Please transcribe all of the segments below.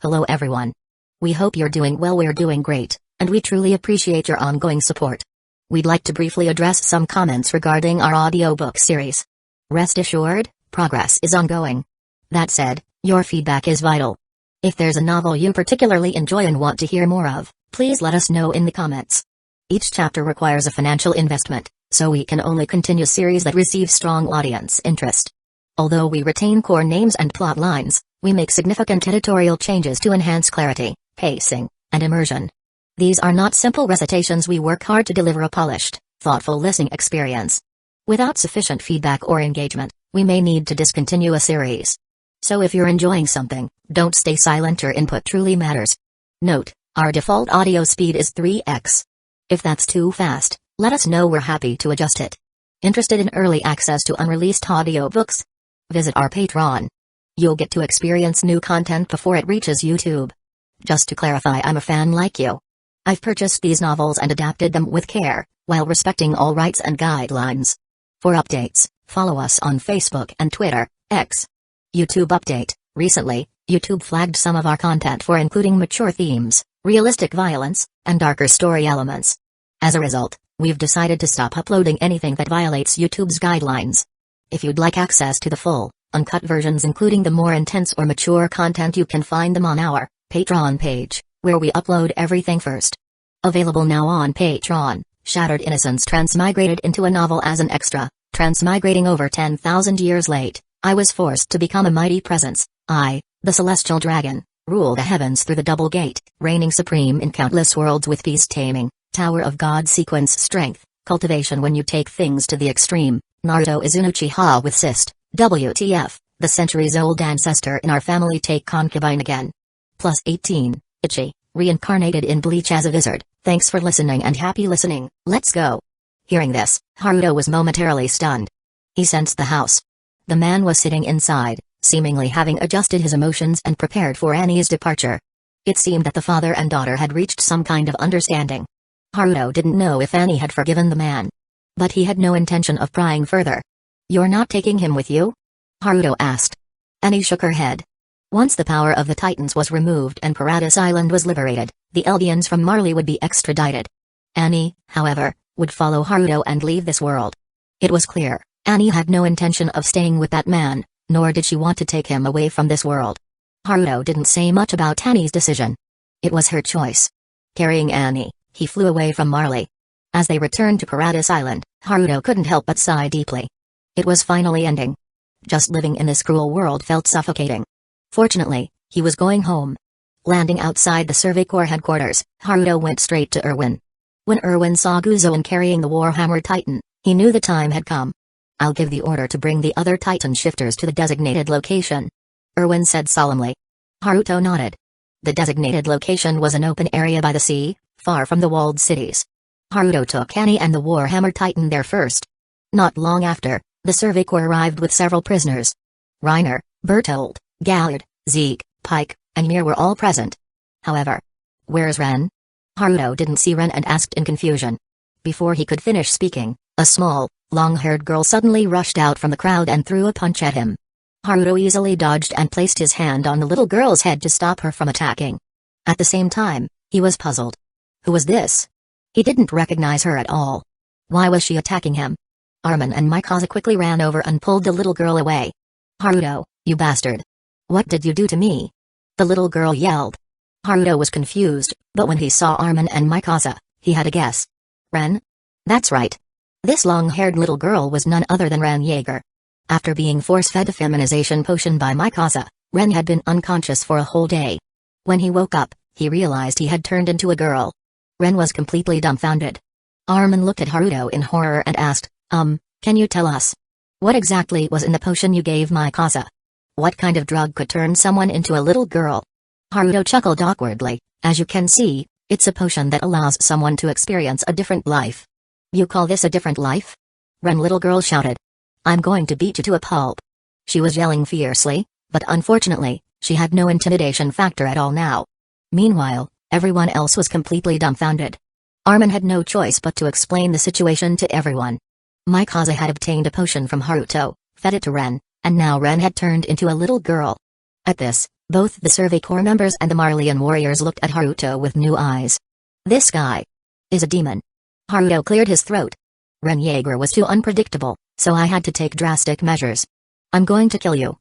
Hello everyone. We hope you're doing well. We're doing great, and we truly appreciate your ongoing support. We'd like to briefly address some comments regarding our audiobook series. Rest assured, progress is ongoing. That said, your feedback is vital. If there's a novel you particularly enjoy and want to hear more of, please let us know in the comments. Each chapter requires a financial investment, so we can only continue series that receive strong audience interest. Although we retain core names and plot lines, we make significant editorial changes to enhance clarity, pacing, and immersion. These are not simple recitations. We work hard to deliver a polished, thoughtful listening experience. Without sufficient feedback or engagement, we may need to discontinue a series. So if you're enjoying something, don't stay silent. Your input truly matters. Note, our default audio speed is 3x. If that's too fast, let us know. We're happy to adjust it. Interested in early access to unreleased audiobooks? Visit our Patreon. You'll get to experience new content before it reaches YouTube. Just to clarify, I'm a fan like you. I've purchased these novels and adapted them with care, while respecting all rights and guidelines. For updates, follow us on Facebook and Twitter, X. YouTube update: recently, YouTube flagged some of our content for including mature themes, realistic violence, and darker story elements. As a result, we've decided to stop uploading anything that violates YouTube's guidelines. If you'd like access to the full, uncut versions including the more intense or mature content, you can find them on our Patreon page, where we upload everything first. Available now on Patreon: Shattered Innocence transmigrated into a novel as an extra. Transmigrating over 10,000 years late, I was forced to become a mighty presence. I, the celestial dragon, rule the heavens through the double gate, reigning supreme in countless worlds with peace taming, Tower of God sequence strength, cultivation when you take things to the extreme. Naruto is an Uchiha with cyst. WTF, the centuries-old ancestor in our family take concubine again. Plus 18, Ichi, reincarnated in Bleach as a wizard. Thanks for listening and happy listening. Let's go. Hearing this, Haruto was momentarily stunned. He sensed the house. The man was sitting inside, seemingly having adjusted his emotions and prepared for Annie's departure. It seemed that the father and daughter had reached some kind of understanding. Haruto didn't know if Annie had forgiven the man. But he had no intention of prying further. "You're not taking him with you?" Haruto asked. Annie shook her head. Once the power of the Titans was removed and Paradise Island was liberated, the Eldians from Marley would be extradited. Annie, however, would follow Haruto and leave this world. It was clear, Annie had no intention of staying with that man, nor did she want to take him away from this world. Haruto didn't say much about Annie's decision. It was her choice. Carrying Annie, he flew away from Marley. As they returned to Paradise Island, Haruto couldn't help but sigh deeply. It was finally ending. Just living in this cruel world felt suffocating. Fortunately, he was going home. Landing outside the Survey Corps headquarters, Haruto went straight to Erwin. When Erwin saw Guzoin carrying the Warhammer Titan, he knew the time had come. "I'll give the order to bring the other Titan shifters to the designated location," Erwin said solemnly. Haruto nodded. The designated location was an open area by the sea, far from the walled cities. Haruto took Annie and the Warhammer Titan there first. Not long after, the Survey Corps arrived with several prisoners. Reiner, Bertold, Gallard, Zeke, Pike, and Mir were all present. However, "Where's Ren?" Haruto didn't see Ren and asked in confusion. Before he could finish speaking, a small, long-haired girl suddenly rushed out from the crowd and threw a punch at him. Haruto easily dodged and placed his hand on the little girl's head to stop her from attacking. At the same time, he was puzzled. Who was this? He didn't recognize her at all. Why was she attacking him? Armin and Mikasa quickly ran over and pulled the little girl away. "Haruto, you bastard! What did you do to me?" the little girl yelled. Haruto was confused, but when he saw Armin and Mikasa, he had a guess. Ren? That's right. This long-haired little girl was none other than Ren Yeager. After being force-fed a feminization potion by Mikasa, Ren had been unconscious for a whole day. When he woke up, he realized he had turned into a girl. Ren was completely dumbfounded. Armin looked at Haruto in horror and asked, can you tell us? What exactly was in the potion you gave Mikasa? What kind of drug could turn someone into a little girl?" Haruto chuckled awkwardly. "As you can see, it's a potion that allows someone to experience a different life." "You call this a different life?" Ren little girl shouted. "I'm going to beat you to a pulp." She was yelling fiercely, but unfortunately, she had no intimidation factor at all now. Meanwhile, everyone else was completely dumbfounded. Armin had no choice but to explain the situation to everyone. Mikasa had obtained a potion from Haruto, fed it to Ren, and now Ren had turned into a little girl. At this, Both the Survey Corps members and the Marleyan warriors looked at Haruto with new eyes. This guy is a demon. Haruto cleared his throat. Ren Yeager was too unpredictable, so I had to take drastic measures. I'm going to kill you.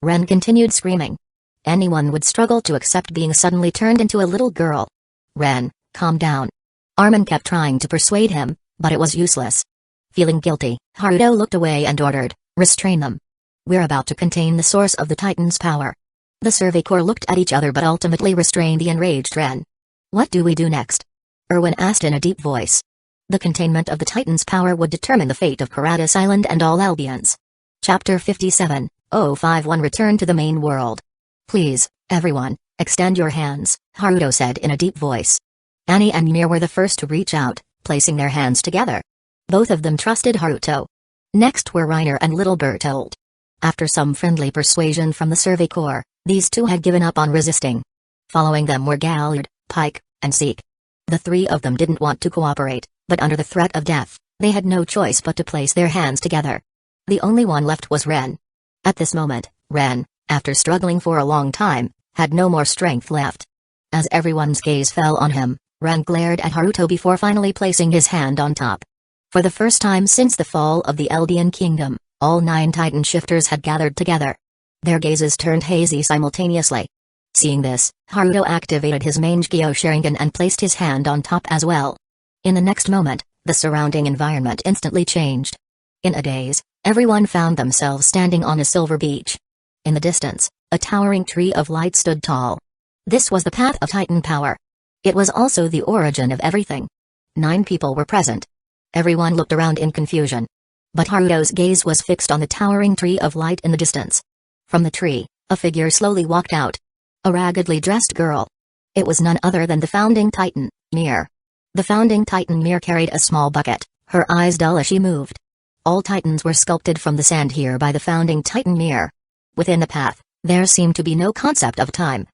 Ren continued screaming. Anyone would struggle to accept being suddenly turned into a little girl. Ren, calm down. Armin kept trying to persuade him, but it was useless. Feeling guilty, Haruto looked away and ordered, restrain them. We're about to contain the source of the Titan's power. The Survey Corps looked at each other but ultimately restrained the enraged Ren. What do we do next? Erwin asked in a deep voice. The containment of the Titan's power would determine the fate of Paratus Island and all Albions. Chapter 57:051 Return to the main world. Please, everyone, extend your hands, Haruto said in a deep voice. Annie and Mir were the first to reach out, placing their hands together. Both of them trusted Haruto. Next were Reiner and Little Bertold. After some friendly persuasion from the Survey Corps, these two had given up on resisting. Following them were Galliard, Pike, and Zeke. The three of them didn't want to cooperate, but under the threat of death, they had no choice but to place their hands together. The only one left was Ren. At this moment, Ren, after struggling for a long time, had no more strength left. As everyone's gaze fell on him, Ren glared at Haruto before finally placing his hand on top. For the first time since the fall of the Eldian Kingdom, all 9 Titan shifters had gathered together. Their gazes turned hazy simultaneously. Seeing this, Haruto activated his Mangekyo Sharingan and placed his hand on top as well. In the next moment, the surrounding environment instantly changed. In a daze, everyone found themselves standing on a silver beach. In the distance, a towering tree of light stood tall. This was the path of Titan power. It was also the origin of everything. 9 people were present. Everyone looked around in confusion. But Haruto's gaze was fixed on the towering tree of light in the distance. From the tree, a figure slowly walked out. A raggedly dressed girl. It was none other than the founding Titan, Mir. The founding Titan Mir carried a small bucket, her eyes dull as she moved. All Titans were sculpted from the sand here by the founding Titan Mir. Within the path, there seemed to be no concept of time.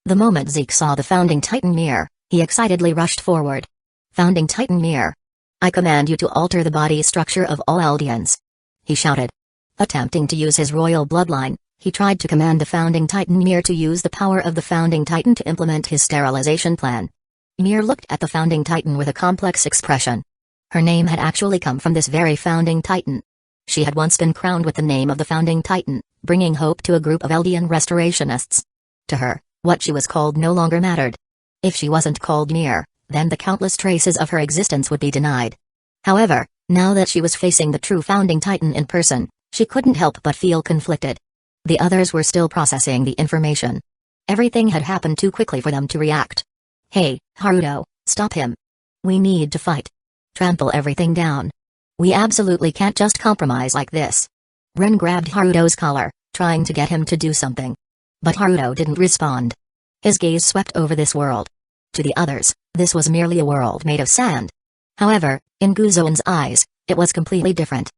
The moment Zeke saw the founding Titan Mir, he excitedly rushed forward. Founding Titan Mir. I command you to alter the body structure of all Eldians. He shouted. Attempting to use his royal bloodline, he tried to command the founding Titan Mir to use the power of the founding Titan to implement his sterilization plan. Mir looked at the founding Titan with a complex expression. Her name had actually come from this very founding Titan. She had once been crowned with the name of the founding Titan, bringing hope to a group of Eldian restorationists. To her, what she was called no longer mattered. If she wasn't called Mir, then the countless traces of her existence would be denied. However, now that she was facing the true founding Titan in person, she couldn't help but feel conflicted. The others were still processing the information. Everything had happened too quickly for them to react. Hey, Haruto, stop him. We need to fight. Trample everything down. We absolutely can't just compromise like this. Ren grabbed Haruto's collar, trying to get him to do something. But Haruto didn't respond. His gaze swept over this world. To the others, this was merely a world made of sand. However, in Guzoan's eyes, it was completely different.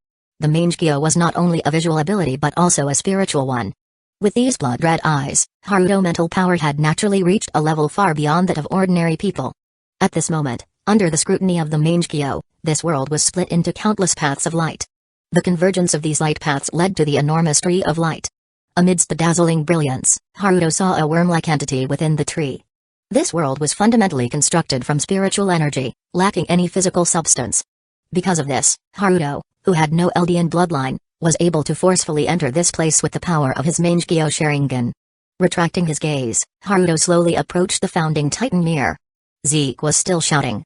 The Mangekyo was not only a visual ability but also a spiritual one. With these blood-red eyes, Haruto's mental power had naturally reached a level far beyond that of ordinary people. At this moment, under the scrutiny of the Mangekyo, this world was split into countless paths of light. The convergence of these light paths led to the enormous tree of light. Amidst the dazzling brilliance, Haruto saw a worm-like entity within the tree. This world was fundamentally constructed from spiritual energy, lacking any physical substance. Because of this, Haruto, who had no Eldian bloodline, was able to forcefully enter this place with the power of his Mangekyo Sharingan. Retracting his gaze, Haruto slowly approached the founding Titan Mir. Zeke was still shouting.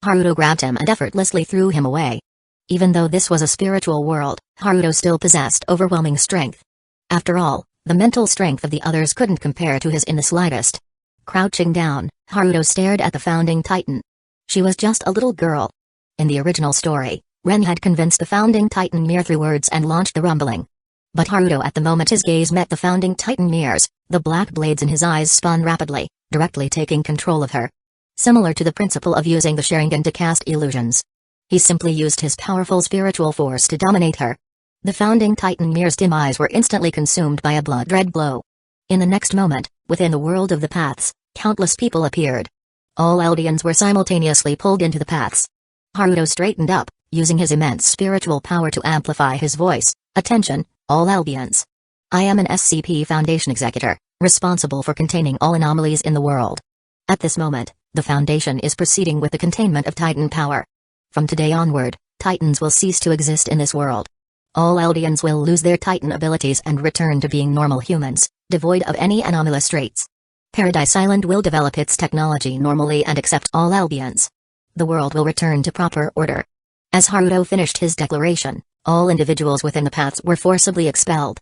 Haruto grabbed him and effortlessly threw him away. Even though this was a spiritual world, Haruto still possessed overwhelming strength. After all, the mental strength of the others couldn't compare to his in the slightest. Crouching down, Haruto stared at the founding Titan. She was just a little girl. In the original story, Ren had convinced the founding Titan Mir through words and launched the rumbling. But Haruto, at the moment his gaze met the founding Titan Mir's, the black blades in his eyes spun rapidly, directly taking control of her. Similar to the principle of using the Sharingan to cast illusions. He simply used his powerful spiritual force to dominate her. The founding Titan Mir's dim eyes were instantly consumed by a blood-red glow. In the next moment, within the world of the paths, countless people appeared. All Eldians were simultaneously pulled into the paths. Haruto straightened up, using his immense spiritual power to amplify his voice. Attention, all Eldians. I am an SCP Foundation Executor, responsible for containing all anomalies in the world. At this moment, the Foundation is proceeding with the containment of Titan power. From today onward, Titans will cease to exist in this world. All Eldians will lose their Titan abilities and return to being normal humans, devoid of any anomalous traits. Paradise Island will develop its technology normally and accept all Eldians. The world will return to proper order. As Haruto finished his declaration, all individuals within the paths were forcibly expelled.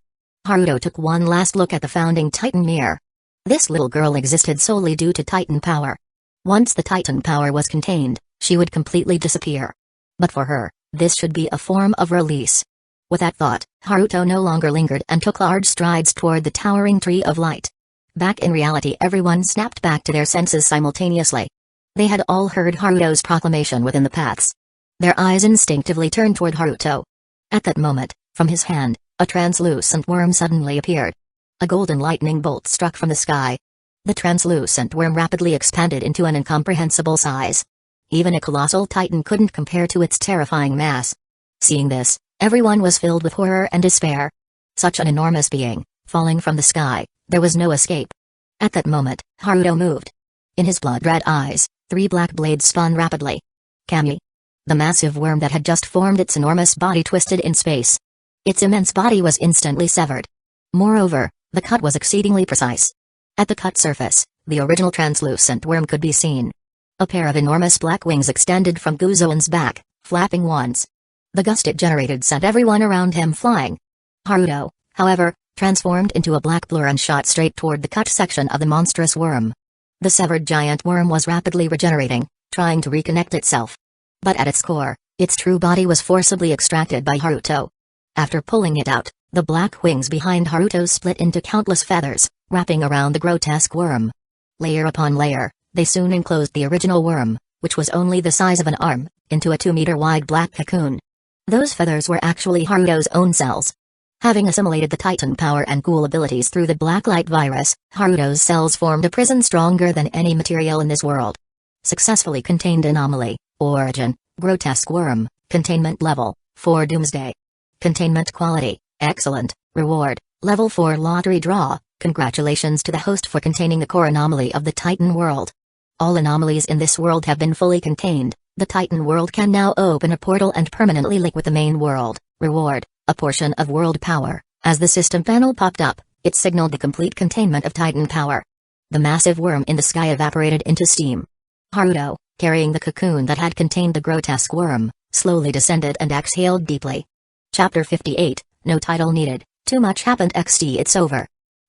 Haruto took one last look at the founding Titan mirror. This little girl existed solely due to Titan power. Once the Titan power was contained, she would completely disappear. But for her, this should be a form of release. With that thought, Haruto no longer lingered and took large strides toward the towering tree of light. Back in reality, everyone snapped back to their senses simultaneously. They had all heard Haruto's proclamation within the paths. Their eyes instinctively turned toward Haruto. At that moment, from his hand, a translucent worm suddenly appeared. A golden lightning bolt struck from the sky. The translucent worm rapidly expanded into an incomprehensible size. Even a colossal titan couldn't compare to its terrifying mass. Seeing this, everyone was filled with horror and despair. Such an enormous being, falling from the sky, there was no escape. At that moment, Haruto moved. In his blood-red eyes, 3 black blades spun rapidly. Kami. The massive worm that had just formed its enormous body twisted in space. Its immense body was instantly severed. Moreover, the cut was exceedingly precise. At the cut surface, the original translucent worm could be seen. A pair of enormous black wings extended from Guzoan's back, flapping once. The gust it generated sent everyone around him flying. Haruto, however, transformed into a black blur and shot straight toward the cut section of the monstrous worm. The severed giant worm was rapidly regenerating, trying to reconnect itself. But at its core, its true body was forcibly extracted by Haruto. After pulling it out, the black wings behind Haruto split into countless feathers, wrapping around the grotesque worm. Layer upon layer, they soon enclosed the original worm, which was only the size of an arm, into a 2-meter-wide black cocoon. Those feathers were actually Haruto's own cells. Having assimilated the Titan power and ghoul abilities through the Black Light virus, Haruto's cells formed a prison stronger than any material in this world. Successfully contained anomaly, origin, grotesque worm, containment level, 4 doomsday. Containment quality, excellent, reward, level 4 lottery draw, congratulations to the host for containing the core anomaly of the Titan world. All anomalies in this world have been fully contained, the Titan world can now open a portal and permanently link with the main world, reward, a portion of world power. As the system panel popped up, it signaled the complete containment of Titan power. The massive worm in the sky evaporated into steam. Haruto, carrying the cocoon that had contained the grotesque worm, slowly descended and exhaled deeply. Chapter 58, no title needed, too much happened XD it's over.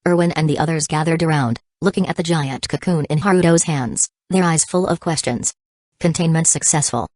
Erwin and the others gathered around, looking at the giant cocoon in Haruto's hands, their eyes full of questions. Containment successful.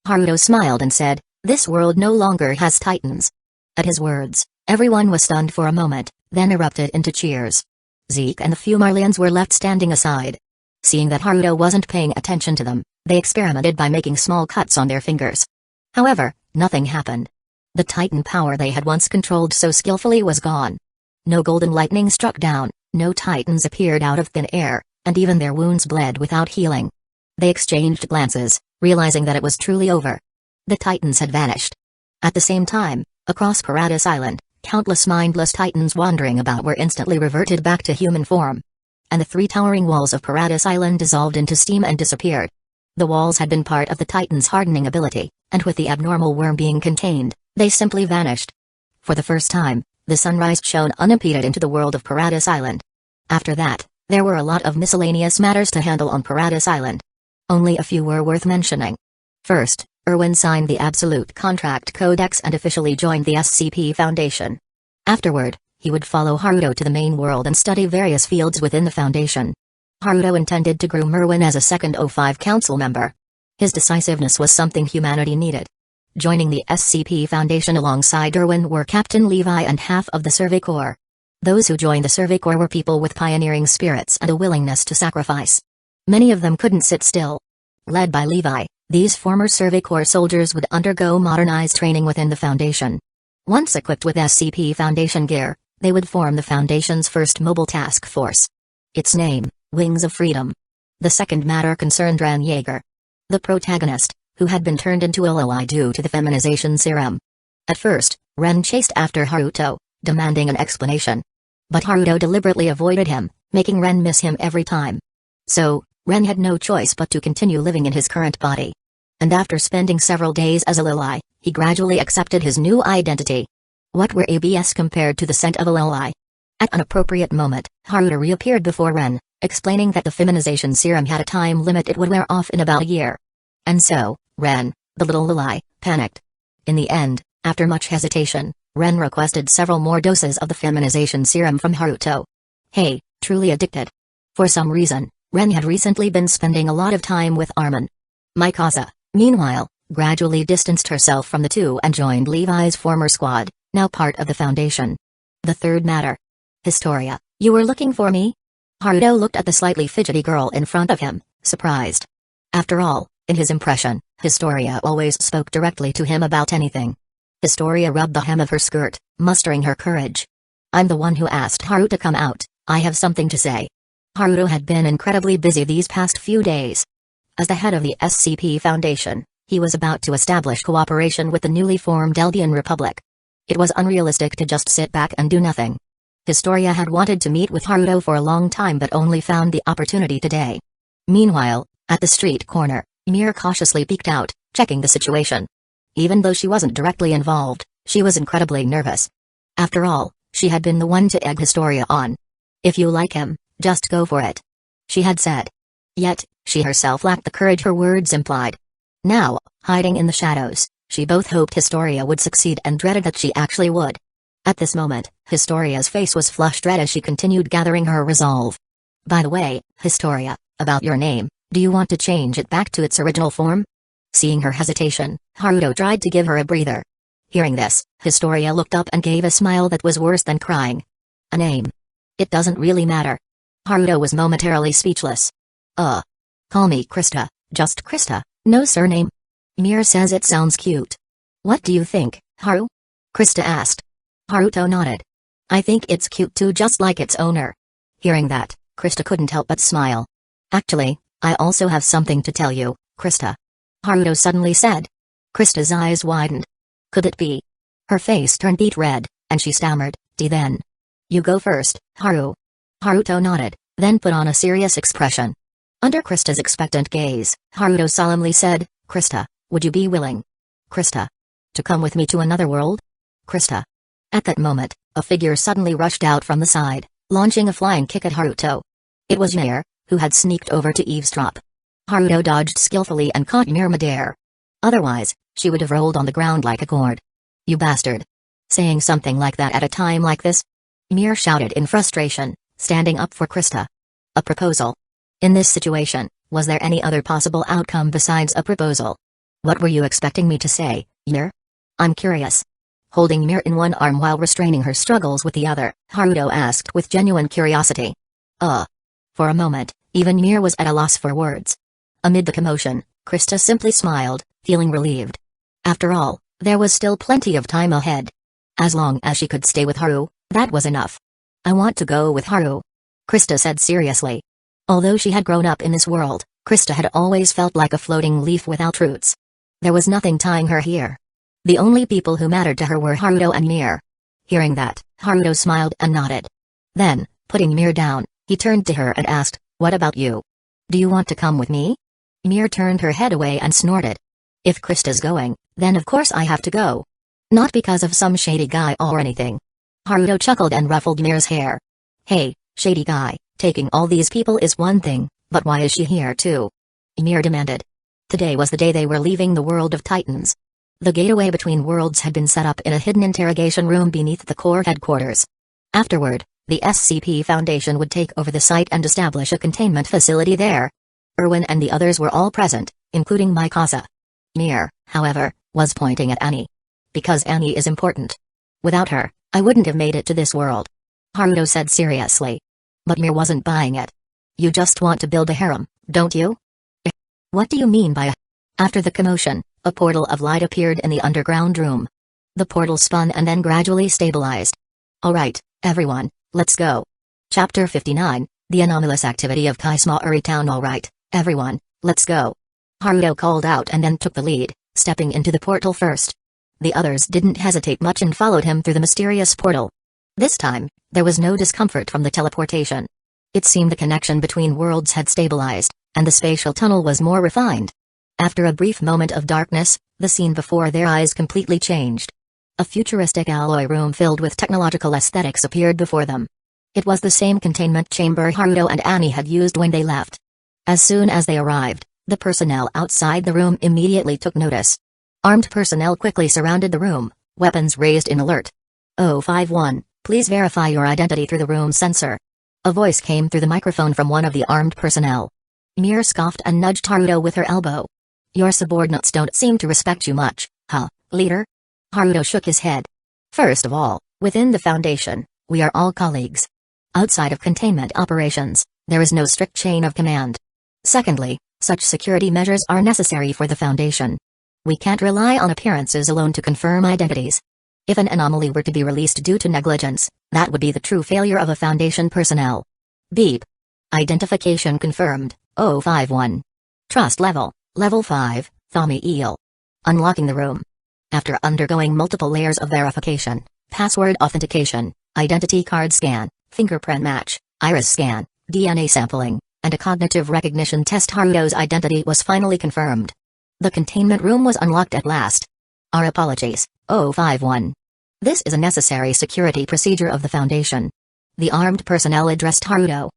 Haruto smiled and said, "This world no longer has titans." At his words, everyone was stunned for a moment, then erupted into cheers. Zeke and the few Marlians were left standing aside. Seeing that Haruto wasn't paying attention to them, they experimented by making small cuts on their fingers. However, nothing happened. The Titan power they had once controlled so skillfully was gone. No golden lightning struck down, no titans appeared out of thin air, and even their wounds bled without healing. They exchanged glances, realizing that it was truly over. The titans had vanished. At the same time, across Paradise Island, countless mindless titans wandering about were instantly reverted back to human form. And the 3 towering walls of Paradise Island dissolved into steam and disappeared. The walls had been part of the titans' hardening ability, and with the abnormal worm being contained, they simply vanished. For the first time, the sunrise shone unimpeded into the world of Paradise Island. After that, there were a lot of miscellaneous matters to handle on Paradise Island. Only a few were worth mentioning. First, Erwin signed the Absolute Contract Codex and officially joined the SCP Foundation. Afterward, he would follow Haruto to the main world and study various fields within the Foundation. Haruto intended to groom Erwin as a second O5 council member. His decisiveness was something humanity needed. Joining the SCP Foundation alongside Erwin were Captain Levi and half of the Survey Corps. Those who joined the Survey Corps were people with pioneering spirits and a willingness to sacrifice. Many of them couldn't sit still. Led by Levi, these former Survey Corps soldiers would undergo modernized training within the Foundation. Once equipped with SCP Foundation gear, they would form the Foundation's first mobile task force. Its name, Wings of Freedom. The second matter concerned Ran Yeager, the protagonist, who had been turned into a Loi due to the feminization serum. At first, Ren chased after Haruto, demanding an explanation. But Haruto deliberately avoided him, making Ren miss him every time. So, Ren had no choice but to continue living in his current body. And after spending several days as a lily, he gradually accepted his new identity. What were ABS compared to the scent of a lily? At an appropriate moment, Haruto reappeared before Ren, explaining that the feminization serum had a time limit, it would wear off in about a year. And so, Ren, the little lily, panicked. In the end, after much hesitation, Ren requested several more doses of the feminization serum from Haruto. Hey, truly addicted. For some reason, Ren had recently been spending a lot of time with Armin. Mikasa, meanwhile, gradually distanced herself from the two and joined Levi's former squad, now part of the Foundation. The third matter. Historia, you were looking for me? Haruto looked at the slightly fidgety girl in front of him, surprised. After all, in his impression, Historia always spoke directly to him about anything. Historia rubbed the hem of her skirt, mustering her courage. I'm the one who asked Haruto to come out, I have something to say. Haruto had been incredibly busy these past few days. As the head of the SCP Foundation, he was about to establish cooperation with the newly formed Eldian Republic. It was unrealistic to just sit back and do nothing. Historia had wanted to meet with Haruto for a long time but only found the opportunity today. Meanwhile, at the street corner, Mir cautiously peeked out, checking the situation. Even though she wasn't directly involved, she was incredibly nervous. After all, she had been the one to egg Historia on. If you like him, just go for it, she had said. Yet, she herself lacked the courage her words implied. Now, hiding in the shadows, she both hoped Historia would succeed and dreaded that she actually would. At this moment, Historia's face was flushed red as she continued gathering her resolve. By the way, Historia, about your name, do you want to change it back to its original form? Seeing her hesitation, Haruto tried to give her a breather. Hearing this, Historia looked up and gave a smile that was worse than crying. A name. It doesn't really matter. Haruto was momentarily speechless. Call me Krista, just Krista, no surname. Mir says it sounds cute. What do you think, Haru? Krista asked. Haruto nodded. I think it's cute too, just like its owner. Hearing that, Krista couldn't help but smile. Actually, I also have something to tell you, Krista. Haruto suddenly said. Krista's eyes widened. Could it be? Her face turned beet red, and she stammered, then. You go first, Haru. Haruto nodded, then put on a serious expression. Under Krista's expectant gaze, Haruto solemnly said, Krista, would you be willing? Krista. To come with me to another world? Krista. At that moment, a figure suddenly rushed out from the side, launching a flying kick at Haruto. It was Mir, who had sneaked over to eavesdrop. Haruto dodged skillfully and caught Mir midair. Otherwise, she would have rolled on the ground like a gourd. You bastard. Saying something like that at a time like this? Mir shouted in frustration, standing up for Krista. A proposal. In this situation, was there any other possible outcome besides a proposal? What were you expecting me to say, Mir? I'm curious. Holding Mir in one arm while restraining her struggles with the other, Haruto asked with genuine curiosity. For a moment, even Mir was at a loss for words. Amid the commotion, Krista simply smiled, feeling relieved. After all, there was still plenty of time ahead. As long as she could stay with Haru, that was enough. I want to go with Haru, Krista said seriously. Although she had grown up in this world, Krista had always felt like a floating leaf without roots. There was nothing tying her here. The only people who mattered to her were Haruto and Mir. Hearing that, Haruto smiled and nodded. Then, putting Mir down, he turned to her and asked, what about you? Do you want to come with me? Mir turned her head away and snorted. If Krista's going, then of course I have to go. Not because of some shady guy or anything. Haruto chuckled and ruffled Mir's hair. Hey, shady guy, taking all these people is one thing, but why is she here too? Mir demanded. Today was the day they were leaving the world of Titans. The gateway between worlds had been set up in a hidden interrogation room beneath the core headquarters. Afterward, the SCP Foundation would take over the site and establish a containment facility there. Erwin and the others were all present, including Mikasa. Mir, however, was pointing at Annie. Because Annie is important. Without her, I wouldn't have made it to this world. Haruto said seriously. But Mir wasn't buying it. You just want to build a harem, don't you? What do you mean by a... After the commotion, a portal of light appeared in the underground room. The portal spun and then gradually stabilized. Alright, everyone, let's go. Chapter 59, The Anomalous Activity of Kaismaori Town. Alright, everyone, let's go. Haruto called out and then took the lead, stepping into the portal first. The others didn't hesitate much and followed him through the mysterious portal. This time, there was no discomfort from the teleportation. It seemed the connection between worlds had stabilized, and the spatial tunnel was more refined. After a brief moment of darkness, the scene before their eyes completely changed. A futuristic alloy room filled with technological aesthetics appeared before them. It was the same containment chamber Haruto and Annie had used when they left. As soon as they arrived, the personnel outside the room immediately took notice. Armed personnel quickly surrounded the room, weapons raised in alert. 051, please verify your identity through the room sensor. A voice came through the microphone from one of the armed personnel. Mir scoffed and nudged Haruto with her elbow. Your subordinates don't seem to respect you much, huh, leader? Haruto shook his head. First of all, within the Foundation, we are all colleagues. Outside of containment operations, there is no strict chain of command. Secondly, such security measures are necessary for the Foundation. We can't rely on appearances alone to confirm identities. If an anomaly were to be released due to negligence, that would be the true failure of a Foundation personnel. Beep. Identification confirmed, 051. Trust level, level 5, Thami Eel. Unlocking the room. After undergoing multiple layers of verification, password authentication, identity card scan, fingerprint match, iris scan, DNA sampling, and a cognitive recognition test, Haruto's identity was finally confirmed. The containment room was unlocked at last. Our apologies, 051. This is a necessary security procedure of the Foundation. The armed personnel addressed Haruto.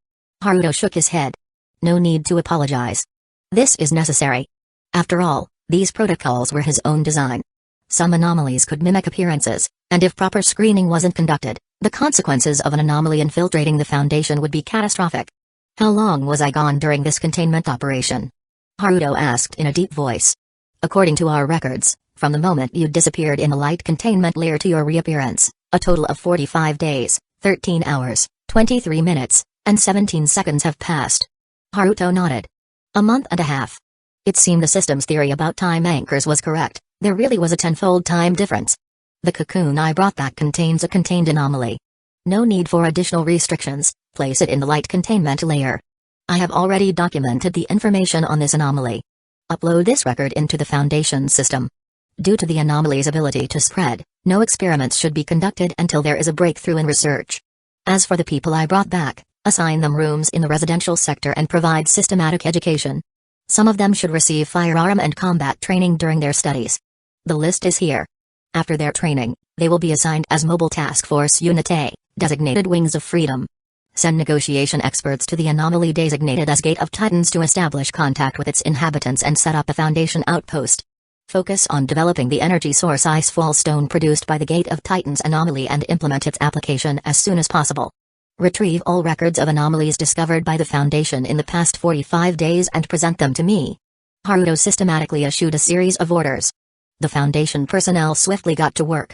Haruto shook his head. No need to apologize. This is necessary. After all, these protocols were his own design. Some anomalies could mimic appearances, and if proper screening wasn't conducted, the consequences of an anomaly infiltrating the Foundation would be catastrophic. How long was I gone during this containment operation? Haruto asked in a deep voice. According to our records, from the moment you disappeared in the light containment layer to your reappearance, a total of 45 days, 13 hours, 23 minutes, and 17 seconds have passed. Haruto nodded. A month and a half. It seemed the system's theory about time anchors was correct. There really was a tenfold time difference. The cocoon I brought back contains a contained anomaly. No need for additional restrictions, place it in the light containment layer. I have already documented the information on this anomaly. Upload this record into the Foundation system. Due to the anomaly's ability to spread, no experiments should be conducted until there is a breakthrough in research. As for the people I brought back, assign them rooms in the residential sector and provide systematic education. Some of them should receive firearm and combat training during their studies. The list is here. After their training, they will be assigned as Mobile Task Force Unité, designated Wings of Freedom. Send negotiation experts to the anomaly designated as Gate of Titans to establish contact with its inhabitants and set up a Foundation outpost. Focus on developing the energy source Icefall Stone produced by the Gate of Titans anomaly and implement its application as soon as possible. Retrieve all records of anomalies discovered by the Foundation in the past 45 days and present them to me. Haruto systematically issued a series of orders. The Foundation personnel swiftly got to work.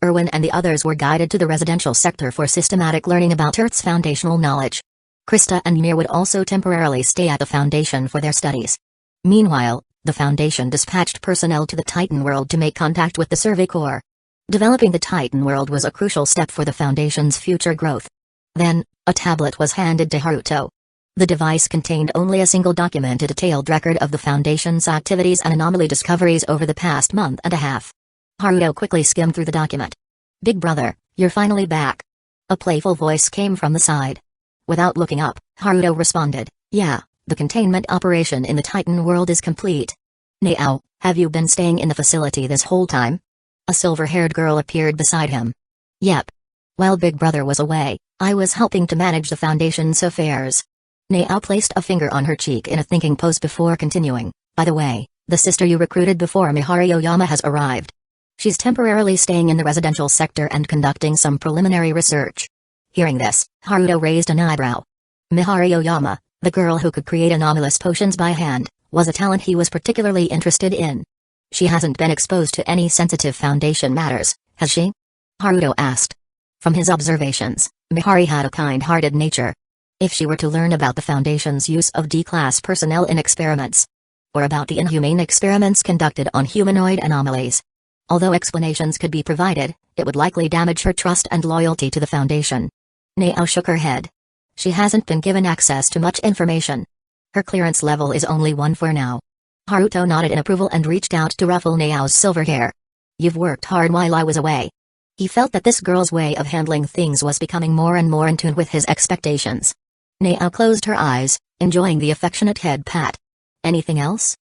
Erwin and the others were guided to the residential sector for systematic learning about Earth's foundational knowledge. Krista and Mir would also temporarily stay at the Foundation for their studies. Meanwhile, the Foundation dispatched personnel to the Titan world to make contact with the Survey Corps. Developing the Titan world was a crucial step for the Foundation's future growth. Then, a tablet was handed to Haruto. The device contained only a single documented detailed record of the Foundation's activities and anomaly discoveries over the past month and a half. Haruto quickly skimmed through the document. Big brother, you're finally back. A playful voice came from the side. Without looking up, Haruto responded, yeah, the containment operation in the Titan world is complete. Now, have you been staying in the facility this whole time? A silver-haired girl appeared beside him. Yep. While Big brother was away, I was helping to manage the Foundation's affairs. Nao placed a finger on her cheek in a thinking pose before continuing. By the way, the sister you recruited before Mihari Oyama has arrived. She's temporarily staying in the residential sector and conducting some preliminary research. Hearing this, Haruto raised an eyebrow. Mihari Oyama, the girl who could create anomalous potions by hand, was a talent he was particularly interested in. She hasn't been exposed to any sensitive Foundation matters, has she? Haruto asked. From his observations, Mihari had a kind-hearted nature. If she were to learn about the Foundation's use of D-class personnel in experiments, or about the inhumane experiments conducted on humanoid anomalies, although explanations could be provided, it would likely damage her trust and loyalty to the Foundation. Nao shook her head. She hasn't been given access to much information. Her clearance level is only 1 for now. Haruto nodded in approval and reached out to ruffle Nao's silver hair. You've worked hard while I was away. He felt that this girl's way of handling things was becoming more and more in tune with his expectations. Nao closed her eyes, enjoying the affectionate head pat. Anything else?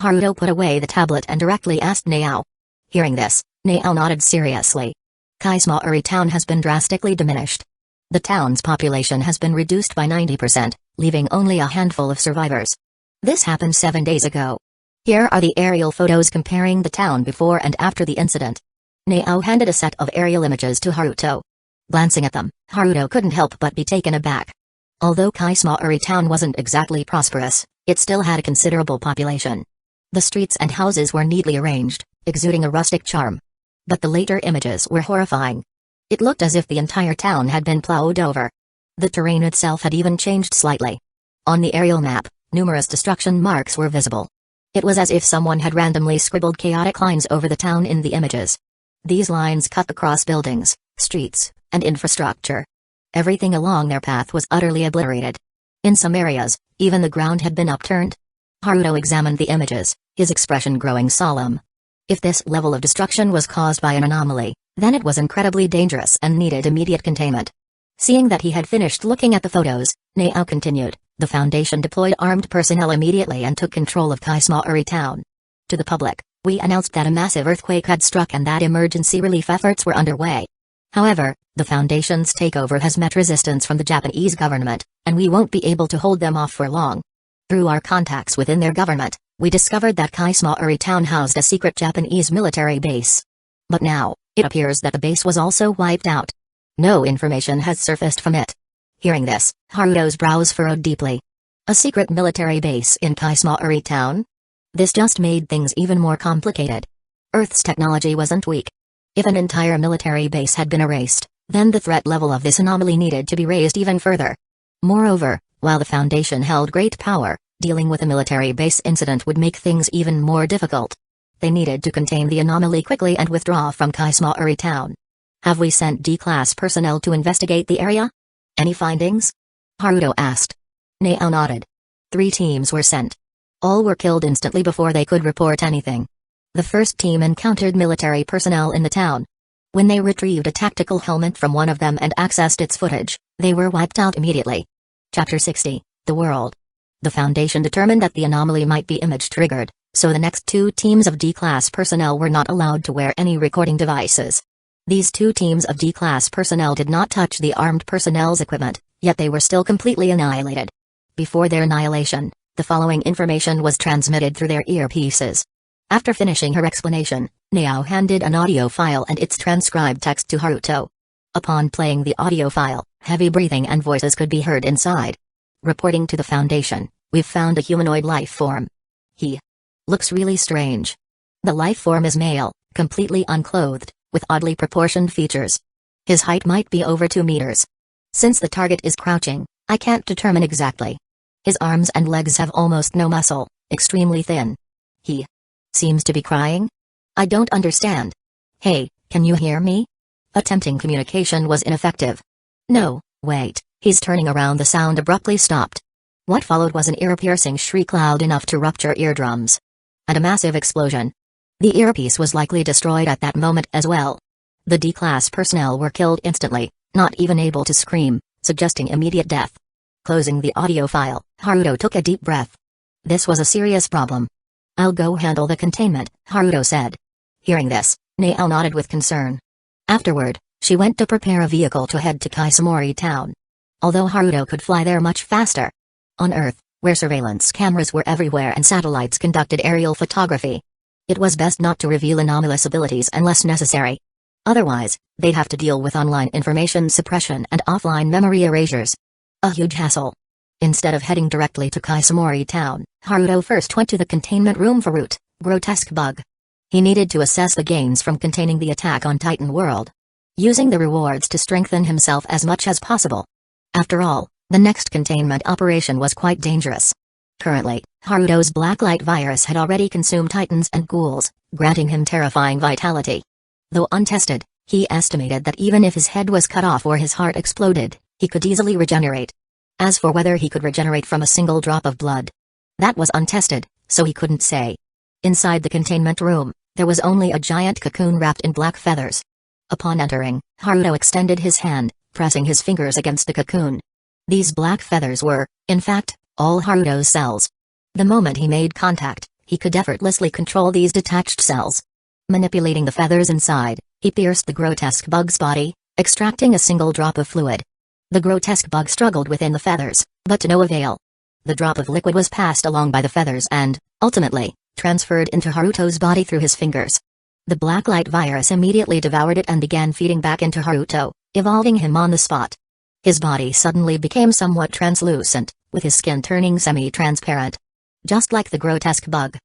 Haruto put away the tablet and directly asked Nao. Hearing this, Nao nodded seriously. Kusagakure town has been drastically diminished. The town's population has been reduced by 90%, leaving only a handful of survivors. This happened 7 days ago. Here are the aerial photos comparing the town before and after the incident. Nao handed a set of aerial images to Haruto. Glancing at them, Haruto couldn't help but be taken aback. Although Kusagakure town wasn't exactly prosperous, it still had a considerable population. The streets and houses were neatly arranged, exuding a rustic charm. But the later images were horrifying. It looked as if the entire town had been plowed over. The terrain itself had even changed slightly. On the aerial map, numerous destruction marks were visible. It was as if someone had randomly scribbled chaotic lines over the town in the images. These lines cut across buildings, streets, and infrastructure. Everything along their path was utterly obliterated. In some areas, even the ground had been upturned. Haruto examined the images, his expression growing solemn. If this level of destruction was caused by an anomaly, then it was incredibly dangerous and needed immediate containment. Seeing that he had finished looking at the photos, Nao continued, the Foundation deployed armed personnel immediately and took control of Kusagakure town. To the public, we announced that a massive earthquake had struck and that emergency relief efforts were underway. However, the Foundation's takeover has met resistance from the Japanese government, and we won't be able to hold them off for long. Through our contacts within their government, we discovered that Kusagakure town housed a secret Japanese military base. But now, it appears that the base was also wiped out. No information has surfaced from it. Hearing this, Haruto's brows furrowed deeply. A secret military base in Kusagakure town? This just made things even more complicated. Earth's technology wasn't weak. If an entire military base had been erased, then the threat level of this anomaly needed to be raised even further. Moreover, while the Foundation held great power, dealing with a military base incident would make things even more difficult. They needed to contain the anomaly quickly and withdraw from Kusagakure town. Have we sent D-class personnel to investigate the area? Any findings? Haruto asked. Nao nodded. 3 teams were sent. All were killed instantly before they could report anything. The first team encountered military personnel in the town. When they retrieved a tactical helmet from one of them and accessed its footage, they were wiped out immediately. Chapter 60, The World. The Foundation determined that the anomaly might be image-triggered, so the next 2 teams of D-class personnel were not allowed to wear any recording devices. These 2 teams of D-class personnel did not touch the armed personnel's equipment, yet they were still completely annihilated. Before their annihilation, the following information was transmitted through their earpieces. After finishing her explanation, Nao handed an audio file and its transcribed text to Haruto. Upon playing the audio file, heavy breathing and voices could be heard inside. Reporting to the Foundation, we've found a humanoid life form. He looks really strange. The life form is male, completely unclothed, with oddly proportioned features. His height might be over 2 meters. Since the target is crouching, I can't determine exactly. His arms and legs have almost no muscle, extremely thin. He seems to be crying? I don't understand. Hey, can you hear me? Attempting communication was ineffective. No, wait, he's turning around. The sound abruptly stopped. What followed was an ear-piercing shriek loud enough to rupture eardrums. And a massive explosion. The earpiece was likely destroyed at that moment as well. The D-class personnel were killed instantly, not even able to scream, suggesting immediate death. Closing the audio file, Haruto took a deep breath. This was a serious problem. I'll go handle the containment, Haruto said. Hearing this, Nao nodded with concern. Afterward, she went to prepare a vehicle to head to Kusagakure town. Although Haruto could fly there much faster. On Earth, where surveillance cameras were everywhere and satellites conducted aerial photography, it was best not to reveal anomalous abilities unless necessary. Otherwise, they'd have to deal with online information suppression and offline memory erasures. A huge hassle. Instead of heading directly to Kusagakure town, Haruto first went to the containment room for Root, grotesque bug. He needed to assess the gains from containing the attack on Titan World, using the rewards to strengthen himself as much as possible. After all, the next containment operation was quite dangerous. Currently, Haruto's blacklight virus had already consumed Titans and ghouls, granting him terrifying vitality. Though untested, he estimated that even if his head was cut off or his heart exploded, he could easily regenerate. As for whether he could regenerate from a single drop of blood, that was untested, so he couldn't say. Inside the containment room, there was only a giant cocoon wrapped in black feathers. Upon entering, Haruto extended his hand, pressing his fingers against the cocoon. These black feathers were, in fact, all Haruto's cells. The moment he made contact, he could effortlessly control these detached cells. Manipulating the feathers inside, he pierced the grotesque bug's body, extracting a single drop of fluid. The grotesque bug struggled within the feathers, but to no avail. The drop of liquid was passed along by the feathers and, ultimately, transferred into Haruto's body through his fingers. The black light virus immediately devoured it and began feeding back into Haruto, evolving him on the spot. His body suddenly became somewhat translucent, with his skin turning semi-transparent. Just like the grotesque bug.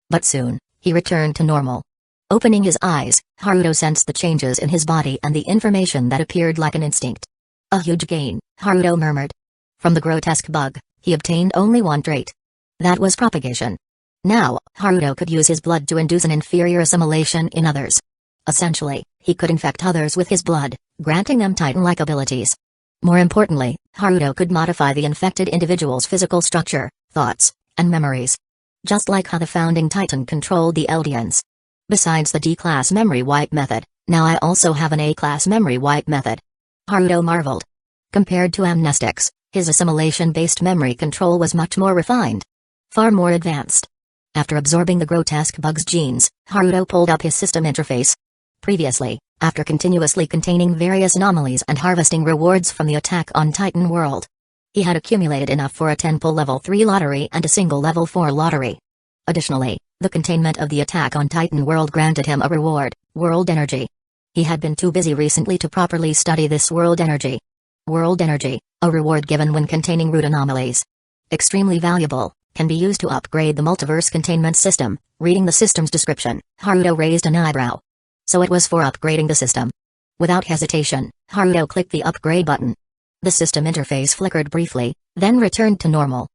But soon, he returned to normal. Opening his eyes, Haruto sensed the changes in his body and the information that appeared like an instinct. A huge gain, Haruto murmured. From the grotesque bug, he obtained only one trait. That was propagation. Now, Haruto could use his blood to induce an inferior assimilation in others. Essentially, he could infect others with his blood, granting them Titan-like abilities. More importantly, Haruto could modify the infected individual's physical structure, thoughts, and memories. Just like how the founding Titan controlled the Eldians. Besides the D-class memory wipe method, now I also have an A-class memory wipe method. Haruto marveled. Compared to amnestics, his assimilation-based memory control was much more refined. Far more advanced. After absorbing the grotesque bug's genes, Haruto pulled up his system interface. Previously, after continuously containing various anomalies and harvesting rewards from the Attack on Titan world, he had accumulated enough for a 10-pull level 3 lottery and a single level 4 lottery. Additionally, the containment of the Attack on Titan world granted him a reward, World Energy. He had been too busy recently to properly study this World Energy. World Energy, a reward given when containing root anomalies. Extremely valuable, can be used to upgrade the multiverse containment system. Reading the system's description, Haruto raised an eyebrow. So it was for upgrading the system. Without hesitation, Haruto clicked the upgrade button. The system interface flickered briefly, then returned to normal.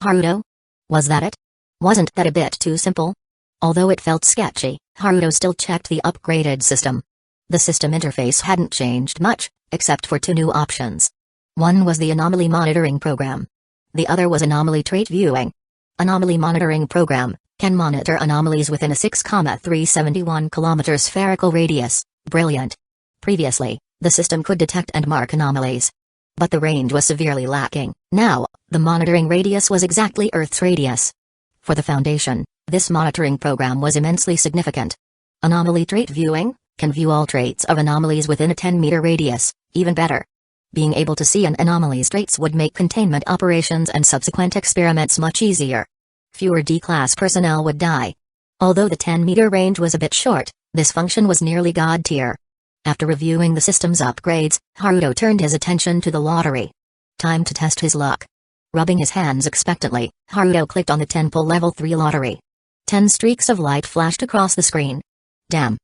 Haruto? Was that it? Wasn't that a bit too simple? Although it felt sketchy, Haruto still checked the upgraded system. The system interface hadn't changed much, except for 2 new options. One was the Anomaly Monitoring Program. The other was Anomaly Trait Viewing. Anomaly Monitoring Program can monitor anomalies within a 6,371 km spherical radius. Brilliant. Previously, the system could detect and mark anomalies. But the range was severely lacking. Now, the monitoring radius was exactly Earth's radius. For the Foundation, this monitoring program was immensely significant. Anomaly Trait Viewing can view all traits of anomalies within a 10-meter radius. Even better. Being able to see an anomaly's traits would make containment operations and subsequent experiments much easier. Fewer D-class personnel would die. Although the 10-meter range was a bit short, this function was nearly God tier. After reviewing the system's upgrades, Haruto turned his attention to the lottery. Time to test his luck. Rubbing his hands expectantly, Haruto clicked on the 10-pull level 3 lottery. 10 streaks of light flashed across the screen. Damn.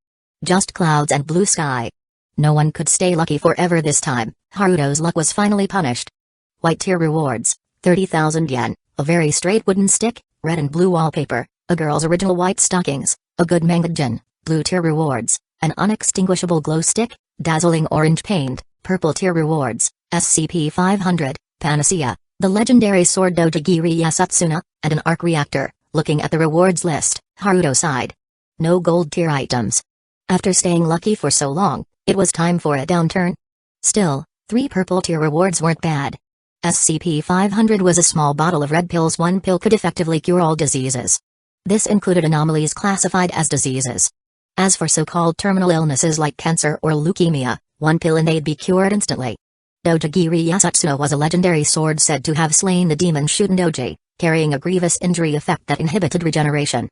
Just clouds and blue sky. No one could stay lucky forever this time. Haruto's luck was finally punished. White tier rewards, 30,000 yen, a very straight wooden stick, red and blue wallpaper, a girl's original white stockings, a good manga gin. Blue tier rewards, an unextinguishable glow stick, dazzling orange paint. Purple tier rewards, SCP 500, Panacea, the legendary sword Dojigiri Yasutsuna, and an arc reactor. Looking at the rewards list, Haruto sighed. No gold tier items. After staying lucky for so long, it was time for a downturn. Still, 3 purple tier rewards weren't bad. SCP 500 was a small bottle of red pills. 1 pill could effectively cure all diseases. This included anomalies classified as diseases. As for so-called terminal illnesses like cancer or leukemia, 1 pill and they'd be cured instantly. Dojigiri Yasutsuna was a legendary sword said to have slain the demon Shutendoji, carrying a grievous injury effect that inhibited regeneration.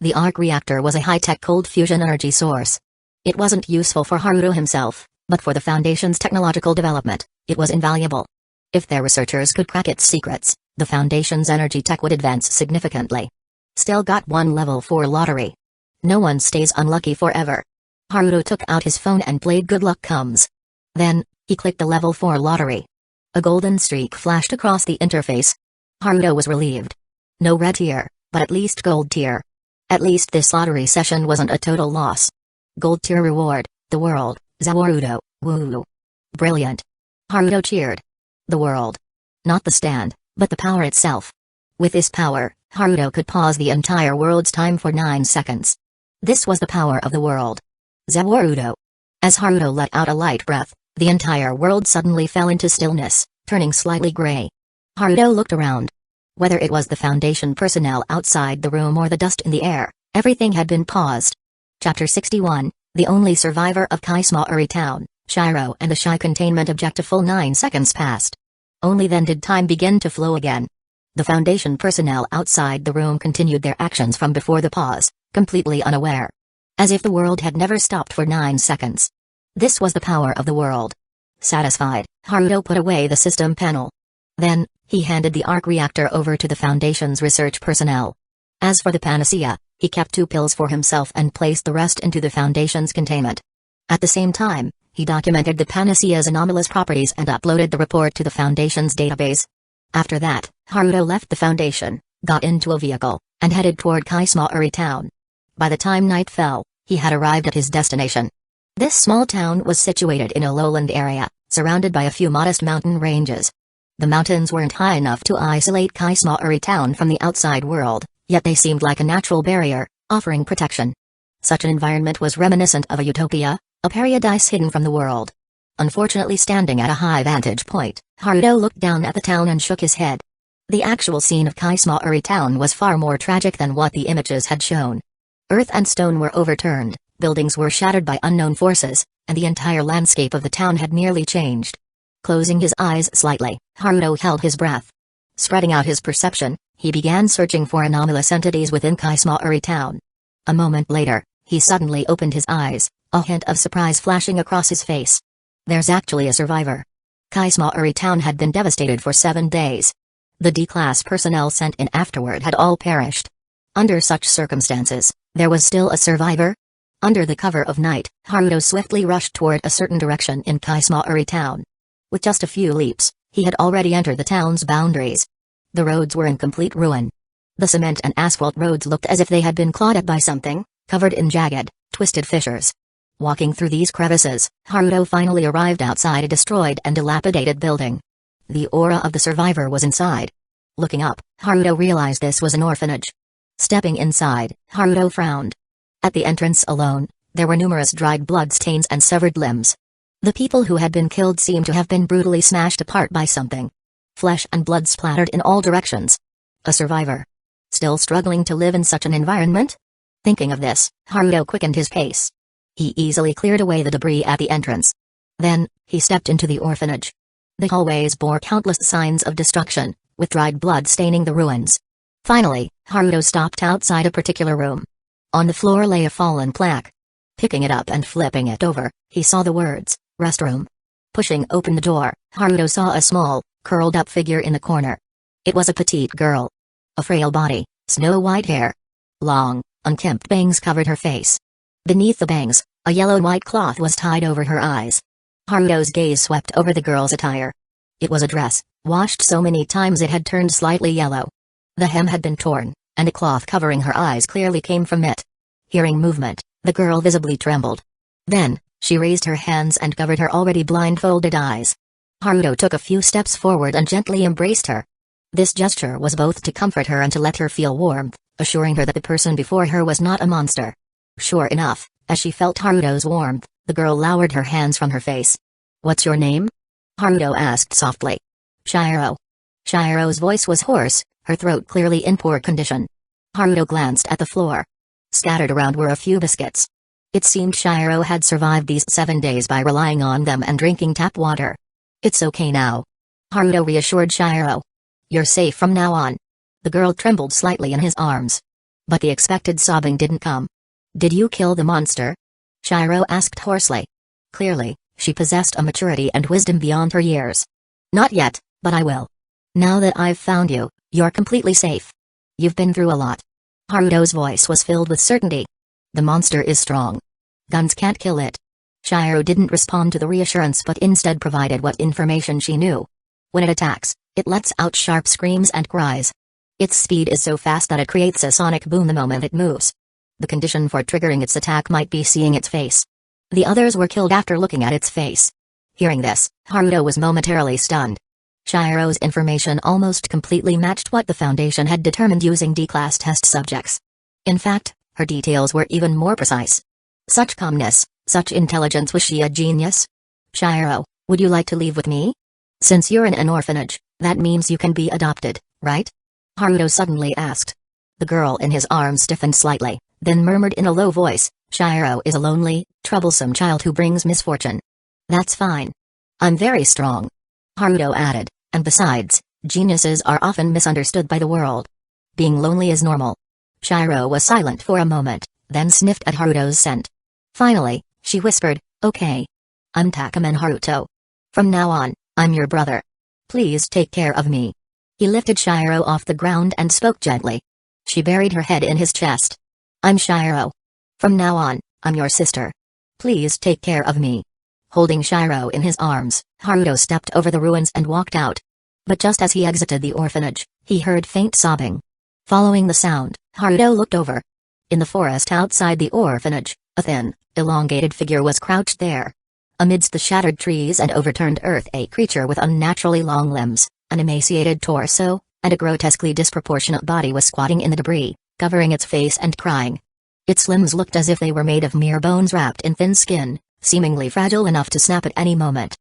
The arc reactor was a high-tech cold fusion energy source. It wasn't useful for Haruto himself, but for the Foundation's technological development, it was invaluable. If their researchers could crack its secrets, the Foundation's energy tech would advance significantly. Still got 1 level 4 lottery. No one stays unlucky forever. Haruto took out his phone and played Good Luck Comes. Then, he clicked the level 4 lottery. A golden streak flashed across the interface. Haruto was relieved. No red tier, but at least gold tier. At least this lottery session wasn't a total loss. Gold tier reward, the world, Zawarudo, woo. Brilliant. Haruto cheered. The world. Not the stand, but the power itself. With this power, Haruto could pause the entire world's time for 9 seconds. This was the power of the world. Zawarudo. As Haruto let out a light breath, the entire world suddenly fell into stillness, turning slightly gray. Haruto looked around. Whether it was the Foundation personnel outside the room or the dust in the air, everything had been paused. Chapter 61, The Only Survivor of Kaismaori Town, Shiro and the Shy Containment Objective. Full 9 seconds passed. Only then did time begin to flow again. The Foundation personnel outside the room continued their actions from before the pause, completely unaware. As if the world had never stopped for 9 seconds. This was the power of the world. Satisfied, Haruto put away the system panel. Then, he handed the arc reactor over to the Foundation's research personnel. As for the panacea, he kept 2 pills for himself and placed the rest into the Foundation's containment. At the same time, he documented the panacea's anomalous properties and uploaded the report to the Foundation's database. After that, Haruto left the Foundation, got into a vehicle, and headed toward Kaismaori Town. By the time night fell, he had arrived at his destination. This small town was situated in a lowland area, surrounded by a few modest mountain ranges. The mountains weren't high enough to isolate Kaismaori Town from the outside world, yet they seemed like a natural barrier, offering protection. Such an environment was reminiscent of a utopia, a paradise hidden from the world. Unfortunately, standing at a high vantage point, Haruto looked down at the town and shook his head. The actual scene of Kaismaori Town was far more tragic than what the images had shown. Earth and stone were overturned, buildings were shattered by unknown forces, and the entire landscape of the town had nearly changed. Closing his eyes slightly, Haruto held his breath. Spreading out his perception, he began searching for anomalous entities within Kaismaori Town. A moment later, he suddenly opened his eyes, a hint of surprise flashing across his face. There's actually a survivor. Kaismaori Town had been devastated for 7 days. The D-class personnel sent in afterward had all perished. Under such circumstances, there was still a survivor? Under the cover of night, Haruto swiftly rushed toward a certain direction in Kaismaori Town. With just a few leaps, he had already entered the town's boundaries. The roads were in complete ruin. The cement and asphalt roads looked as if they had been clawed at by something, covered in jagged, twisted fissures. Walking through these crevices, Haruto finally arrived outside a destroyed and dilapidated building. The aura of the survivor was inside. Looking up, Haruto realized this was an orphanage. Stepping inside, Haruto frowned. At the entrance alone, there were numerous dried blood stains and severed limbs. The people who had been killed seemed to have been brutally smashed apart by something. Flesh and blood splattered in all directions. A survivor. Still struggling to live in such an environment? Thinking of this, Haruto quickened his pace. He easily cleared away the debris at the entrance. Then, he stepped into the orphanage. The hallways bore countless signs of destruction, with dried blood staining the ruins. Finally, Haruto stopped outside a particular room. On the floor lay a fallen plaque. Picking it up and flipping it over, he saw the words, "Restroom." Pushing open the door, Haruto saw a small, curled-up figure in the corner. It was a petite girl. A frail body, snow-white hair. Long, unkempt bangs covered her face. Beneath the bangs, a yellow-white cloth was tied over her eyes. Haruto's gaze swept over the girl's attire. It was a dress, washed so many times it had turned slightly yellow. The hem had been torn, and a cloth covering her eyes clearly came from it. Hearing movement, the girl visibly trembled. Then, she raised her hands and covered her already blindfolded eyes. Haruto took a few steps forward and gently embraced her. This gesture was both to comfort her and to let her feel warmth, assuring her that the person before her was not a monster. Sure enough, as she felt Haruto's warmth, the girl lowered her hands from her face. "What's your name?" Haruto asked softly. "Shiro." Shiro's voice was hoarse, her throat clearly in poor condition. Haruto glanced at the floor. Scattered around were a few biscuits. It seemed Shiro had survived these 7 days by relying on them and drinking tap water. "It's okay now." Haruto reassured Shiro. "You're safe from now on." The girl trembled slightly in his arms. But the expected sobbing didn't come. "Did you kill the monster?" Shiro asked hoarsely. Clearly, she possessed a maturity and wisdom beyond her years. "Not yet, but I will. Now that I've found you, you're completely safe. You've been through a lot." Haruto's voice was filled with certainty. "The monster is strong. Guns can't kill it." Shiro didn't respond to the reassurance but instead provided what information she knew. When it attacks, it lets out sharp screams and cries. Its speed is so fast that it creates a sonic boom the moment it moves. The condition for triggering its attack might be seeing its face. The others were killed after looking at its face. Hearing this, Haruto was momentarily stunned. Shiro's information almost completely matched what the Foundation had determined using D-class test subjects. In fact, her details were even more precise. Such calmness, such intelligence, was she a genius? "Shiro, would you like to leave with me?" Since you're in an orphanage, that means you can be adopted, right? Haruto suddenly asked. The girl in his arms stiffened slightly, then murmured in a low voice, Shiro is a lonely, troublesome child who brings misfortune. That's fine. I'm very strong. Haruto added, and besides, geniuses are often misunderstood by the world. Being lonely is normal. Shiro was silent for a moment, then sniffed at Haruto's scent. Finally, she whispered, okay. I'm Takeman Haruto. From now on, I'm your brother. Please take care of me. He lifted Shiro off the ground and spoke gently. She buried her head in his chest. I'm Shiro. From now on, I'm your sister. Please take care of me. Holding Shiro in his arms, Haruto stepped over the ruins and walked out. But just as he exited the orphanage, he heard faint sobbing. Following the sound, Haruto looked over. In the forest outside the orphanage, a thin, elongated figure was crouched there. Amidst the shattered trees and overturned earth, a creature with unnaturally long limbs, an emaciated torso, and a grotesquely disproportionate body was squatting in the debris, covering its face and crying. Its limbs looked as if they were made of mere bones wrapped in thin skin, seemingly fragile enough to snap at any moment.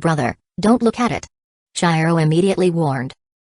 Brother, don't look at it. Shiro immediately warned.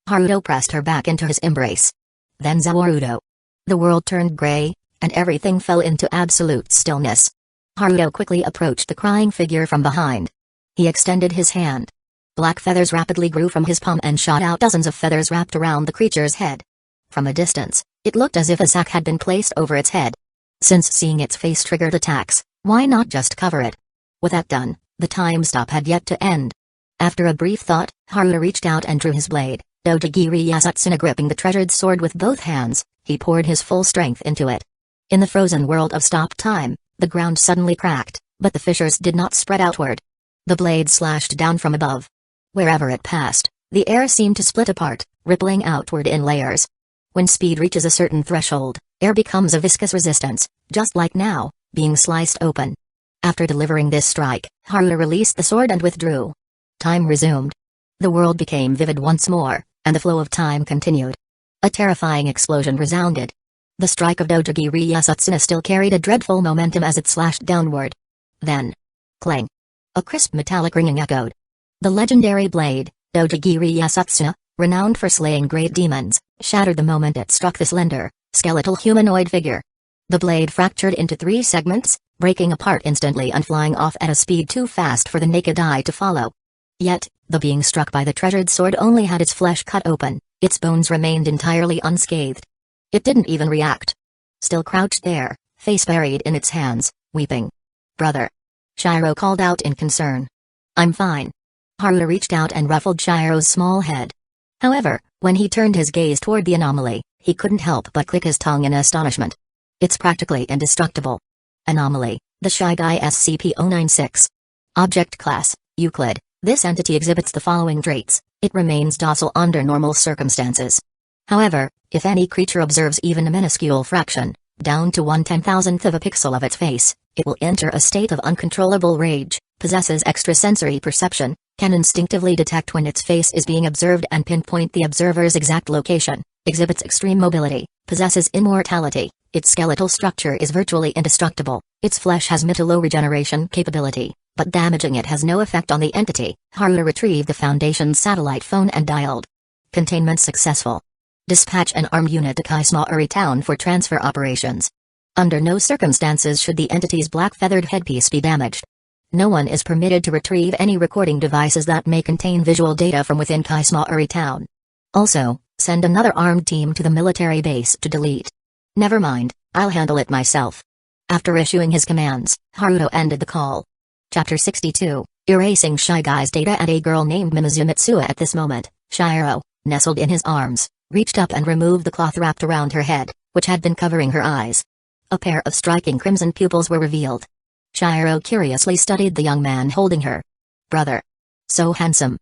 Haruto pressed her back into his embrace. Then Zawarudo. The world turned gray, and everything fell into absolute stillness. Haruto quickly approached the crying figure from behind. He extended his hand. Black feathers rapidly grew from his palm and shot out. Dozens of feathers wrapped around the creature's head. From a distance, it looked as if a sack had been placed over its head. Since seeing its face triggered attacks, why not just cover it? With that done, the time stop had yet to end. After a brief thought, Haruto reached out and drew his blade, Dojigiri Yasutsuna gripping the treasured sword with both hands, he poured his full strength into it. In the frozen world of stop time, the ground suddenly cracked, but the fissures did not spread outward. The blade slashed down from above. Wherever it passed, the air seemed to split apart, rippling outward in layers. When speed reaches a certain threshold, air becomes a viscous resistance, just like now, being sliced open. After delivering this strike, Haruto released the sword and withdrew. Time resumed. The world became vivid once more, and the flow of time continued. A terrifying explosion resounded. The strike of Dojigiri Yasutsuna still carried a dreadful momentum as it slashed downward. Then, clang! A crisp metallic ringing echoed. The legendary blade, Dojigiri Yasutsuna, renowned for slaying great demons, shattered the moment it struck the slender, skeletal humanoid figure. The blade fractured into 3 segments, breaking apart instantly and flying off at a speed too fast for the naked eye to follow. Yet, the being struck by the treasured sword only had its flesh cut open, its bones remained entirely unscathed. It didn't even react. Still crouched there, face buried in its hands, weeping. Brother. Shiro called out in concern. I'm fine. Haruto reached out and ruffled Shiro's small head. However, when he turned his gaze toward the anomaly, he couldn't help but click his tongue in astonishment. It's practically indestructible. Anomaly, the Shy Guy SCP-096. Object Class, Euclid. This entity exhibits the following traits. It remains docile under normal circumstances. However, if any creature observes even a minuscule fraction, down to 1/10,000th of a pixel of its face, it will enter a state of uncontrollable rage, possesses extrasensory perception, can instinctively detect when its face is being observed and pinpoint the observer's exact location, exhibits extreme mobility, possesses immortality, its skeletal structure is virtually indestructible, its flesh has mid to low regeneration capability, but damaging it has no effect on the entity. Haruto retrieved the Foundation's satellite phone and dialed. Containment successful. Dispatch an armed unit to Kusagakure town for transfer operations. Under no circumstances should the entity's black feathered headpiece be damaged. No one is permitted to retrieve any recording devices that may contain visual data from within Kusagakure town. Also, send another armed team to the military base to delete. Never mind, I'll handle it myself. After issuing his commands, Haruto ended the call. Chapter 62, Erasing Shy Guy's data and a girl named Mimizu Mitsuha. At this moment, Shiro, nestled in his arms, reached up and removed the cloth wrapped around her head, which had been covering her eyes. A pair of striking crimson pupils were revealed. Shiro curiously studied the young man holding her. Brother. So handsome.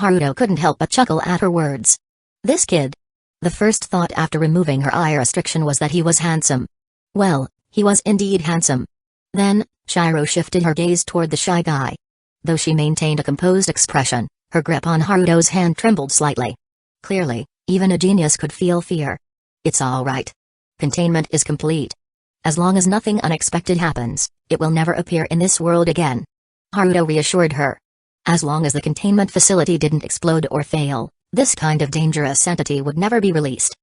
Haruto couldn't help but chuckle at her words. This kid. The first thought after removing her eye restriction was that he was handsome. Well, he was indeed handsome. Then, Shiro shifted her gaze toward the shy guy. Though she maintained a composed expression, her grip on Haruto's hand trembled slightly. Clearly, even a genius could feel fear. It's all right. Containment is complete. As long as nothing unexpected happens, it will never appear in this world again. Haruto reassured her. As long as the containment facility didn't explode or fail, this kind of dangerous entity would never be released.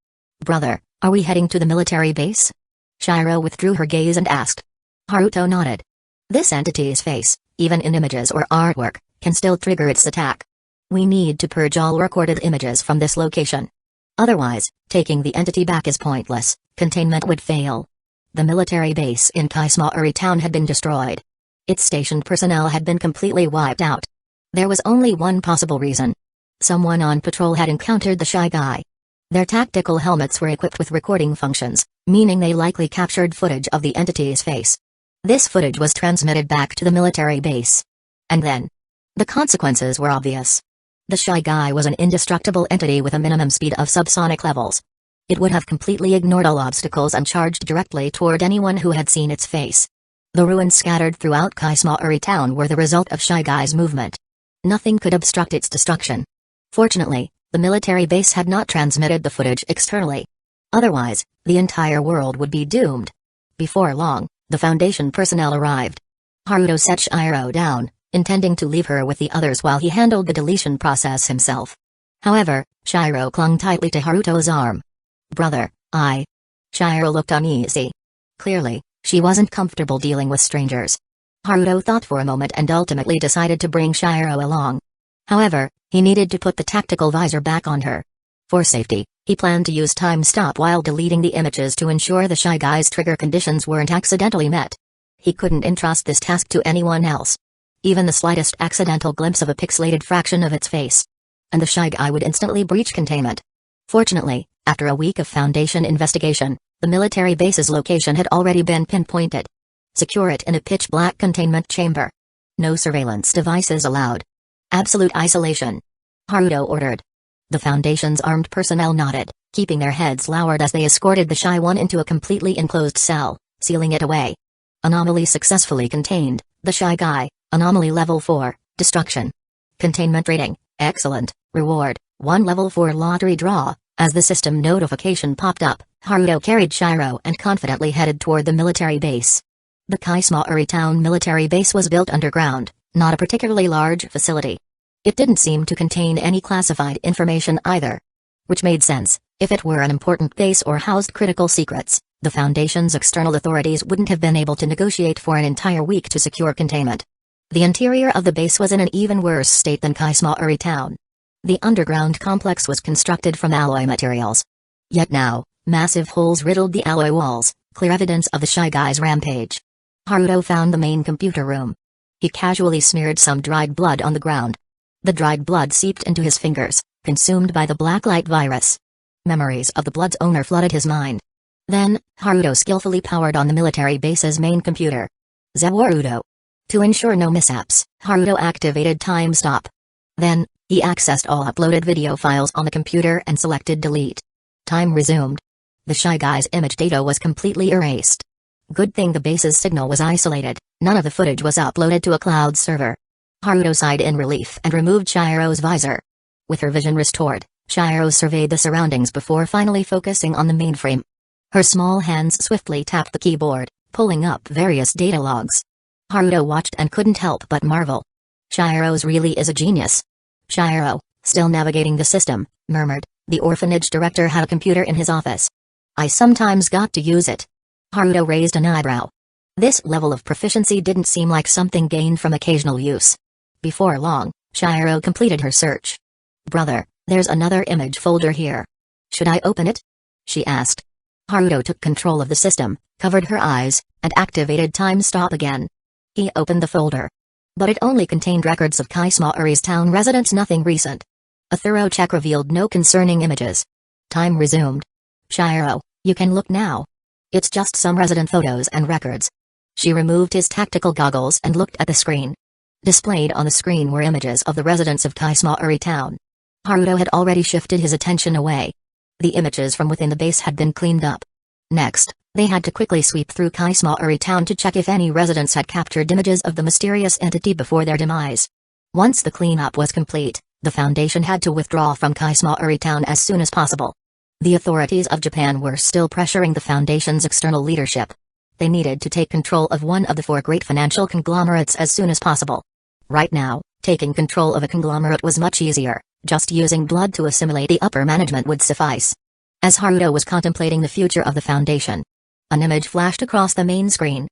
Brother, are we heading to the military base? Shiro withdrew her gaze and asked. Haruto nodded. This entity's face, even in images or artwork, can still trigger its attack. We need to purge all recorded images from this location. Otherwise, taking the entity back is pointless, containment would fail. The military base in Kusagakure town had been destroyed. Its stationed personnel had been completely wiped out. There was only one possible reason. Someone on patrol had encountered the shy guy. Their tactical helmets were equipped with recording functions, meaning they likely captured footage of the entity's face. This footage was transmitted back to the military base. And then, the consequences were obvious. The shy guy was an indestructible entity with a minimum speed of subsonic levels. It would have completely ignored all obstacles and charged directly toward anyone who had seen its face. The ruins scattered throughout Kusagakure town were the result of shy guy's movement. Nothing could obstruct its destruction. Fortunately, the military base had not transmitted the footage externally. Otherwise, the entire world would be doomed. Before long, the Foundation personnel arrived. Haruto set Shiro down, intending to leave her with the others while he handled the deletion process himself. However, Shiro clung tightly to Haruto's arm. Brother, Shiro looked uneasy. Clearly, she wasn't comfortable dealing with strangers. Haruto thought for a moment and ultimately decided to bring Shiro along. However, he needed to put the tactical visor back on her. For safety, he planned to use time stop while deleting the images to ensure the shy guy's trigger conditions weren't accidentally met. He couldn't entrust this task to anyone else. Even the slightest accidental glimpse of a pixelated fraction of its face, and the shy guy would instantly breach containment. Fortunately, after a week of Foundation investigation, the military base's location had already been pinpointed. Secure it in a pitch-black containment chamber. No surveillance devices allowed. Absolute isolation. Haruto ordered. The Foundation's armed personnel nodded, keeping their heads lowered as they escorted the shy one into a completely enclosed cell, sealing it away. Anomaly successfully contained. The shy guy, Anomaly Level 4, Destruction. Containment rating, excellent. Reward, 1 Level 4 lottery draw. As the system notification popped up, Haruto carried Shiro and confidently headed toward the military base. The Kusagakure town military base was built underground, not a particularly large facility. It didn't seem to contain any classified information either. Which made sense. If it were an important base or housed critical secrets, the Foundation's external authorities wouldn't have been able to negotiate for an entire week to secure containment. The interior of the base was in an even worse state than Kusagakure town. The underground complex was constructed from alloy materials. Yet now, massive holes riddled the alloy walls, clear evidence of the shy guy's rampage. Haruto found the main computer room. He casually smeared some dried blood on the ground. The dried blood seeped into his fingers, consumed by the blacklight virus. Memories of the blood's owner flooded his mind. Then, Haruto skillfully powered on the military base's main computer. Zawarudo. To ensure no mishaps, Haruto activated time stop. Then, he accessed all uploaded video files on the computer and selected delete. Time resumed. The shy guy's image data was completely erased. Good thing the base's signal was isolated, none of the footage was uploaded to a cloud server. Haruto sighed in relief and removed Shiro's visor. With her vision restored, Shiro surveyed the surroundings before finally focusing on the mainframe. Her small hands swiftly tapped the keyboard, pulling up various data logs. Haruto watched and couldn't help but marvel. Shiro's really is a genius. Shiro, still navigating the system, murmured, the orphanage director had a computer in his office. I sometimes got to use it. Haruto raised an eyebrow. This level of proficiency didn't seem like something gained from occasional use. Before long, Shiro completed her search. Brother, there's another image folder here. Should I open it? She asked. Haruto took control of the system, covered her eyes, and activated time stop again. He opened the folder. But it only contained records of Kusagakure's town residents, nothing recent. A thorough check revealed no concerning images. Time resumed. Shiro, you can look now. It's just some resident photos and records. She removed his tactical goggles and looked at the screen. Displayed on the screen were images of the residents of Kusagakure town. Haruto had already shifted his attention away. The images from within the base had been cleaned up. Next, they had to quickly sweep through Kusagakure town to check if any residents had captured images of the mysterious entity before their demise. Once the cleanup was complete, the Foundation had to withdraw from Kusagakure town as soon as possible. The authorities of Japan were still pressuring the Foundation's external leadership. They needed to take control of one of the 4 great financial conglomerates as soon as possible. Right now, Taking control of a conglomerate was much easier, just using blood to assimilate the upper management would suffice. As Haruto was contemplating the future of the Foundation, an image flashed across the main screen.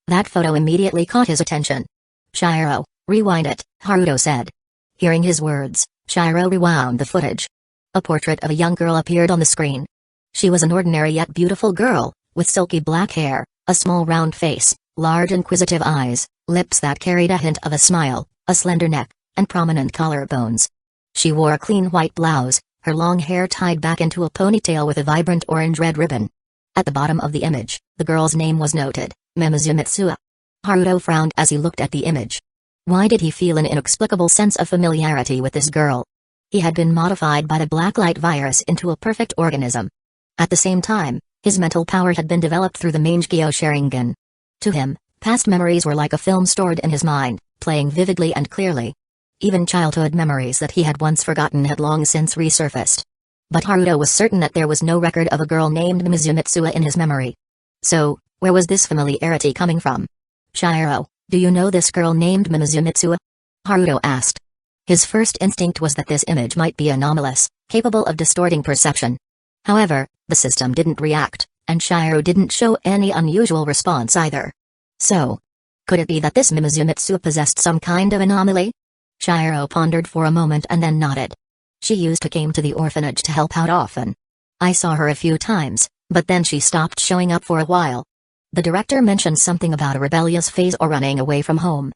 That photo immediately caught his attention. "Shiro, rewind it," Haruto said. Hearing his words, Shiro rewound the footage. A portrait of a young girl appeared on the screen. She was an ordinary yet beautiful girl, with silky black hair, a small round face, large inquisitive eyes, lips that carried a hint of a smile, a slender neck, and prominent collarbones. She wore a clean white blouse, her long hair tied back into a ponytail with a vibrant orange-red ribbon. At the bottom of the image, the girl's name was noted, Mimizu Mitsuo. Haruto frowned as he looked at the image. Why did he feel an inexplicable sense of familiarity with this girl? He had been modified by the Blacklight virus into a perfect organism. At the same time, his mental power had been developed through the Mangekyo Sharingan. To him, past memories were like a film stored in his mind, playing vividly and clearly. Even childhood memories that he had once forgotten had long since resurfaced. But Haruto was certain that there was no record of a girl named Mimizu Mitsuo in his memory. So, where was this familiarity coming from? "Shiro, do you know this girl named Mimizu Mitsuo?" Haruto asked. His first instinct was that this image might be anomalous, capable of distorting perception. However, the system didn't react, and Shiro didn't show any unusual response either. So, could it be that this Mimizu Mitsuo possessed some kind of anomaly? Shiro pondered for a moment and then nodded. "She used to come to the orphanage to help out often. I saw her a few times, but then she stopped showing up for a while. The director mentioned something about a rebellious phase or running away from home.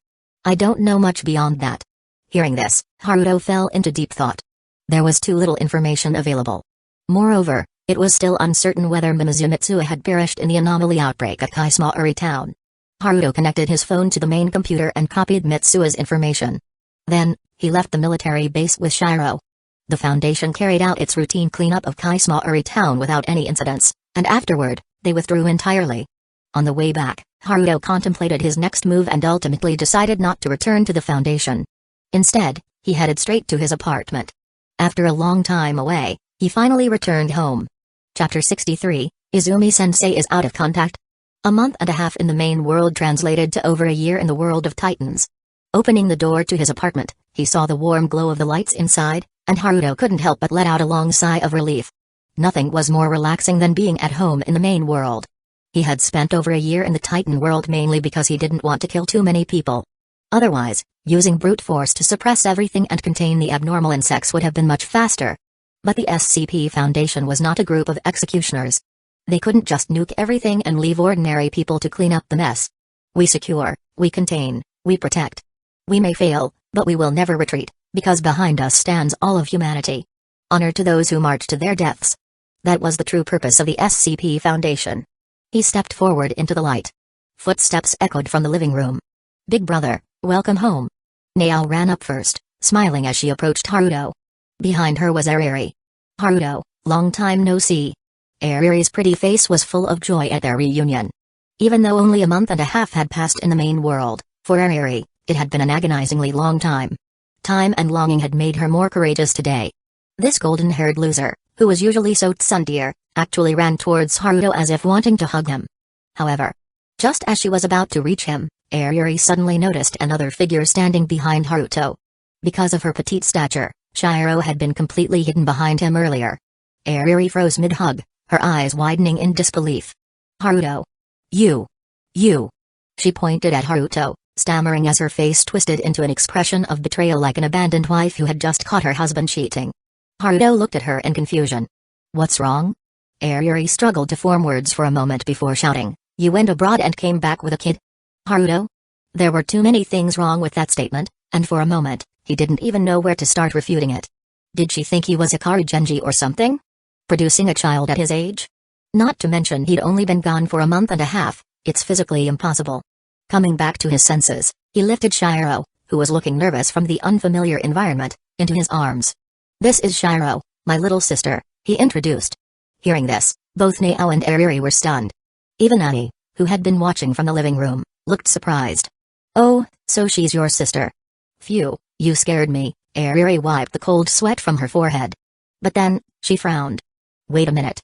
I don't know much beyond that." Hearing this, Haruto fell into deep thought. There was too little information available. Moreover, it was still uncertain whether Mimizu Mitsuo had perished in the anomaly outbreak at Kusagakure town. Haruto connected his phone to the main computer and copied Mitsuo's information. Then, he left the military base with Shiro. The Foundation carried out its routine cleanup of Kusagakure town without any incidents, and afterward, they withdrew entirely. On the way back, Haruto contemplated his next move and ultimately decided not to return to the Foundation. Instead, he headed straight to his apartment. After a long time away, he finally returned home. Chapter 63, Izumi-sensei is out of contact. A month and a half in the main world translated to over a year in the world of Titans. Opening the door to his apartment, he saw the warm glow of the lights inside, and Haruto couldn't help but let out a long sigh of relief. Nothing was more relaxing than being at home in the main world. He had spent over a year in the Titan world mainly because he didn't want to kill too many people. Otherwise, using brute force to suppress everything and contain the abnormal insects would have been much faster. But the SCP Foundation was not a group of executioners. They couldn't just nuke everything and leave ordinary people to clean up the mess. We secure, we contain, we protect. We may fail, but we will never retreat, because behind us stands all of humanity. Honor to those who march to their deaths. That was the true purpose of the SCP Foundation. He stepped forward into the light. Footsteps echoed from the living room. "Big brother, welcome home." Naao ran up first, smiling as she approached Haruto. Behind her was Ariri. "Haruto, long time no see." Ariri's pretty face was full of joy at their reunion. Even though only a month and a half had passed in the main world, for Ariri, it had been an agonizingly long time. Time and longing had made her more courageous today. This golden-haired loser, who was usually so tsundere, actually ran towards Haruto as if wanting to hug him. However, just as she was about to reach him, Ariri suddenly noticed another figure standing behind Haruto. Because of her petite stature, Shiro had been completely hidden behind him earlier. Ariri froze mid-hug, her eyes widening in disbelief. "Haruto. You. She pointed at Haruto, stammering as her face twisted into an expression of betrayal like an abandoned wife who had just caught her husband cheating. Haruto looked at her in confusion. "What's wrong?" Ariri struggled to form words for a moment before shouting, "You went abroad and came back with a kid?" Haruto? There were too many things wrong with that statement, and for a moment, he didn't even know where to start refuting it. Did she think he was a Karugenji or something? Producing a child at his age? Not to mention he'd only been gone for a month and a half, it's physically impossible. Coming back to his senses, he lifted Shiro, who was looking nervous from the unfamiliar environment, into his arms. "This is Shiro, my little sister," he introduced. Hearing this, both Naao and Ariri were stunned. Even Annie, who had been watching from the living room, looked surprised. "Oh, so she's your sister. Phew, you scared me." Ariri wiped the cold sweat from her forehead. But then, she frowned. "Wait a minute.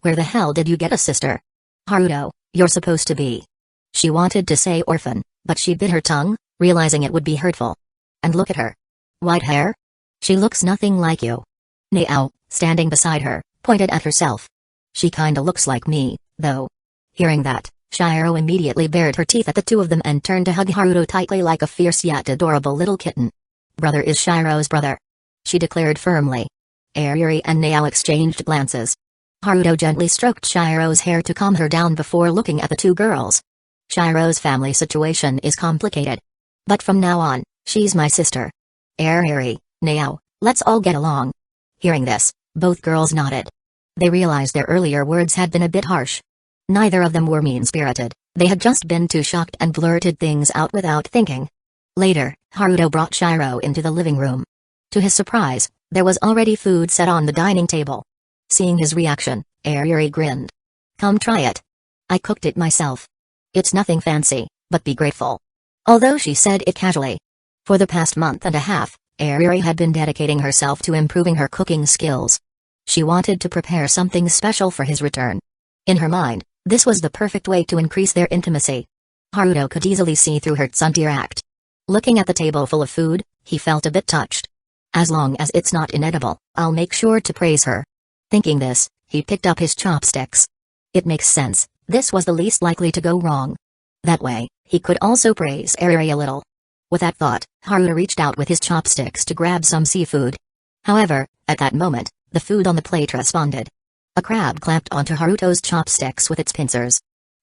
Where the hell did you get a sister?" "Haruto, you're supposed to be." She wanted to say orphan, but she bit her tongue, realizing it would be hurtful. And look at her, White hair? She looks nothing like you. Nao, standing beside her, pointed at herself. She kinda looks like me, though. Hearing that, Shiro immediately bared her teeth at the two of them and turned to hug Haruto tightly like a fierce yet adorable little kitten. Brother is Shiro's brother, she declared firmly. Airi and Nao exchanged glances. Haruto gently stroked Shiro's hair to calm her down before looking at the two girls. Shiro's family situation is complicated. But from now on, she's my sister. Airi, Nao, let's all get along. Hearing this, both girls nodded. They realized their earlier words had been a bit harsh. Neither of them were mean-spirited, they had just been too shocked and blurted things out without thinking. Later, Haruto brought Shiro into the living room. To his surprise, there was already food set on the dining table. Seeing his reaction, Airi grinned. Come try it. I cooked it myself. It's nothing fancy, but be grateful. Although she said it casually. For the past month and a half, Airi had been dedicating herself to improving her cooking skills. She wanted to prepare something special for his return. In her mind, this was the perfect way to increase their intimacy. Haruto could easily see through her tsundere act. Looking at the table full of food, he felt a bit touched. As long as it's not inedible, I'll make sure to praise her. Thinking this, he picked up his chopsticks. It makes sense, this was the least likely to go wrong. That way, he could also praise Airi a little. With that thought, Haruto reached out with his chopsticks to grab some seafood. However, at that moment, the food on the plate responded. A crab clamped onto Haruto's chopsticks with its pincers.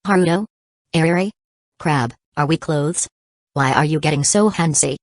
Haruto? Airi? Crab, are we clothes? Why are you getting so handsy?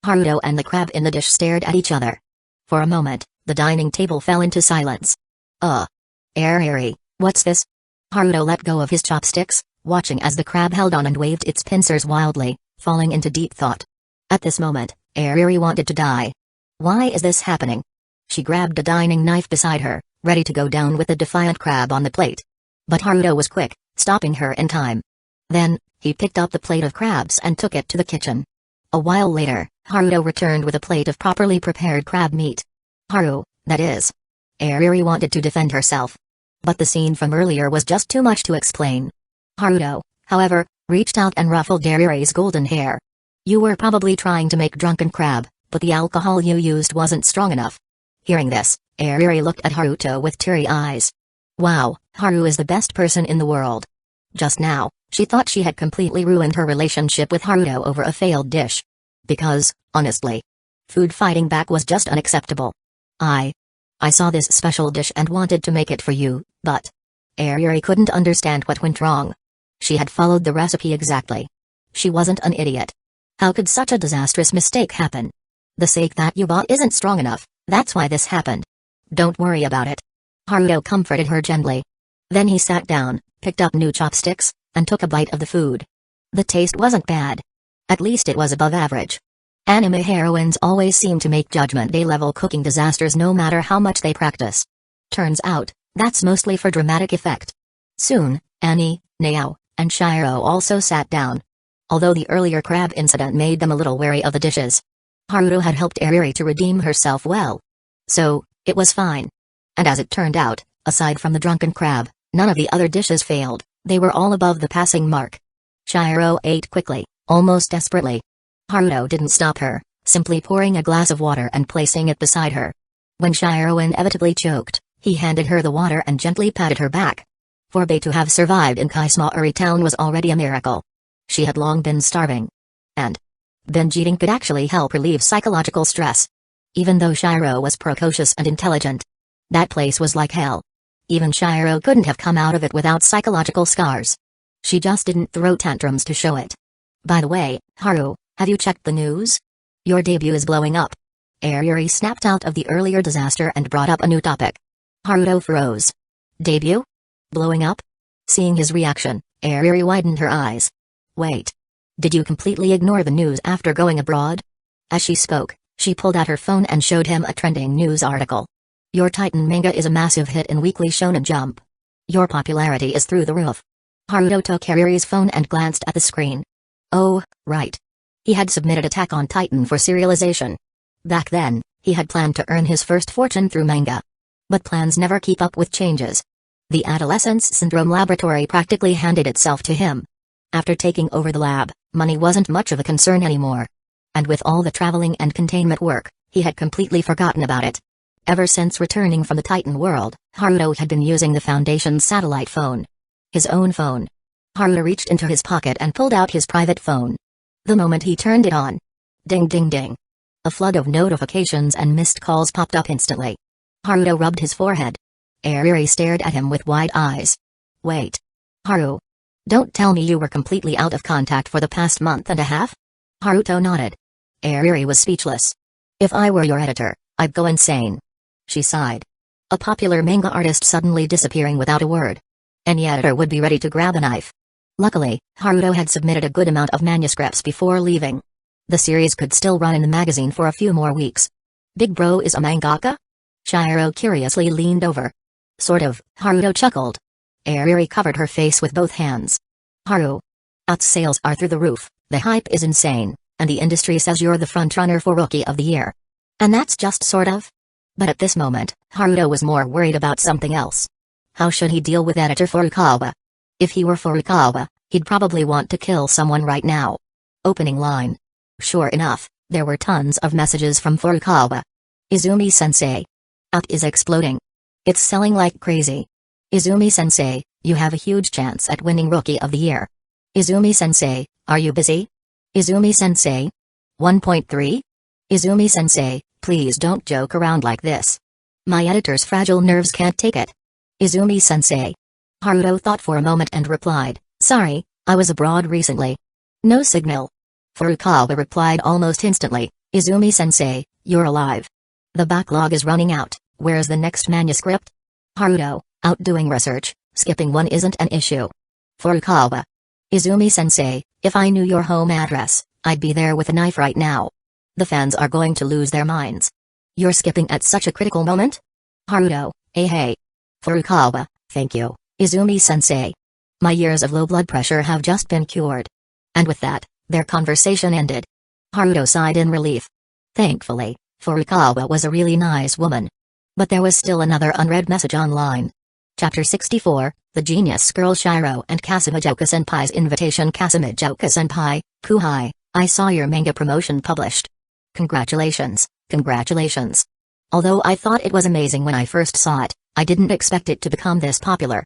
Haruto and the crab in the dish stared at each other. For a moment, the dining table fell into silence. Airi, what's this? Haruto let go of his chopsticks, watching as the crab held on and waved its pincers wildly, falling into deep thought. At this moment, Airi wanted to die. Why is this happening? She grabbed a dining knife beside her, ready to go down with the defiant crab on the plate. But Haruto was quick, stopping her in time. Then, he picked up the plate of crabs and took it to the kitchen. A while later, Haruto returned with a plate of properly prepared crab meat. Haru, that is. Airi wanted to defend herself. But the scene from earlier was just too much to explain. Haruto, however, reached out and ruffled Airi's golden hair. You were probably trying to make drunken crab, but the alcohol you used wasn't strong enough. Hearing this, Airi looked at Haruto with teary eyes. Wow, Haru is the best person in the world. Just now, she thought she had completely ruined her relationship with Haruto over a failed dish. Because, honestly, food fighting back was just unacceptable. I saw this special dish and wanted to make it for you, but Airi couldn't understand what went wrong. She had followed the recipe exactly. She wasn't an idiot. How could such a disastrous mistake happen? The steak that you bought isn't strong enough, that's why this happened. Don't worry about it. Haruto comforted her gently. Then he sat down, picked up new chopsticks, and took a bite of the food. The taste wasn't bad. At least it was above average. Anime heroines always seem to make Judgment Day-level cooking disasters no matter how much they practice. Turns out, that's mostly for dramatic effect. Soon, Annie, Nao, and Shiro also sat down. Although the earlier crab incident made them a little wary of the dishes, Haruto had helped Airi to redeem herself well. So, it was fine. And as it turned out, aside from the drunken crab, none of the other dishes failed, they were all above the passing mark. Shiro ate quickly, almost desperately. Haruto didn't stop her, simply pouring a glass of water and placing it beside her. When Shiro inevitably choked, he handed her the water and gently patted her back. For Bae to have survived in Kaismaori town was already a miracle. She had long been starving. And binge eating could actually help relieve psychological stress. Even though Shiro was precocious and intelligent, that place was like hell. Even Shiro couldn't have come out of it without psychological scars. She just didn't throw tantrums to show it. By the way, Haru, have you checked the news? Your debut is blowing up. Airi snapped out of the earlier disaster and brought up a new topic. Haruto froze. Debut? Blowing up? Seeing his reaction, Airi widened her eyes. Wait. Did you completely ignore the news after going abroad? As she spoke, she pulled out her phone and showed him a trending news article. Your Titan manga is a massive hit in Weekly Shonen Jump. Your popularity is through the roof. Haruto took Airi's phone and glanced at the screen. Oh, right. He had submitted Attack on Titan for serialization. Back then, he had planned to earn his first fortune through manga. But plans never keep up with changes. The Adolescence Syndrome Laboratory practically handed itself to him. After taking over the lab, money wasn't much of a concern anymore. And with all the traveling and containment work, He had completely forgotten about it. Ever since returning from the Titan world, Haruto had been using the Foundation's satellite phone. His own phone. Haruto reached into his pocket and pulled out his private phone. The moment he turned it on. Ding ding ding. A flood of notifications and missed calls popped up instantly. Haruto rubbed his forehead. Airi stared at him with wide eyes. Wait. Haru. Don't tell me you were completely out of contact for the past month and a half? Haruto nodded. Airi was speechless. If I were your editor, I'd go insane. She sighed. A popular manga artist suddenly disappearing without a word. Any editor would be ready to grab a knife. Luckily, Haruto had submitted a good amount of manuscripts before leaving. The series could still run in the magazine for a few more weeks. Big bro is a mangaka? Shiro curiously leaned over. Sort of, Haruto chuckled. Airi covered her face with both hands. Haru. Out sales are through the roof, the hype is insane, and the industry says you're the frontrunner for Rookie of the Year. And that's just sort of? But at this moment, Haruto was more worried about something else. How should he deal with editor Furukawa? If he were Furukawa, he'd probably want to kill someone right now. Opening line. Sure enough, there were tons of messages from Furukawa. Izumi-sensei. Out is exploding. It's selling like crazy. Izumi-sensei, you have a huge chance at winning Rookie of the Year. Izumi-sensei, are you busy? Izumi-sensei? 1.3? Izumi-sensei, please don't joke around like this. My editor's fragile nerves can't take it. Izumi-sensei. Haruto thought for a moment and replied, sorry, I was abroad recently. No signal. Furukawa replied almost instantly, Izumi-sensei, you're alive. The backlog is running out, where's the next manuscript? Haruto, out doing research, skipping one isn't an issue. Furukawa. Izumi-sensei, if I knew your home address, I'd be there with a knife right now. The fans are going to lose their minds. You're skipping at such a critical moment? Haruto, hey. Furukawa, thank you, Izumi-sensei. My years of low blood pressure have just been cured. And with that, their conversation ended. Haruto sighed in relief. Thankfully, Furukawa was a really nice woman. But there was still another unread message online. Chapter 64, The Genius Girl Shiro and Kasumijoku-senpai's Invitation. Kasumijoku-senpai, Kuhai, I saw your manga promotion published. Congratulations. Although I thought it was amazing when I first saw it, I didn't expect it to become this popular.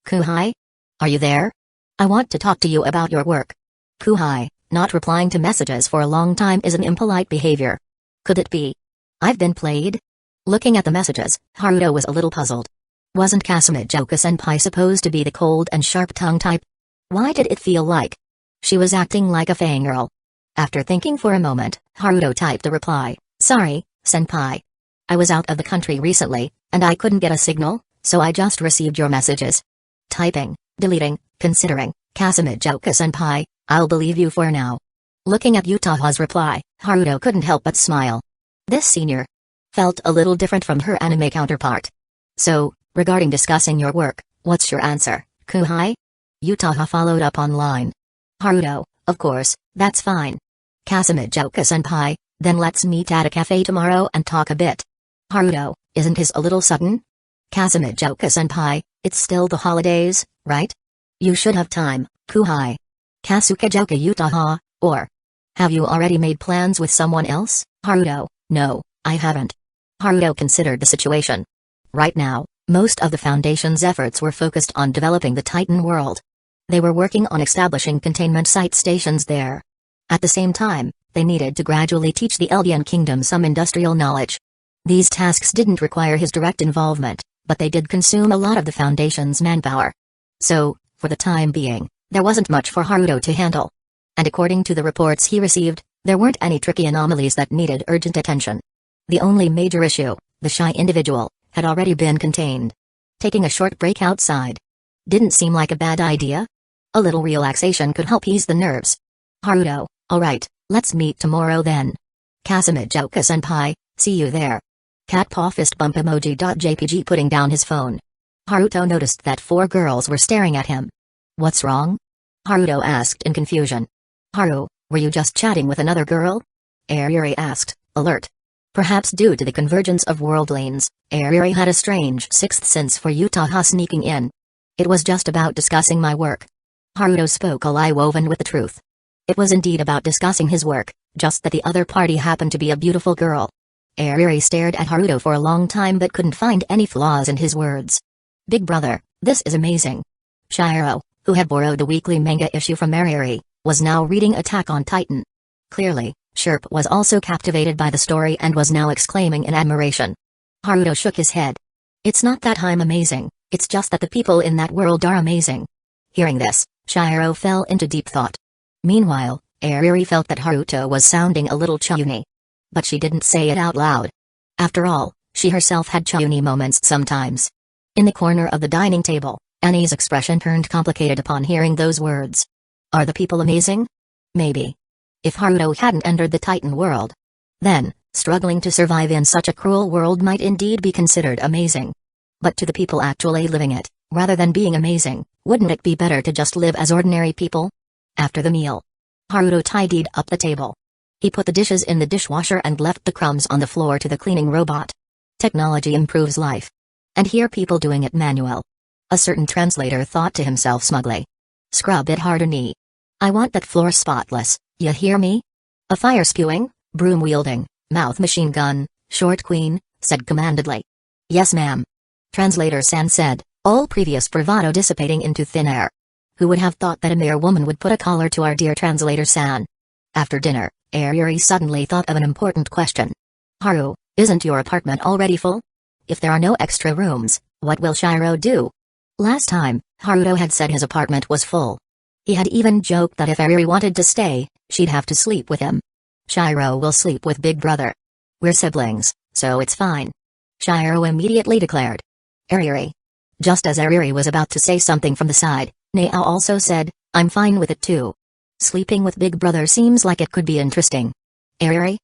Kuhai? Are you there? I want to talk to you about your work. Kuhai, not replying to messages for a long time is an impolite behavior. Could it be? I've been played? Looking at the messages, Haruto was a little puzzled. Wasn't Kasumijoku-senpai supposed to be the cold and sharp-tongued type? Why did it feel like she was acting like a fangirl? After thinking for a moment, Haruto typed a reply, sorry, senpai. I was out of the country recently, and I couldn't get a signal, so I just received your messages. Typing, deleting, considering, Kasumijoku-senpai, I'll believe you for now. Looking at Utaha's reply, Haruto couldn't help but smile. This senior felt a little different from her anime counterpart. So, regarding discussing your work, what's your answer, Kuhai? Utaha followed up online. Haruto, of course, that's fine. Kasumijoku-senpai, then let's meet at a cafe tomorrow and talk a bit. Haruto, isn't his a little sudden? Kasumijoku-senpai, it's still the holidays, right? You should have time, Kuhai. Kasukajoku Utaha, or have you already made plans with someone else? Haruto, no, I haven't. Haruto considered the situation. Right now, most of the Foundation's efforts were focused on developing the Titan world. They were working on establishing containment site stations there. At the same time, they needed to gradually teach the Eldian Kingdom some industrial knowledge. These tasks didn't require his direct involvement, but they did consume a lot of the Foundation's manpower. So, for the time being, there wasn't much for Haruto to handle. And according to the reports he received, there weren't any tricky anomalies that needed urgent attention. The only major issue, the shy individual, had already been contained. Taking a short break outside didn't seem like a bad idea. A little relaxation could help ease the nerves. Haruto, alright, let's meet tomorrow then. Kasumijoku-senpai, see you there. Cat paw fist bump emoji. JPG putting down his phone. Haruto noticed that 4 girls were staring at him. What's wrong? Haruto asked in confusion. Haru, were you just chatting with another girl? Airi asked, alert. Perhaps due to the convergence of worldlings, Airi had a strange sixth sense for Utaha sneaking in. It was just about discussing my work. Haruto spoke a lie woven with the truth. It was indeed about discussing his work, just that the other party happened to be a beautiful girl. Airi stared at Haruto for a long time but couldn't find any flaws in his words. Big brother, this is amazing. Shiro, who had borrowed the weekly manga issue from Airi, was now reading Attack on Titan. Clearly, Sherp was also captivated by the story and was now exclaiming in admiration. Haruto shook his head. It's not that I'm amazing, it's just that the people in that world are amazing. Hearing this, Shiro fell into deep thought. Meanwhile, Airi felt that Haruto was sounding a little chunny. But she didn't say it out loud. After all, she herself had chunny moments sometimes. In the corner of the dining table, Annie's expression turned complicated upon hearing those words. Are the people amazing? Maybe. If Haruto hadn't entered the Titan world, then, struggling to survive in such a cruel world might indeed be considered amazing. But to the people actually living it, rather than being amazing, wouldn't it be better to just live as ordinary people? After the meal, Haruto tidied up the table. He put the dishes in the dishwasher and left the crumbs on the floor to the cleaning robot. Technology improves life. And here people doing it manual. A certain translator thought to himself smugly. Scrub it harder, knee. I want that floor spotless, you hear me? A fire-spewing, broom-wielding, mouth machine gun, short queen, said commandedly. Yes ma'am. Translator-san said, all previous bravado dissipating into thin air. Who would have thought that a mere woman would put a collar to our dear translator-san? After dinner, Airi suddenly thought of an important question. Haru, isn't your apartment already full? If there are no extra rooms, what will Shiro do? Last time, Haruto had said his apartment was full. He had even joked that if Airi wanted to stay, she'd have to sleep with him. Shiro will sleep with Big Brother. We're siblings, so it's fine. Shiro immediately declared. Airi. Just as Airi was about to say something from the side, Nao also said, I'm fine with it too. Sleeping with Big Brother seems like it could be interesting. Airi?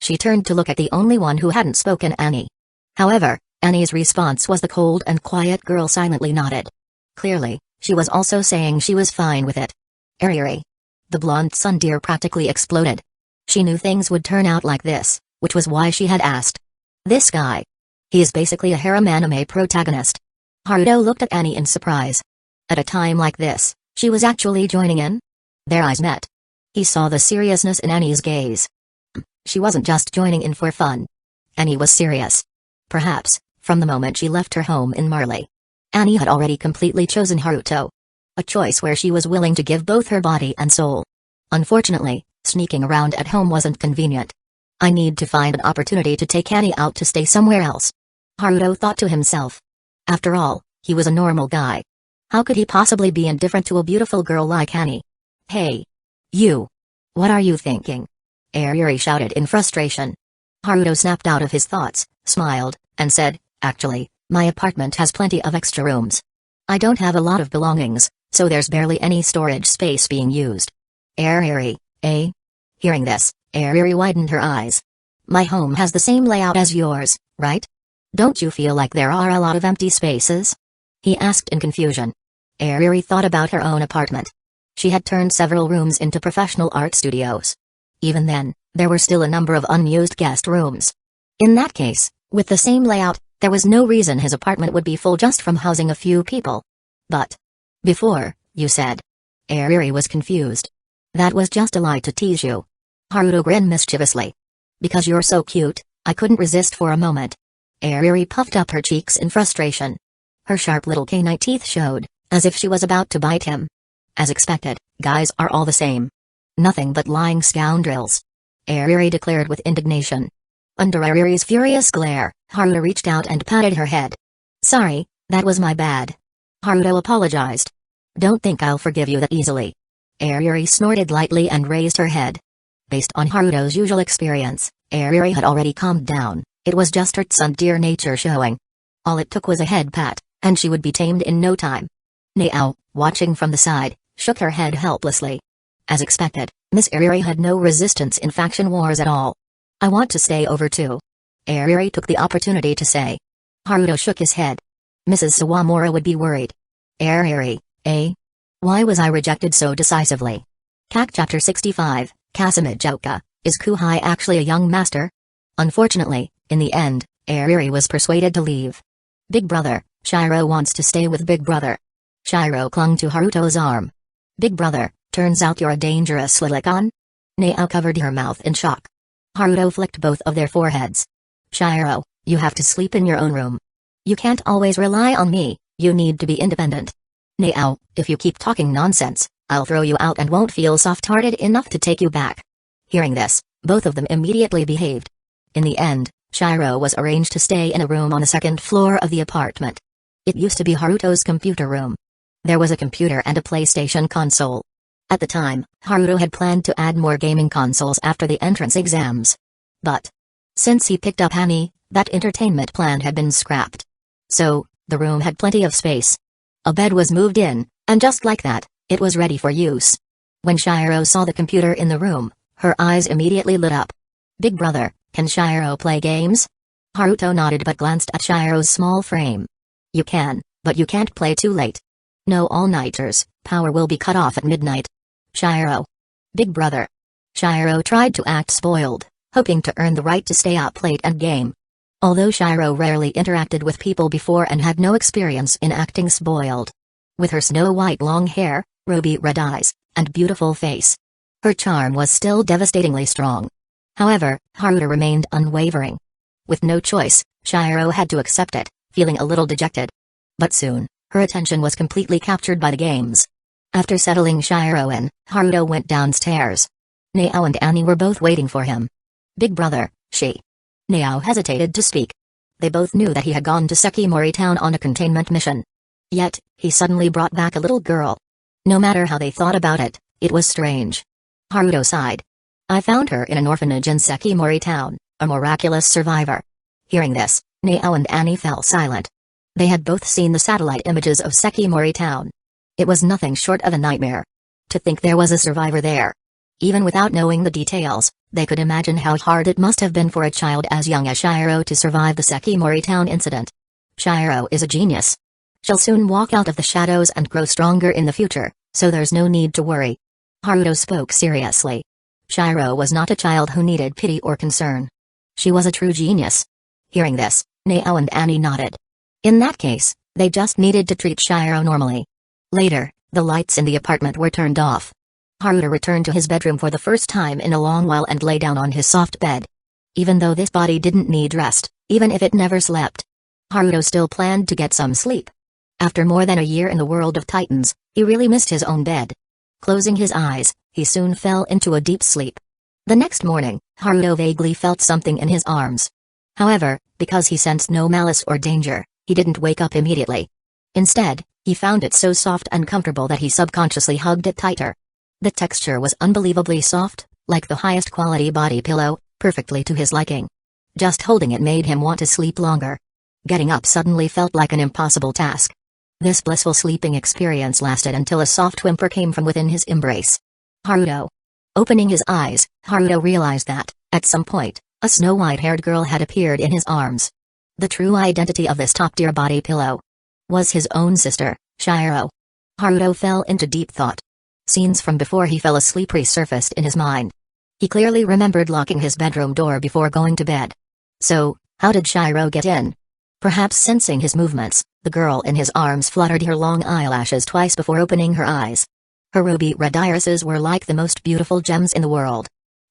She turned to look at the only one who hadn't spoken, Annie. However, Annie's response was the cold and quiet girl silently nodded. Clearly, she was also saying she was fine with it. Airi. The blonde tsundere practically exploded. She knew things would turn out like this, which was why she had asked. This guy. He is basically a harem anime protagonist. Haruto looked at Annie in surprise. At a time like this, she was actually joining in? Their eyes met. He saw the seriousness in Annie's gaze. She wasn't just joining in for fun. Annie was serious. Perhaps, from the moment she left her home in Marley, Annie had already completely chosen Haruto. A choice where she was willing to give both her body and soul. Unfortunately, sneaking around at home wasn't convenient. I need to find an opportunity to take Annie out to stay somewhere else. Haruto thought to himself. After all, he was a normal guy. How could he possibly be indifferent to a beautiful girl like Annie? Hey! You! What are you thinking? Airi shouted in frustration. Haruto snapped out of his thoughts, smiled, and said, actually, my apartment has plenty of extra rooms. I don't have a lot of belongings, so there's barely any storage space being used. Airi, eh? Hearing this, Airi widened her eyes. My home has the same layout as yours, right? Don't you feel like there are a lot of empty spaces? He asked in confusion. Airi thought about her own apartment. She had turned several rooms into professional art studios. Even then, there were still a number of unused guest rooms. In that case, with the same layout, there was no reason his apartment would be full just from housing a few people. But before, you said. Airi was confused. That was just a lie to tease you. Haruto grinned mischievously. Because you're so cute, I couldn't resist for a moment. Airi puffed up her cheeks in frustration. Her sharp little canine teeth showed, as if she was about to bite him. As expected, guys are all the same. Nothing but lying scoundrels. Airi declared with indignation. Under Airi's furious glare, Haruto reached out and patted her head. Sorry, that was my bad. Haruto apologized. Don't think I'll forgive you that easily. Airi snorted lightly and raised her head. Based on Haruto's usual experience, Airi had already calmed down, it was just her tsundere nature showing. All it took was a head pat, and she would be tamed in no time. Nao, watching from the side, shook her head helplessly. As expected, Miss Airi had no resistance in faction wars at all. I want to stay over too. Airi took the opportunity to say. Haruto shook his head. Mrs. Sawamura would be worried. Airi, eh? Why was I rejected so decisively? CAC Chapter 65, Kasamijoka, is Kuhai actually a young master? Unfortunately, in the end, Airi was persuaded to leave. Big Brother, Shiro wants to stay with Big Brother. Shiro clung to Haruto's arm. Big Brother, turns out you're a dangerous Lilicon? Nao covered her mouth in shock. Haruto flicked both of their foreheads. Shiro, you have to sleep in your own room. You can't always rely on me, you need to be independent. Now, if you keep talking nonsense, I'll throw you out and won't feel soft-hearted enough to take you back. Hearing this, both of them immediately behaved. In the end, Shiro was arranged to stay in a room on the second floor of the apartment. It used to be Haruto's computer room. There was a computer and a PlayStation console. At the time, Haruto had planned to add more gaming consoles after the entrance exams. But since he picked up Annie, that entertainment plan had been scrapped. So, the room had plenty of space. A bed was moved in, and just like that, it was ready for use. When Shiro saw the computer in the room, her eyes immediately lit up. Big brother, can Shiro play games? Haruto nodded but glanced at Shiro's small frame. You can, but you can't play too late. No all-nighters, power will be cut off at midnight. Shiro. Big brother. Shiro tried to act spoiled, hoping to earn the right to stay up late and game. Although Shiro rarely interacted with people before and had no experience in acting spoiled. With her snow-white long hair, ruby red eyes, and beautiful face, her charm was still devastatingly strong. However, Haruto remained unwavering. With no choice, Shiro had to accept it, feeling a little dejected. But soon, her attention was completely captured by the games. After settling Shiro in, Haruto went downstairs. Nao and Annie were both waiting for him. Big brother, she. Nao hesitated to speak. They both knew that he had gone to Sekimori town on a containment mission. Yet, he suddenly brought back a little girl. No matter how they thought about it, it was strange. Haruto sighed. I found her in an orphanage in Sekimori town, a miraculous survivor. Hearing this, Nao and Annie fell silent. They had both seen the satellite images of Sekimori town. It was nothing short of a nightmare. To think there was a survivor there. Even without knowing the details, they could imagine how hard it must have been for a child as young as Shiro to survive the Sekimori town incident. Shiro is a genius. She'll soon walk out of the shadows and grow stronger in the future, so there's no need to worry. Haruto spoke seriously. Shiro was not a child who needed pity or concern. She was a true genius. Hearing this, Nao and Annie nodded. In that case, they just needed to treat Shiro normally. Later, the lights in the apartment were turned off. Haruto returned to his bedroom for the first time in a long while and lay down on his soft bed. Even though this body didn't need rest, even if it never slept, Haruto still planned to get some sleep. After more than a year in the world of Titans, he really missed his own bed. Closing his eyes, he soon fell into a deep sleep. The next morning, Haruto vaguely felt something in his arms. However, because he sensed no malice or danger, he didn't wake up immediately. Instead, he found it so soft and comfortable that he subconsciously hugged it tighter. The texture was unbelievably soft, like the highest quality body pillow, perfectly to his liking. Just holding it made him want to sleep longer. Getting up suddenly felt like an impossible task. This blissful sleeping experience lasted until a soft whimper came from within his embrace. Haruto. Opening his eyes, Haruto realized that, at some point, a snow-white-haired girl had appeared in his arms. The true identity of this top-tier body pillow was his own sister, Shiro. Haruto fell into deep thought. Scenes from before he fell asleep resurfaced in his mind. He clearly remembered locking his bedroom door before going to bed. So, how did Shiro get in? Perhaps sensing his movements, the girl in his arms fluttered her long eyelashes twice before opening her eyes. Her ruby red irises were like the most beautiful gems in the world.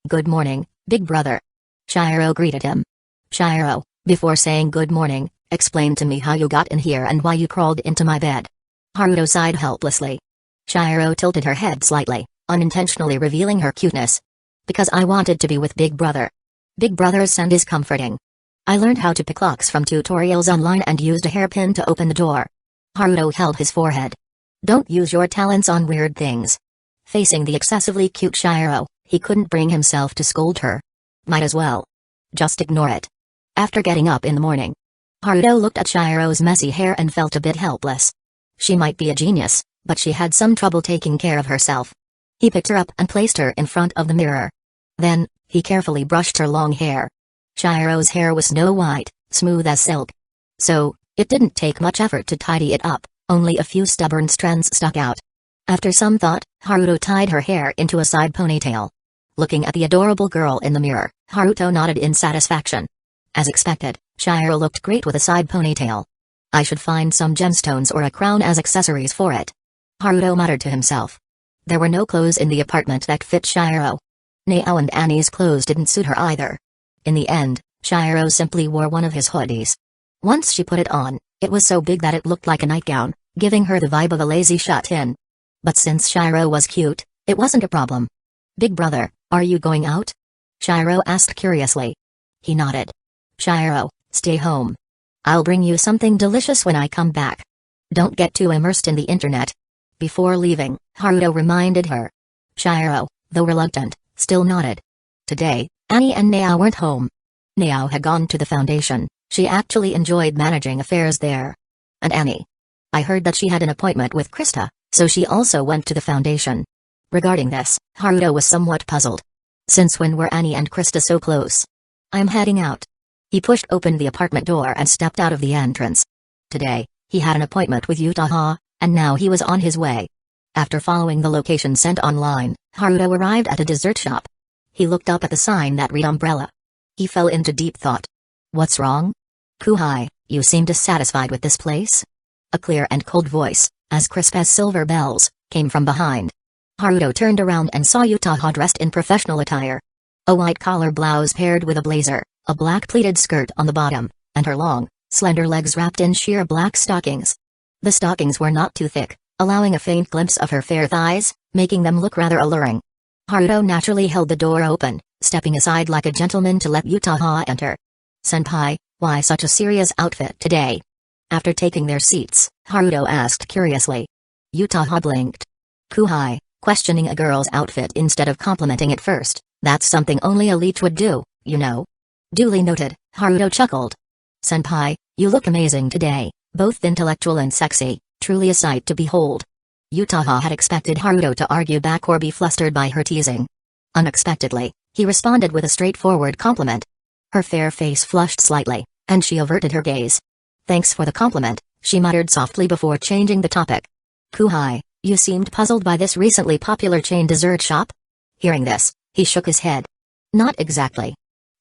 Good morning, big brother. Shiro greeted him. Shiro, before saying good morning, explain to me how you got in here and why you crawled into my bed. Haruto sighed helplessly. Shiro tilted her head slightly, unintentionally revealing her cuteness. Because I wanted to be with big brother. Big brother's scent is comforting. I learned how to pick locks from tutorials online and used a hairpin to open the door. Haruto held his forehead. Don't use your talents on weird things. Facing the excessively cute Shiro, he couldn't bring himself to scold her. Might as well. Just ignore it. After getting up in the morning, Haruto looked at Shiro's messy hair and felt a bit helpless. She might be a genius, but she had some trouble taking care of herself. He picked her up and placed her in front of the mirror. Then, he carefully brushed her long hair. Shiro's hair was snow-white, smooth as silk. So, it didn't take much effort to tidy it up, only a few stubborn strands stuck out. After some thought, Haruto tied her hair into a side ponytail. Looking at the adorable girl in the mirror, Haruto nodded in satisfaction. As expected, Shiro looked great with a side ponytail. I should find some gemstones or a crown as accessories for it. Haruto muttered to himself. There were no clothes in the apartment that fit Shiro. Nao and Annie's clothes didn't suit her either. In the end, Shiro simply wore one of his hoodies. Once she put it on, it was so big that it looked like a nightgown, giving her the vibe of a lazy shut-in. But since Shiro was cute, it wasn't a problem. "Big brother, are you going out?" Shiro asked curiously. He nodded. "Shiro, stay home. I'll bring you something delicious when I come back. Don't get too immersed in the internet." Before leaving, Haruto reminded her. Shiro, though reluctant, still nodded. Today, Annie and Nao weren't home. Nao had gone to the Foundation. She actually enjoyed managing affairs there. And Annie? I heard that she had an appointment with Krista, so she also went to the Foundation. Regarding this, Haruto was somewhat puzzled. Since when were Annie and Krista so close? "I'm heading out." He pushed open the apartment door and stepped out of the entrance. Today, he had an appointment with Uchiha, and now he was on his way. After following the location sent online, Haruto arrived at a dessert shop. He looked up at the sign that read umbrella. He fell into deep thought. "What's wrong? Kuhai, you seem dissatisfied with this place?" A clear and cold voice, as crisp as silver bells, came from behind. Haruto turned around and saw Uchiha dressed in professional attire. A white collar blouse paired with a blazer, a black pleated skirt on the bottom, and her long, slender legs wrapped in sheer black stockings. The stockings were not too thick, allowing a faint glimpse of her fair thighs, making them look rather alluring. Haruto naturally held the door open, stepping aside like a gentleman to let Uchiha enter. "Senpai, why such a serious outfit today?" After taking their seats, Haruto asked curiously. Uchiha blinked. "Kuhai, questioning a girl's outfit instead of complimenting it first, that's something only a leech would do, you know." Duly noted, Haruto chuckled. "Senpai, you look amazing today, both intellectual and sexy, truly a sight to behold." Uchiha had expected Haruto to argue back or be flustered by her teasing. Unexpectedly, he responded with a straightforward compliment. Her fair face flushed slightly, and she averted her gaze. "Thanks for the compliment," she muttered softly before changing the topic. "Kuhai, you seemed puzzled by this recently popular chain dessert shop?" Hearing this, he shook his head. "Not exactly.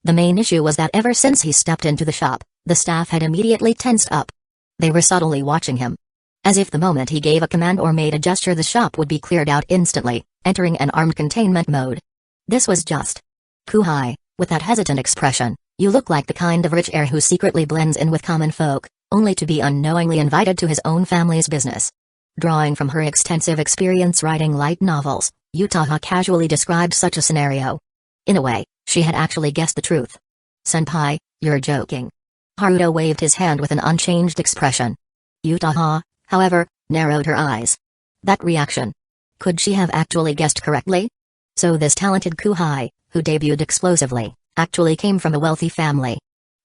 The main issue was that ever since he stepped into the shop, the staff had immediately tensed up. They were subtly watching him. As if the moment he gave a command or made a gesture the shop would be cleared out instantly, entering an armed containment mode. This was just. Kuhai, with that hesitant expression, you look like the kind of rich heir who secretly blends in with common folk, only to be unknowingly invited to his own family's business." Drawing from her extensive experience writing light novels, Uchiha casually described such a scenario. In a way, she had actually guessed the truth. "Senpai, you're joking." Haruto waved his hand with an unchanged expression. Uchiha, however, narrowed her eyes. That reaction. Could she have actually guessed correctly? So this talented Kuhai, who debuted explosively, actually came from a wealthy family.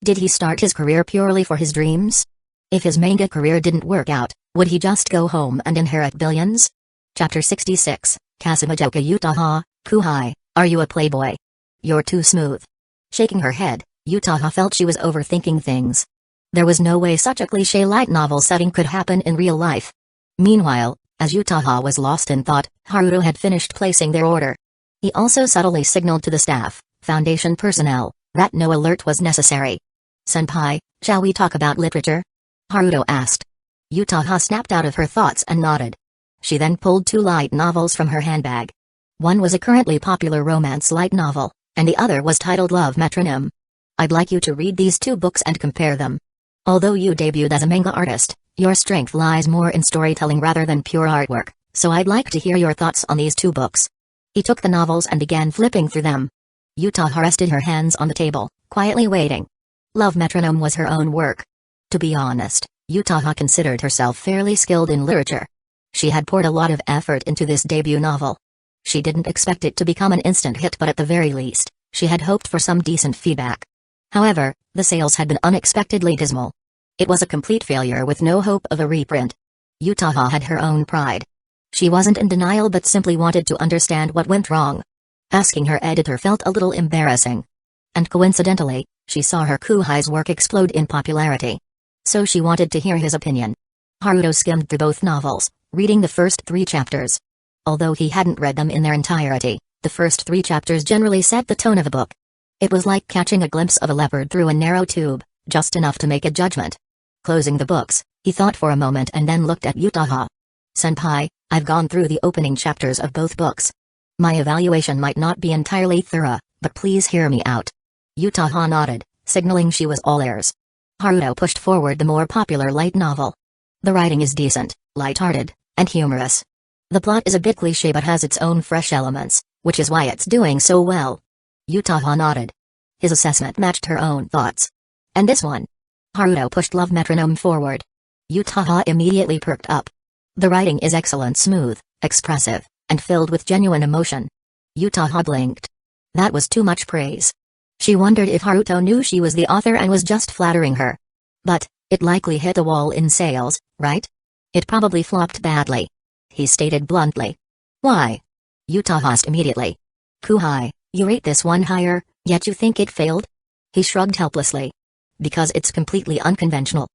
Did he start his career purely for his dreams? If his manga career didn't work out, would he just go home and inherit billions? Chapter 66, Kasumajoka Uchiha, Kuhai, are you a playboy? You're too smooth. Shaking her head, Uchiha felt she was overthinking things. There was no way such a cliché light novel setting could happen in real life. Meanwhile, as Uchiha was lost in thought, Haruto had finished placing their order. He also subtly signaled to the staff, Foundation personnel, that no alert was necessary. "Senpai, shall we talk about literature?" Haruto asked. Uchiha snapped out of her thoughts and nodded. She then pulled two light novels from her handbag. One was a currently popular romance light novel, and the other was titled Love Metronome. "I'd like you to read these two books and compare them. Although you debuted as a manga artist, your strength lies more in storytelling rather than pure artwork, so I'd like to hear your thoughts on these two books." He took the novels and began flipping through them. Uchiha rested her hands on the table, quietly waiting. Love Metronome was her own work. To be honest, Uchiha considered herself fairly skilled in literature. She had poured a lot of effort into this debut novel. She didn't expect it to become an instant hit, but at the very least, she had hoped for some decent feedback. However, the sales had been unexpectedly dismal. It was a complete failure with no hope of a reprint. Uchiha had her own pride. She wasn't in denial but simply wanted to understand what went wrong. Asking her editor felt a little embarrassing. And coincidentally, she saw her Kuhai's work explode in popularity. So she wanted to hear his opinion. Haruto skimmed through both novels, reading the first 3 chapters. Although he hadn't read them in their entirety, the first 3 chapters generally set the tone of a book. It was like catching a glimpse of a leopard through a narrow tube, just enough to make a judgment. Closing the books, he thought for a moment and then looked at Uchiha. "Senpai, I've gone through the opening chapters of both books. My evaluation might not be entirely thorough, but please hear me out." Uchiha nodded, signaling she was all ears. Haruto pushed forward the more popular light novel. The writing is decent, light-hearted, and humorous. The plot is a bit cliché but has its own fresh elements, which is why it's doing so well. Uchiha nodded. His assessment matched her own thoughts. And this one? Haruto pushed Love Metronome forward. Uchiha immediately perked up. The writing is excellent, smooth, expressive, and filled with genuine emotion. Uchiha blinked. That was too much praise. She wondered if Haruto knew she was the author and was just flattering her. But, it likely hit a wall in sales, right? It probably flopped badly. He stated bluntly. Why? Uchiha asked immediately. Kuhai, you rate this one higher, yet you think it failed? He shrugged helplessly. Because it's completely unconventional.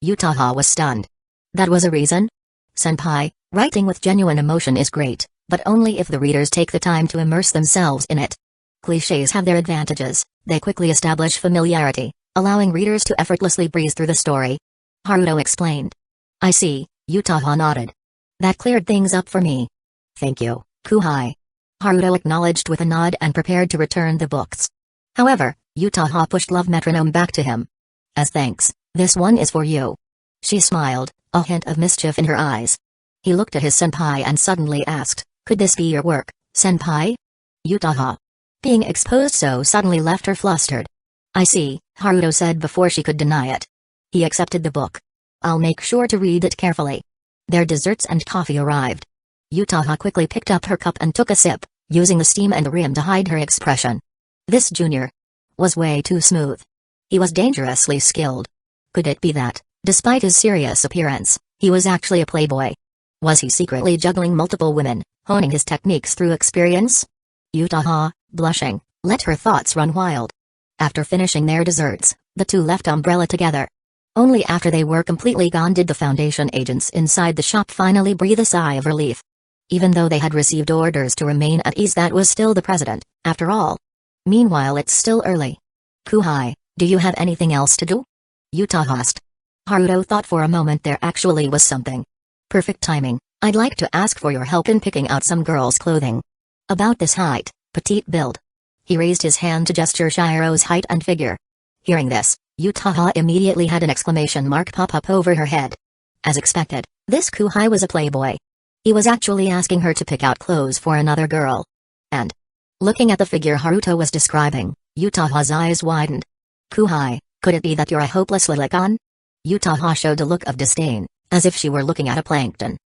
Uchiha was stunned. That was a reason? Senpai, writing with genuine emotion is great, but only if the readers take the time to immerse themselves in it. Clichés have their advantages, they quickly establish familiarity, allowing readers to effortlessly breeze through the story. Haruto explained. I see, Uchiha nodded. That cleared things up for me. Thank you, Kuhai. Haruto acknowledged with a nod and prepared to return the books. However, Uchiha pushed Love Metronome back to him. As thanks, this one is for you. She smiled, a hint of mischief in her eyes. He looked at his senpai and suddenly asked, could this be your work, senpai? Uchiha. Being exposed so suddenly left her flustered. I see, Haruto said before she could deny it. He accepted the book. I'll make sure to read it carefully. Their desserts and coffee arrived. Uchiha quickly picked up her cup and took a sip, using the steam and the rim to hide her expression. This junior was way too smooth. He was dangerously skilled. Could it be that, despite his serious appearance, he was actually a playboy? Was he secretly juggling multiple women, honing his techniques through experience? Uchiha, blushing, let her thoughts run wild. After finishing their desserts, the two left Umbrella together. Only after they were completely gone did the Foundation agents inside the shop finally breathe a sigh of relief. Even though they had received orders to remain at ease, that was still the president, after all. Meanwhile, it's still early. Kuhai, do you have anything else to do? Uchiha asked. Haruto thought for a moment there actually was something. Perfect timing, I'd like to ask for your help in picking out some girls' clothing. About this height, petite build. He raised his hand to gesture Shiro's height and figure. Hearing this, Uchiha immediately had an exclamation mark pop up over her head. As expected, this Kuhai was a playboy. He was actually asking her to pick out clothes for another girl. And, looking at the figure Haruto was describing, Uchiha's eyes widened. Kuhai, could it be that you're a hopeless lilicon? Uchiha showed a look of disdain, as if she were looking at a plankton.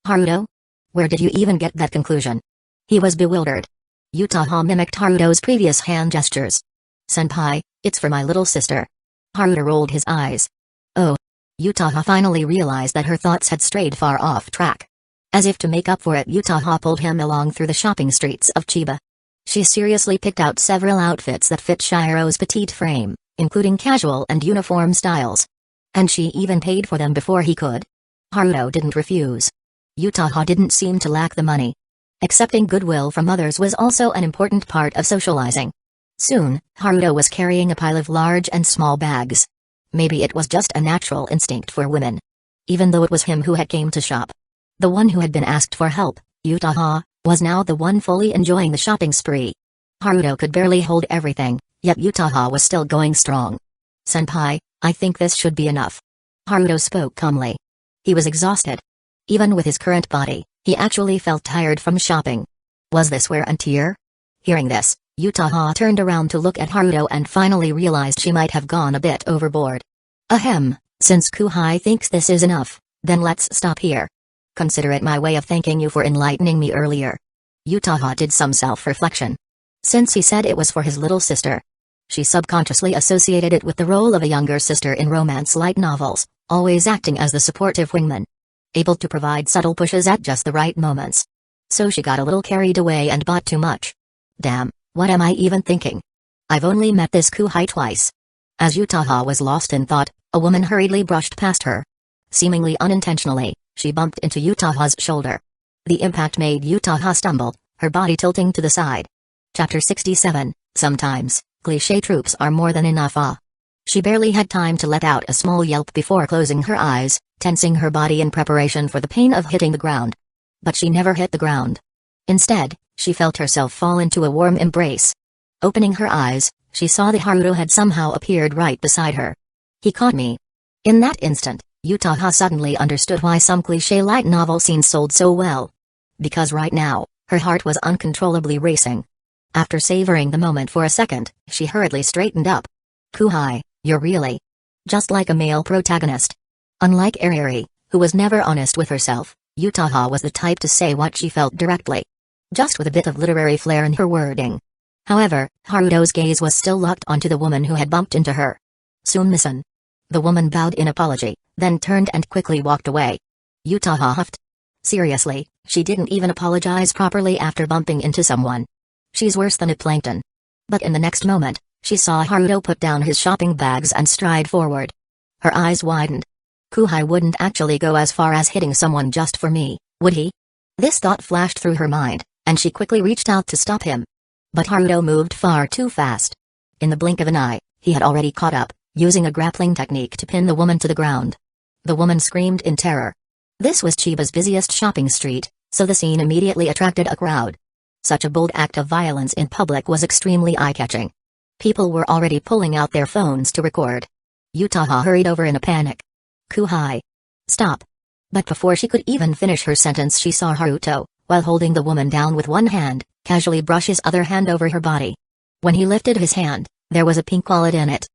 Haruto? Where did you even get that conclusion? He was bewildered. Uchiha mimicked Haruto's previous hand gestures. Senpai, it's for my little sister. Haruto rolled his eyes. Oh. Uchiha finally realized that her thoughts had strayed far off track. As if to make up for it, Uchiha pulled him along through the shopping streets of Chiba. She seriously picked out several outfits that fit Shiro's petite frame, including casual and uniform styles. And she even paid for them before he could. Haruto didn't refuse. Uchiha didn't seem to lack the money. Accepting goodwill from others was also an important part of socializing. Soon, Haruto was carrying a pile of large and small bags. Maybe it was just a natural instinct for women. Even though it was him who had came to shop. The one who had been asked for help, Uchiha, was now the one fully enjoying the shopping spree. Haruto could barely hold everything, yet Uchiha was still going strong. Senpai, I think this should be enough. Haruto spoke calmly. He was exhausted. Even with his current body, he actually felt tired from shopping. Was this wear and tear? Hearing this, Uchiha turned around to look at Haruto and finally realized she might have gone a bit overboard. Ahem, since Kuhai thinks this is enough, then let's stop here. Consider it my way of thanking you for enlightening me earlier. Uchiha did some self-reflection. Since he said it was for his little sister, she subconsciously associated it with the role of a younger sister in romance light novels, always acting as the supportive wingman. Able to provide subtle pushes at just the right moments. So she got a little carried away and bought too much. Damn, what am I even thinking? I've only met this Kuhai twice. As Uchiha was lost in thought, a woman hurriedly brushed past her. Seemingly unintentionally, she bumped into Uchiha's shoulder. The impact made Uchiha stumble, her body tilting to the side. Chapter 67, Sometimes, cliché tropes are more than enough. She barely had time to let out a small yelp before closing her eyes, tensing her body in preparation for the pain of hitting the ground. But she never hit the ground. Instead, she felt herself fall into a warm embrace. Opening her eyes, she saw that Haruto had somehow appeared right beside her. He caught me. In that instant, Uchiha suddenly understood why some cliché light novel scenes sold so well. Because right now, her heart was uncontrollably racing. After savoring the moment for a second, she hurriedly straightened up. Kuhai, you're really just like a male protagonist. Unlike Ariri, who was never honest with herself, Uchiha was the type to say what she felt directly. Just with a bit of literary flair in her wording. However, Haruto's gaze was still locked onto the woman who had bumped into her. Sumimasen. The woman bowed in apology, then turned and quickly walked away. Uchiha huffed. Seriously, she didn't even apologize properly after bumping into someone. She's worse than a plankton. But in the next moment, she saw Haruto put down his shopping bags and stride forward. Her eyes widened. Kuhai wouldn't actually go as far as hitting someone just for me, would he? This thought flashed through her mind, and she quickly reached out to stop him. But Haruto moved far too fast. In the blink of an eye, he had already caught up, using a grappling technique to pin the woman to the ground. The woman screamed in terror. This was Chiba's busiest shopping street, so the scene immediately attracted a crowd. Such a bold act of violence in public was extremely eye-catching. People were already pulling out their phones to record. Uchiha hurried over in a panic. Kuhai. Stop. But before she could even finish her sentence, she saw Haruto, while holding the woman down with one hand, casually brush his other hand over her body. When he lifted his hand, there was a pink wallet in it.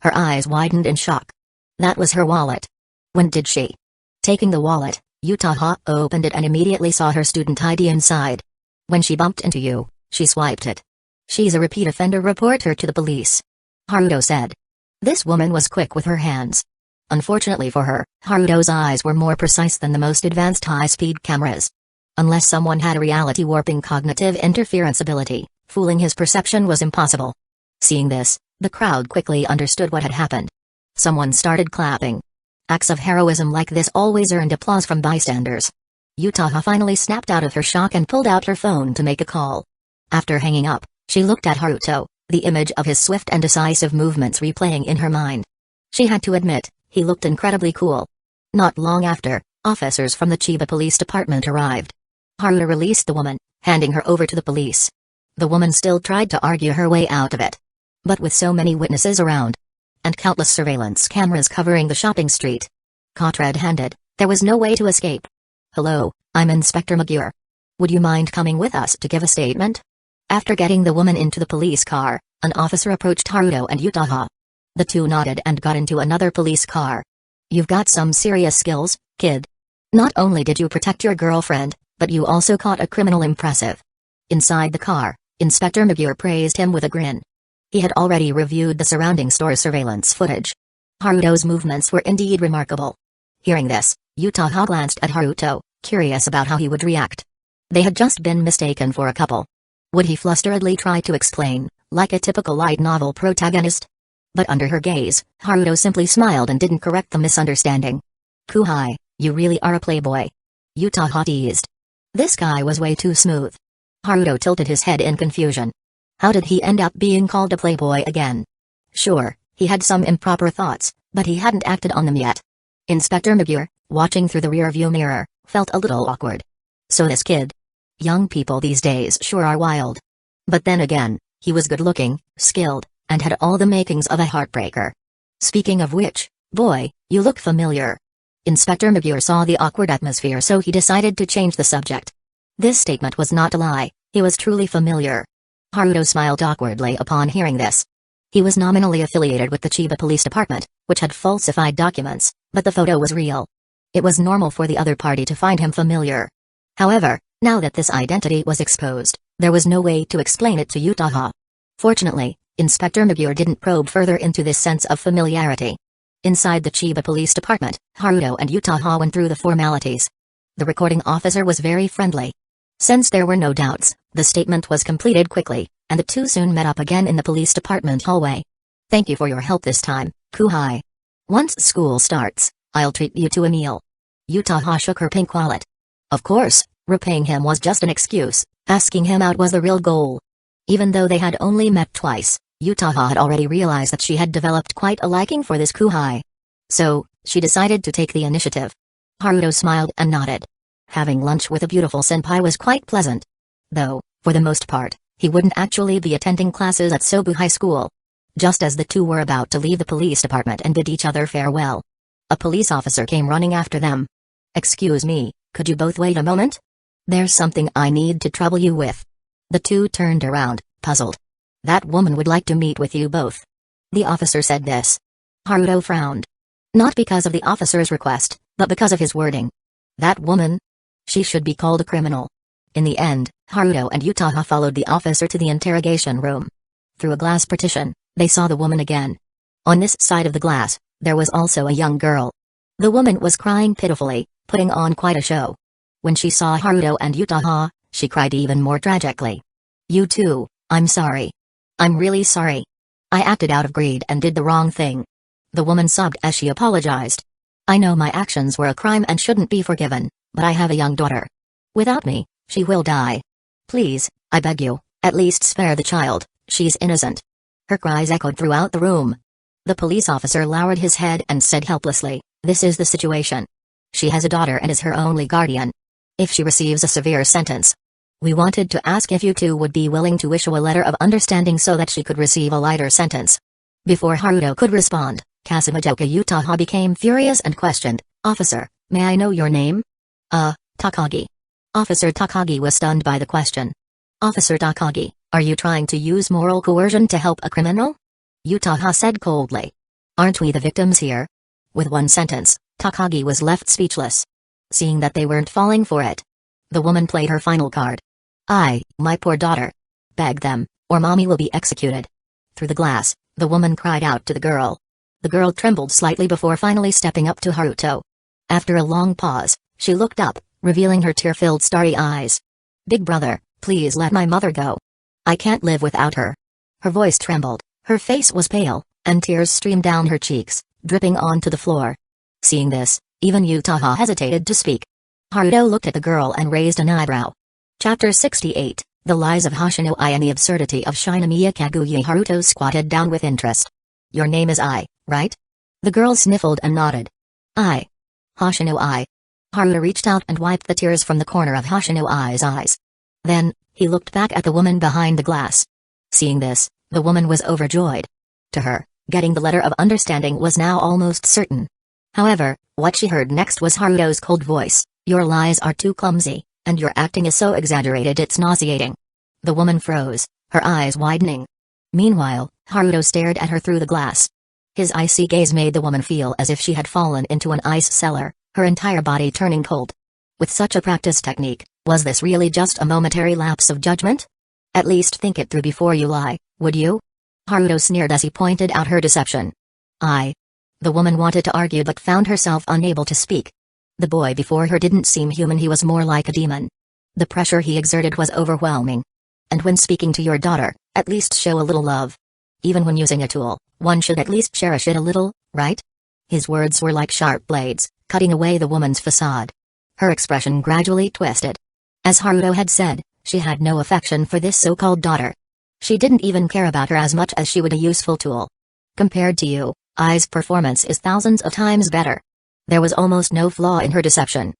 Her eyes widened in shock. That was her wallet. When did she? Taking the wallet, Uchiha opened it and immediately saw her student ID inside. When she bumped into you, she swiped it. She's a repeat offender, report her to the police. Haruto said. This woman was quick with her hands. Unfortunately for her, Haruto's eyes were more precise than the most advanced high-speed cameras. Unless someone had a reality-warping cognitive interference ability, fooling his perception was impossible. Seeing this, the crowd quickly understood what had happened. Someone started clapping. Acts of heroism like this always earned applause from bystanders. Uchiha finally snapped out of her shock and pulled out her phone to make a call. After hanging up, she looked at Haruto, the image of his swift and decisive movements replaying in her mind. She had to admit, he looked incredibly cool. Not long after, officers from the Chiba Police Department arrived. Haruto released the woman, handing her over to the police. The woman still tried to argue her way out of it. But with so many witnesses around, and countless surveillance cameras covering the shopping street, caught red-handed, there was no way to escape. Hello, I'm Inspector Magure. Would you mind coming with us to give a statement? After getting the woman into the police car, an officer approached Haruto and Uchiha. The two nodded and got into another police car. You've got some serious skills, kid. Not only did you protect your girlfriend, but you also caught a criminal. Impressive. Inside the car, Inspector Magure praised him with a grin. He had already reviewed the surrounding store surveillance footage. Haruto's movements were indeed remarkable. Hearing this, Uchiha glanced at Haruto, curious about how he would react. They had just been mistaken for a couple. Would he flusteredly try to explain, like a typical light novel protagonist? But under her gaze, Haruto simply smiled and didn't correct the misunderstanding. Kuhai, you really are a playboy. Uchiha teased. This guy was way too smooth. Haruto tilted his head in confusion. How did he end up being called a playboy again? Sure, he had some improper thoughts, but he hadn't acted on them yet. Inspector Magure, watching through the rearview mirror, felt a little awkward. So this kid. Young people these days sure are wild. But then again, he was good-looking, skilled, and had all the makings of a heartbreaker. Speaking of which, boy, you look familiar. Inspector Magure saw the awkward atmosphere, so he decided to change the subject. This statement was not a lie, he was truly familiar. Haruto smiled awkwardly upon hearing this. He was nominally affiliated with the Chiba Police Department, which had falsified documents, but the photo was real. It was normal for the other party to find him familiar. However, now that this identity was exposed, there was no way to explain it to Uchiha. Fortunately, Inspector Magure didn't probe further into this sense of familiarity. Inside the Chiba Police Department, Haruto and Uchiha went through the formalities. The recording officer was very friendly. Since there were no doubts, the statement was completed quickly, and the two soon met up again in the police department hallway. Thank you for your help this time, Kuhai. Once school starts, I'll treat you to a meal. Uchiha shook her pink wallet. Of course, repaying him was just an excuse, asking him out was the real goal. Even though they had only met twice, Uchiha had already realized that she had developed quite a liking for this Kuhai. So, she decided to take the initiative. Haruto smiled and nodded. Having lunch with a beautiful senpai was quite pleasant. Though, for the most part, he wouldn't actually be attending classes at Sobu High School. Just as the two were about to leave the police department and bid each other farewell, a police officer came running after them. "Excuse me, could you both wait a moment? There's something I need to trouble you with." The two turned around, puzzled. "That woman would like to meet with you both." The officer said this. Haruto frowned. Not because of the officer's request, but because of his wording. That woman? She should be called a criminal. In the end, Haruto and Uchiha followed the officer to the interrogation room. Through a glass partition, they saw the woman again. On this side of the glass, there was also a young girl. The woman was crying pitifully, putting on quite a show. When she saw Haruto and Uchiha, she cried even more tragically. "You too, I'm sorry. I'm really sorry. I acted out of greed and did the wrong thing." The woman sobbed as she apologized. "I know my actions were a crime and shouldn't be forgiven, but I have a young daughter. Without me, she will die. Please, I beg you, at least spare the child, she's innocent." Her cries echoed throughout the room. The police officer lowered his head and said helplessly, "This is the situation. She has a daughter and is her only guardian. If she receives a severe sentence, we wanted to ask if you two would be willing to issue a letter of understanding so that she could receive a lighter sentence." Before Haruto could respond, Kasumijoka Uchiha became furious and questioned, "Officer, may I know your name?" Takagi." Officer Takagi was stunned by the question. "Officer Takagi, are you trying to use moral coercion to help a criminal?" Uchiha said coldly. "Aren't we the victims here?" With one sentence, Takagi was left speechless. Seeing that they weren't falling for it, the woman played her final card. My poor daughter. Beg them, or mommy will be executed." Through the glass, the woman cried out to the girl. The girl trembled slightly before finally stepping up to Haruto. After a long pause, she looked up, revealing her tear-filled starry eyes. "Big brother, please let my mother go. I can't live without her." Her voice trembled, her face was pale, and tears streamed down her cheeks, dripping onto the floor. Seeing this, even Uchiha hesitated to speak. Haruto looked at the girl and raised an eyebrow. Chapter 68, The Lies of Hoshino I and the Absurdity of Shinomiya Kaguya. Haruto squatted down with interest. "Your name is I, right?" The girl sniffled and nodded. "I. Hoshino I." Haruto reached out and wiped the tears from the corner of Hoshino I's eyes. Then, he looked back at the woman behind the glass. Seeing this, the woman was overjoyed. To her, getting the letter of understanding was now almost certain. However, what she heard next was Haruto's cold voice, "Your lies are too clumsy, and your acting is so exaggerated it's nauseating." The woman froze, her eyes widening. Meanwhile, Haruto stared at her through the glass. His icy gaze made the woman feel as if she had fallen into an ice cellar, her entire body turning cold. With such a practiced technique, was this really just a momentary lapse of judgment? At least think it through before you lie, would you? Haruto sneered as he pointed out her deception. The woman wanted to argue but found herself unable to speak. The boy before her didn't seem human, he was more like a demon. The pressure he exerted was overwhelming. And when speaking to your daughter, at least show a little love. Even when using a tool, one should at least cherish it a little, right? His words were like sharp blades, cutting away the woman's facade. Her expression gradually twisted. As Haruto had said, she had no affection for this so-called daughter. She didn't even care about her as much as she would a useful tool. Compared to you, Ai's performance is thousands of times better. There was almost no flaw in her deception.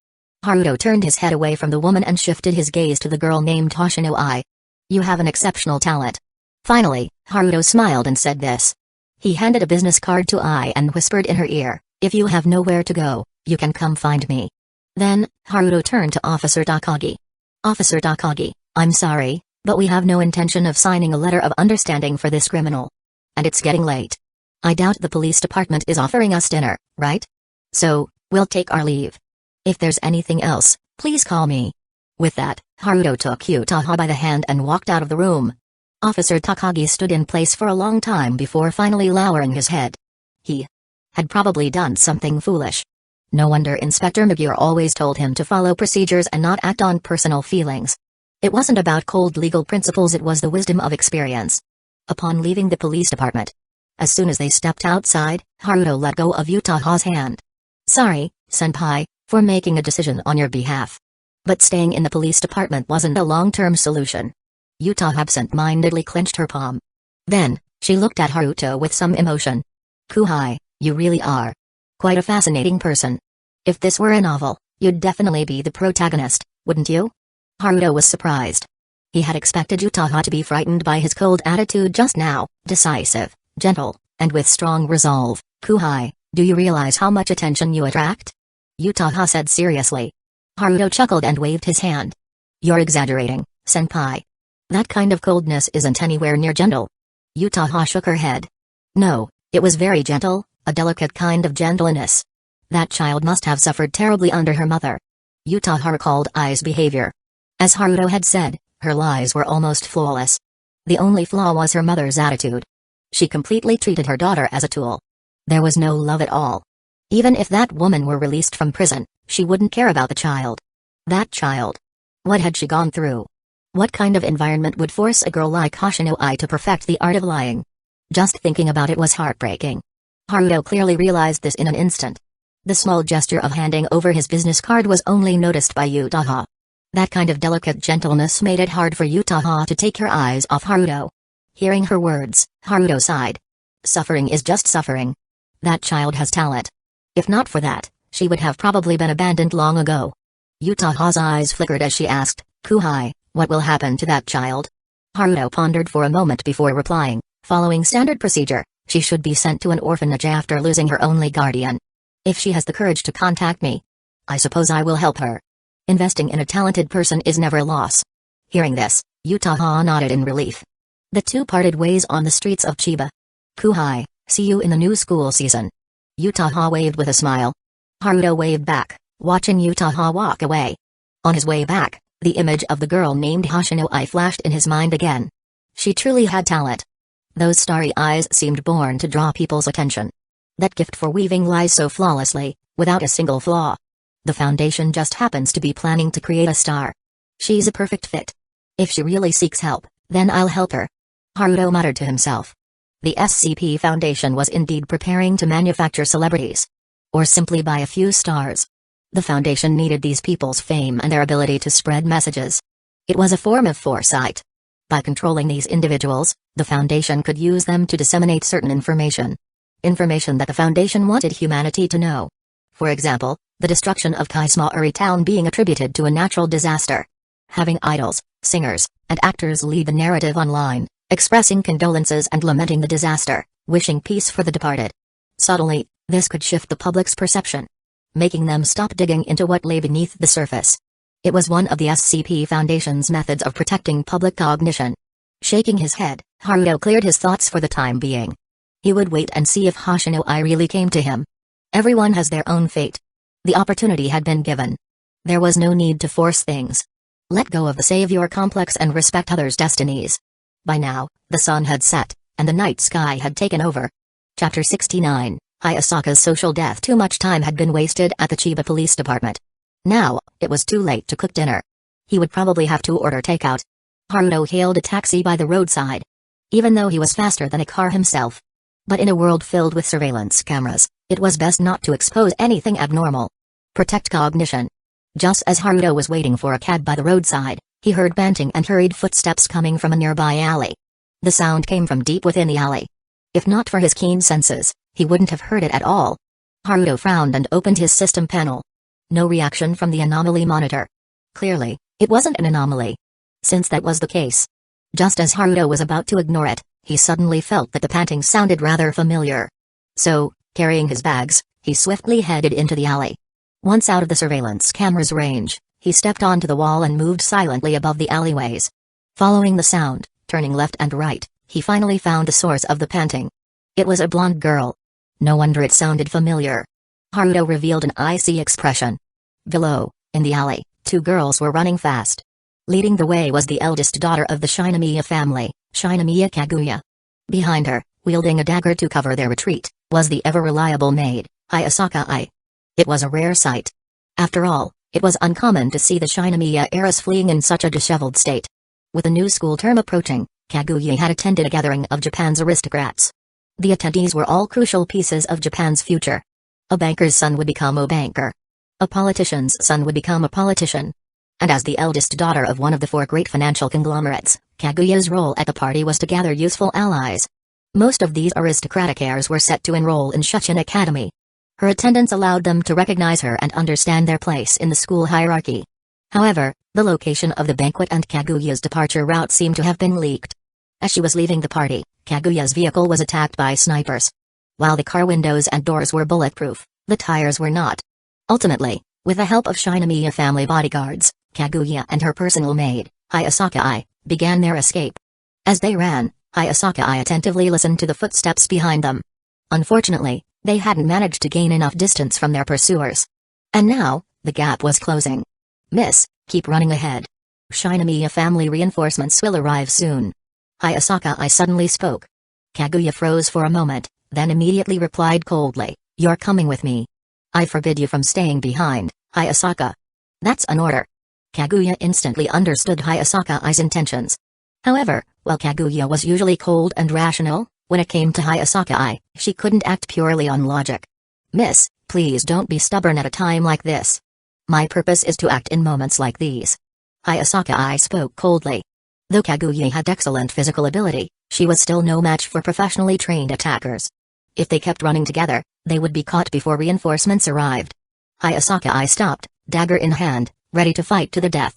Haruto turned his head away from the woman and shifted his gaze to the girl named Hoshino I. "You have an exceptional talent." Finally, Haruto smiled and said this. He handed a business card to Ai and whispered in her ear, "If you have nowhere to go, you can come find me." Then, Haruto turned to Officer Takagi. "Officer Takagi, I'm sorry, but we have no intention of signing a letter of understanding for this criminal. And it's getting late. I doubt the police department is offering us dinner, right? So, we'll take our leave. If there's anything else, please call me." With that, Haruto took Uchiha by the hand and walked out of the room. Officer Takagi stood in place for a long time before finally lowering his head. He had probably done something foolish. No wonder Inspector Megure always told him to follow procedures and not act on personal feelings. It wasn't about cold legal principles, it was the wisdom of experience. Upon leaving the police department, as soon as they stepped outside, Haruto let go of Uchiha's hand. "Sorry, senpai, for making a decision on your behalf. But staying in the police department wasn't a long-term solution." Uchiha absent-mindedly clenched her palm. Then, she looked at Haruto with some emotion. "Kuhai, you really are quite a fascinating person. If this were a novel, you'd definitely be the protagonist, wouldn't you?" Haruto was surprised. He had expected Uchiha to be frightened by his cold attitude just now, decisive, gentle, and with strong resolve. "Kuhai, do you realize how much attention you attract?" Uchiha said seriously. Haruto chuckled and waved his hand. "You're exaggerating, senpai. That kind of coldness isn't anywhere near gentle." Uchiha shook her head. "No, it was very gentle, a delicate kind of gentleness. That child must have suffered terribly under her mother." Uchiha recalled Ai's behavior. As Haruto had said, her lies were almost flawless. The only flaw was her mother's attitude. She completely treated her daughter as a tool. There was no love at all. Even if that woman were released from prison, she wouldn't care about the child. That child. What had she gone through? What kind of environment would force a girl like Hoshino Ai to perfect the art of lying? Just thinking about it was heartbreaking. Haruto clearly realized this in an instant. The small gesture of handing over his business card was only noticed by Uchiha. That kind of delicate gentleness made it hard for Uchiha to take her eyes off Haruto. Hearing her words, Haruto sighed. Suffering is just suffering. That child has talent. If not for that, she would have probably been abandoned long ago. Uchiha's eyes flickered as she asked, "Kuhai, what will happen to that child?" Haruto pondered for a moment before replying, "Following standard procedure, she should be sent to an orphanage after losing her only guardian. If she has the courage to contact me, I suppose I will help her. Investing in a talented person is never a loss." Hearing this, Uchiha nodded in relief. The two parted ways on the streets of Chiba. "Kuhai, see you in the new school season." Uchiha waved with a smile. Haruto waved back, watching Uchiha walk away. On his way back, the image of the girl named Hoshino Ai flashed in his mind again. She truly had talent. Those starry eyes seemed born to draw people's attention. That gift for weaving lies so flawlessly, without a single flaw. The Foundation just happens to be planning to create a star. She's a perfect fit. If she really seeks help, then I'll help her. Haruto muttered to himself. The SCP Foundation was indeed preparing to manufacture celebrities. Or simply buy a few stars. The Foundation needed these people's fame and their ability to spread messages. It was a form of foresight. By controlling these individuals, the Foundation could use them to disseminate certain information. Information that the Foundation wanted humanity to know. For example, the destruction of Kaismaori town being attributed to a natural disaster. Having idols, singers, and actors lead the narrative online, expressing condolences and lamenting the disaster, wishing peace for the departed. Subtly, this could shift the public's perception, making them stop digging into what lay beneath the surface. It was one of the SCP Foundation's methods of protecting public cognition. Shaking his head, Haruto cleared his thoughts for the time being. He would wait and see if Hoshino Ai really came to him. Everyone has their own fate. The opportunity had been given. There was no need to force things. Let go of the savior complex and respect others' destinies. By now, the sun had set, and the night sky had taken over. Chapter 69, Hayasaka's social death. Too much time had been wasted at the Chiba Police Department. Now, it was too late to cook dinner. He would probably have to order takeout. Haruto hailed a taxi by the roadside. Even though he was faster than a car himself. But in a world filled with surveillance cameras, it was best not to expose anything abnormal. Protect cognition. Just as Haruto was waiting for a cab by the roadside, he heard panting and hurried footsteps coming from a nearby alley. The sound came from deep within the alley. If not for his keen senses, he wouldn't have heard it at all. Haruto frowned and opened his system panel. No reaction from the anomaly monitor. Clearly, it wasn't an anomaly. Since that was the case. Just as Haruto was about to ignore it, he suddenly felt that the panting sounded rather familiar. So, carrying his bags, he swiftly headed into the alley. Once out of the surveillance camera's range, he stepped onto the wall and moved silently above the alleyways. Following the sound, turning left and right, he finally found the source of the panting. It was a blonde girl. No wonder it sounded familiar. Haruto revealed an icy expression. Below, in the alley, two girls were running fast. Leading the way was the eldest daughter of the Shinomiya family, Shinomiya Kaguya. Behind her, wielding a dagger to cover their retreat, was the ever-reliable maid, Hayasaka Ai. It was a rare sight. After all, it was uncommon to see the Shinomiya heiress fleeing in such a disheveled state. With the new school term approaching, Kaguya had attended a gathering of Japan's aristocrats. The attendees were all crucial pieces of Japan's future. A banker's son would become a banker. A politician's son would become a politician. And as the eldest daughter of one of the four great financial conglomerates, Kaguya's role at the party was to gather useful allies. Most of these aristocratic heirs were set to enroll in such an academy. Her attendance allowed them to recognize her and understand their place in the school hierarchy. However, the location of the banquet and Kaguya's departure route seemed to have been leaked. As she was leaving the party, Kaguya's vehicle was attacked by snipers. While the car windows and doors were bulletproof, the tires were not. Ultimately, with the help of Shinomiya family bodyguards, Kaguya and her personal maid, Hayasaka Ai, began their escape. As they ran, Hayasaka Ai attentively listened to the footsteps behind them. Unfortunately, they hadn't managed to gain enough distance from their pursuers. And now, the gap was closing. Miss, keep running ahead. Shinomiya family reinforcements will arrive soon. Hayasaka Ai suddenly spoke. Kaguya froze for a moment, then immediately replied coldly, "You're coming with me. I forbid you from staying behind, Hayasaka." "That's an order." Kaguya instantly understood Hayasaka Ai's intentions. However, while Kaguya was usually cold and rational, when it came to Hayasaka Ai, she couldn't act purely on logic. "Miss, please don't be stubborn at a time like this. My purpose is to act in moments like these." Hayasaka Ai spoke coldly. Though Kaguya had excellent physical ability, she was still no match for professionally trained attackers. If they kept running together, they would be caught before reinforcements arrived. Hayasaka Ai stopped, dagger in hand, ready to fight to the death.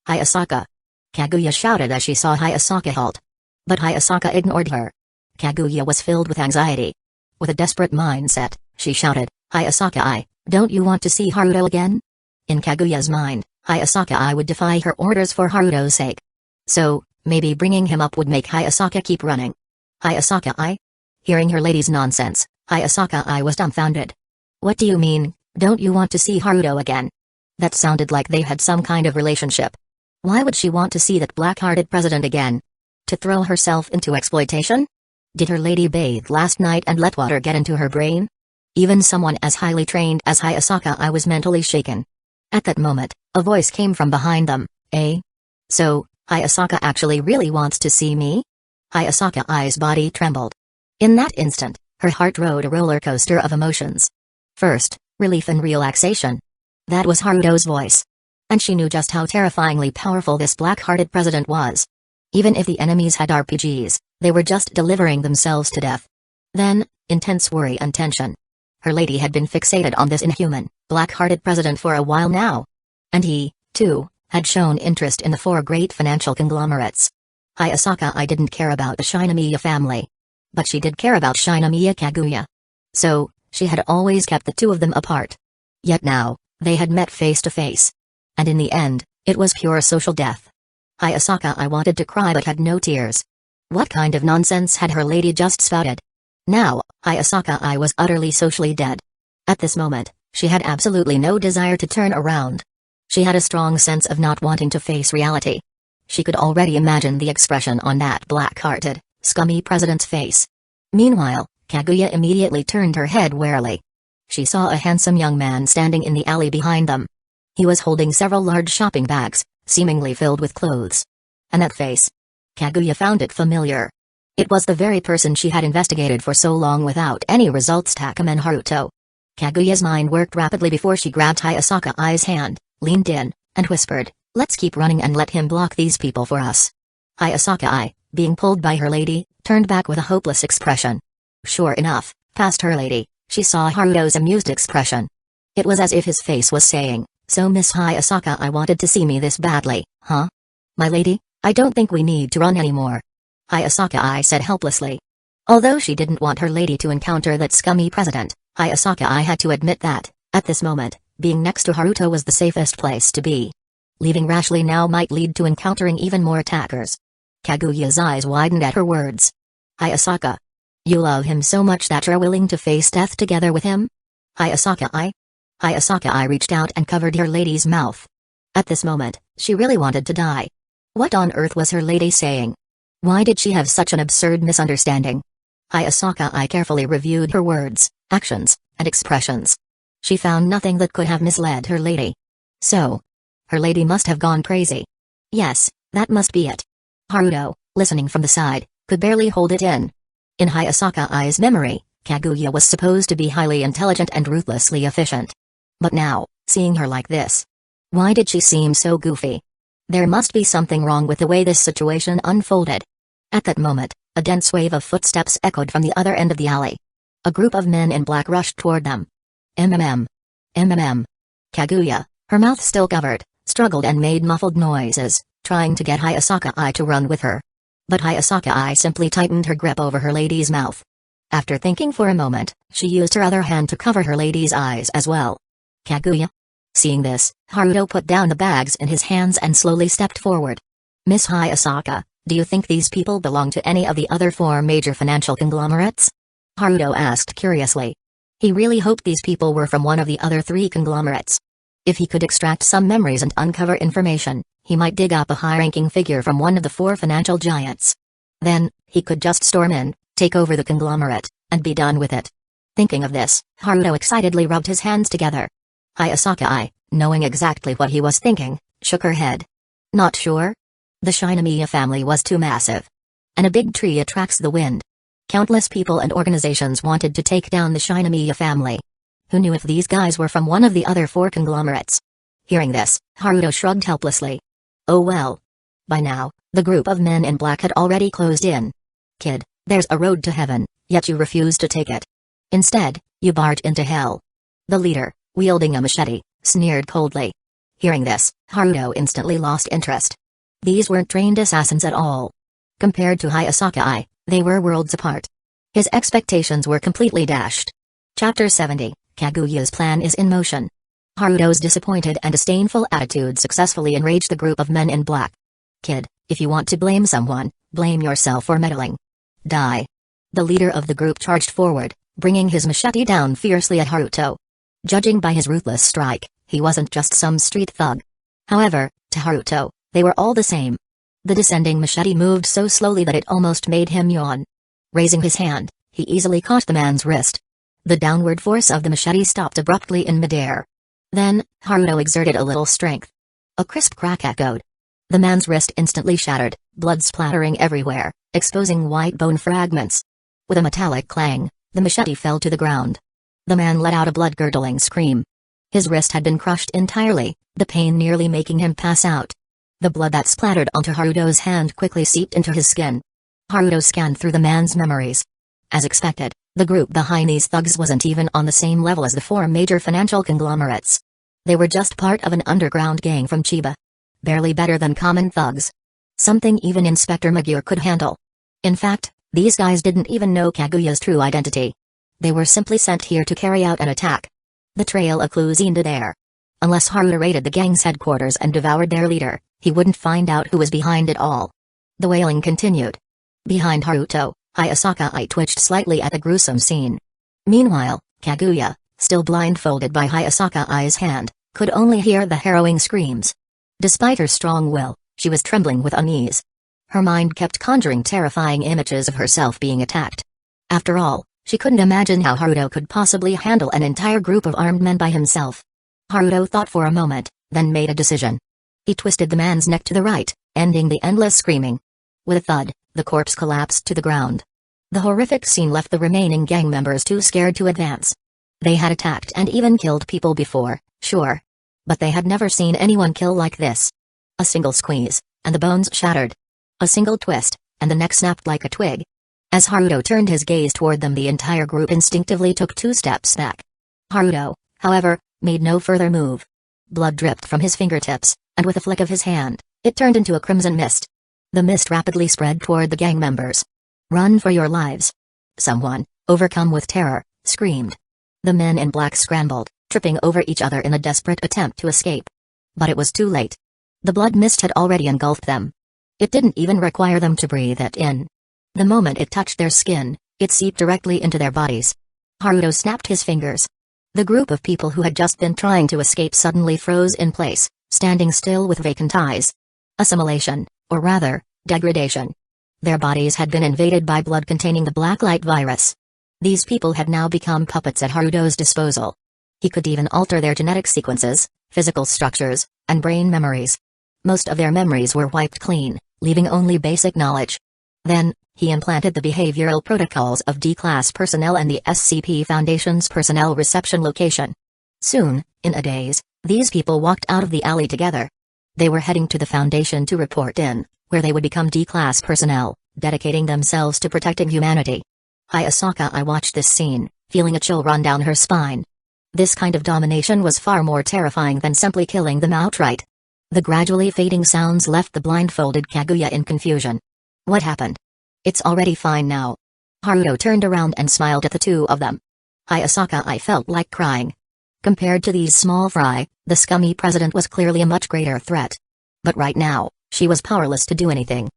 "Hayasaka!" Kaguya shouted as she saw Hayasaka halt. But Hayasaka ignored her. Kaguya was filled with anxiety. With a desperate mindset, she shouted, "Hayasaka Ai, don't you want to see Haruto again?" In Kaguya's mind, Hayasaka Ai would defy her orders for Haruto's sake. So, maybe bringing him up would make Hayasaka keep running. "Hayasaka Ai?" Hearing her lady's nonsense, Hayasaka Ai was dumbfounded. "What do you mean, don't you want to see Haruto again?" That sounded like they had some kind of relationship. Why would she want to see that black-hearted president again? To throw herself into exploitation? Did her lady bathe last night and let water get into her brain? Even someone as highly trained as Hayasaka Ai was mentally shaken. At that moment, a voice came from behind them. "Eh? So, Hayasaka actually really wants to see me?" Hayasaka Ai's body trembled. In that instant, her heart rode a roller coaster of emotions. First, relief and relaxation. That was Haruto's voice. And she knew just how terrifyingly powerful this black-hearted president was. Even if the enemies had RPGs, they were just delivering themselves to death. Then, intense worry and tension. Her lady had been fixated on this inhuman, black-hearted president for a while now. And he, too, had shown interest in the four great financial conglomerates. Hayasaka Ai didn't care about the Shinomiya family. But she did care about Shinomiya Kaguya. So, she had always kept the two of them apart. Yet now, they had met face to face. And in the end, it was pure social death. Hayasaka Ai wanted to cry but had no tears. What kind of nonsense had her lady just spouted? Now, Hayasaka Ai was utterly socially dead. At this moment, she had absolutely no desire to turn around. She had a strong sense of not wanting to face reality. She could already imagine the expression on that black-hearted, scummy president's face. Meanwhile, Kaguya immediately turned her head warily. She saw a handsome young man standing in the alley behind them. He was holding several large shopping bags, seemingly filled with clothes. And that face. Kaguya found it familiar. It was the very person she had investigated for so long without any results, Takeman Haruto. Kaguya's mind worked rapidly before she grabbed Hayasaka Ai's hand, leaned in, and whispered, "Let's keep running and let him block these people for us." Hayasaka Ai, being pulled by her lady, turned back with a hopeless expression. Sure enough, past her lady, she saw Haruto's amused expression. It was as if his face was saying, "So Miss Hayasaka Ai wanted to see me this badly, huh? My lady, I don't think we need to run anymore." Hayasaka Ai said helplessly. Although she didn't want her lady to encounter that scummy president, Hayasaka Ai had to admit that, at this moment, being next to Haruto was the safest place to be. Leaving rashly now might lead to encountering even more attackers. Kaguya's eyes widened at her words. "Hayasaka. You love him so much that you're willing to face death together with him?" "Hayasaka Ai?" Hayasaka Ai reached out and covered her lady's mouth. At this moment, she really wanted to die. What on earth was her lady saying? Why did she have such an absurd misunderstanding? Hayasaka Ai carefully reviewed her words, actions, and expressions. She found nothing that could have misled her lady. So, her lady must have gone crazy. Yes, that must be it. Haruto, listening from the side, could barely hold it in. In Hayasaka Ai's memory, Kaguya was supposed to be highly intelligent and ruthlessly efficient. But now, seeing her like this, why did she seem so goofy? There must be something wrong with the way this situation unfolded. At that moment, a dense wave of footsteps echoed from the other end of the alley. A group of men in black rushed toward them. Kaguya, her mouth still covered, struggled and made muffled noises, trying to get Hayasaka Ai to run with her. But Hyasaka simply tightened her grip over her lady's mouth. After thinking for a moment, she used her other hand to cover her lady's eyes as well. Kaguya? Seeing this, Haruto put down the bags in his hands and slowly stepped forward. Miss Hyasaka, do you think these people belong to any of the other 4 major financial conglomerates? Haruto asked curiously. He really hoped these people were from one of the other 3 conglomerates. If he could extract some memories and uncover information, he might dig up a high-ranking figure from one of the 4 financial giants. Then, he could just storm in, take over the conglomerate, and be done with it. Thinking of this, Haruto excitedly rubbed his hands together. Hyasaka, knowing exactly what he was thinking, shook her head. Not sure? The Shinomiya family was too massive. And a big tree attracts the wind. Countless people and organizations wanted to take down the Shinomiya family. Who knew if these guys were from one of the other 4 conglomerates? Hearing this, Haruto shrugged helplessly. Oh well. By now, the group of men in black had already closed in. Kid, there's a road to heaven, yet you refuse to take it. Instead, you barge into hell. The leader, wielding a machete, sneered coldly. Hearing this, Haruto instantly lost interest. These weren't trained assassins at all. Compared to Hyasaka, they were worlds apart. His expectations were completely dashed. Chapter 70, Kaguya's plan is in motion. Haruto's disappointed and disdainful attitude successfully enraged the group of men in black. Kid, if you want to blame someone, blame yourself for meddling. Die. The leader of the group charged forward, bringing his machete down fiercely at Haruto. Judging by his ruthless strike, he wasn't just some street thug. However, to Haruto, they were all the same. The descending machete moved so slowly that it almost made him yawn. Raising his hand, he easily caught the man's wrist. The downward force of the machete stopped abruptly in midair. Then, Haruto exerted a little strength. A crisp crack echoed. The man's wrist instantly shattered, blood splattering everywhere, exposing white bone fragments. With a metallic clang, the machete fell to the ground. The man let out a blood-curdling scream. His wrist had been crushed entirely, the pain nearly making him pass out. The blood that splattered onto Haruto's hand quickly seeped into his skin. Haruto scanned through the man's memories. As expected, the group behind these thugs wasn't even on the same level as the 4 major financial conglomerates. They were just part of an underground gang from Chiba. Barely better than common thugs. Something even Inspector Magure could handle. In fact, these guys didn't even know Kaguya's true identity. They were simply sent here to carry out an attack. The trail of clues ended there. Unless Haruto raided the gang's headquarters and devoured their leader, he wouldn't find out who was behind it all. The wailing continued. Behind Haruto, Hyasaka twitched slightly at the gruesome scene. Meanwhile, Kaguya, still blindfolded by Hyasaka's hand, could only hear the harrowing screams. Despite her strong will, she was trembling with unease. Her mind kept conjuring terrifying images of herself being attacked. After all, she couldn't imagine how Haruto could possibly handle an entire group of armed men by himself. Haruto thought for a moment, then made a decision. He twisted the man's neck to the right, ending the endless screaming. With a thud, the corpse collapsed to the ground. The horrific scene left the remaining gang members too scared to advance. They had attacked and even killed people before, sure. But they had never seen anyone kill like this. A single squeeze, and the bones shattered. A single twist, and the neck snapped like a twig. As Haruto turned his gaze toward them, the entire group instinctively took 2 steps back. Haruto, however, made no further move. Blood dripped from his fingertips, and with a flick of his hand, it turned into a crimson mist. The mist rapidly spread toward the gang members. Run for your lives. Someone, overcome with terror, screamed. The men in black scrambled, tripping over each other in a desperate attempt to escape. But it was too late. The blood mist had already engulfed them. It didn't even require them to breathe it in. The moment it touched their skin, it seeped directly into their bodies. Haruto snapped his fingers. The group of people who had just been trying to escape suddenly froze in place, standing still with vacant eyes. Assimilation, or rather, degradation. Their bodies had been invaded by blood containing the blacklight virus. These people had now become puppets at Haruto's disposal. He could even alter their genetic sequences, physical structures, and brain memories. Most of their memories were wiped clean, leaving only basic knowledge. Then, he implanted the behavioral protocols of D-Class personnel and the SCP Foundation's personnel reception location. Soon, in a daze, these people walked out of the alley together. They were heading to the Foundation to report in, where they would become D-Class personnel, dedicating themselves to protecting humanity. Hyasaka watched this scene, feeling a chill run down her spine. This kind of domination was far more terrifying than simply killing them outright. The gradually fading sounds left the blindfolded Kaguya in confusion. What happened? It's already fine now. Haruto turned around and smiled at the two of them. Hayasaka I felt like crying. Compared to these small fry, the scummy president was clearly a much greater threat. But right now, she was powerless to do anything.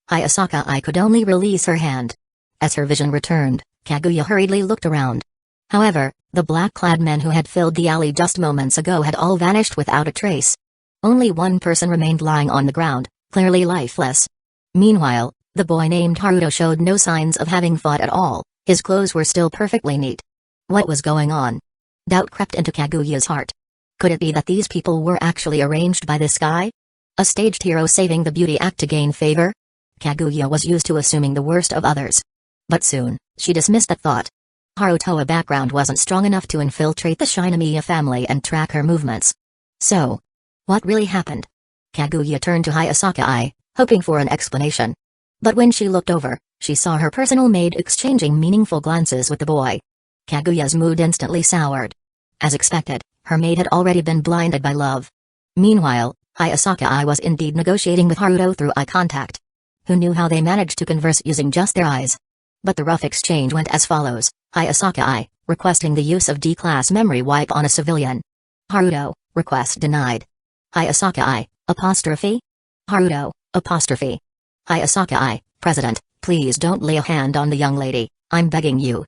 Hayasaka I could only release her hand. As her vision returned, Kaguya hurriedly looked around. However, the black-clad men who had filled the alley just moments ago had all vanished without a trace. Only one person remained lying on the ground, clearly lifeless. Meanwhile, the boy named Haruto showed no signs of having fought at all, his clothes were still perfectly neat. What was going on? Doubt crept into Kaguya's heart. Could it be that these people were actually arranged by this guy? A staged hero saving the beauty act to gain favor? Kaguya was used to assuming the worst of others. But soon, she dismissed that thought. Haruto's background wasn't strong enough to infiltrate the Shinomiya family and track her movements. So, what really happened? Kaguya turned to Hayasaka I, hoping for an explanation. But when she looked over, she saw her personal maid exchanging meaningful glances with the boy. Kaguya's mood instantly soured. As expected, her maid had already been blinded by love. Meanwhile, Hayasaka I was indeed negotiating with Haruto through eye contact. Who knew how they managed to converse using just their eyes? But the rough exchange went as follows: Hayasaka I, requesting the use of D-class memory wipe on a civilian. Haruto, request denied. Hayasaka I, apostrophe? Haruto, apostrophe. Hayasaka I, President, please don't lay a hand on the young lady, I'm begging you.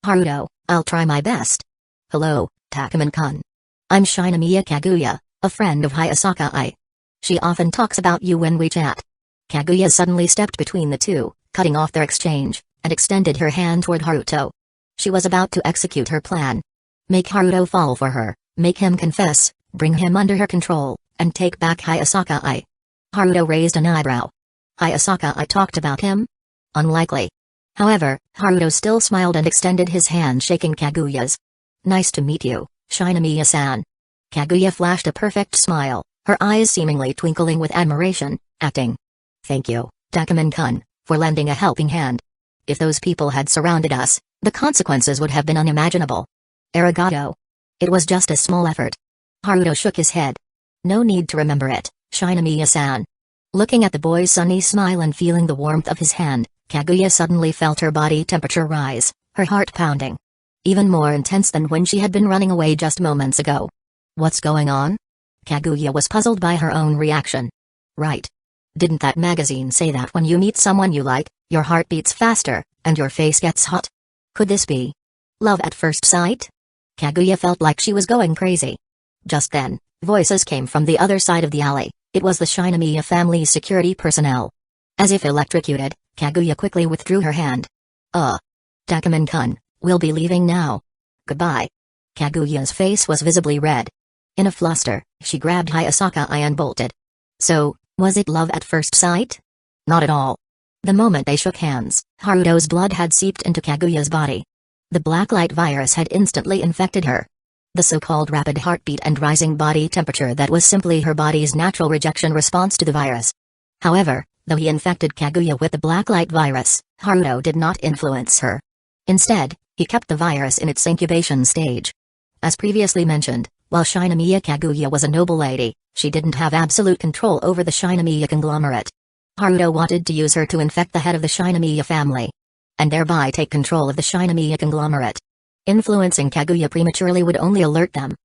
Haruto, I'll try my best. Hello, Takuman-kun. I'm Shinomiya Kaguya, a friend of Hayasaka I. She often talks about you when we chat. Kaguya suddenly stepped between the two, cutting off their exchange, and extended her hand toward Haruto. She was about to execute her plan. Make Haruto fall for her, make him confess, bring him under her control, and take back Hayasaka I. Haruto raised an eyebrow. Hayasaka I talked about him? Unlikely. However, Haruto still smiled and extended his hand, shaking Kaguya's. Nice to meet you, Shinomiya-san. Kaguya flashed a perfect smile, her eyes seemingly twinkling with admiration, acting. Thank you, Takuman-kun, for lending a helping hand. If those people had surrounded us, the consequences would have been unimaginable. Arigato. It was just a small effort. Haruto shook his head. No need to remember it, Shinomiya-san. Looking at the boy's sunny smile and feeling the warmth of his hand, Kaguya suddenly felt her body temperature rise, her heart pounding. Even more intense than when she had been running away just moments ago. What's going on? Kaguya was puzzled by her own reaction. Right. Didn't that magazine say that when you meet someone you like, your heart beats faster, and your face gets hot? Could this be love at first sight? Kaguya felt like she was going crazy. Just then, voices came from the other side of the alley. It was the Shinomiya family's security personnel. As if electrocuted, Kaguya quickly withdrew her hand. Takuman-kun, we'll be leaving now. Goodbye. Kaguya's face was visibly red. In a fluster, she grabbed Hayasaka I and bolted. So, was it love at first sight? Not at all. The moment they shook hands, Haruto's blood had seeped into Kaguya's body. The black light virus had instantly infected her. The so-called rapid heartbeat and rising body temperature that was simply her body's natural rejection response to the virus. However, though he infected Kaguya with the black light virus, Haruto did not influence her. Instead, he kept the virus in its incubation stage. As previously mentioned, while Shinomiya Kaguya was a noble lady, she didn't have absolute control over the Shinomiya conglomerate. Haruto wanted to use her to infect the head of the Shinomiya family, and thereby take control of the Shinomiya conglomerate. Influencing Kaguya prematurely would only alert them.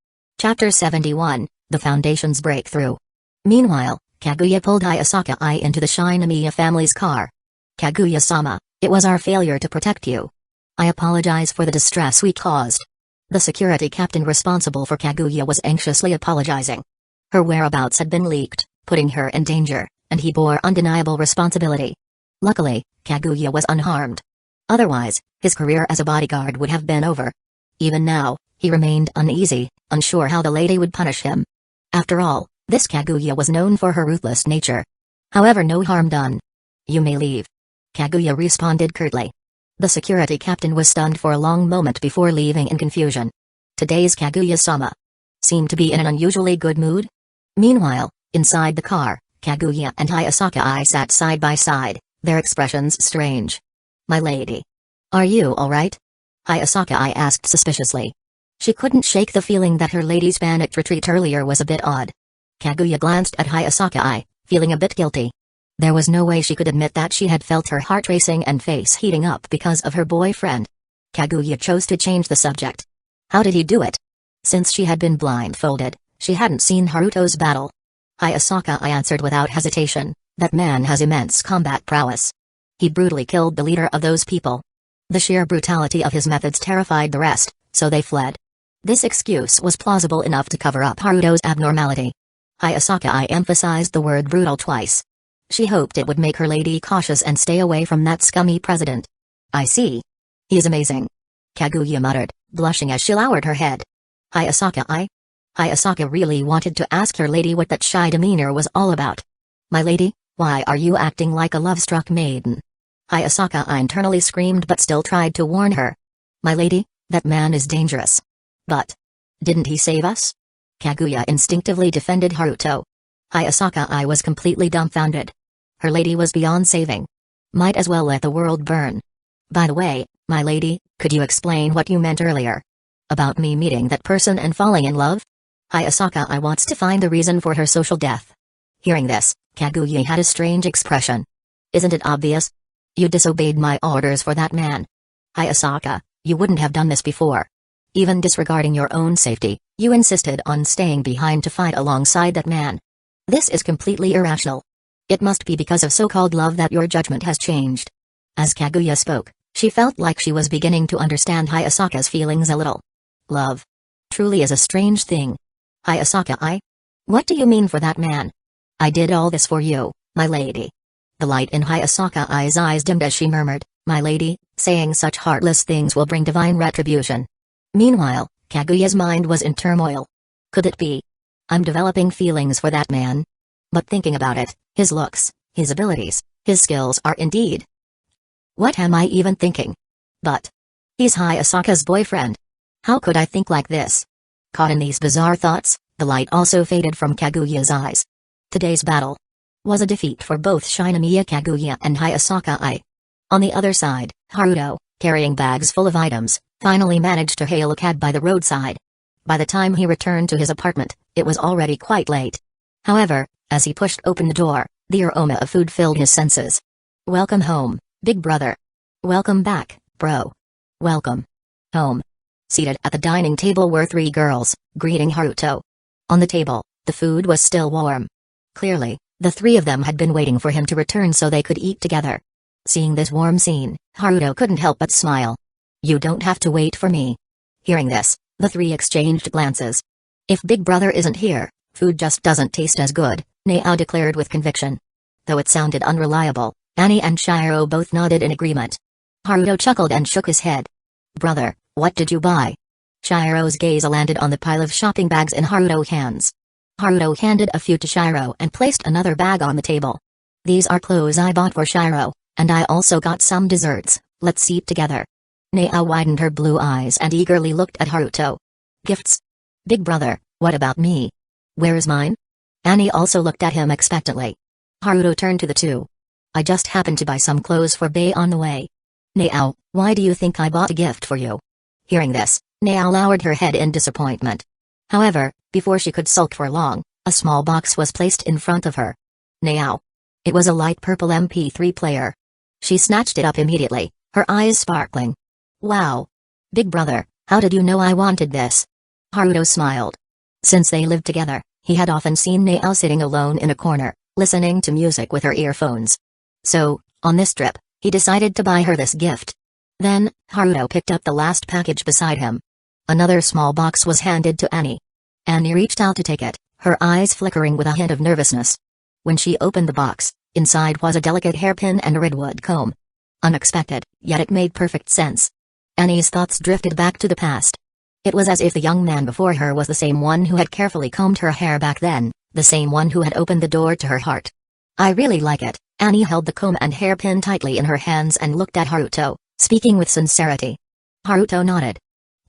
Chapter 71, The Foundation's Breakthrough. Meanwhile, Kaguya pulled Hayasaka I into the Shinomiya family's car. Kaguya-sama, it was our failure to protect you. I apologize for the distress we caused. The security captain responsible for Kaguya was anxiously apologizing. Her whereabouts had been leaked, putting her in danger, and he bore undeniable responsibility. Luckily, Kaguya was unharmed. Otherwise, his career as a bodyguard would have been over. Even now, he remained uneasy, unsure how the lady would punish him. After all, this Kaguya was known for her ruthless nature. However, no harm done. You may leave. Kaguya responded curtly. The security captain was stunned for a long moment before leaving in confusion. Today's Kaguya-sama seemed to be in an unusually good mood. Meanwhile, inside the car, Kaguya and Hayasaka I sat side by side, their expressions strange. My lady. Are you alright? Hayasaka I asked suspiciously. She couldn't shake the feeling that her lady's panicked retreat earlier was a bit odd. Kaguya glanced at Hayasaka I, feeling a bit guilty. There was no way she could admit that she had felt her heart racing and face heating up because of her boyfriend. Kaguya chose to change the subject. How did he do it? Since she had been blindfolded, she hadn't seen Haruto's battle. Hayasaka answered without hesitation, that man has immense combat prowess. He brutally killed the leader of those people. The sheer brutality of his methods terrified the rest, so they fled. This excuse was plausible enough to cover up Haruto's abnormality. Hayasaka emphasized the word brutal twice. She hoped it would make her lady cautious and stay away from that scummy president. I see. He is amazing. Kaguya muttered, blushing as she lowered her head. Hayasaka really wanted to ask her lady what that shy demeanor was all about. My lady, why are you acting like a love-struck maiden? Hayasaka internally screamed but still tried to warn her. My lady, that man is dangerous. But didn't he save us? Kaguya instinctively defended Haruto. Hayasaka was completely dumbfounded. Her lady was beyond saving. Might as well let the world burn. By the way, my lady, could you explain what you meant earlier? About me meeting that person and falling in love? Hayasaka wants to find the reason for her social death. Hearing this, Kaguya had a strange expression. Isn't it obvious? You disobeyed my orders for that man. Hayasaka, you wouldn't have done this before. Even disregarding your own safety, you insisted on staying behind to fight alongside that man. This is completely irrational. It must be because of so-called love that your judgment has changed. As Kaguya spoke, she felt like she was beginning to understand Hayasaka's feelings a little. Love. Truly is a strange thing. Hayasaka, what do you mean for that man? I did all this for you, my lady. The light in Hayasaka's eyes dimmed as she murmured, my lady, saying such heartless things will bring divine retribution. Meanwhile, Kaguya's mind was in turmoil. Could it be? I'm developing feelings for that man. But thinking about it, his looks, his abilities, his skills are indeed. What am I even thinking? But he's Hayasaka's boyfriend. How could I think like this? Caught in these bizarre thoughts, the light also faded from Kaguya's eyes. Today's battle was a defeat for both Shinomiya Kaguya and Hayasaka. On the other side, Haruto, carrying bags full of items, finally managed to hail a cab by the roadside. By the time he returned to his apartment, it was already quite late. However, as he pushed open the door, the aroma of food filled his senses. Welcome home, big brother. Welcome back, bro. Welcome home. Seated at the dining table were three girls, greeting Haruto. On the table, the food was still warm. Clearly, the three of them had been waiting for him to return so they could eat together. Seeing this warm scene, Haruto couldn't help but smile. You don't have to wait for me. Hearing this, the three exchanged glances. If Big Brother isn't here, food just doesn't taste as good, Nao declared with conviction. Though it sounded unreliable, Annie and Shiro both nodded in agreement. Haruto chuckled and shook his head. Brother, what did you buy? Shiro's gaze landed on the pile of shopping bags in Haruto's hands. Haruto handed a few to Shiro and placed another bag on the table. These are clothes I bought for Shiro, and I also got some desserts, let's eat together. Nao widened her blue eyes and eagerly looked at Haruto. Gifts? Big brother, what about me? Where is mine? Annie also looked at him expectantly. Haruto turned to the two. I just happened to buy some clothes for Bae on the way. Nao, why do you think I bought a gift for you? Hearing this, Nao lowered her head in disappointment. However, before she could sulk for long, a small box was placed in front of her. Nao. It was a light purple MP3 player. She snatched it up immediately, her eyes sparkling. Wow. Big brother, how did you know I wanted this? Haruto smiled. Since they lived together, he had often seen Nao sitting alone in a corner, listening to music with her earphones. So, on this trip, he decided to buy her this gift. Then, Haruto picked up the last package beside him. Another small box was handed to Annie. Annie reached out to take it, her eyes flickering with a hint of nervousness. When she opened the box, inside was a delicate hairpin and a redwood comb. Unexpected, yet it made perfect sense. Annie's thoughts drifted back to the past. It was as if the young man before her was the same one who had carefully combed her hair back then, the same one who had opened the door to her heart. I really like it. Annie held the comb and hairpin tightly in her hands and looked at Haruto, speaking with sincerity. Haruto nodded.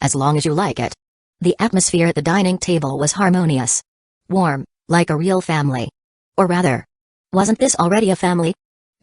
As long as you like it. The atmosphere at the dining table was harmonious. Warm, like a real family. Or rather, wasn't this already a family?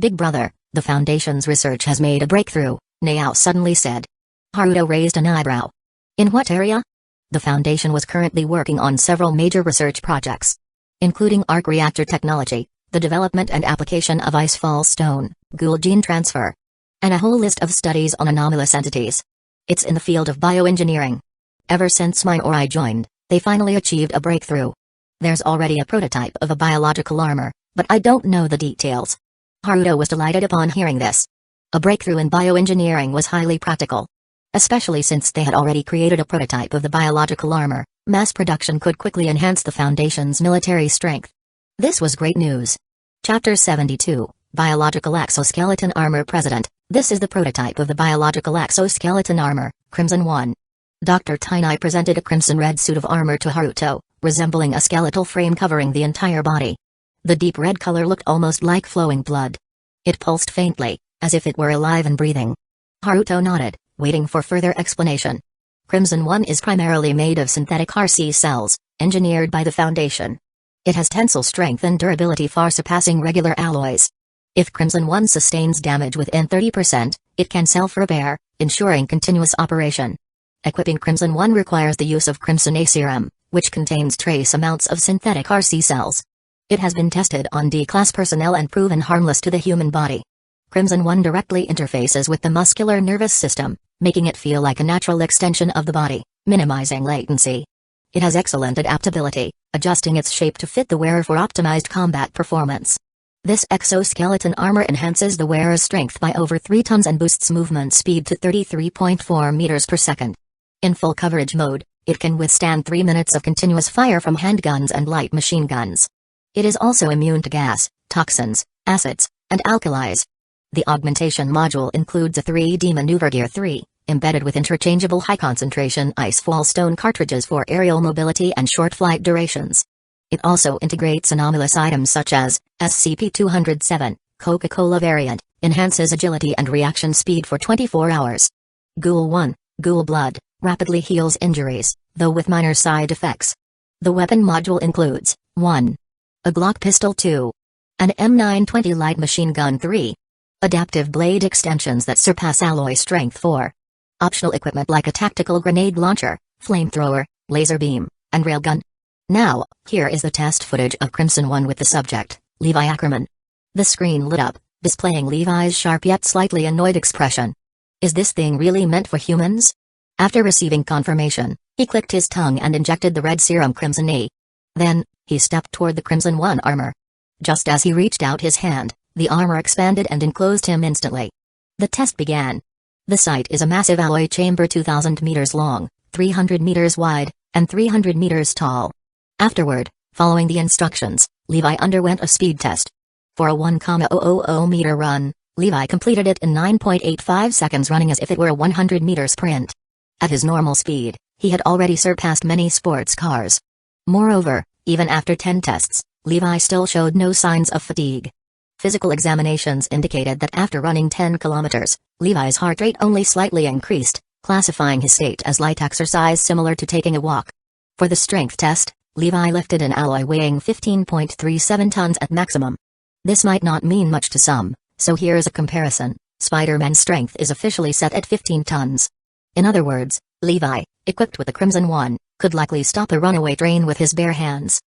Big brother, the Foundation's research has made a breakthrough, Nao suddenly said. Haruto raised an eyebrow. In what area? The Foundation was currently working on several major research projects, including arc reactor technology, the development and application of Icefall Stone, Ghoul gene transfer, and a whole list of studies on anomalous entities. It's in the field of bioengineering. Ever since Mine or I joined, they finally achieved a breakthrough. There's already a prototype of a biological armor, but I don't know the details. Haruto was delighted upon hearing this. A breakthrough in bioengineering was highly practical. Especially since they had already created a prototype of the biological armor, mass production could quickly enhance the Foundation's military strength. This was great news. Chapter 72, Biological Exoskeleton Armor President. This is the prototype of the biological exoskeleton armor, Crimson 1. Dr. Tainai presented a crimson-red suit of armor to Haruto, resembling a skeletal frame covering the entire body. The deep red color looked almost like flowing blood. It pulsed faintly, as if it were alive and breathing. Haruto nodded, waiting for further explanation. Crimson 1 is primarily made of synthetic RC cells, engineered by the Foundation. It has tensile strength and durability far surpassing regular alloys. If Crimson 1 sustains damage within 30%, it can self-repair, ensuring continuous operation. Equipping Crimson 1 requires the use of Crimson A serum, which contains trace amounts of synthetic RC cells. It has been tested on D-class personnel and proven harmless to the human body. Crimson 1 directly interfaces with the muscular nervous system, making it feel like a natural extension of the body, minimizing latency. It has excellent adaptability, adjusting its shape to fit the wearer for optimized combat performance. This exoskeleton armor enhances the wearer's strength by over 3 tons and boosts movement speed to 33.4 meters per second. In full coverage mode, it can withstand 3 minutes of continuous fire from handguns and light machine guns. It is also immune to gas, toxins, acids, and alkalis. The augmentation module includes a 3D maneuver gear 3, embedded with interchangeable high-concentration Icefall Stone cartridges for aerial mobility and short flight durations. It also integrates anomalous items such as SCP-207, Coca-Cola variant, enhances agility and reaction speed for 24 hours. Ghoul 1, Ghoul Blood, rapidly heals injuries, though with minor side effects. The weapon module includes 1. A Glock pistol 2. An M920 light machine gun 3. Adaptive blade extensions that surpass alloy strength 4. Optional equipment like a tactical grenade launcher, flamethrower, laser beam, and railgun. Now, here is the test footage of Crimson 1 with the subject, Levi Ackerman. The screen lit up, displaying Levi's sharp yet slightly annoyed expression. Is this thing really meant for humans? After receiving confirmation, he clicked his tongue and injected the red serum Crimson E. Then, he stepped toward the Crimson 1 armor. Just as he reached out his hand, the armor expanded and enclosed him instantly. The test began. The site is a massive alloy chamber 2,000 meters long, 300 meters wide, and 300 meters tall. Afterward, following the instructions, Levi underwent a speed test. For a 1,000 meter run, Levi completed it in 9.85 seconds, running as if it were a 100 meter sprint. At his normal speed, he had already surpassed many sports cars. Moreover, even after 10 tests, Levi still showed no signs of fatigue. Physical examinations indicated that after running 10 kilometers, Levi's heart rate only slightly increased, classifying his state as light exercise similar to taking a walk. For the strength test, Levi lifted an alloy weighing 15.37 tons at maximum. This might not mean much to some, so here is a comparison. Spider-Man's strength is officially set at 15 tons. In other words, Levi, equipped with the Crimson 1, could likely stop a runaway train with his bare hands.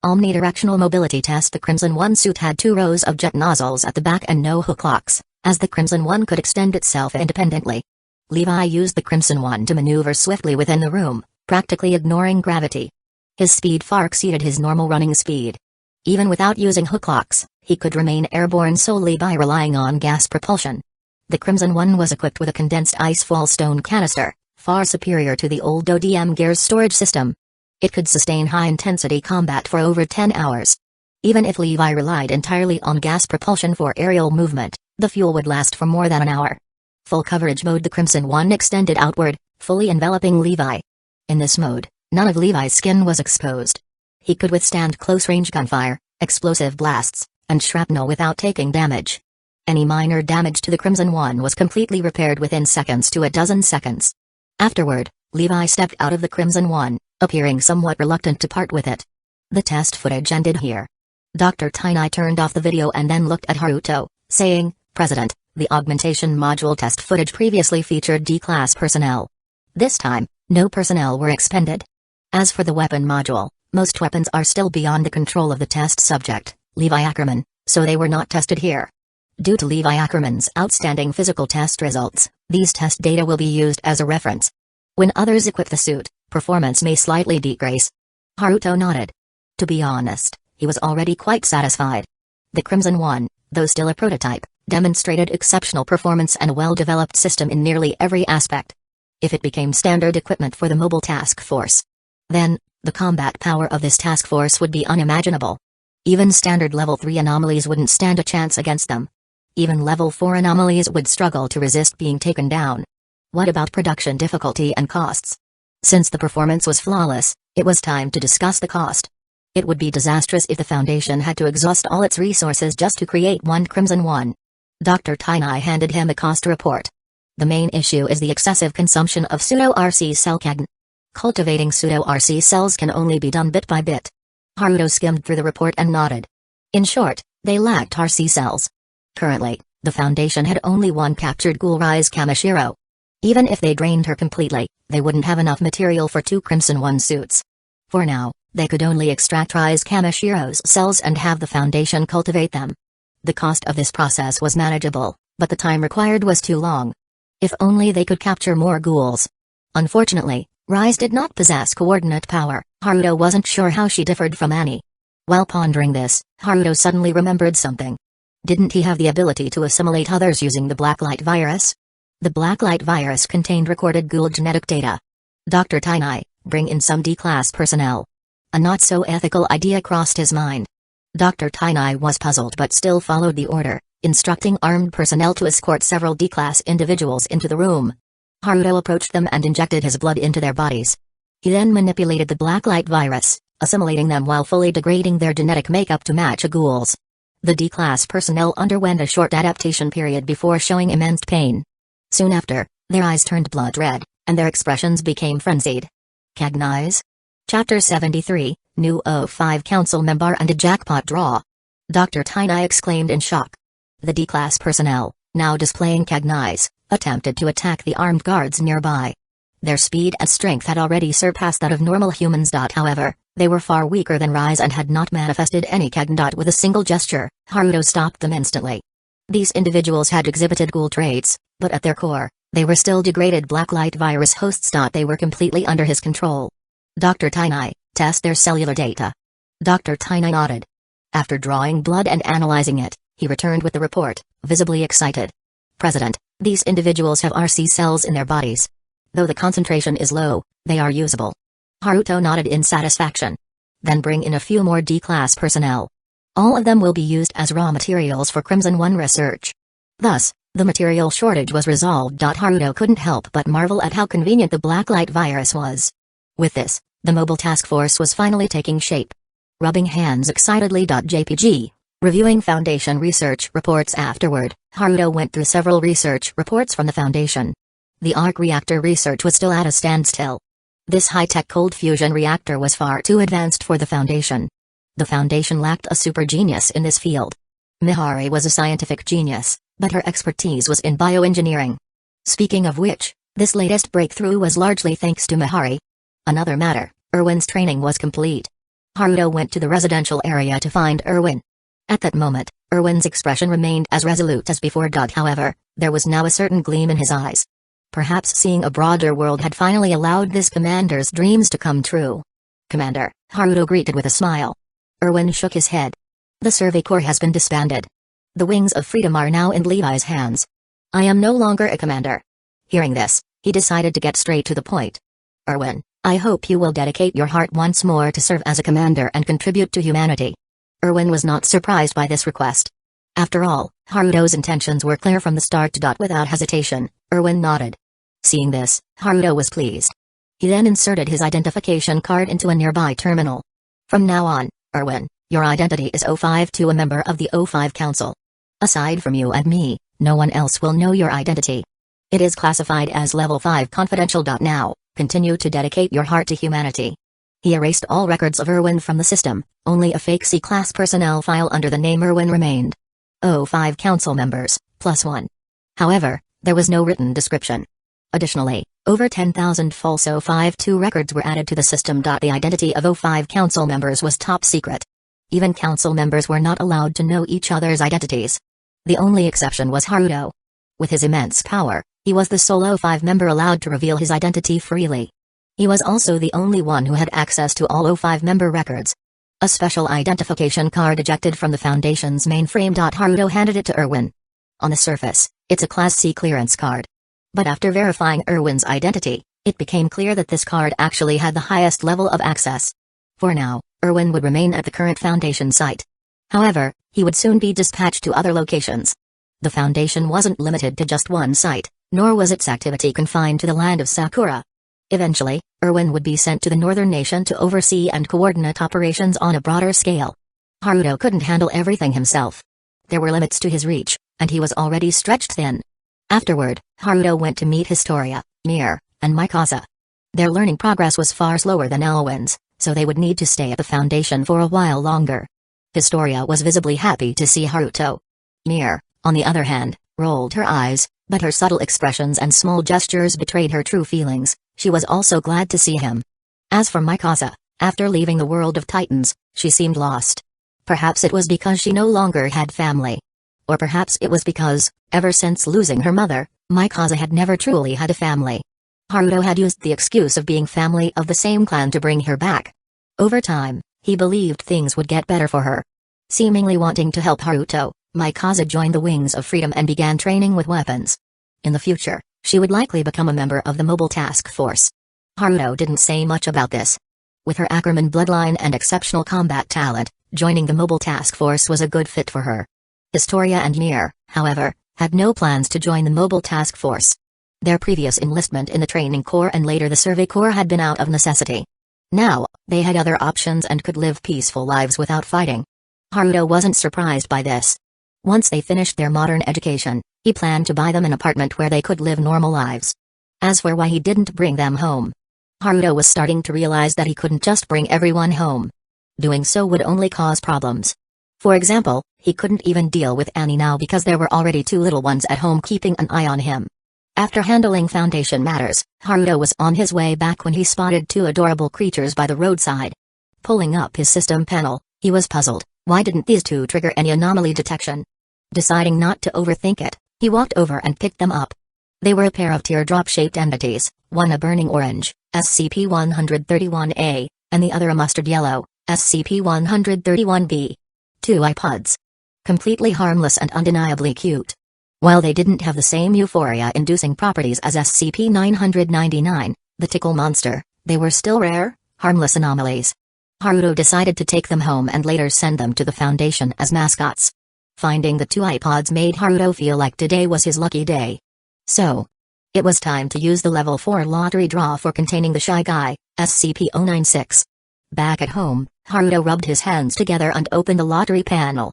Omnidirectional mobility test. The Crimson 1 suit had 2 rows of jet nozzles at the back and no hook locks, as the Crimson 1 could extend itself independently. Levi used the Crimson 1 to maneuver swiftly within the room, practically ignoring gravity. His speed far exceeded his normal running speed. Even without using hook locks, he could remain airborne solely by relying on gas propulsion. The Crimson 1 was equipped with a condensed Icefall Stone canister, far superior to the old ODM Gears storage system. It could sustain high-intensity combat for over 10 hours. Even if Levi relied entirely on gas propulsion for aerial movement, the fuel would last for more than an hour. Full coverage mode. The Crimson 1 extended outward, fully enveloping Levi. In this mode, none of Levi's skin was exposed. He could withstand close-range gunfire, explosive blasts, and shrapnel without taking damage. Any minor damage to the Crimson 1 was completely repaired within seconds to a dozen seconds. Afterward, Levi stepped out of the Crimson 1, appearing somewhat reluctant to part with it. The test footage ended here. Dr. Tainai turned off the video and then looked at Haruto, saying, "President, the augmentation module test footage previously featured D-class personnel. This time, no personnel were expended. As for the weapon module, most weapons are still beyond the control of the test subject, Levi Ackerman, so they were not tested here. Due to Levi Ackerman's outstanding physical test results, these test data will be used as a reference. When others equip the suit, performance may slightly decrease. Haruto nodded. To be honest, he was already quite satisfied. The Crimson One, though still a prototype, demonstrated exceptional performance and a well-developed system in nearly every aspect. If it became standard equipment for the mobile task force, then, the combat power of this task force would be unimaginable. Even standard level 3 anomalies wouldn't stand a chance against them. Even level 4 anomalies would struggle to resist being taken down. What about production difficulty and costs? Since the performance was flawless, it was time to discuss the cost. It would be disastrous if the Foundation had to exhaust all its resources just to create one Crimson One. Dr. Tainai handed him a cost report. The main issue is the excessive consumption of pseudo-RC cell cagn. Cultivating pseudo-RC cells can only be done bit by bit. Haruto skimmed through the report and nodded. In short, they lacked RC cells. Currently, the Foundation had only one captured ghoul Rise Kamishiro. Even if they drained her completely, they wouldn't have enough material for 2 Crimson One suits. For now, they could only extract Rise Kamishiro's cells and have the Foundation cultivate them. The cost of this process was manageable, but the time required was too long. If only they could capture more ghouls. Unfortunately, Rise did not possess coordinate power. Haruto wasn't sure how she differed from Annie. While pondering this, Haruto suddenly remembered something. Didn't he have the ability to assimilate others using the Blacklight virus? The Blacklight virus contained recorded ghoul genetic data. Dr. Tainai, bring in some D-class personnel. A not-so-ethical idea crossed his mind. Dr. Tainai was puzzled but still followed the order, instructing armed personnel to escort several D-class individuals into the room. Haruto approached them and injected his blood into their bodies. He then manipulated the Blacklight virus, assimilating them while fully degrading their genetic makeup to match a ghoul's. The D-class personnel underwent a short adaptation period before showing immense pain. Soon after, their eyes turned blood red, and their expressions became frenzied. Cagnize? Chapter 73, New O5 Council Member and a Jackpot Draw. Dr. Tainai exclaimed in shock. The D-class personnel, now displaying Cagnize, attempted to attack the armed guards nearby. Their speed and strength had already surpassed that of normal humans. However, they were far weaker than Rise and had not manifested any Cagn. With a single gesture, Haruto stopped them instantly. These individuals had exhibited ghoul traits, but at their core, they were still degraded Blacklight virus hosts. They were completely under his control. Dr. Tainai, test their cellular data. Dr. Tainai nodded. After drawing blood and analyzing it, he returned with the report, visibly excited. President, these individuals have RC cells in their bodies. Though the concentration is low, they are usable. Haruto nodded in satisfaction. Then bring in a few more D-class personnel. All of them will be used as raw materials for Crimson One research. Thus, the material shortage was resolved. Haruto couldn't help but marvel at how convenient the Blacklight virus was. With this, the mobile task force was finally taking shape. Rubbing hands excitedly. JPG. Reviewing Foundation research reports afterward, Haruto went through several research reports from the Foundation. The arc reactor research was still at a standstill. This high-tech cold fusion reactor was far too advanced for the Foundation. The Foundation lacked a super genius in this field. Mihari was a scientific genius, but her expertise was in bioengineering. Speaking of which, this latest breakthrough was largely thanks to Mihari. Another matter, Erwin's training was complete. Haruto went to the residential area to find Erwin. At that moment, Erwin's expression remained as resolute as before. However, there was now a certain gleam in his eyes. Perhaps seeing a broader world had finally allowed this commander's dreams to come true. Commander, Haruto greeted with a smile. Erwin shook his head. The Survey Corps has been disbanded. The wings of freedom are now in Levi's hands. I am no longer a commander. Hearing this, he decided to get straight to the point. Erwin, I hope you will dedicate your heart once more to serve as a commander and contribute to humanity. Erwin was not surprised by this request. After all, Haruto's intentions were clear from the start. Without hesitation, Erwin nodded. Seeing this, Haruto was pleased. He then inserted his identification card into a nearby terminal. From now on, Erwin, your identity is O5, a member of the O5 Council. Aside from you and me, no one else will know your identity. It is classified as Level 5 confidential. Now, continue to dedicate your heart to humanity. He erased all records of Erwin from the system, only a fake C-class personnel file under the name Erwin remained. O5 Council members, +1. However, there was no written description. Additionally, over 10,000 false O5-2 records were added to the system. The identity of O5 Council members was top secret. Even council members were not allowed to know each other's identities. The only exception was Haruto. With his immense power, he was the sole O5 member allowed to reveal his identity freely. He was also the only one who had access to all O5 member records. A special identification card ejected from the Foundation's mainframe. Haruto handed it to Erwin. On the surface, it's a Class C clearance card. But after verifying Erwin's identity, it became clear that this card actually had the highest level of access. For now, Erwin would remain at the current Foundation site. However, he would soon be dispatched to other locations. The Foundation wasn't limited to just one site, nor was its activity confined to the land of Sakura. Eventually, Erwin would be sent to the northern nation to oversee and coordinate operations on a broader scale. Haruto couldn't handle everything himself. There were limits to his reach, and he was already stretched thin. Afterward, Haruto went to meet Historia, Mir, and Mikasa. Their learning progress was far slower than Elwin's, so they would need to stay at the Foundation for a while longer. Historia was visibly happy to see Haruto. Mir, on the other hand, rolled her eyes, but her subtle expressions and small gestures betrayed her true feelings. She was also glad to see him. As for Mikasa, after leaving the world of Titans, she seemed lost. Perhaps it was because she no longer had family. Or perhaps it was because, ever since losing her mother, Mikasa had never truly had a family. Haruto had used the excuse of being family of the same clan to bring her back. Over time, he believed things would get better for her. Seemingly wanting to help Haruto, Mikasa joined the Wings of Freedom and began training with weapons. In the future, she would likely become a member of the Mobile Task Force. Haruto didn't say much about this. With her Ackerman bloodline and exceptional combat talent, joining the Mobile Task Force was a good fit for her. Historia and Mir, however, had no plans to join the Mobile Task Force. Their previous enlistment in the Training Corps and later the Survey Corps had been out of necessity. Now, they had other options and could live peaceful lives without fighting. Haruto wasn't surprised by this. Once they finished their modern education, he planned to buy them an apartment where they could live normal lives. As for why he didn't bring them home, Haruto was starting to realize that he couldn't just bring everyone home. Doing so would only cause problems. For example, he couldn't even deal with Annie now because there were already two little ones at home keeping an eye on him. After handling Foundation matters, Haruto was on his way back when he spotted two adorable creatures by the roadside. Pulling up his system panel, he was puzzled. Why didn't these two trigger any anomaly detection? Deciding not to overthink it, he walked over and picked them up. They were a pair of teardrop-shaped entities, one a burning orange, SCP-131-A, and the other a mustard yellow, SCP-131-B. Two iPods. Completely harmless and undeniably cute. While they didn't have the same euphoria-inducing properties as SCP-999, the tickle monster, they were still rare, harmless anomalies. Haruto decided to take them home and later send them to the Foundation as mascots. Finding the two iPods made Haruto feel like today was his lucky day. So, it was time to use the level 4 lottery draw for containing the Shy Guy, SCP-096. Back at home, Haruto rubbed his hands together and opened the lottery panel.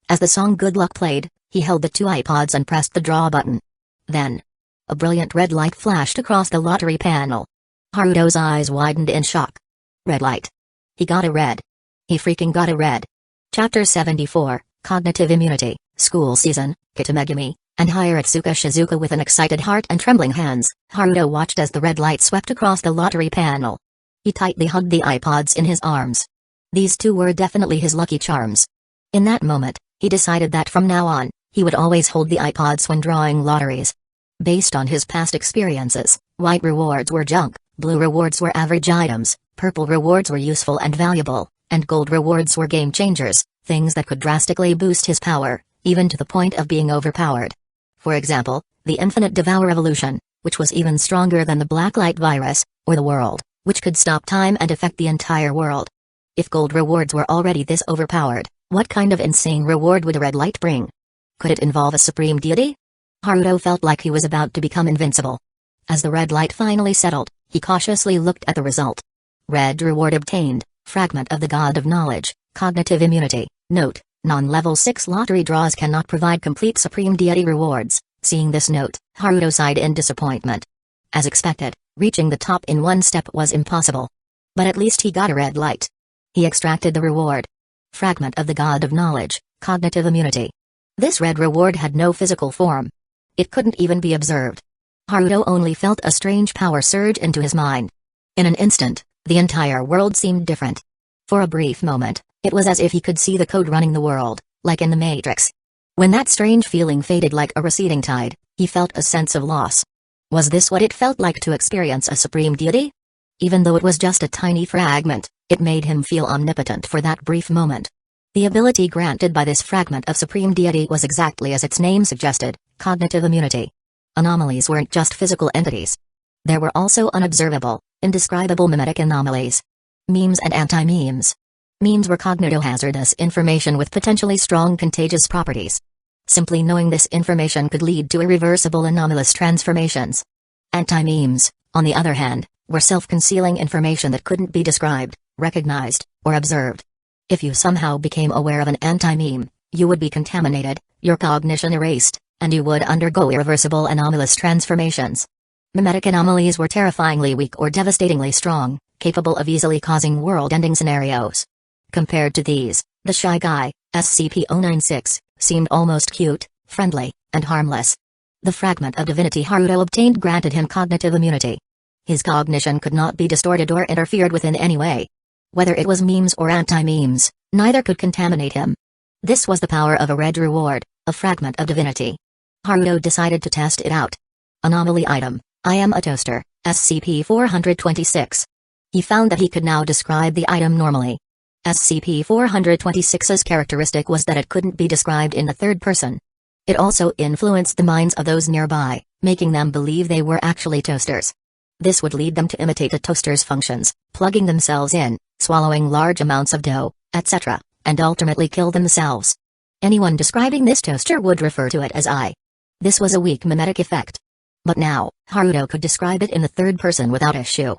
As the song Good Luck played, he held the two iPods and pressed the draw button. Then, a brilliant red light flashed across the lottery panel. Haruto's eyes widened in shock. Red light. He got a red. He freaking got a red. Chapter 74, Cognitive Immunity, School Season, Kitamegami, and Hiratsuka Shizuka. With an excited heart and trembling hands, Haruto watched as the red light swept across the lottery panel. He tightly hugged the iPods in his arms. These two were definitely his lucky charms. In that moment, he decided that from now on, he would always hold the iPods when drawing lotteries. Based on his past experiences, white rewards were junk, blue rewards were average items, purple rewards were useful and valuable, and gold rewards were game changers, things that could drastically boost his power, even to the point of being overpowered. For example, the Infinite Devour Evolution, which was even stronger than the Blacklight Virus, or the World, which could stop time and affect the entire world. If gold rewards were already this overpowered, what kind of insane reward would a red light bring? Could it involve a supreme deity? Haruto felt like he was about to become invincible. As the red light finally settled, he cautiously looked at the result. Red reward obtained, Fragment of the God of Knowledge, Cognitive Immunity. Note, non-level 6 lottery draws cannot provide complete supreme deity rewards. Seeing this note, Haruto sighed in disappointment. As expected, reaching the top in one step was impossible. But at least he got a red light. He extracted the reward. Fragment of the God of Knowledge, Cognitive Immunity. This red reward had no physical form. It couldn't even be observed. Haruto only felt a strange power surge into his mind. In an instant, the entire world seemed different. For a brief moment, It was as if he could see the code running the world, like in the Matrix. When that strange feeling faded like a receding tide, he felt a sense of loss. Was this what it felt like to experience a supreme deity? Even though it was just a tiny fragment, it made him feel omnipotent for that brief moment. The ability granted by this fragment of supreme deity was exactly as its name suggested, cognitive immunity. Anomalies weren't just physical entities. There were also unobservable, indescribable mimetic anomalies. Memes and anti-memes. Memes were cognitohazardous information with potentially strong contagious properties. Simply knowing this information could lead to irreversible anomalous transformations. Anti-memes, on the other hand, were self-concealing information that couldn't be described, recognized, or observed. If you somehow became aware of an anti-meme, you would be contaminated, your cognition erased, and you would undergo irreversible anomalous transformations. Mimetic anomalies were terrifyingly weak or devastatingly strong, capable of easily causing world-ending scenarios. Compared to these, the shy guy, SCP-096, seemed almost cute, friendly, and harmless. The fragment of divinity Haruto obtained granted him cognitive immunity. His cognition could not be distorted or interfered with in any way. Whether it was memes or anti-memes, neither could contaminate him. This was the power of a red reward, a fragment of divinity. Haruto decided to test it out. Anomaly item: I am a toaster, SCP-426. He found that he could now describe the item normally. SCP-426's characteristic was that it couldn't be described in the third person. It also influenced the minds of those nearby, making them believe they were actually toasters. This would lead them to imitate a toaster's functions, plugging themselves in, swallowing large amounts of dough, etc., and ultimately kill themselves. Anyone describing this toaster would refer to it as I. This was a weak mimetic effect. But now, Haruto could describe it in the third person without issue.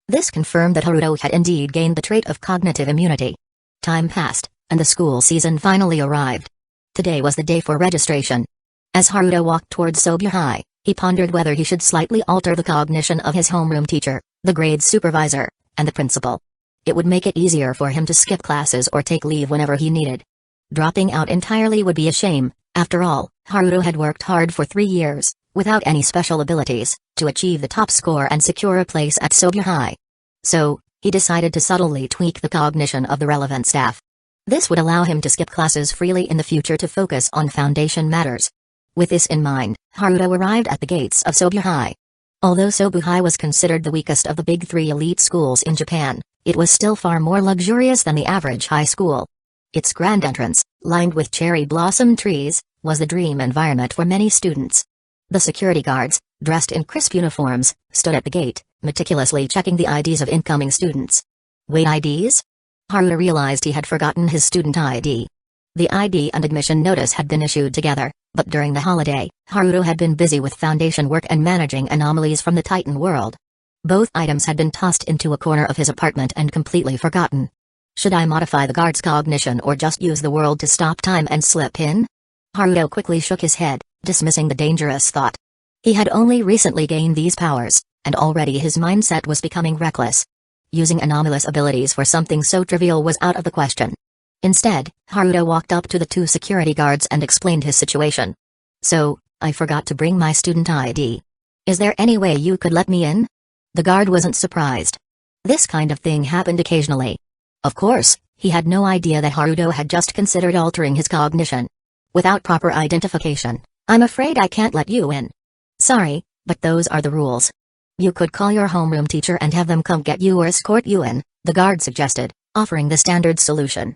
This confirmed that Haruto had indeed gained the trait of cognitive immunity. Time passed, and the school season finally arrived. Today was the day for registration. As Haruto walked towards Sobu High, he pondered whether he should slightly alter the cognition of his homeroom teacher, the grade supervisor, and the principal. It would make it easier for him to skip classes or take leave whenever he needed. Dropping out entirely would be a shame. After all, Haruto had worked hard for 3 years, without any special abilities, to achieve the top score and secure a place at Sobu High. So, he decided to subtly tweak the cognition of the relevant staff. This would allow him to skip classes freely in the future to focus on Foundation matters. With this in mind, Haruto arrived at the gates of Sobu High. Although Sobu High was considered the weakest of the big 3 elite schools in Japan, it was still far more luxurious than the average high school. Its grand entrance, lined with cherry blossom trees, was the dream environment for many students. The security guards, dressed in crisp uniforms, stood at the gate, meticulously checking the IDs of incoming students. Wait, IDs? Haruto realized he had forgotten his student ID. The ID and admission notice had been issued together, but during the holiday, Haruto had been busy with Foundation work and managing anomalies from the Titan world. Both items had been tossed into a corner of his apartment and completely forgotten. Should I modify the guard's cognition or just use the world to stop time and slip in? Haruto quickly shook his head, dismissing the dangerous thought. He had only recently gained these powers, and already his mindset was becoming reckless. Using anomalous abilities for something so trivial was out of the question. Instead, Haruto walked up to the 2 security guards and explained his situation. So, I forgot to bring my student ID. Is there any way you could let me in? The guard wasn't surprised. This kind of thing happened occasionally. Of course, he had no idea that Haruto had just considered altering his cognition. Without proper identification, I'm afraid I can't let you in. Sorry, but those are the rules. You could call your homeroom teacher and have them come get you or escort you in, the guard suggested, offering the standard solution.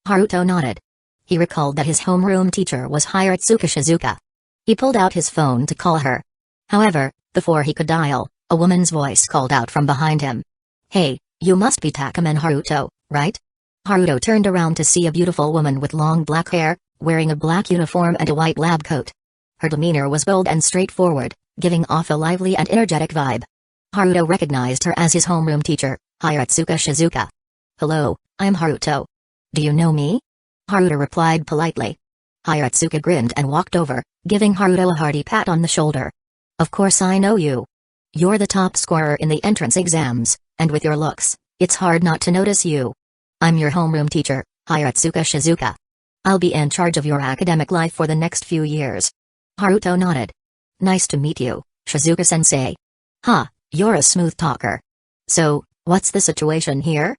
Haruto nodded. He recalled that his homeroom teacher was Hiratsuka Shizuka. He pulled out his phone to call her. However, before he could dial, a woman's voice called out from behind him. Hey, you must be Takumen Haruto, right? Haruto turned around to see a beautiful woman with long black hair, wearing a black uniform and a white lab coat. Her demeanor was bold and straightforward, giving off a lively and energetic vibe. Haruto recognized her as his homeroom teacher, Hiratsuka Shizuka. Hello, I'm Haruto. Do you know me? Haruto replied politely. Hiratsuka grinned and walked over, giving Haruto a hearty pat on the shoulder. Of course I know you. You're the top scorer in the entrance exams, and with your looks, it's hard not to notice you. I'm your homeroom teacher, Hiratsuka Shizuka. I'll be in charge of your academic life for the next few years. Haruto nodded. Nice to meet you, Shizuka-sensei. Huh, you're a smooth talker. So, what's the situation here?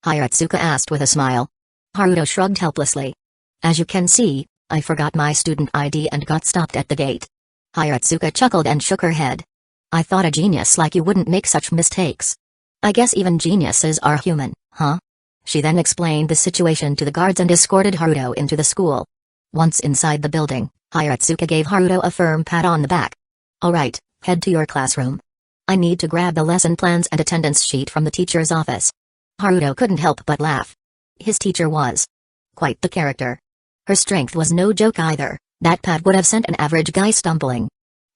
Hiratsuka asked with a smile. Haruto shrugged helplessly. As you can see, I forgot my student ID and got stopped at the gate. Hiratsuka chuckled and shook her head. I thought a genius like you wouldn't make such mistakes. I guess even geniuses are human, huh? She then explained the situation to the guards and escorted Haruto into the school. Once inside the building, Hiratsuka gave Haruto a firm pat on the back. Alright, head to your classroom. I need to grab the lesson plans and attendance sheet from the teacher's office. Haruto couldn't help but laugh. His teacher was quite the character. Her strength was no joke either. That pat would have sent an average guy stumbling.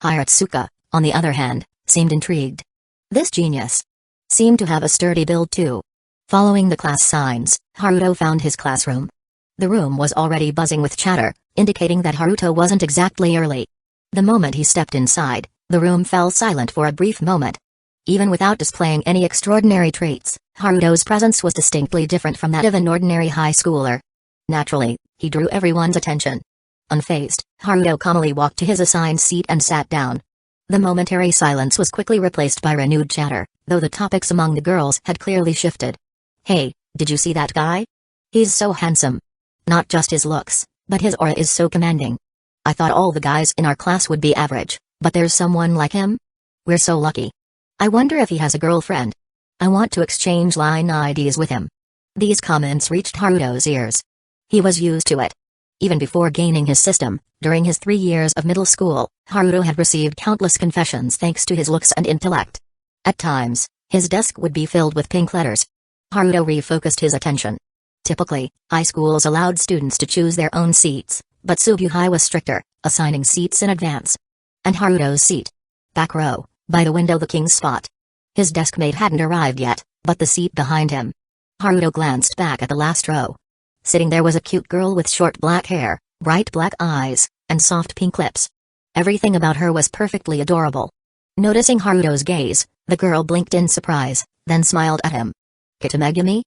Hiratsuka, on the other hand, seemed intrigued. This genius seemed to have a sturdy build too. Following the class signs, Haruto found his classroom. The room was already buzzing with chatter, indicating that Haruto wasn't exactly early. The moment he stepped inside, the room fell silent for a brief moment. Even without displaying any extraordinary traits, Haruto's presence was distinctly different from that of an ordinary high schooler. Naturally, he drew everyone's attention. Unfazed, Haruto calmly walked to his assigned seat and sat down. The momentary silence was quickly replaced by renewed chatter, though the topics among the girls had clearly shifted. Hey, did you see that guy? He's so handsome. Not just his looks, but his aura is so commanding. I thought all the guys in our class would be average, but there's someone like him? We're so lucky. I wonder if he has a girlfriend. I want to exchange line IDs with him. These comments reached Haruto's ears. He was used to it. Even before gaining his system, during his 3 years of middle school, Haruto had received countless confessions thanks to his looks and intellect. At times, his desk would be filled with pink letters. Haruto refocused his attention. Typically, high schools allowed students to choose their own seats, but Subuhai was stricter, assigning seats in advance. And Haruto's seat. Back row, by the window, the king's spot. His deskmate hadn't arrived yet, but the seat behind him. Haruto glanced back at the last row. Sitting there was a cute girl with short black hair, bright black eyes, and soft pink lips. Everything about her was perfectly adorable. Noticing Haruto's gaze, the girl blinked in surprise, then smiled at him. Kitamegami?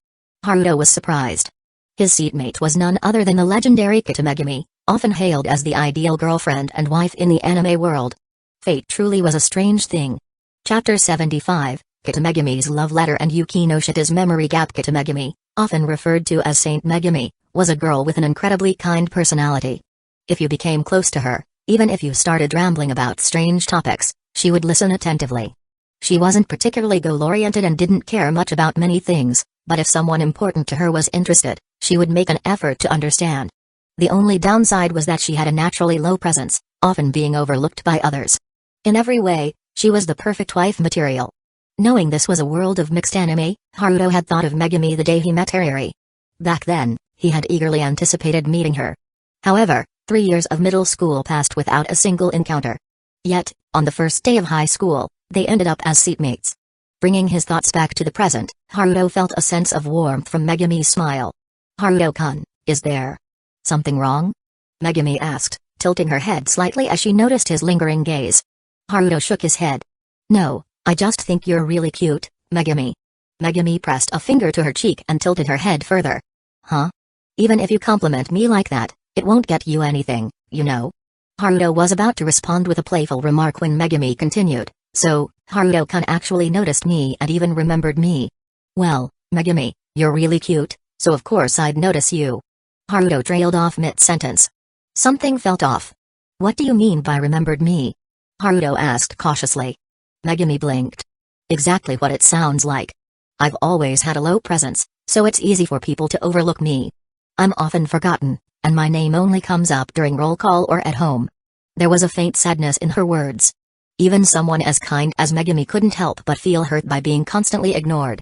Haruto was surprised. His seatmate was none other than the legendary Kitamegami, often hailed as the ideal girlfriend and wife in the anime world. Fate truly was a strange thing. Chapter 75, Kitamegami's Love Letter and Yuki no Shita's Memory Gap. Kitamegami, often referred to as Saint Megami, was a girl with an incredibly kind personality. If you became close to her, even if you started rambling about strange topics, she would listen attentively. She wasn't particularly goal-oriented and didn't care much about many things, but if someone important to her was interested, she would make an effort to understand. The only downside was that she had a naturally low presence, often being overlooked by others. In every way, she was the perfect wife material. Knowing this was a world of mixed anime, Haruto had thought of Megami the day he met Hariri. Back then, he had eagerly anticipated meeting her. However, 3 years of middle school passed without a single encounter. Yet, on the first day of high school, they ended up as seatmates. Bringing his thoughts back to the present, Haruto felt a sense of warmth from Megami's smile. Haruto-kun, is there something wrong? Megami asked, tilting her head slightly as she noticed his lingering gaze. Haruto shook his head. No, I just think you're really cute, Megami. Megami pressed a finger to her cheek and tilted her head further. Huh? Even if you compliment me like that, it won't get you anything, you know? Haruto was about to respond with a playful remark when Megami continued. So, Haruto-kun actually noticed me and even remembered me. Well, Megami, you're really cute, so of course I'd notice you. Haruto trailed off mid-sentence. Something felt off. What do you mean by remembered me? Haruto asked cautiously. Megami blinked. Exactly what it sounds like. I've always had a low presence, so it's easy for people to overlook me. I'm often forgotten, and my name only comes up during roll call or at home. There was a faint sadness in her words. Even someone as kind as Megami couldn't help but feel hurt by being constantly ignored.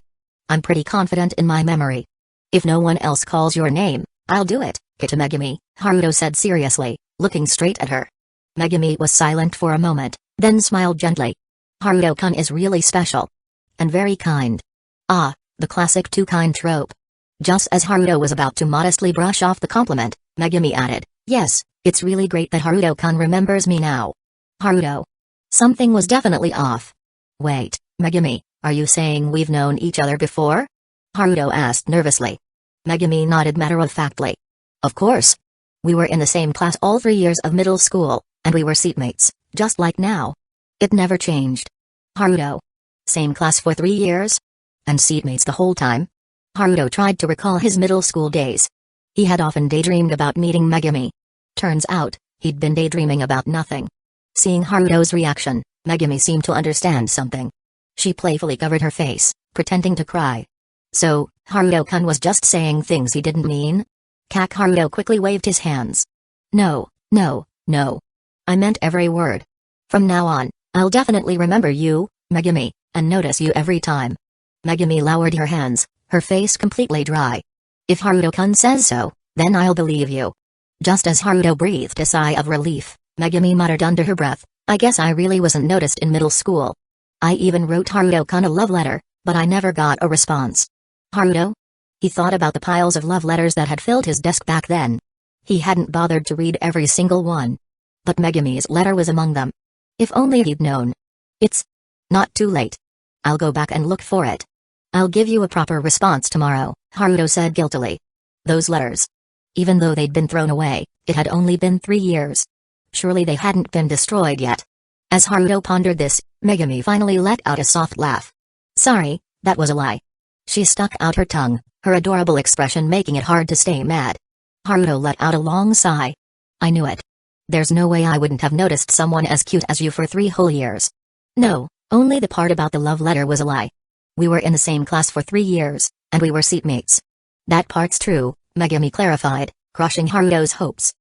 I'm pretty confident in my memory. If no one else calls your name, I'll do it, Kitamegami, Haruto said seriously, looking straight at her. Megami was silent for a moment, then smiled gently. Haruto-kun is really special. And very kind. Ah, the classic too kind trope. Just as Haruto was about to modestly brush off the compliment, Megami added, yes, it's really great that Haruto-kun remembers me now. Haruto. Something was definitely off. Wait, Megami, are you saying we've known each other before? Haruto asked nervously. Megami nodded matter-of-factly. Of course. We were in the same class all 3 years of middle school, and we were seatmates, just like now. It never changed. Haruto. Same class for 3 years? And seatmates the whole time? Haruto tried to recall his middle school days. He had often daydreamed about meeting Megumi. Turns out, he'd been daydreaming about nothing. Seeing Haruto's reaction, Megumi seemed to understand something. She playfully covered her face, pretending to cry. So, Haruto-kun was just saying things he didn't mean? Haruto quickly waved his hands. No. I meant every word. From now on, I'll definitely remember you, Megumi, and notice you every time. Megumi lowered her hands, her face completely dry. If Haruto-kun says so, then I'll believe you. Just as Haruto breathed a sigh of relief, Megumi muttered under her breath, I guess I really wasn't noticed in middle school. I even wrote Haruto-kun a love letter, but I never got a response. Haruto? He thought about the piles of love letters that had filled his desk back then. He hadn't bothered to read every single one. But Megumi's letter was among them. If only he'd known. It's not too late. I'll go back and look for it. I'll give you a proper response tomorrow, Haruto said guiltily. Those letters. Even though they'd been thrown away, it had only been 3 years. Surely they hadn't been destroyed yet. As Haruto pondered this, Megumi finally let out a soft laugh. Sorry, that was a lie. She stuck out her tongue, her adorable expression making it hard to stay mad. Haruto let out a long sigh. I knew it. There's no way I wouldn't have noticed someone as cute as you for 3 whole years. No, only the part about the love letter was a lie. We were in the same class for 3 years, and we were seatmates. That part's true, Megumi clarified, crushing Haruto's hopes.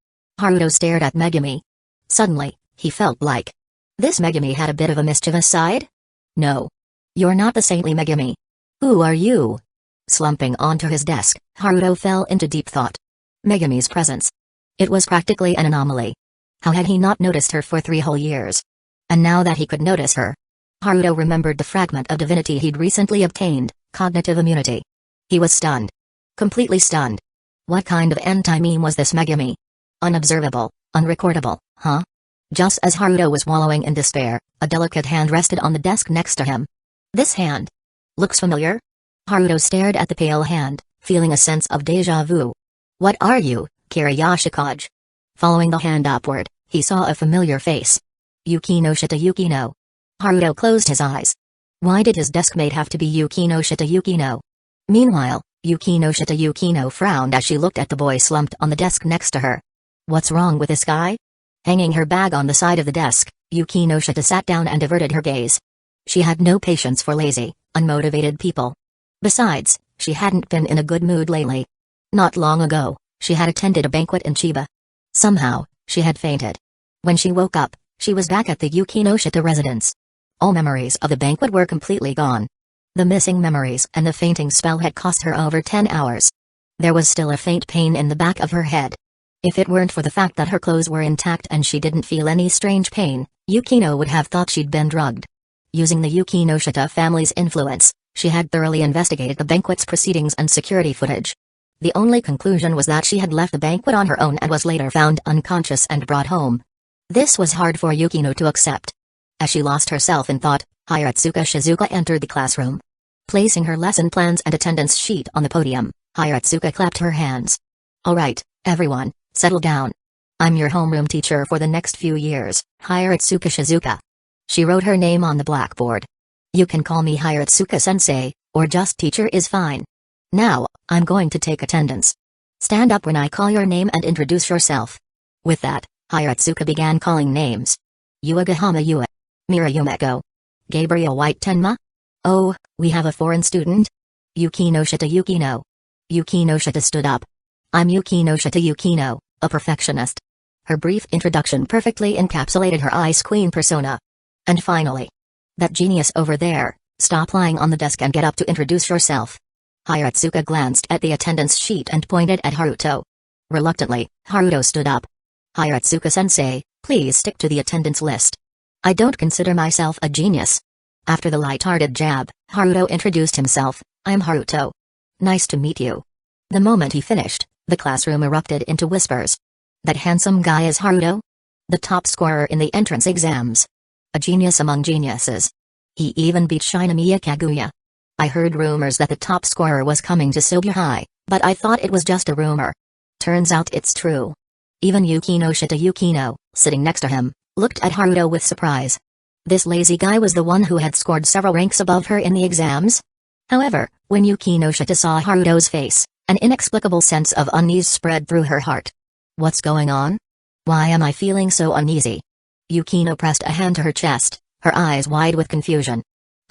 Haruto stared at Megumi. Suddenly, he felt like this Megumi had a bit of a mischievous side? No. You're not the saintly Megumi. Who are you? Slumping onto his desk, Haruto fell into deep thought. Megumi's presence. It was practically an anomaly. How had he not noticed her for 3 whole years? And now that he could notice her, Haruto remembered the fragment of divinity he'd recently obtained, cognitive immunity. He was stunned. Completely stunned. What kind of anti-meme was this Megumi? Unobservable, unrecordable, huh? Just as Haruto was wallowing in despair, a delicate hand rested on the desk next to him. This hand looks familiar? Haruto stared at the pale hand, feeling a sense of déjà vu. What are you, Kiriyashikage? Following the hand upward, he saw a familiar face. Yukino Shita Yukino. Haruto closed his eyes. Why did his deskmate have to be Yukino Shita Yukino? Meanwhile, Yukino Shita Yukino frowned as she looked at the boy slumped on the desk next to her. What's wrong with this guy? Hanging her bag on the side of the desk, Yukino Shita sat down and averted her gaze. She had no patience for lazy, unmotivated people. Besides, she hadn't been in a good mood lately. Not long ago, she had attended a banquet in Chiba. Somehow, she had fainted. When she woke up, she was back at the Yukinoshita residence. All memories of the banquet were completely gone. The missing memories and the fainting spell had cost her over 10 hours. There was still a faint pain in the back of her head. If it weren't for the fact that her clothes were intact and she didn't feel any strange pain, Yukino would have thought she'd been drugged. Using the Yukinoshita family's influence, she had thoroughly investigated the banquet's proceedings and security footage. The only conclusion was that she had left the banquet on her own and was later found unconscious and brought home. This was hard for Yukino to accept. As she lost herself in thought, Hiratsuka Shizuka entered the classroom. Placing her lesson plans and attendance sheet on the podium, Hiratsuka clapped her hands. All right, everyone, settle down. I'm your homeroom teacher for the next few years, Hiratsuka Shizuka. She wrote her name on the blackboard. You can call me Hiratsuka-sensei, or just teacher is fine. Now, I'm going to take attendance. Stand up when I call your name and introduce yourself. With that, Hiratsuka began calling names. Yuagahama Yua. Mira Yumeko. Gabriel White Tenma? Oh, we have a foreign student? Yukinoshita Yukino. Yukinoshita stood up. I'm Yukinoshita Yukino, a perfectionist. Her brief introduction perfectly encapsulated her Ice Queen persona. And finally. That genius over there, stop lying on the desk and get up to introduce yourself. Hiratsuka glanced at the attendance sheet and pointed at Haruto. Reluctantly, Haruto stood up. Hiratsuka-sensei, please stick to the attendance list. I don't consider myself a genius. After the light-hearted jab, Haruto introduced himself. I'm Haruto. Nice to meet you. The moment he finished, the classroom erupted into whispers. That handsome guy is Haruto? The top scorer in the entrance exams. A genius among geniuses. He even beat Shinomiya Kaguya. I heard rumors that the top scorer was coming to Sobu High, but I thought it was just a rumor. Turns out it's true. Even Yukinoshita Yukino, sitting next to him, looked at Haruto with surprise. This lazy guy was the one who had scored several ranks above her in the exams? However, when Yukinoshita saw Haruto's face, An inexplicable sense of unease spread through her heart. What's going on? Why am I feeling so uneasy? Yukino pressed a hand to her chest, her eyes wide with confusion.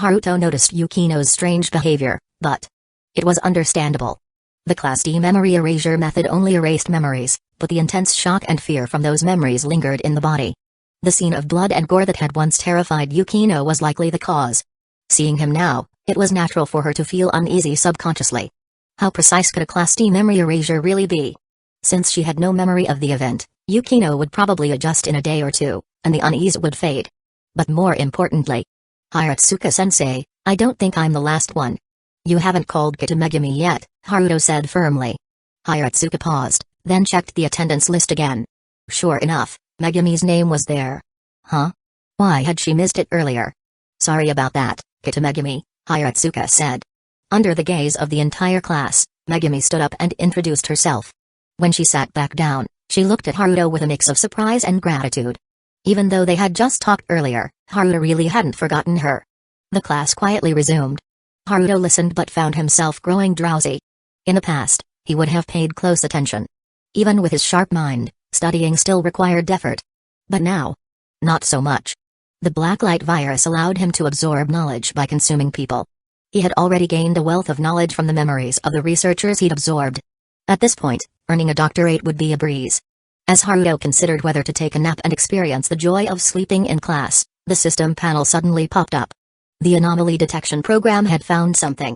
Haruto noticed Yukino's strange behavior, but it was understandable. The Class D memory erasure method only erased memories, but the intense shock and fear from those memories lingered in the body. The scene of blood and gore that had once terrified Yukino was likely the cause. Seeing him now, it was natural for her to feel uneasy subconsciously. How precise could a Class D memory erasure really be? Since she had no memory of the event, Yukino would probably adjust in a day or two, and the unease would fade. But more importantly, Hiratsuka-sensei, I don't think I'm the last one. You haven't called Kitamegami yet, Haruto said firmly. Hiratsuka paused, then checked the attendance list again. Sure enough, Megami's name was there. Huh? Why had she missed it earlier? Sorry about that, Kitamegami, Hiratsuka said. Under the gaze of the entire class, Megami stood up and introduced herself. When she sat back down, she looked at Haruto with a mix of surprise and gratitude. Even though they had just talked earlier, Haruto really hadn't forgotten her. The class quietly resumed. Haruto listened but found himself growing drowsy. In the past, he would have paid close attention. Even with his sharp mind, studying still required effort. But now, not so much. The blacklight virus allowed him to absorb knowledge by consuming people. He had already gained a wealth of knowledge from the memories of the researchers he'd absorbed. At this point, earning a doctorate would be a breeze. As Haruto considered whether to take a nap and experience the joy of sleeping in class, the system panel suddenly popped up. The anomaly detection program had found something.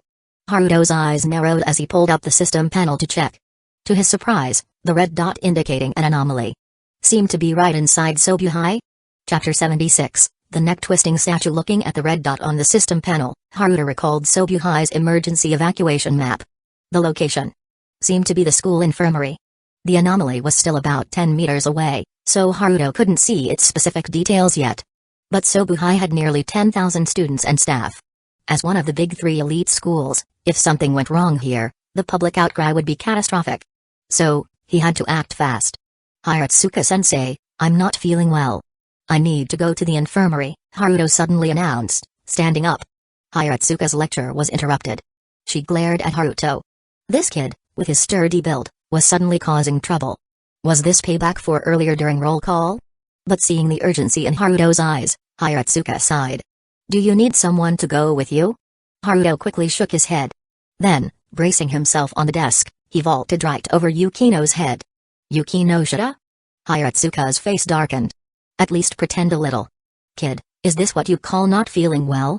Haruto's eyes narrowed as he pulled up the system panel to check. To his surprise, the red dot indicating an anomaly seemed to be right inside Sobuhai. Chapter 76, The Neck-Twisting Statue. Looking at the red dot on the system panel, Haruto recalled Sobuhai's emergency evacuation map. The location seemed to be the school infirmary. The anomaly was still about 10 meters away, so Haruto couldn't see its specific details yet. But Sobuhai had nearly 10,000 students and staff. As one of the big three elite schools, if something went wrong here, the public outcry would be catastrophic. So, he had to act fast. Hiratsuka-sensei, I'm not feeling well. I need to go to the infirmary, Haruto suddenly announced, standing up. Hiratsuka's lecture was interrupted. She glared at Haruto. This kid, with his sturdy build, was suddenly causing trouble. Was this payback for earlier during roll call? But seeing the urgency in Haruto's eyes, Hiratsuka sighed. Do you need someone to go with you? Haruto quickly shook his head. Then, bracing himself on the desk, he vaulted right over Yukino's head. Yukino shoulda? Hiratsuka's face darkened. At least pretend a little. Kid, is this what you call not feeling well?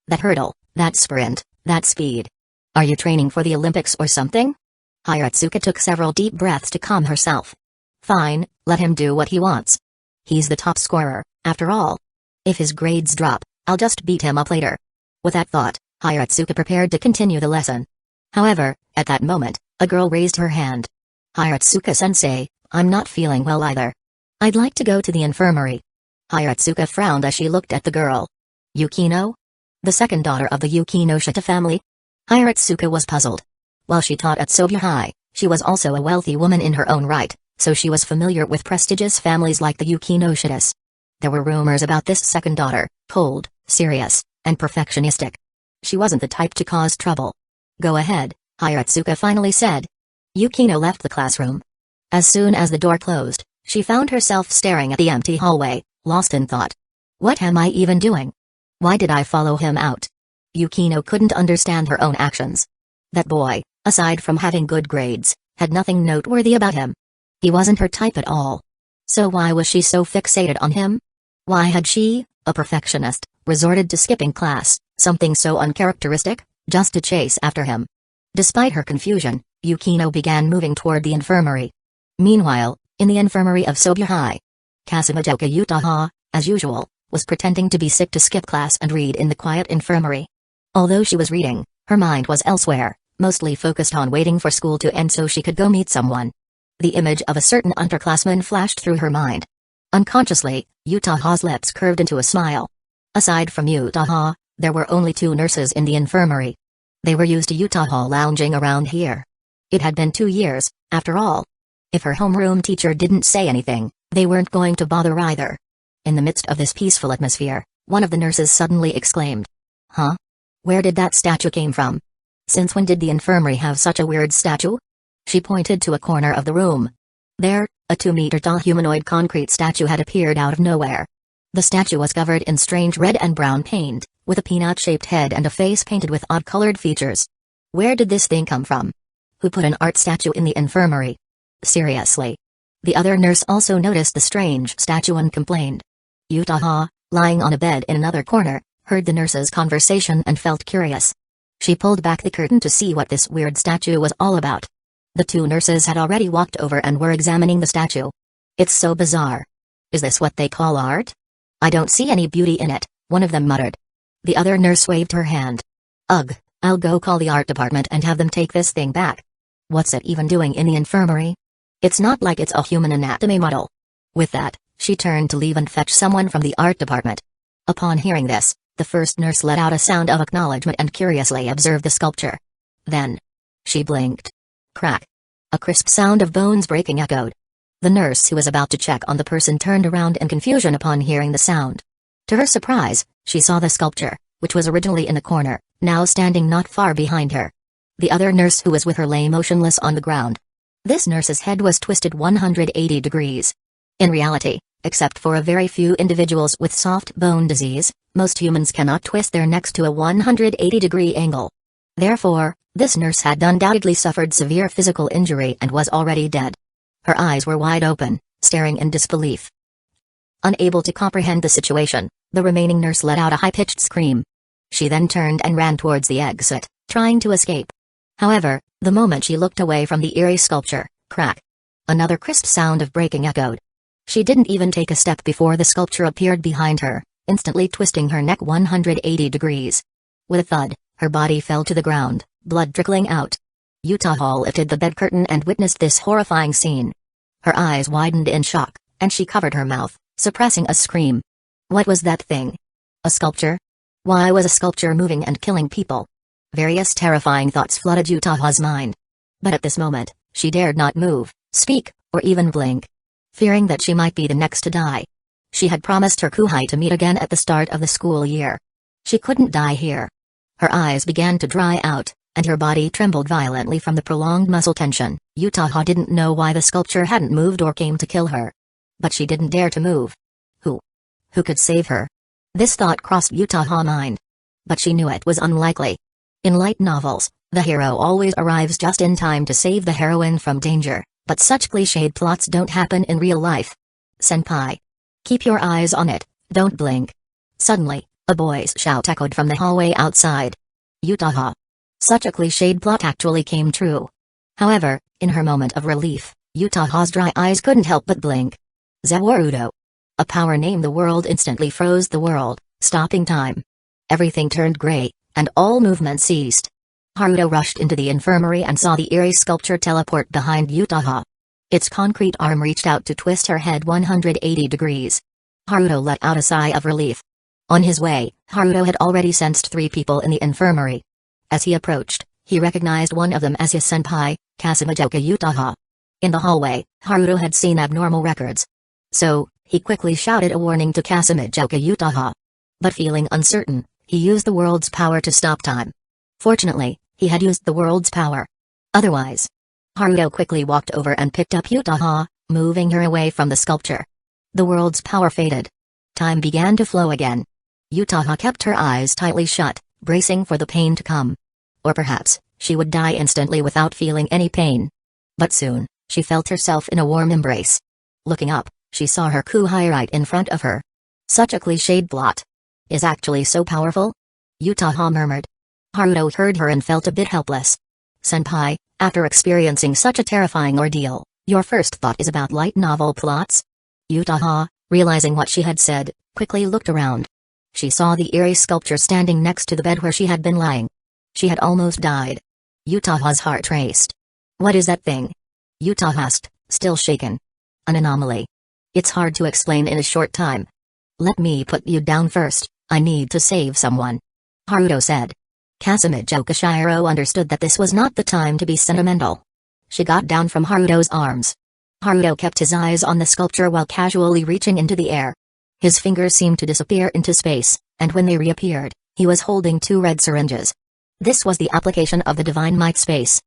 That hurdle, that sprint, that speed. Are you training for the Olympics or something? Hiratsuka took several deep breaths to calm herself. Fine, let him do what he wants. He's the top scorer, after all. If his grades drop, I'll just beat him up later. With that thought, Hiratsuka prepared to continue the lesson. However, at that moment, a girl raised her hand. Hiratsuka-sensei, I'm not feeling well either. I'd like to go to the infirmary. Hiratsuka frowned as she looked at the girl. Yukino? The second daughter of the Yukino Shita family? Hiratsuka was puzzled. While she taught at Sobuhai, she was also a wealthy woman in her own right, so she was familiar with prestigious families like the Yukino Shitas. There were rumors about this second daughter, cold, serious, and perfectionistic. She wasn't the type to cause trouble. Go ahead, Hiratsuka finally said. Yukino left the classroom. As soon as the door closed, she found herself staring at the empty hallway, lost in thought. What am I even doing? Why did I follow him out? Yukino couldn't understand her own actions. That boy, aside from having good grades, had nothing noteworthy about him. He wasn't her type at all. So why was she so fixated on him? Why had she, a perfectionist, resorted to skipping class, something so uncharacteristic, just to chase after him? Despite her confusion, Yukino began moving toward the infirmary. Meanwhile, in the infirmary of Sobuhai, Kasumijoka Uchiha, as usual, was pretending to be sick to skip class and read in the quiet infirmary. Although she was reading, her mind was elsewhere, mostly focused on waiting for school to end so she could go meet someone. The image of a certain underclassman flashed through her mind. Unconsciously, Uchiha's lips curved into a smile. Aside from Uchiha, there were only 2 nurses in the infirmary. They were used to Uchiha lounging around here. It had been 2 years, after all. If her homeroom teacher didn't say anything, they weren't going to bother either. In the midst of this peaceful atmosphere, one of the nurses suddenly exclaimed. Huh? Where did that statue came from? Since when did the infirmary have such a weird statue? She pointed to a corner of the room. There, a 2-meter-tall humanoid concrete statue had appeared out of nowhere. The statue was covered in strange red and brown paint, with a peanut-shaped head and a face painted with odd-colored features. Where did this thing come from? Who put an art statue in the infirmary? Seriously. The other nurse also noticed the strange statue and complained. Uchiha, lying on a bed in another corner, heard the nurse's conversation and felt curious. She pulled back the curtain to see what this weird statue was all about. The two nurses had already walked over and were examining the statue. It's so bizarre. Is this what they call art? I don't see any beauty in it, one of them muttered. The other nurse waved her hand. Ugh, I'll go call the art department and have them take this thing back. What's it even doing in the infirmary? It's not like it's a human anatomy model. With that, she turned to leave and fetch someone from the art department. Upon hearing this, the first nurse let out a sound of acknowledgement and curiously observed the sculpture. Then, she blinked. Crack. A crisp sound of bones breaking echoed. The nurse who was about to check on the person turned around in confusion upon hearing the sound. To her surprise, she saw the sculpture, which was originally in the corner, now standing not far behind her. The other nurse who was with her lay motionless on the ground. This nurse's head was twisted 180 degrees. In reality, except for a very few individuals with soft bone disease, most humans cannot twist their necks to a 180-degree angle. Therefore, this nurse had undoubtedly suffered severe physical injury and was already dead. Her eyes were wide open, staring in disbelief. Unable to comprehend the situation, the remaining nurse let out a high-pitched scream. She then turned and ran towards the exit, trying to escape. However, the moment she looked away from the eerie sculpture, crack. Another crisp sound of breaking echoed. She didn't even take a step before the sculpture appeared behind her, instantly twisting her neck 180 degrees. With a thud, her body fell to the ground, blood trickling out. Uchiha lifted the bed curtain and witnessed this horrifying scene. Her eyes widened in shock, and she covered her mouth, suppressing a scream. What was that thing? A sculpture? Why was a sculpture moving and killing people? Various terrifying thoughts flooded Uchiha's mind. But at this moment, she dared not move, speak, or even blink. Fearing that she might be the next to die. She had promised her kuhai to meet again at the start of the school year. She couldn't die here. Her eyes began to dry out, and her body trembled violently from the prolonged muscle tension. Uchiha didn't know why the sculpture hadn't moved or came to kill her. But she didn't dare to move. Who could save her? This thought crossed Uchiha's mind. But she knew it was unlikely. In light novels, the hero always arrives just in time to save the heroine from danger, but such cliched plots don't happen in real life. Senpai. Keep your eyes on it, don't blink. Suddenly, a boy's shout echoed from the hallway outside. Uchiha. Such a cliched plot actually came true. However, in her moment of relief, Uchiha's dry eyes couldn't help but blink. Zawarudo. A power name the world instantly froze the world, stopping time. Everything turned gray, and all movement ceased. Haruto rushed into the infirmary and saw the eerie sculpture teleport behind Uchiha. Its concrete arm reached out to twist her head 180 degrees. Haruto let out a sigh of relief. On his way, Haruto had already sensed 3 people in the infirmary. As he approached, he recognized one of them as his senpai, Kasumijoka Uchiha. In the hallway, Haruto had seen abnormal records. So, he quickly shouted a warning to Kasumijoka Uchiha. But feeling uncertain, he used the world's power to stop time. Fortunately, he had used the world's power. Otherwise, Haruto quickly walked over and picked up Uchiha, moving her away from the sculpture. The world's power faded. Time began to flow again. Uchiha kept her eyes tightly shut, bracing for the pain to come. Or perhaps, she would die instantly without feeling any pain. But soon, she felt herself in a warm embrace. Looking up, she saw her kuhai right in front of her. Such a cliched plot. Is actually so powerful? Uchiha murmured. Haruto heard her and felt a bit helpless. Senpai, after experiencing such a terrifying ordeal, your first thought is about light novel plots? Uchiha, realizing what she had said, quickly looked around. She saw the eerie sculpture standing next to the bed where she had been lying. She had almost died. Uchiha's heart raced. What is that thing? Uchiha asked, still shaken. An anomaly. It's hard to explain in a short time. Let me put you down first, I need to save someone. Haruto said. Kasumijoka Shiro understood that this was not the time to be sentimental. She got down from Haruto's arms. Haruto kept his eyes on the sculpture while casually reaching into the air. His fingers seemed to disappear into space, and when they reappeared, he was holding 2 red syringes. This was the application of the divine might space.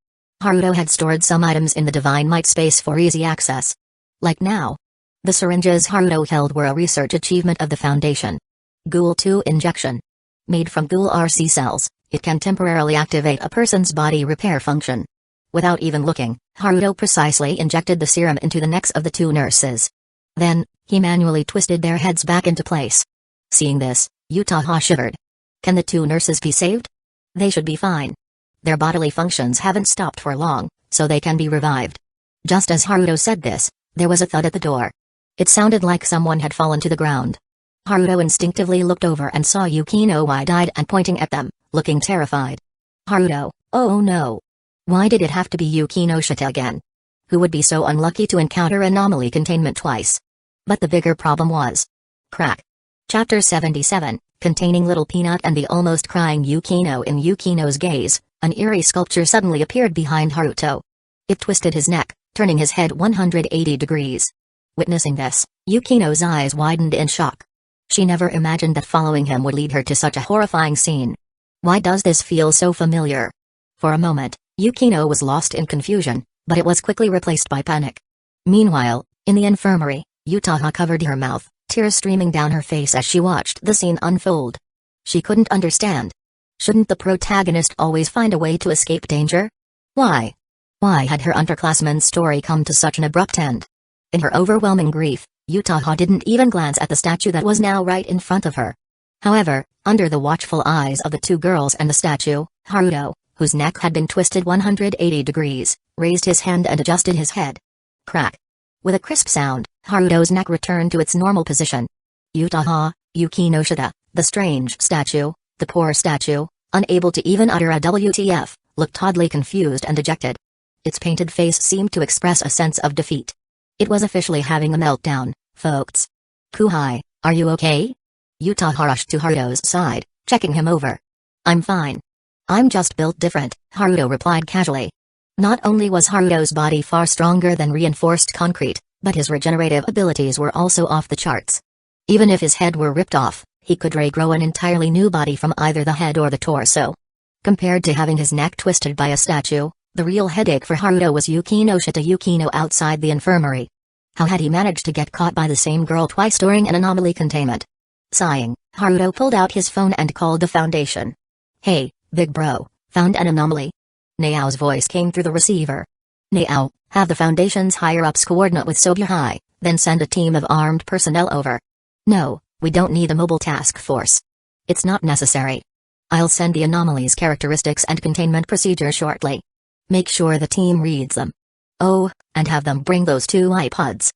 Haruto had stored some items in the Divine Might space for easy access. Like now. The syringes Haruto held were a research achievement of the Foundation. Ghoul 2 injection. Made from Ghoul RC cells, it can temporarily activate a person's body repair function. Without even looking, Haruto precisely injected the serum into the necks of the two nurses. Then, he manually twisted their heads back into place. Seeing this, Uchiha shivered. Can the two nurses be saved? They should be fine. Their bodily functions haven't stopped for long, so they can be revived. Just as Haruto said this, there was a thud at the door. It sounded like someone had fallen to the ground. Haruto instinctively looked over and saw Yukino wide-eyed and pointing at them, looking terrified. Haruto, oh no. Why did it have to be Yukino Shita again? Who would be so unlucky to encounter anomaly containment twice? But the bigger problem was. Crack. Chapter 77, containing Little Peanut and the almost crying Yukino. In Yukino's gaze, an eerie sculpture suddenly appeared behind Haruto. It twisted his neck, turning his head 180 degrees. Witnessing this, Yukino's eyes widened in shock. She never imagined that following him would lead her to such a horrifying scene. Why does this feel so familiar? For a moment, Yukino was lost in confusion, but it was quickly replaced by panic. Meanwhile, in the infirmary, Uchiha covered her mouth, tears streaming down her face as she watched the scene unfold. She couldn't understand. Shouldn't the protagonist always find a way to escape danger? Why? Why had her underclassman's story come to such an abrupt end? In her overwhelming grief, Uchiha didn't even glance at the statue that was now right in front of her. However, under the watchful eyes of the two girls and the statue, Haruto, whose neck had been twisted 180 degrees, raised his hand and adjusted his head. Crack. With a crisp sound, Haruto's neck returned to its normal position. Uchiha, Yukino Shita, the strange statue, the poor statue, unable to even utter a WTF, looked oddly confused and dejected. Its painted face seemed to express a sense of defeat. It was officially having a meltdown, folks. Kuhai, are you okay? Uchiha rushed to Haruto's side, checking him over. I'm fine. I'm just built different, Haruto replied casually. Not only was Haruto's body far stronger than reinforced concrete, but his regenerative abilities were also off the charts. Even if his head were ripped off, he could regrow an entirely new body from either the head or the torso. Compared to having his neck twisted by a statue, the real headache for Haruto was Yukino Shita Yukino outside the infirmary. How had he managed to get caught by the same girl twice during an anomaly containment? Sighing, Haruto pulled out his phone and called the Foundation. Hey, big bro, found an anomaly. Nao's voice came through the receiver. Nao, have the Foundation's higher-ups coordinate with Sobuhai, then send a team of armed personnel over. No, we don't need a mobile task force. It's not necessary. I'll send the anomalies characteristics and containment procedures shortly. Make sure the team reads them. Oh, and have them bring those two iPods.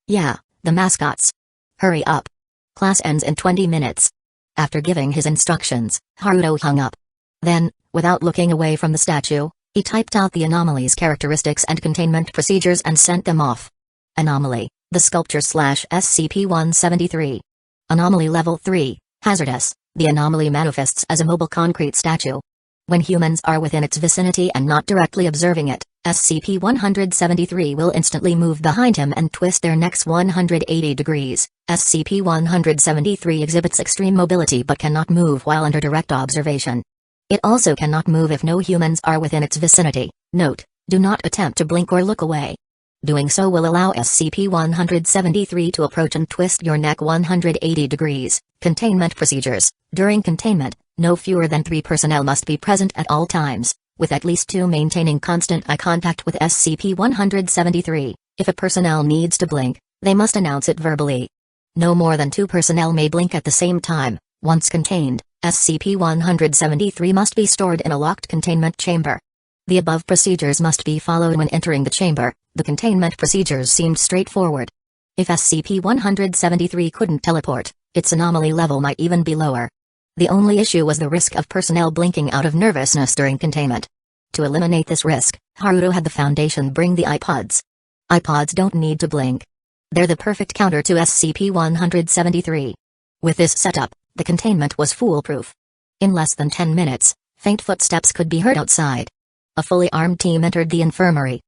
Yeah, the mascots. Hurry up. Class ends in 20 minutes. After giving his instructions, Haruto hung up. Then, without looking away from the statue, he typed out the anomalies characteristics and containment procedures and sent them off. Anomaly, the sculpture SCP-173. Anomaly Level 3, hazardous, the anomaly manifests as a mobile concrete statue. When humans are within its vicinity and not directly observing it, SCP-173 will instantly move behind him and twist their necks 180 degrees. SCP-173 exhibits extreme mobility but cannot move while under direct observation. It also cannot move if no humans are within its vicinity. Note, do not attempt to blink or look away. Doing so will allow SCP-173 to approach and twist your neck 180 degrees. Containment procedures. During containment, no fewer than 3 personnel must be present at all times, with at least 2 maintaining constant eye contact with SCP-173. If a personnel needs to blink, they must announce it verbally. No more than 2 personnel may blink at the same time. Once contained, SCP-173 must be stored in a locked containment chamber. The above procedures must be followed when entering the chamber. The containment procedures seemed straightforward. If SCP-173 couldn't teleport, its anomaly level might even be lower. The only issue was the risk of personnel blinking out of nervousness during containment. To eliminate this risk, Haruto had the Foundation bring the iPods. iPods don't need to blink. They're the perfect counter to SCP-173. With this setup, the containment was foolproof. In less than 10 minutes, faint footsteps could be heard outside. A fully armed team entered the infirmary.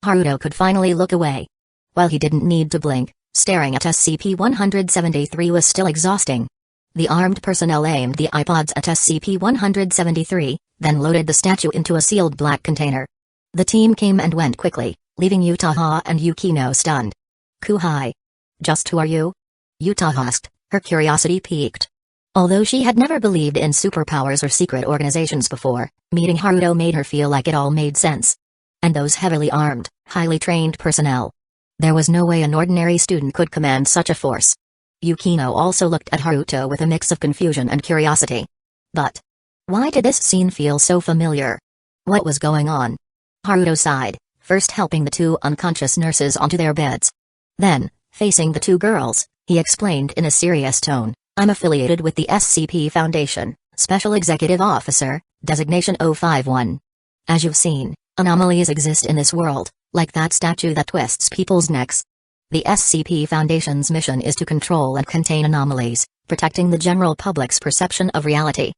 Haruto could finally look away. While he didn't need to blink, staring at SCP-173 was still exhausting. The armed personnel aimed the iPods at SCP-173, then loaded the statue into a sealed black container. The team came and went quickly, leaving Uchiha and Yukino stunned. "Kuhai. Just who are you?" Uchiha asked, her curiosity piqued. Although she had never believed in superpowers or secret organizations before, meeting Haruto made her feel like it all made sense. And those heavily armed, highly trained personnel. There was no way an ordinary student could command such a force. Yukino also looked at Haruto with a mix of confusion and curiosity. But why did this scene feel so familiar? What was going on? Haruto sighed, first helping the two unconscious nurses onto their beds. Then, facing the two girls, he explained in a serious tone, "I'm affiliated with the SCP Foundation, Special Executive Officer, Designation 051. As you've seen, anomalies exist in this world, like that statue that twists people's necks. The SCP Foundation's mission is to control and contain anomalies, protecting the general public's perception of reality."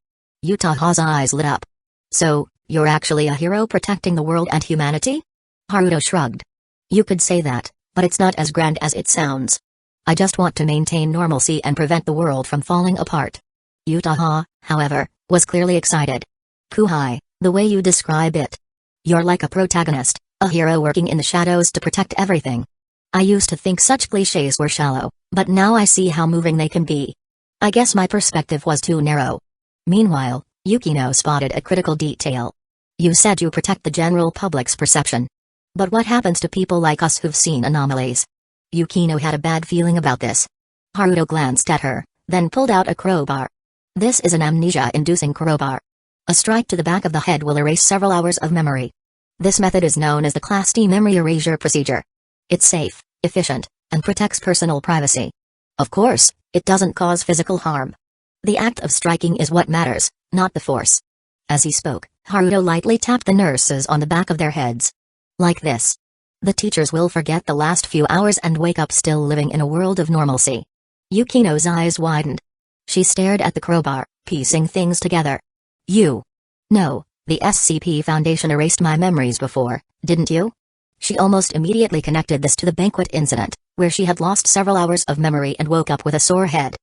Uchiha's eyes lit up. "So, you're actually a hero protecting the world and humanity?" Haruto shrugged. "You could say that, but it's not as grand as it sounds. I just want to maintain normalcy and prevent the world from falling apart." Uchiha, however, was clearly excited. "Kuhai, the way you describe it. You're like a protagonist, a hero working in the shadows to protect everything. I used to think such clichés were shallow, but now I see how moving they can be. I guess my perspective was too narrow." Meanwhile, Yukino spotted a critical detail. "You said you protect the general public's perception. But what happens to people like us who've seen anomalies?" Yukino had a bad feeling about this. Haruto glanced at her, then pulled out a crowbar. "This is an amnesia-inducing crowbar. A strike to the back of the head will erase several hours of memory. This method is known as the Class D memory erasure procedure. It's safe, efficient, and protects personal privacy. Of course, it doesn't cause physical harm. The act of striking is what matters, not the force." As he spoke, Haruto lightly tapped the nurses on the back of their heads. "Like this. The teachers will forget the last few hours and wake up still living in a world of normalcy." Yukino's eyes widened. She stared at the crowbar, piecing things together. "You? No, the SCP Foundation erased my memories before, didn't you?" She almost immediately connected this to the banquet incident, where she had lost several hours of memory and woke up with a sore head.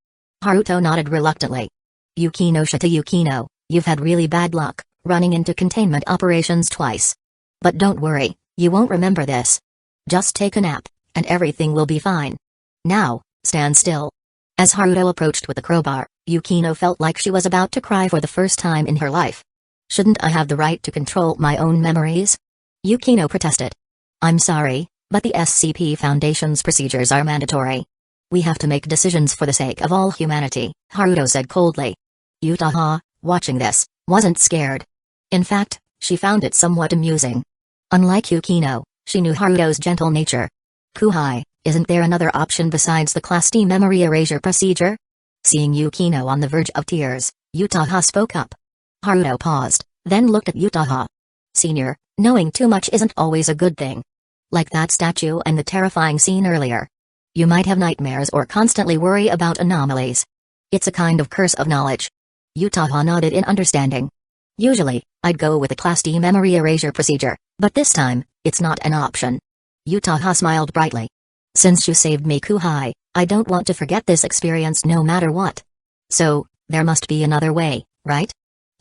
Haruto nodded reluctantly. Yukino, you've had really bad luck, running into containment operations twice. But don't worry, you won't remember this. Just take a nap, and everything will be fine. Now, stand still." As Haruto approached with the crowbar, Yukino felt like she was about to cry for the first time in her life. "Shouldn't I have the right to control my own memories?" Yukino protested. "I'm sorry, but the SCP Foundation's procedures are mandatory. We have to make decisions for the sake of all humanity," Haruto said coldly. Uchiha, watching this, wasn't scared. In fact, she found it somewhat amusing. Unlike Yukino, she knew Haruto's gentle nature. "Kuhai, isn't there another option besides the Class D memory erasure procedure?" Seeing Yukino on the verge of tears, Uchiha spoke up. Haruto paused, then looked at Uchiha. "Senior, knowing too much isn't always a good thing. Like that statue and the terrifying scene earlier. You might have nightmares or constantly worry about anomalies. It's a kind of curse of knowledge." Uchiha nodded in understanding. "Usually, I'd go with the Class D memory erasure procedure, but this time, it's not an option." Uchiha smiled brightly. "Since you saved me, Kuhai, I don't want to forget this experience no matter what. So, there must be another way, right?"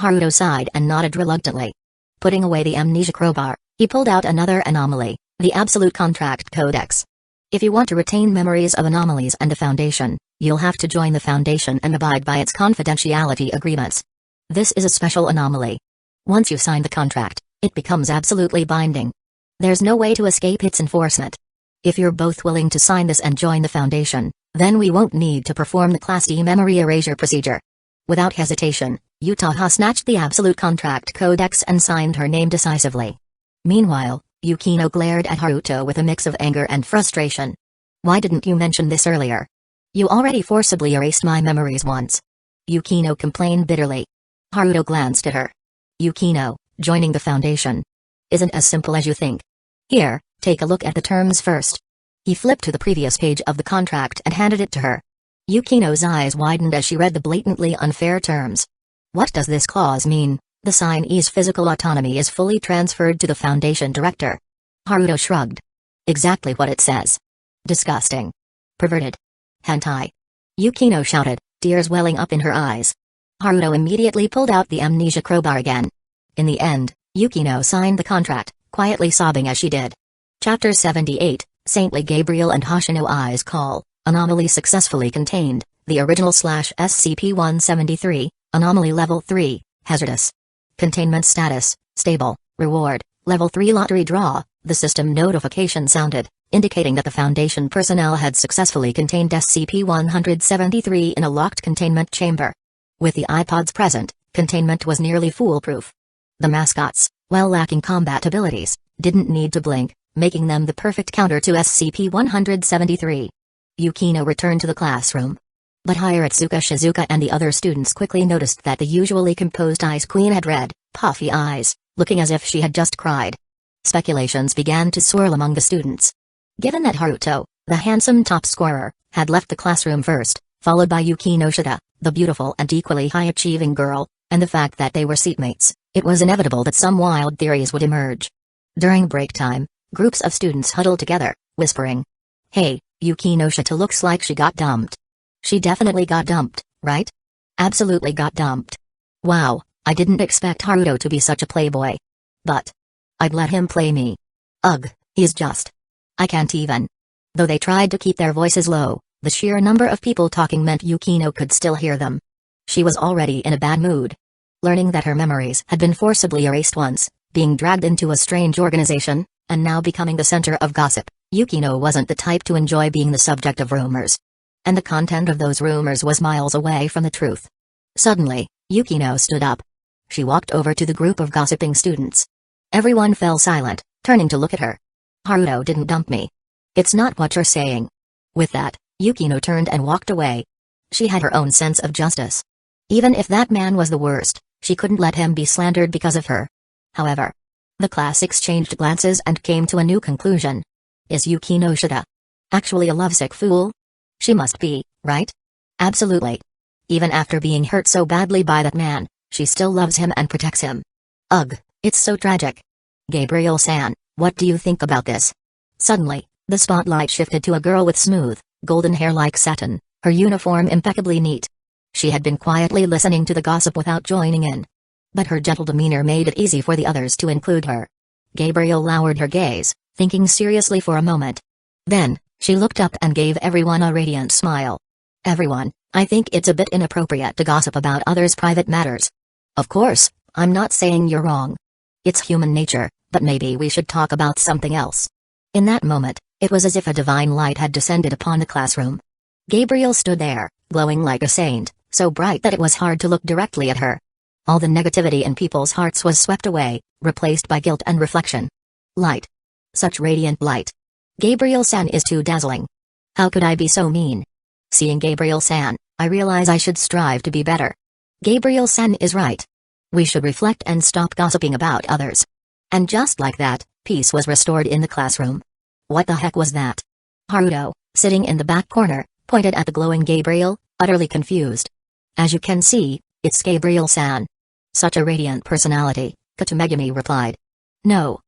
Haruto sighed and nodded reluctantly. Putting away the amnesia crowbar, he pulled out another anomaly, the Absolute Contract Codex. "If you want to retain memories of anomalies and the Foundation, you'll have to join the Foundation and abide by its confidentiality agreements. This is a special anomaly. Once you sign the contract, it becomes absolutely binding. There's no way to escape its enforcement. If you're both willing to sign this and join the Foundation, then we won't need to perform the Class D memory erasure procedure." Without hesitation, Uchiha snatched the Absolute Contract Codex and signed her name decisively. Meanwhile, Yukino glared at Haruto with a mix of anger and frustration. "Why didn't you mention this earlier? You already forcibly erased my memories once." Yukino complained bitterly. Haruto glanced at her. "Yukino, joining the Foundation isn't as simple as you think. Here, take a look at the terms first." He flipped to the previous page of the contract and handed it to her. Yukino's eyes widened as she read the blatantly unfair terms. What does this clause mean? The signee's physical autonomy is fully transferred to the Foundation director. Haruto shrugged. Exactly what it says. Disgusting. Perverted. Hentai. Yukino shouted, tears welling up in her eyes. Haruto immediately pulled out the amnesia crowbar again. In the end, Yukino signed the contract, quietly sobbing as she did. Chapter 78, Saintly Gabriel and Hoshino Eyes Call, Anomaly successfully contained, the original SCP-173, Anomaly Level 3, Hazardous. Containment status, Stable, Reward, Level 3 Lottery Draw. The system notification sounded, indicating that the Foundation personnel had successfully contained SCP-173 in a locked containment chamber. With the iPods present, containment was nearly foolproof. The mascots, while lacking combat abilities, didn't need to blink, making them the perfect counter to SCP-173. Yukino returned to the classroom. But Hiratsuka Shizuka and the other students quickly noticed that the usually composed Ice Queen had red, puffy eyes, looking as if she had just cried. Speculations began to swirl among the students. Given that Haruto, the handsome top scorer, had left the classroom first, followed by Yukino Shida, the beautiful and equally high-achieving girl, and the fact that they were seatmates, it was inevitable that some wild theories would emerge. During break time, groups of students huddled together, whispering, "Hey, Yukino Shida looks like she got dumped." She definitely got dumped, right? Absolutely got dumped. Wow, I didn't expect Haruto to be such a playboy. But I'd let him play me. Ugh, he's just. I can't even. Though they tried to keep their voices low, the sheer number of people talking meant Yukino could still hear them. She was already in a bad mood. Learning that her memories had been forcibly erased once, being dragged into a strange organization, and now becoming the center of gossip, Yukino wasn't the type to enjoy being the subject of rumors. And the content of those rumors was miles away from the truth. Suddenly, Yukino stood up. She walked over to the group of gossiping students. Everyone fell silent, turning to look at her. "Haruto didn't dump me. It's not what you're saying." With that, Yukino turned and walked away. She had her own sense of justice. Even if that man was the worst, she couldn't let him be slandered because of her. However, the class exchanged glances and came to a new conclusion. Is Yukino Shida actually a lovesick fool? She must be, right? Absolutely. Even after being hurt so badly by that man, she still loves him and protects him. Ugh, it's so tragic. Gabriel-san, what do you think about this? Suddenly, the spotlight shifted to a girl with smooth, golden hair like satin, her uniform impeccably neat. She had been quietly listening to the gossip without joining in. But her gentle demeanor made it easy for the others to include her. Gabriel lowered her gaze, thinking seriously for a moment. Then, she looked up and gave everyone a radiant smile. "Everyone, I think it's a bit inappropriate to gossip about others' private matters. Of course, I'm not saying you're wrong. It's human nature, but maybe we should talk about something else." In that moment, it was as if a divine light had descended upon the classroom. Gabriel stood there, glowing like a saint, so bright that it was hard to look directly at her. All the negativity in people's hearts was swept away, replaced by guilt and reflection. Light. Such radiant light. Gabriel-san is too dazzling. How could I be so mean? Seeing Gabriel-san, I realize I should strive to be better. Gabriel-san is right. We should reflect and stop gossiping about others. And just like that, peace was restored in the classroom. What the heck was that? Haruto, sitting in the back corner, pointed at the glowing Gabriel, utterly confused. As you can see, it's Gabriel-san. Such a radiant personality, Katamegami replied. No.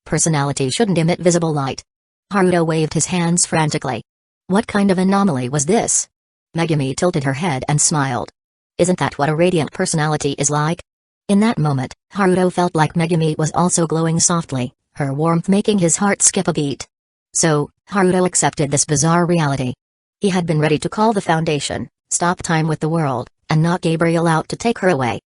Personality shouldn't emit visible light. Haruto waved his hands frantically. What kind of anomaly was this? Megami tilted her head and smiled. Isn't that what a radiant personality is like? In that moment, Haruto felt like Megami was also glowing softly, her warmth making his heart skip a beat. So, Haruto accepted this bizarre reality. He had been ready to call the Foundation, stop time with the world, and knock Gabriel out to take her away.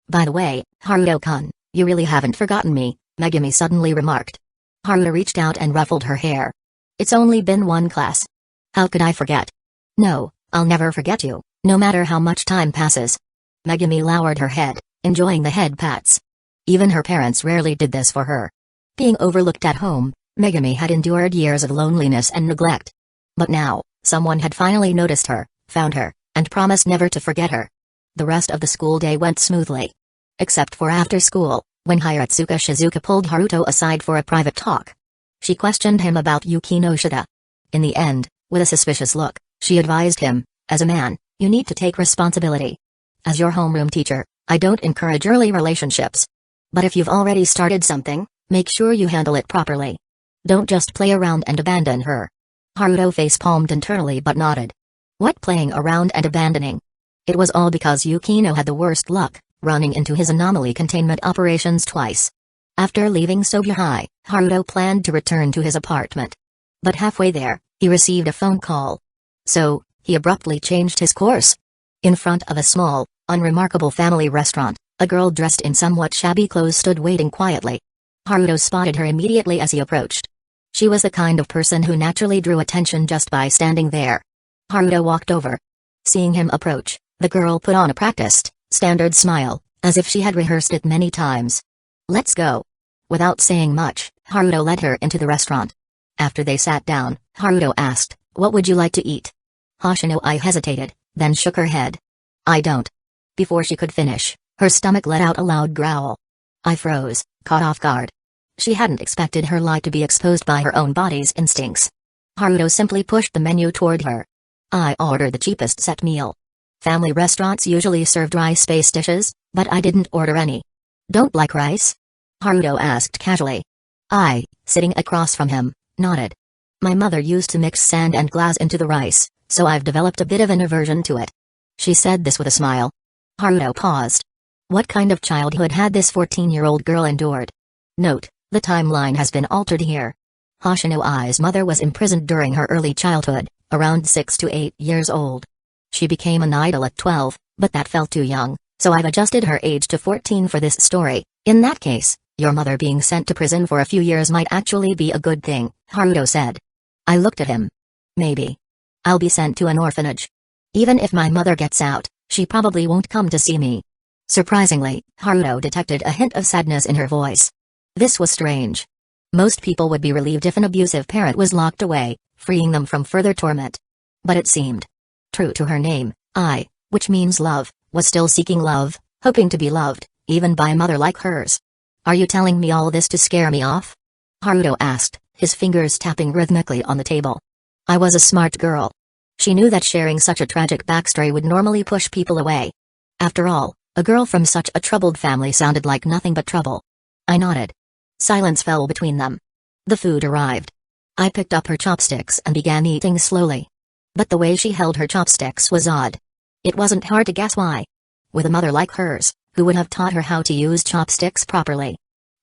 By the way, Haruto-kun, you really haven't forgotten me, Megami suddenly remarked. Haruto reached out and ruffled her hair. It's only been one class. How could I forget? No, I'll never forget you, no matter how much time passes. Megami lowered her head, enjoying the head pats. Even her parents rarely did this for her. Being overlooked at home, Megami had endured years of loneliness and neglect. But now, someone had finally noticed her, found her, and promised never to forget her. The rest of the school day went smoothly. Except for after school, when Hiratsuka Shizuka pulled Haruto aside for a private talk. She questioned him about Yukino Shida. In the end, with a suspicious look, she advised him, as a man, you need to take responsibility. As your homeroom teacher, I don't encourage early relationships. But if you've already started something, make sure you handle it properly. Don't just play around and abandon her. Haruto face-palmed internally but nodded. What playing around and abandoning? It was all because Yukino had the worst luck, running into his anomaly containment operations twice. After leaving Sobuhai, Haruto planned to return to his apartment. But halfway there, he received a phone call. So, he abruptly changed his course. In front of a small, unremarkable family restaurant, a girl dressed in somewhat shabby clothes stood waiting quietly. Haruto spotted her immediately as he approached. She was the kind of person who naturally drew attention just by standing there. Haruto walked over. Seeing him approach, the girl put on a practiced, standard smile, as if she had rehearsed it many times. "Let's go." Without saying much, Haruto led her into the restaurant. After they sat down, Haruto asked, "What would you like to eat?" Hoshino-ai hesitated, then shook her head. "I don't." Before she could finish, her stomach let out a loud growl. I froze, caught off guard. She hadn't expected her lie to be exposed by her own body's instincts. Haruto simply pushed the menu toward her. "I ordered the cheapest set meal. Family restaurants usually serve rice-based dishes, but I didn't order any." "Don't like rice?" Haruto asked casually. I, sitting across from him, nodded. "My mother used to mix sand and glass into the rice, so I've developed a bit of an aversion to it." She said this with a smile. Haruto paused. What kind of childhood had this 14-year-old girl endured? Note: the timeline has been altered here. Hoshino-ai's mother was imprisoned during her early childhood, around 6 to 8 years old. She became an idol at 12, but that felt too young, so I've adjusted her age to 14 for this story. In that case, your mother being sent to prison for a few years might actually be a good thing, Haruto said. I looked at him. Maybe. I'll be sent to an orphanage. Even if my mother gets out, she probably won't come to see me. Surprisingly, Haruto detected a hint of sadness in her voice. This was strange. Most people would be relieved if an abusive parent was locked away, freeing them from further torment. But it seemed. True to her name, I, which means love, was still seeking love, hoping to be loved, even by a mother like hers. Are you telling me all this to scare me off? Haruto asked, his fingers tapping rhythmically on the table. I was a smart girl. She knew that sharing such a tragic backstory would normally push people away. After all, a girl from such a troubled family sounded like nothing but trouble. I nodded. Silence fell between them. The food arrived. I picked up her chopsticks and began eating slowly. But the way she held her chopsticks was odd. It wasn't hard to guess why. With a mother like hers, who would have taught her how to use chopsticks properly.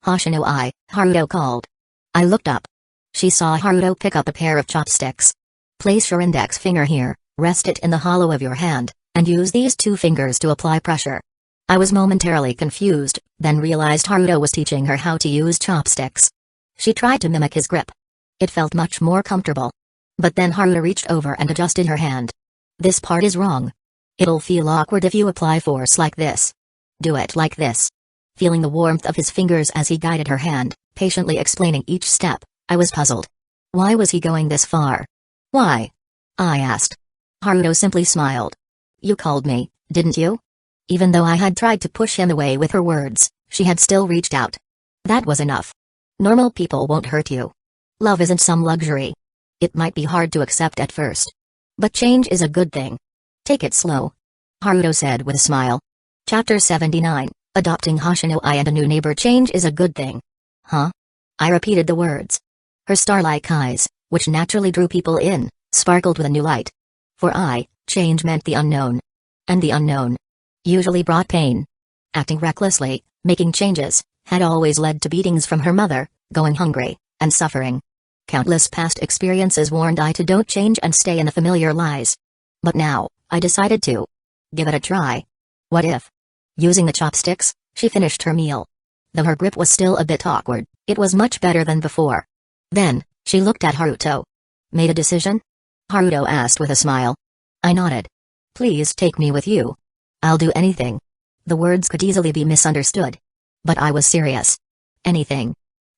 Hoshino-ai, Haruto called. I looked up. She saw Haruto pick up a pair of chopsticks. Place your index finger here, rest it in the hollow of your hand, and use these two fingers to apply pressure. I was momentarily confused, then realized Haruto was teaching her how to use chopsticks. She tried to mimic his grip. It felt much more comfortable. But then Haruto reached over and adjusted her hand. This part is wrong. It'll feel awkward if you apply force like this. Do it like this. Feeling the warmth of his fingers as he guided her hand, patiently explaining each step, I was puzzled. Why was he going this far? Why? I asked. Haruto simply smiled. You called me, didn't you? Even though I had tried to push him away with her words, she had still reached out. That was enough. Normal people won't hurt you. Love isn't some luxury. It might be hard to accept at first. But change is a good thing. Take it slow. Haruto said with a smile. Chapter 79, Adopting Hoshino-ai and a New Neighbor. Change is a good thing. Huh? I repeated the words. Her star-like eyes, which naturally drew people in, sparkled with a new light. For I, change meant the unknown. And the unknown usually brought pain. Acting recklessly, making changes, had always led to beatings from her mother, going hungry, and suffering. Countless past experiences warned I to don't change and stay in the familiar lies. But now, I decided to give it a try. What if? Using the chopsticks, she finished her meal. Though her grip was still a bit awkward, it was much better than before. Then, she looked at Haruto. Made a decision? Haruto asked with a smile. I nodded. Please take me with you. I'll do anything. The words could easily be misunderstood. But I was serious. Anything.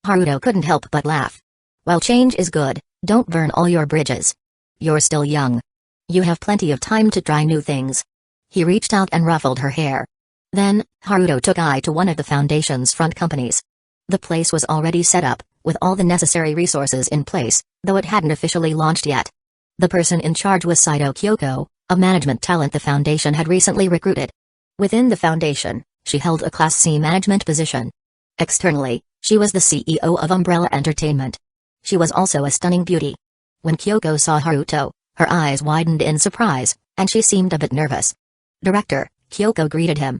Haruto couldn't help but laugh. While change is good, don't burn all your bridges. You're still young. You have plenty of time to try new things. He reached out and ruffled her hair. Then, Haruto took I to one of the Foundation's front companies. The place was already set up, with all the necessary resources in place, though it hadn't officially launched yet. The person in charge was Saito Hueco, a management talent the Foundation had recently recruited. Within the Foundation, she held a Class C management position. Externally, she was the CEO of Umbrella Entertainment. She was also a stunning beauty. When Hueco saw Haruto, her eyes widened in surprise, and she seemed a bit nervous. Director, Hueco greeted him.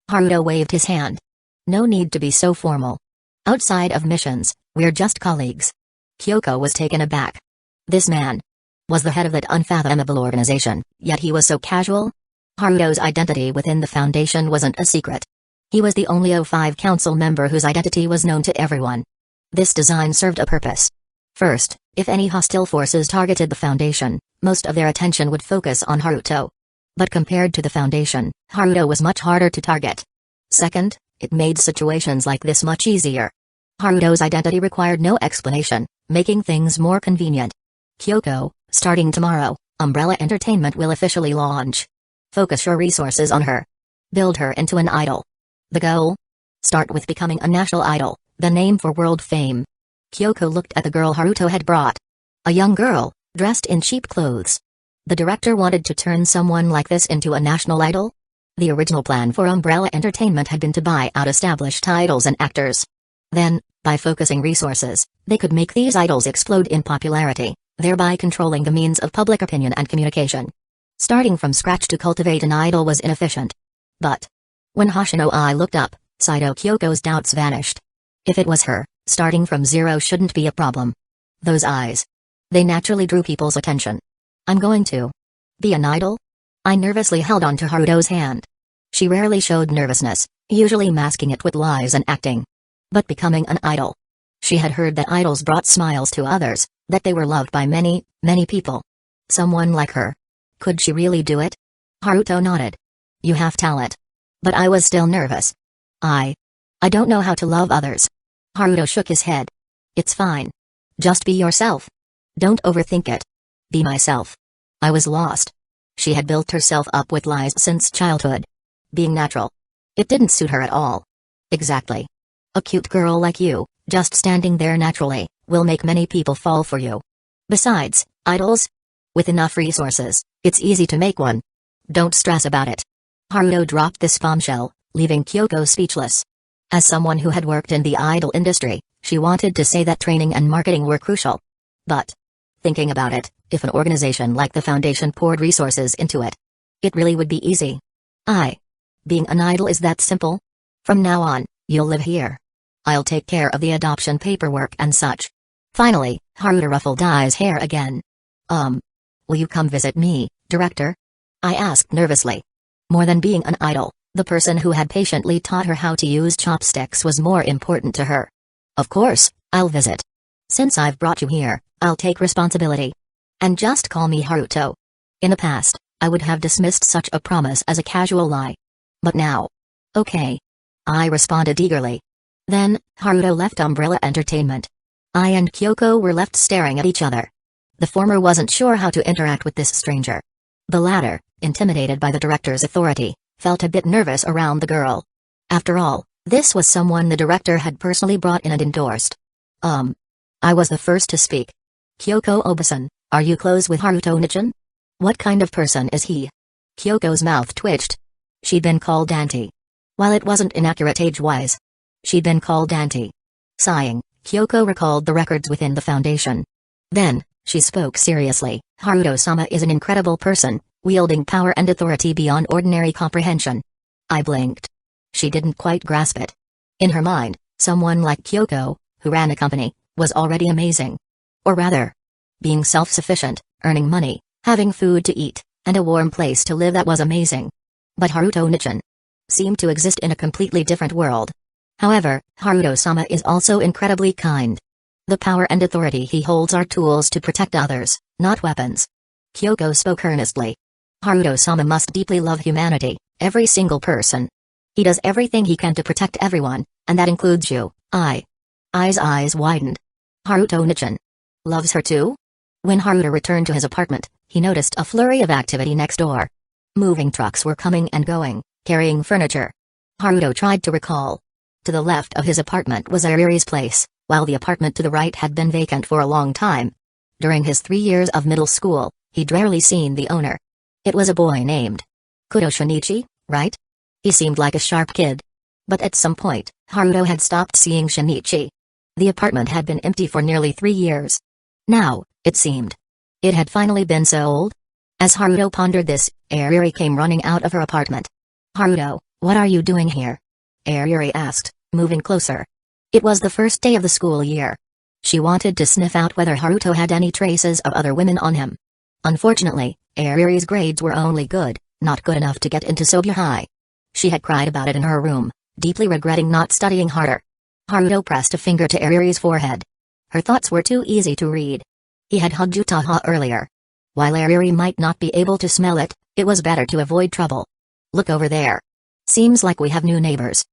Haruto waved his hand. No need to be so formal. Outside of missions, we're just colleagues." Hueco was taken aback. This man was the head of that unfathomable organization, yet he was so casual? Haruto's identity within the Foundation wasn't a secret. He was the only O5 Council member whose identity was known to everyone. This design served a purpose. First, if any hostile forces targeted the Foundation, most of their attention would focus on Haruto. But compared to the Foundation, Haruto was much harder to target. Second, it made situations like this much easier. Haruto's identity required no explanation, making things more convenient. Hueco, starting tomorrow, Umbrella Entertainment will officially launch. Focus your resources on her. Build her into an idol. The goal? Start with becoming a national idol, then aim for world fame. Hueco looked at the girl Haruto had brought. A young girl, dressed in cheap clothes. The director wanted to turn someone like this into a national idol? The original plan for Umbrella Entertainment had been to buy out established idols and actors. Then, by focusing resources, they could make these idols explode in popularity, thereby controlling the means of public opinion and communication. Starting from scratch to cultivate an idol was inefficient. But when Hoshino-I looked up, Saito Kyoko's doubts vanished. If it was her, starting from zero shouldn't be a problem. Those eyes. They naturally drew people's attention. I'm going to be an idol? I nervously held on to Haruto's hand. She rarely showed nervousness, usually masking it with lies and acting. But becoming an idol. She had heard that idols brought smiles to others, that they were loved by many, many people. Someone like her. Could she really do it? Haruto nodded. You have talent. But I was still nervous. I don't know how to love others. Haruto shook his head. It's fine. Just be yourself. Don't overthink it. Be myself. I was lost. She had built herself up with lies since childhood. Being natural. It didn't suit her at all. Exactly. A cute girl like you, just standing there naturally, will make many people fall for you. Besides, idols? With enough resources, it's easy to make one. Don't stress about it. Haruto dropped this bombshell, leaving Kyoko speechless. As someone who had worked in the idol industry, she wanted to say that training and marketing were crucial. But thinking about it, if an organization like the Foundation poured resources into it, it really would be easy. Being an idol is that simple? From now on, you'll live here. I'll take care of the adoption paperwork and such. Finally, Haruto ruffled Ai's hair again. Will you come visit me, director? I asked nervously. More than being an idol, the person who had patiently taught her how to use chopsticks was more important to her. Of course, I'll visit. Since I've brought you here, I'll take responsibility. And just call me Haruto. In the past, I would have dismissed such a promise as a casual lie. But now. Okay. I responded eagerly. Then, Haruto left Umbrella Entertainment. I and Kyoko were left staring at each other. The former wasn't sure how to interact with this stranger. The latter, intimidated by the director's authority, felt a bit nervous around the girl. After all, this was someone the director had personally brought in and endorsed. I was the first to speak. Kyoko Obasan, are you close with Haruto-nichan? What kind of person is he? Kyoko's mouth twitched. She'd been called Auntie. While it wasn't inaccurate age-wise, she'd been called Auntie. Sighing, Kyoko recalled the records within the Foundation. Then, she spoke seriously. Haruto-sama is an incredible person, wielding power and authority beyond ordinary comprehension. I blinked. She didn't quite grasp it. In her mind, someone like Kyoko, who ran a company, was already amazing. Or rather, being self-sufficient, earning money, having food to eat, and a warm place to live, that was amazing. But Haruto-nichan seemed to exist in a completely different world. However, Haruto-sama is also incredibly kind. The power and authority he holds are tools to protect others, not weapons. Kyoko spoke earnestly. Haruto-sama must deeply love humanity, every single person. He does everything he can to protect everyone, and that includes you. Ai's eyes widened. Haruto-nichan loves her too? When Haruto returned to his apartment, he noticed a flurry of activity next door. Moving trucks were coming and going, carrying furniture. Haruto tried to recall. To the left of his apartment was Ariri's place, while the apartment to the right had been vacant for a long time. During his 3 years of middle school, he'd rarely seen the owner. It was a boy named Kudo Shinichi, right? He seemed like a sharp kid. But at some point, Haruto had stopped seeing Shinichi. The apartment had been empty for nearly 3 years. Now, it seemed, it had finally been sold. As Haruto pondered this, Ariri came running out of her apartment. Haruto, what are you doing here? Ariri asked, moving closer. It was the first day of the school year. She wanted to sniff out whether Haruto had any traces of other women on him. Unfortunately, Ariri's grades were only good, not good enough to get into Sobya High. She had cried about it in her room, deeply regretting not studying harder. Haruto pressed a finger to Ariri's forehead. Her thoughts were too easy to read. He had hugged Uchiha earlier. While Ariri might not be able to smell it, it was better to avoid trouble. Look over there. Seems like we have new neighbors.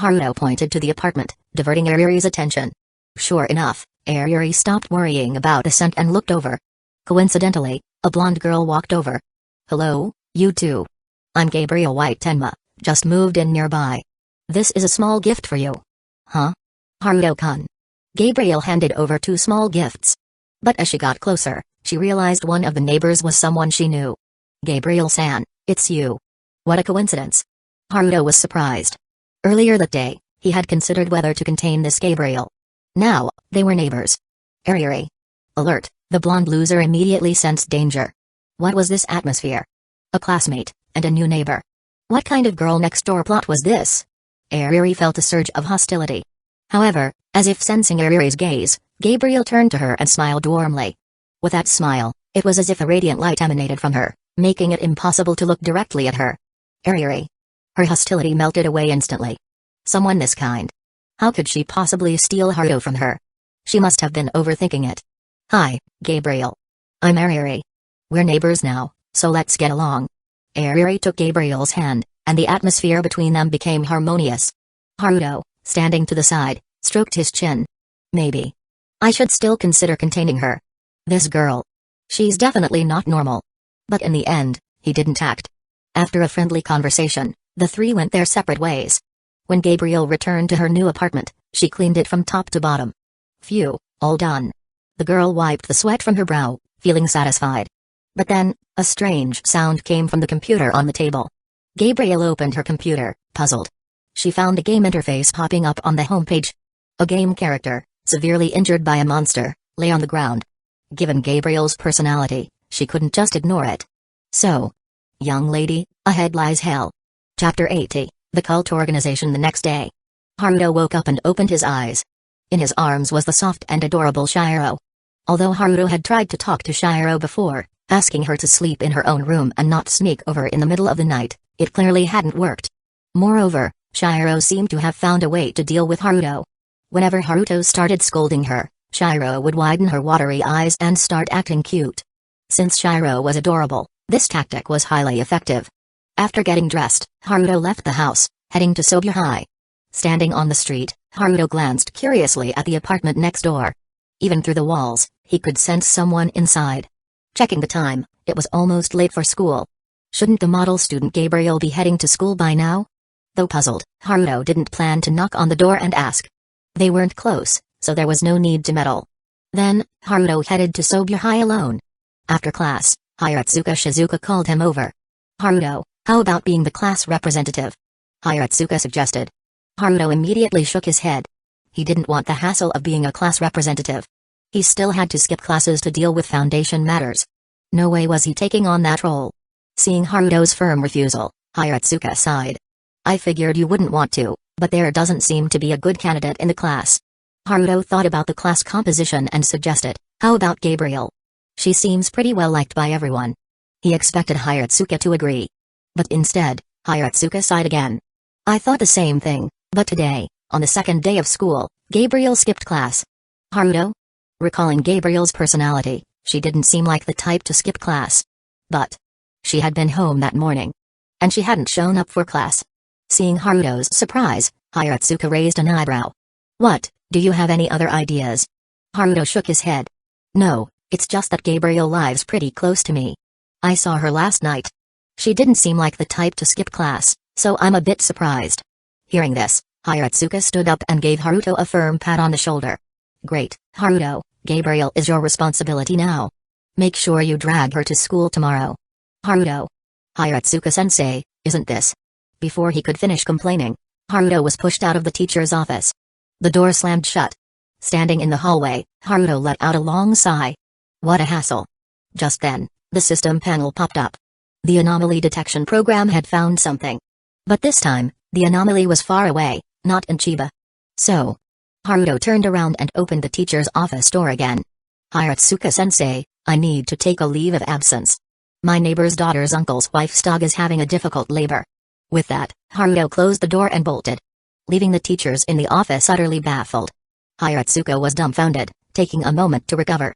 Haruto pointed to the apartment, diverting Ariri's attention. Sure enough, Ariri stopped worrying about the scent and looked over. Coincidentally, a blonde girl walked over. Hello, you two. I'm Gabriel White Tenma, just moved in nearby. This is a small gift for you. Huh? Haruto-kun. Gabriel handed over 2 small gifts. But as she got closer, she realized one of the neighbors was someone she knew. Gabriel-san, it's you. What a coincidence. Haruto was surprised. Earlier that day, he had considered whether to contain this Gabriel. Now, they were neighbors. Ariri. Alert, the blonde loser immediately sensed danger. What was this atmosphere? A classmate, and a new neighbor. What kind of girl next door plot was this? Ariri felt a surge of hostility. However, as if sensing Ariri's gaze, Gabriel turned to her and smiled warmly. With that smile, it was as if a radiant light emanated from her, making it impossible to look directly at her. Ariri. Her hostility melted away instantly. Someone this kind. How could she possibly steal Haruto from her? She must have been overthinking it. Hi, Gabriel. I'm Ariri. We're neighbors now, so let's get along. Ariri took Gabriel's hand, and the atmosphere between them became harmonious. Haruto, standing to the side, stroked his chin. Maybe. I should still consider containing her. This girl. She's definitely not normal. But in the end, he didn't act. After a friendly conversation, the 3 went their separate ways. When Gabriel returned to her new apartment, she cleaned it from top to bottom. Phew, all done. The girl wiped the sweat from her brow, feeling satisfied. But then, a strange sound came from the computer on the table. Gabriel opened her computer, puzzled. She found a game interface popping up on the homepage. A game character, severely injured by a monster, lay on the ground. Given Gabriel's personality, she couldn't just ignore it. So, young lady, ahead lies hell. Chapter 80, The Cult Organization. The next day, Haruto woke up and opened his eyes. In his arms was the soft and adorable Shiro. Although Haruto had tried to talk to Shiro before, asking her to sleep in her own room and not sneak over in the middle of the night, it clearly hadn't worked. Moreover, Shiro seemed to have found a way to deal with Haruto. Whenever Haruto started scolding her, Shiro would widen her watery eyes and start acting cute. Since Shiro was adorable, this tactic was highly effective. After getting dressed, Haruto left the house, heading to Sobya High. Standing on the street, Haruto glanced curiously at the apartment next door. Even through the walls, he could sense someone inside. Checking the time, it was almost late for school. Shouldn't the model student Gabriel be heading to school by now? Though puzzled, Haruto didn't plan to knock on the door and ask. They weren't close, so there was no need to meddle. Then, Haruto headed to Sobya High alone. After class, Hiratsuka Shizuka called him over. Haruto, how about being the class representative? Hiratsuka suggested. Haruto immediately shook his head. He didn't want the hassle of being a class representative. He still had to skip classes to deal with foundation matters. No way was he taking on that role. Seeing Haruto's firm refusal, Hiratsuka sighed. I figured you wouldn't want to, but there doesn't seem to be a good candidate in the class. Haruto thought about the class composition and suggested, how about Gabriel? She seems pretty well liked by everyone. He expected Hiratsuka to agree. But instead, Hiratsuka sighed again. I thought the same thing, but today, on the second day of school, Gabriel skipped class. Haruto? Recalling Gabriel's personality, she didn't seem like the type to skip class. But she had been home that morning. And she hadn't shown up for class. Seeing Haruto's surprise, Hiratsuka raised an eyebrow. What, do you have any other ideas? Haruto shook his head. No, it's just that Gabriel lives pretty close to me. I saw her last night. She didn't seem like the type to skip class, so I'm a bit surprised. Hearing this, Hiratsuka stood up and gave Haruto a firm pat on the shoulder. Great, Haruto, Gabriel is your responsibility now. Make sure you drag her to school tomorrow. Haruto. Hiratsuka-sensei, isn't this? Before he could finish complaining, Haruto was pushed out of the teacher's office. The door slammed shut. Standing in the hallway, Haruto let out a long sigh. What a hassle. Just then, the system panel popped up. The anomaly detection program had found something. But this time, the anomaly was far away, not in Chiba. So, Haruto turned around and opened the teacher's office door again. "Hiratsuka-sensei, I need to take a leave of absence. My neighbor's daughter's uncle's wife's dog is having a difficult labor." With that, Haruto closed the door and bolted, leaving the teachers in the office utterly baffled. Hiratsuka was dumbfounded, taking a moment to recover.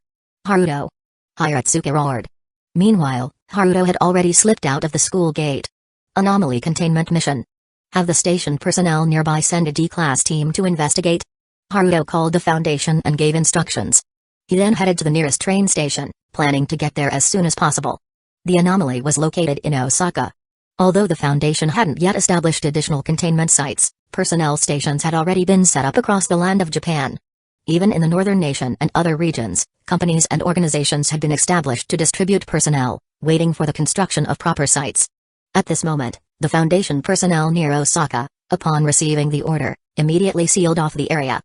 "Haruto!" Hiratsuka roared. Meanwhile, Haruto had already slipped out of the school gate. Anomaly containment mission. Have the station personnel nearby send a D-class team to investigate. Haruto called the Foundation and gave instructions. He then headed to the nearest train station, planning to get there as soon as possible. The anomaly was located in Osaka. Although the Foundation hadn't yet established additional containment sites, personnel stations had already been set up across the land of Japan. Even in the northern nation and other regions, companies and organizations had been established to distribute personnel, waiting for the construction of proper sites. At this moment, the Foundation personnel near Osaka, upon receiving the order, immediately sealed off the area.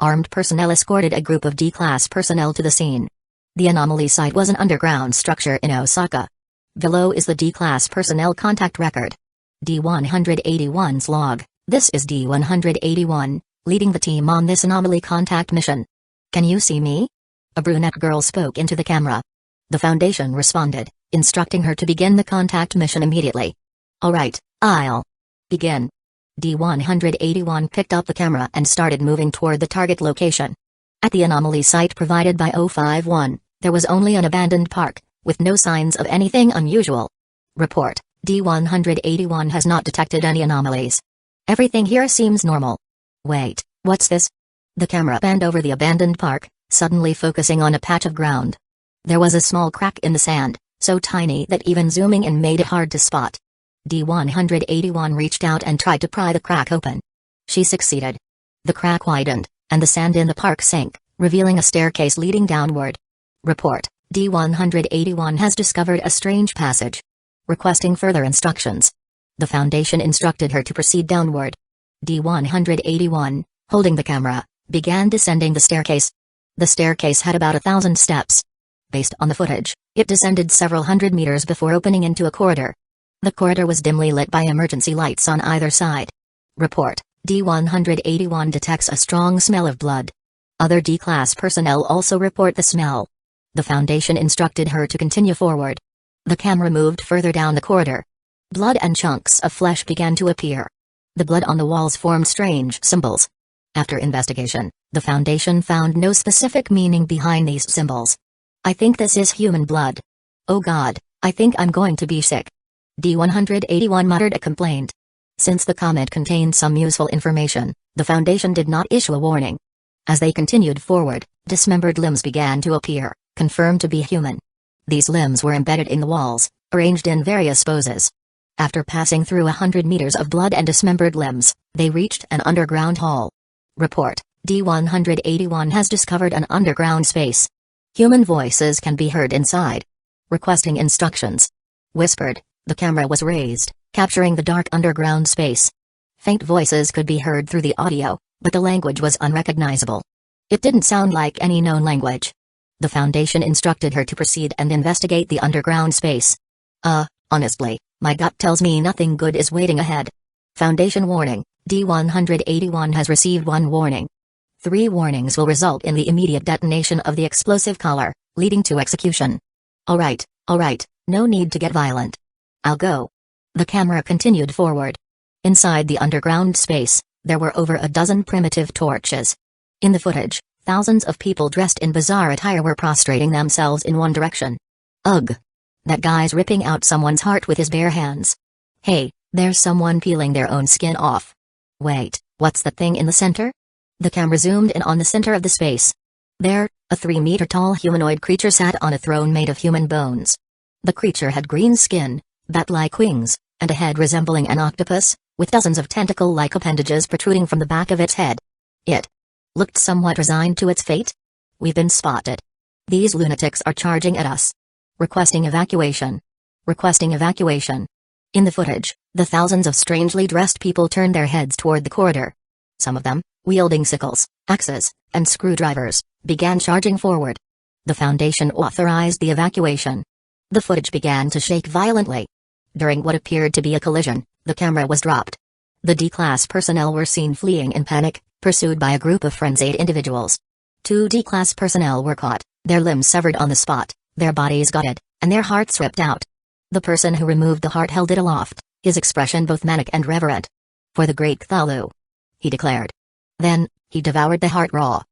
Armed personnel escorted a group of D-class personnel to the scene. The anomaly site was an underground structure in Osaka. Below is the D-class personnel contact record. D-181's log. This is D-181, leading the team on this anomaly contact mission. "Can you see me?" A brunette girl spoke into the camera. The Foundation responded, instructing her to begin the contact mission immediately. "All right, I'll begin." D-181 picked up the camera and started moving toward the target location. At the anomaly site provided by 051, there was only an abandoned park, with no signs of anything unusual. Report: D-181 has not detected any anomalies. Everything here seems normal. Wait, what's this? The camera panned over the abandoned park, suddenly focusing on a patch of ground. There was a small crack in the sand, so tiny that even zooming in made it hard to spot. D-181 reached out and tried to pry the crack open. She succeeded. The crack widened, and the sand in the park sank, revealing a staircase leading downward. Report: D-181 has discovered a strange passage. Requesting further instructions. The Foundation instructed her to proceed downward. D-181, holding the camera, began descending the staircase. The staircase had about 1,000 steps. Based on the footage, it descended several hundred meters before opening into a corridor. The corridor was dimly lit by emergency lights on either side. Report: D-181 detects a strong smell of blood. Other D-class personnel also report the smell. The Foundation instructed her to continue forward. The camera moved further down the corridor. Blood and chunks of flesh began to appear. The blood on the walls formed strange symbols. After investigation, the Foundation found no specific meaning behind these symbols. "I think this is human blood. Oh God, I think I'm going to be sick." D-181 muttered a complaint. Since the comment contained some useful information, the Foundation did not issue a warning. As they continued forward, dismembered limbs began to appear, confirmed to be human. These limbs were embedded in the walls, arranged in various poses. After passing through 100 meters of blood and dismembered limbs, they reached an underground hall. Report: D-181 has discovered an underground space. Human voices can be heard inside. Requesting instructions. Whispered. The camera was raised, capturing the dark underground space. Faint voices could be heard through the audio, but the language was unrecognizable. It didn't sound like any known language. The Foundation instructed her to proceed and investigate the underground space. Honestly, my gut tells me nothing good is waiting ahead. Foundation warning: D-181 has received one warning. 3 warnings will result in the immediate detonation of the explosive collar, leading to execution. All right, no need to get violent. I'll go. The camera continued forward. Inside the underground space, there were over a dozen primitive torches. In the footage, thousands of people dressed in bizarre attire were prostrating themselves in one direction. Ugh! That guy's ripping out someone's heart with his bare hands. Hey, there's someone peeling their own skin off. Wait, what's that thing in the center? The camera zoomed in on the center of the space. There, a 3-meter-tall humanoid creature sat on a throne made of human bones. The creature had green skin, bat-like wings, and a head resembling an octopus, with dozens of tentacle-like appendages protruding from the back of its head. It looked somewhat resigned to its fate. We've been spotted. These lunatics are charging at us. Requesting evacuation. Requesting evacuation. In the footage, the thousands of strangely dressed people turned their heads toward the corridor. Some of them, wielding sickles, axes, and screwdrivers, began charging forward. The Foundation authorized the evacuation. The footage began to shake violently. During what appeared to be a collision, the camera was dropped. The D-class personnel were seen fleeing in panic, pursued by a group of frenzied individuals. 2 D-class personnel were caught, their limbs severed on the spot, their bodies gutted, and their hearts ripped out. The person who removed the heart held it aloft, his expression both manic and reverent. "For the great Cthulhu," he declared. Then, he devoured the heart raw.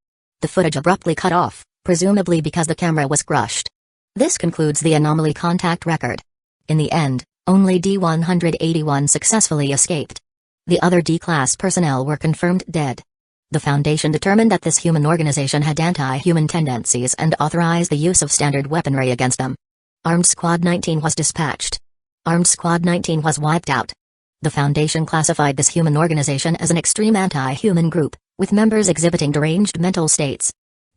The footage abruptly cut off, presumably because the camera was crushed. This concludes the anomaly contact record. In the end, only D-181 successfully escaped. The other D-class personnel were confirmed dead. The Foundation determined that this human organization had anti-human tendencies and authorized the use of standard weaponry against them. Armed Squad 19 was dispatched. Armed Squad 19 was wiped out. The Foundation classified this human organization as an extreme anti-human group, with members exhibiting deranged mental states.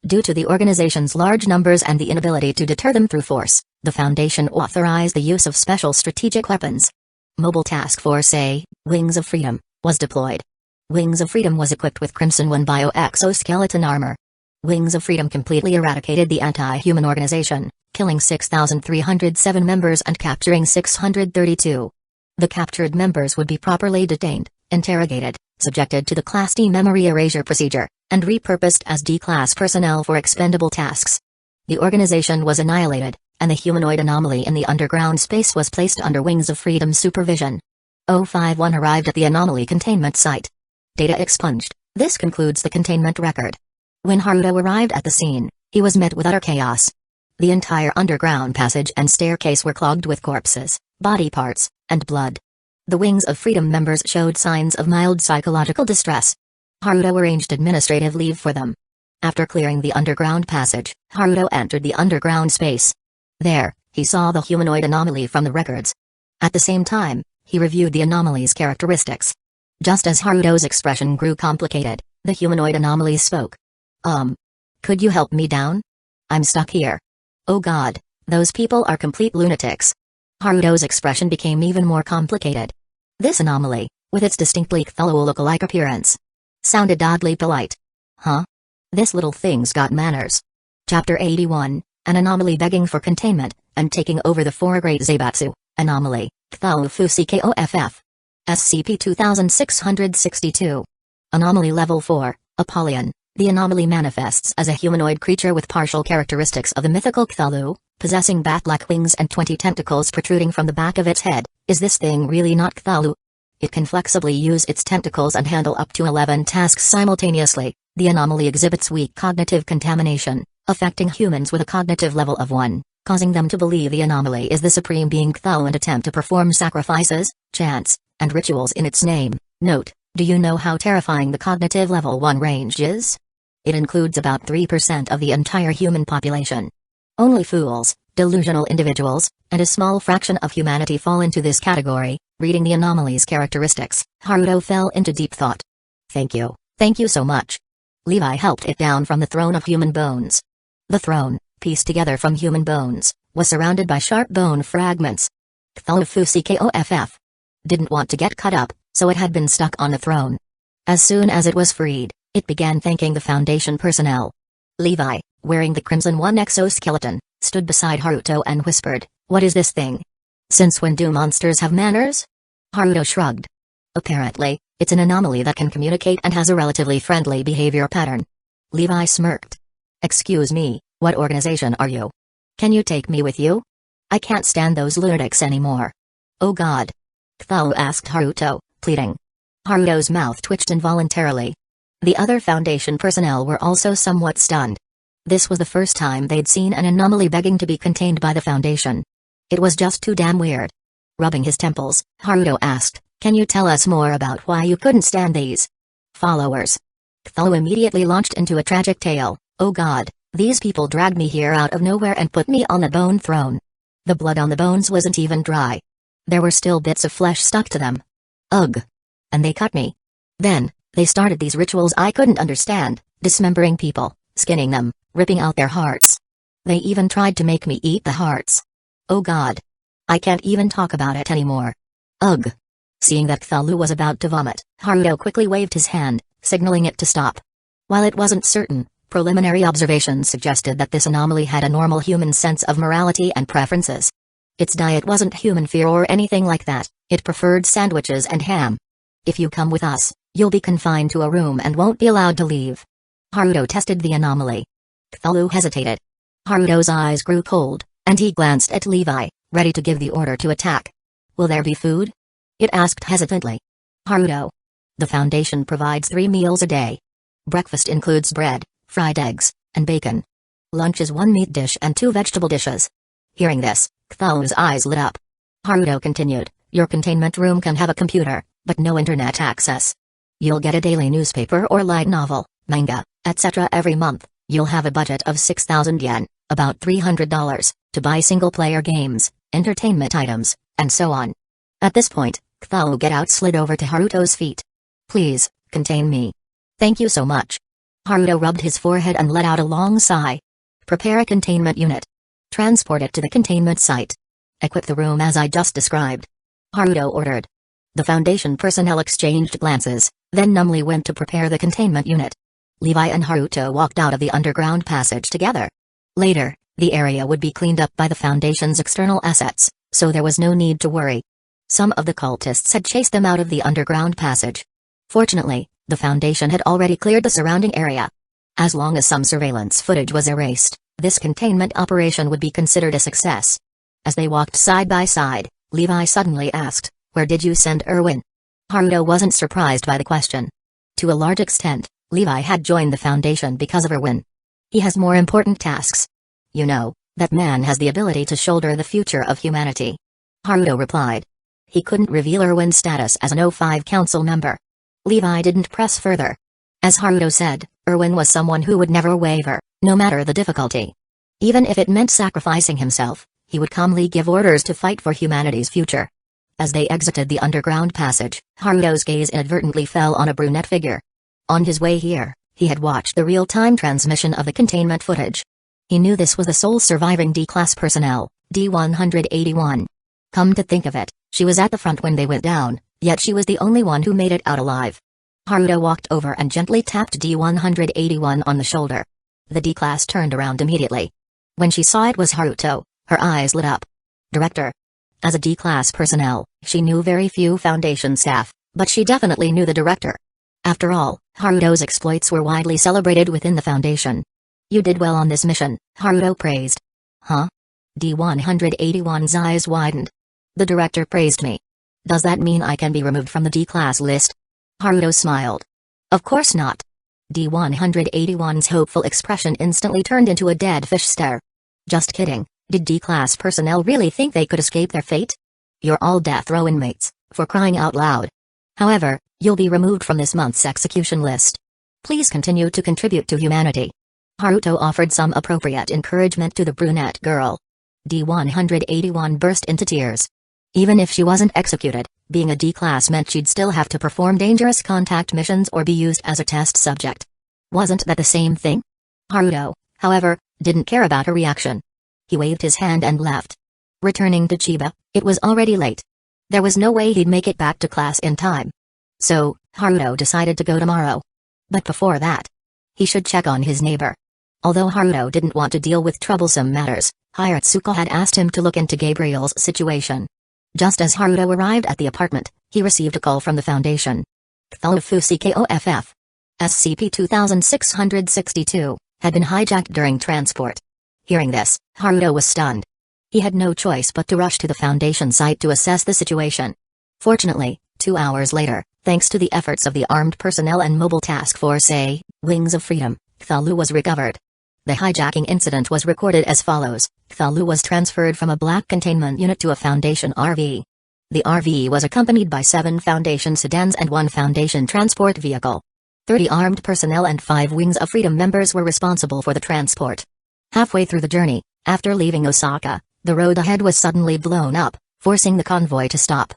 Due to the organization's large numbers and the inability to deter them through force, the Foundation authorized the use of special strategic weapons. Mobile Task Force A, Wings of Freedom, was deployed. Wings of Freedom was equipped with Crimson 1 bio-exoskeleton armor. Wings of Freedom completely eradicated the anti-human organization, killing 6,307 members and capturing 632. The captured members would be properly detained, interrogated, subjected to the Class D memory erasure procedure, and repurposed as D-class personnel for expendable tasks. The organization was annihilated, and the humanoid anomaly in the underground space was placed under Wings of Freedom supervision. 051 arrived at the anomaly containment site. Data expunged. This concludes the containment record. When Haruto arrived at the scene, he was met with utter chaos. The entire underground passage and staircase were clogged with corpses, body parts, and blood. The Wings of Freedom members showed signs of mild psychological distress. Haruto arranged administrative leave for them. After clearing the underground passage, Haruto entered the underground space. There, he saw the humanoid anomaly from the records. At the same time, he reviewed the anomaly's characteristics. Just as Haruto's expression grew complicated, the humanoid anomaly spoke. Could you help me down? I'm stuck here. Oh god, those people are complete lunatics. Haruto's expression became even more complicated. This anomaly, with its distinctly Cthulhu look-alike appearance, sounded oddly polite. Huh? This little thing's got manners. Chapter 81, An Anomaly Begging for Containment, and Taking Over the Four Great Zaibatsu, Anomaly, Cthulhu Fusikoff. SCP 2662. Anomaly Level 4, Apollyon. The anomaly manifests as a humanoid creature with partial characteristics of the mythical Cthulhu, possessing bat-like wings and 20 tentacles protruding from the back of its head. Is this thing really not Cthulhu? It can flexibly use its tentacles and handle up to 11 tasks simultaneously. The anomaly exhibits weak cognitive contamination, affecting humans with a cognitive level of 1, causing them to believe the anomaly is the supreme being Cthulhu and attempt to perform sacrifices, chants, and rituals in its name. Note, do you know how terrifying the cognitive level 1 range is? It includes about 3% of the entire human population. Only fools, delusional individuals, and a small fraction of humanity fall into this category. Reading the anomaly's characteristics, Haruto fell into deep thought. Thank you so much. Levi helped it down from the throne of human bones. The throne, pieced together from human bones, was surrounded by sharp bone fragments. Cthulhu Fusikoff didn't want to get cut up, so it had been stuck on the throne. As soon as it was freed, it began thanking the Foundation personnel. Levi, wearing the Crimson 1 exoskeleton, stood beside Haruto and whispered, "What is this thing? Since when do monsters have manners?" Haruto shrugged. Apparently, it's an anomaly that can communicate and has a relatively friendly behavior pattern. Levi smirked. "Excuse me, what organization are you? Can you take me with you? I can't stand those lunatics anymore." "Oh god." Cthulhu asked Haruto, pleading. Haruto's mouth twitched involuntarily. The other Foundation personnel were also somewhat stunned. This was the first time they'd seen an anomaly begging to be contained by the Foundation. It was just too damn weird. Rubbing his temples, Haruto asked, "Can you tell us more about why you couldn't stand these followers?" Cthulhu immediately launched into a tragic tale. "Oh god, these people dragged me here out of nowhere and put me on the bone throne. The blood on the bones wasn't even dry. There were still bits of flesh stuck to them. Ugh. And they cut me. Then, they started these rituals I couldn't understand, dismembering people, skinning them, ripping out their hearts. They even tried to make me eat the hearts. Oh god. I can't even talk about it anymore. Ugh." Seeing that Cthulhu was about to vomit, Haruto quickly waved his hand, signaling it to stop. While it wasn't certain, preliminary observations suggested that this anomaly had a normal human sense of morality and preferences. Its diet wasn't human fear or anything like that, it preferred sandwiches and ham. "If you come with us, You'll be confined to a room and won't be allowed to leave. Haruto tested the anomaly. Cthulhu hesitated. Haruto's eyes grew cold, and he glanced at Levi, ready to give the order to attack. Will there be food? It asked hesitantly. Haruto. The Foundation provides 3 meals a day. Breakfast includes bread, fried eggs, and bacon. Lunch is 1 meat dish and 2 vegetable dishes. Hearing this, Cthulhu's eyes lit up. Haruto continued, your containment room can have a computer, but no internet access. You'll get a daily newspaper or light novel, manga, etc. every month. You'll have a budget of 6,000 yen, about $300, to buy single-player games, entertainment items, and so on. At this point, Cthulhu Get Out slid over to Haruto's feet. Please, contain me. Thank you so much. Haruto rubbed his forehead and let out a long sigh. Prepare a containment unit. Transport it to the containment site. Equip the room as I just described. Haruto ordered. The Foundation personnel exchanged glances, then numbly went to prepare the containment unit. Levi and Haruto walked out of the underground passage together. Later, the area would be cleaned up by the Foundation's external assets, so there was no need to worry. Some of the cultists had chased them out of the underground passage. Fortunately, the Foundation had already cleared the surrounding area. As long as some surveillance footage was erased, this containment operation would be considered a success. As they walked side by side, Levi suddenly asked, "Where did you send Erwin?" Haruto wasn't surprised by the question. To a large extent, Levi had joined the Foundation because of Erwin. He has more important tasks. You know, that man has the ability to shoulder the future of humanity. Haruto replied. He couldn't reveal Erwin's status as an O5 council member. Levi didn't press further. As Haruto said, Erwin was someone who would never waver, no matter the difficulty. Even if it meant sacrificing himself, he would calmly give orders to fight for humanity's future. As they exited the underground passage, Haruto's gaze inadvertently fell on a brunette figure. On his way here, he had watched the real-time transmission of the containment footage. He knew this was the sole surviving D-class personnel, D-181. Come to think of it, she was at the front when they went down, yet she was the only one who made it out alive. Haruto walked over and gently tapped D-181 on the shoulder. The D-class turned around immediately. When she saw it was Haruto, her eyes lit up. Director. As a D-class personnel, she knew very few Foundation staff, but she definitely knew the director. After all, Haruto's exploits were widely celebrated within the Foundation. You did well on this mission, Haruto praised. Huh? D-181's eyes widened. The director praised me. Does that mean I can be removed from the D-class list? Haruto smiled. Of course not. D-181's hopeful expression instantly turned into a dead fish stare. Just kidding, did D-class personnel really think they could escape their fate? You're all death row inmates, for crying out loud. However, you'll be removed from this month's execution list. Please continue to contribute to humanity. Haruto offered some appropriate encouragement to the brunette girl. D-181 burst into tears. Even if she wasn't executed, being a D-class meant she'd still have to perform dangerous contact missions or be used as a test subject. Wasn't that the same thing? Haruto, however, didn't care about her reaction. He waved his hand and left. Returning to Chiba, it was already late. There was no way he'd make it back to class in time. So, Haruto decided to go tomorrow. But before that, he should check on his neighbor. Although Haruto didn't want to deal with troublesome matters, Hiratsuka had asked him to look into Gabriel's situation. Just as Haruto arrived at the apartment, he received a call from the Foundation. Cthulhu SCP 2662 had been hijacked during transport. Hearing this, Haruto was stunned. He had no choice but to rush to the Foundation site to assess the situation. Fortunately, 2 hours later, thanks to the efforts of the Armed Personnel and Mobile Task Force A, Wings of Freedom, Cthulhu was recovered. The hijacking incident was recorded as follows. Cthulhu was transferred from a black containment unit to a Foundation RV. The RV was accompanied by 7 Foundation sedans and 1 Foundation transport vehicle. 30 armed personnel and 5 Wings of Freedom members were responsible for the transport. Halfway through the journey, after leaving Osaka, the road ahead was suddenly blown up, forcing the convoy to stop.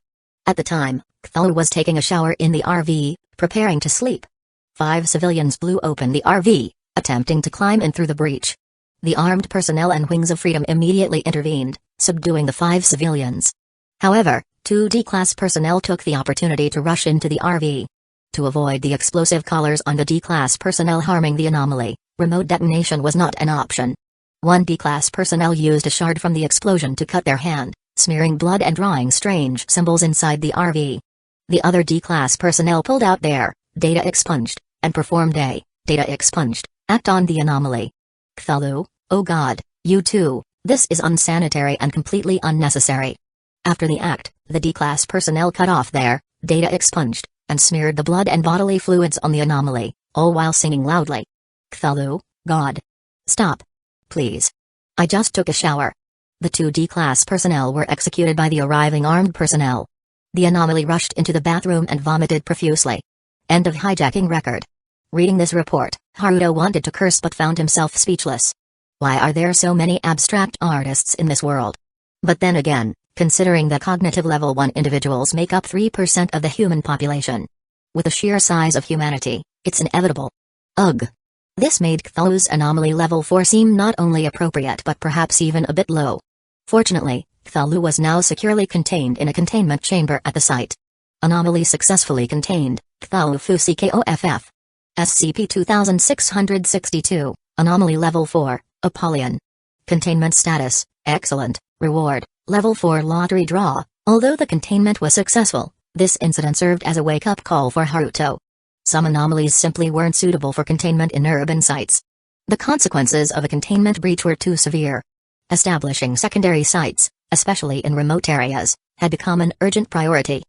At the time, Cthulhu was taking a shower in the RV, preparing to sleep. 5 civilians blew open the RV, attempting to climb in through the breach. The armed personnel and Wings of Freedom immediately intervened, subduing the 5 civilians. However, 2 D-class personnel took the opportunity to rush into the RV. To avoid the explosive collars on the D-class personnel harming the anomaly, remote detonation was not an option. 1 D-class personnel used a shard from the explosion to cut their hand, smearing blood and drawing strange symbols inside the RV. The other D-class personnel pulled out their Data expunged, and performed a data expunged act on the anomaly. Cthulhu, oh god, you too, this is unsanitary and completely unnecessary. After the act, the D-class personnel cut off their data expunged, and smeared the blood and bodily fluids on the anomaly, all while singing loudly. Cthulhu, God. Stop. Please. I just took a shower. The 2 D-class personnel were executed by the arriving armed personnel. The anomaly rushed into the bathroom and vomited profusely. End of hijacking record. Reading this report, Haruto wanted to curse but found himself speechless. Why are there so many abstract artists in this world? But then again, considering that cognitive level 1 individuals make up 3% of the human population. With the sheer size of humanity, it's inevitable. Ugh. This made Cthulhu's anomaly level 4 seem not only appropriate but perhaps even a bit low. Fortunately, Cthulhu was now securely contained in a containment chamber at the site. Anomaly successfully contained, Cthulhu Fuckoff. SCP-2662, Anomaly Level 4, Apollyon. Containment status, excellent, reward, Level 4 lottery draw. Although the containment was successful, this incident served as a wake-up call for Haruto. Some anomalies simply weren't suitable for containment in urban sites. The consequences of a containment breach were too severe. Establishing secondary sites, especially in remote areas, had become an urgent priority.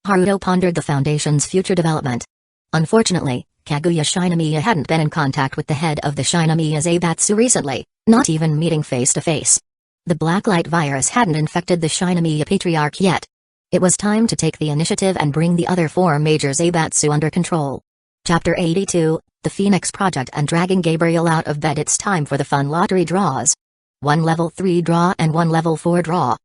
Haruto pondered the Foundation's future development. Unfortunately, Kaguya Shinomiya hadn't been in contact with the head of the Shinomiya Zaibatsu recently, not even meeting face-to-face. The Blacklight virus hadn't infected the Shinomiya Patriarch yet. It was time to take the initiative and bring the other 4 major Zaibatsu under control. Chapter 82, The Phoenix Project and Dragging Gabriel Out of Bed. It's time for the fun lottery draws. 1 level 3 draw and 1 level 4 draw.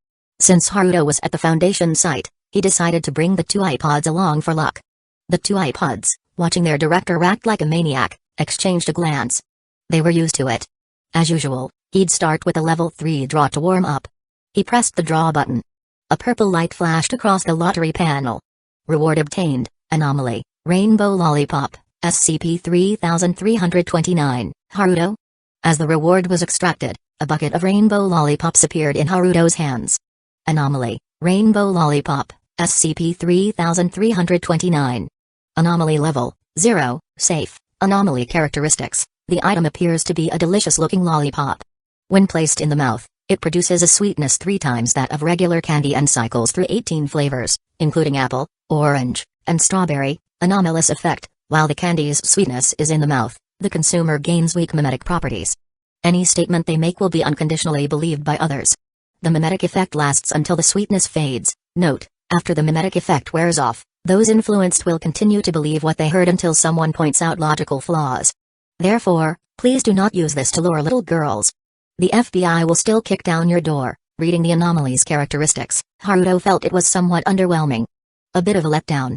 Since Haruto was at the Foundation site, he decided to bring the 2 iPods along for luck. The 2 iPods, watching their director act like a maniac, exchanged a glance. They were used to it. As usual, he'd start with a level 3 draw to warm up. He pressed the draw button. A purple light flashed across the lottery panel. Reward obtained, Anomaly, Rainbow Lollipop, SCP-3329, Haruto. As the reward was extracted, a bucket of rainbow lollipops appeared in Haruto's hands. Anomaly, Rainbow Lollipop, SCP-3329. Anomaly Level 0, Safe. Anomaly Characteristics. The item appears to be a delicious-looking lollipop. When placed in the mouth, it produces a sweetness 3 times that of regular candy and cycles through 18 flavors, including apple, orange, and strawberry. Anomalous effect. While the candy's sweetness is in the mouth, the consumer gains weak mimetic properties. Any statement they make will be unconditionally believed by others. The mimetic effect lasts until the sweetness fades. Note, after the mimetic effect wears off, those influenced will continue to believe what they heard until someone points out logical flaws. Therefore, please do not use this to lure little girls. The FBI will still kick down your door. Reading the anomaly's characteristics, Haruto felt it was somewhat underwhelming. A bit of a letdown.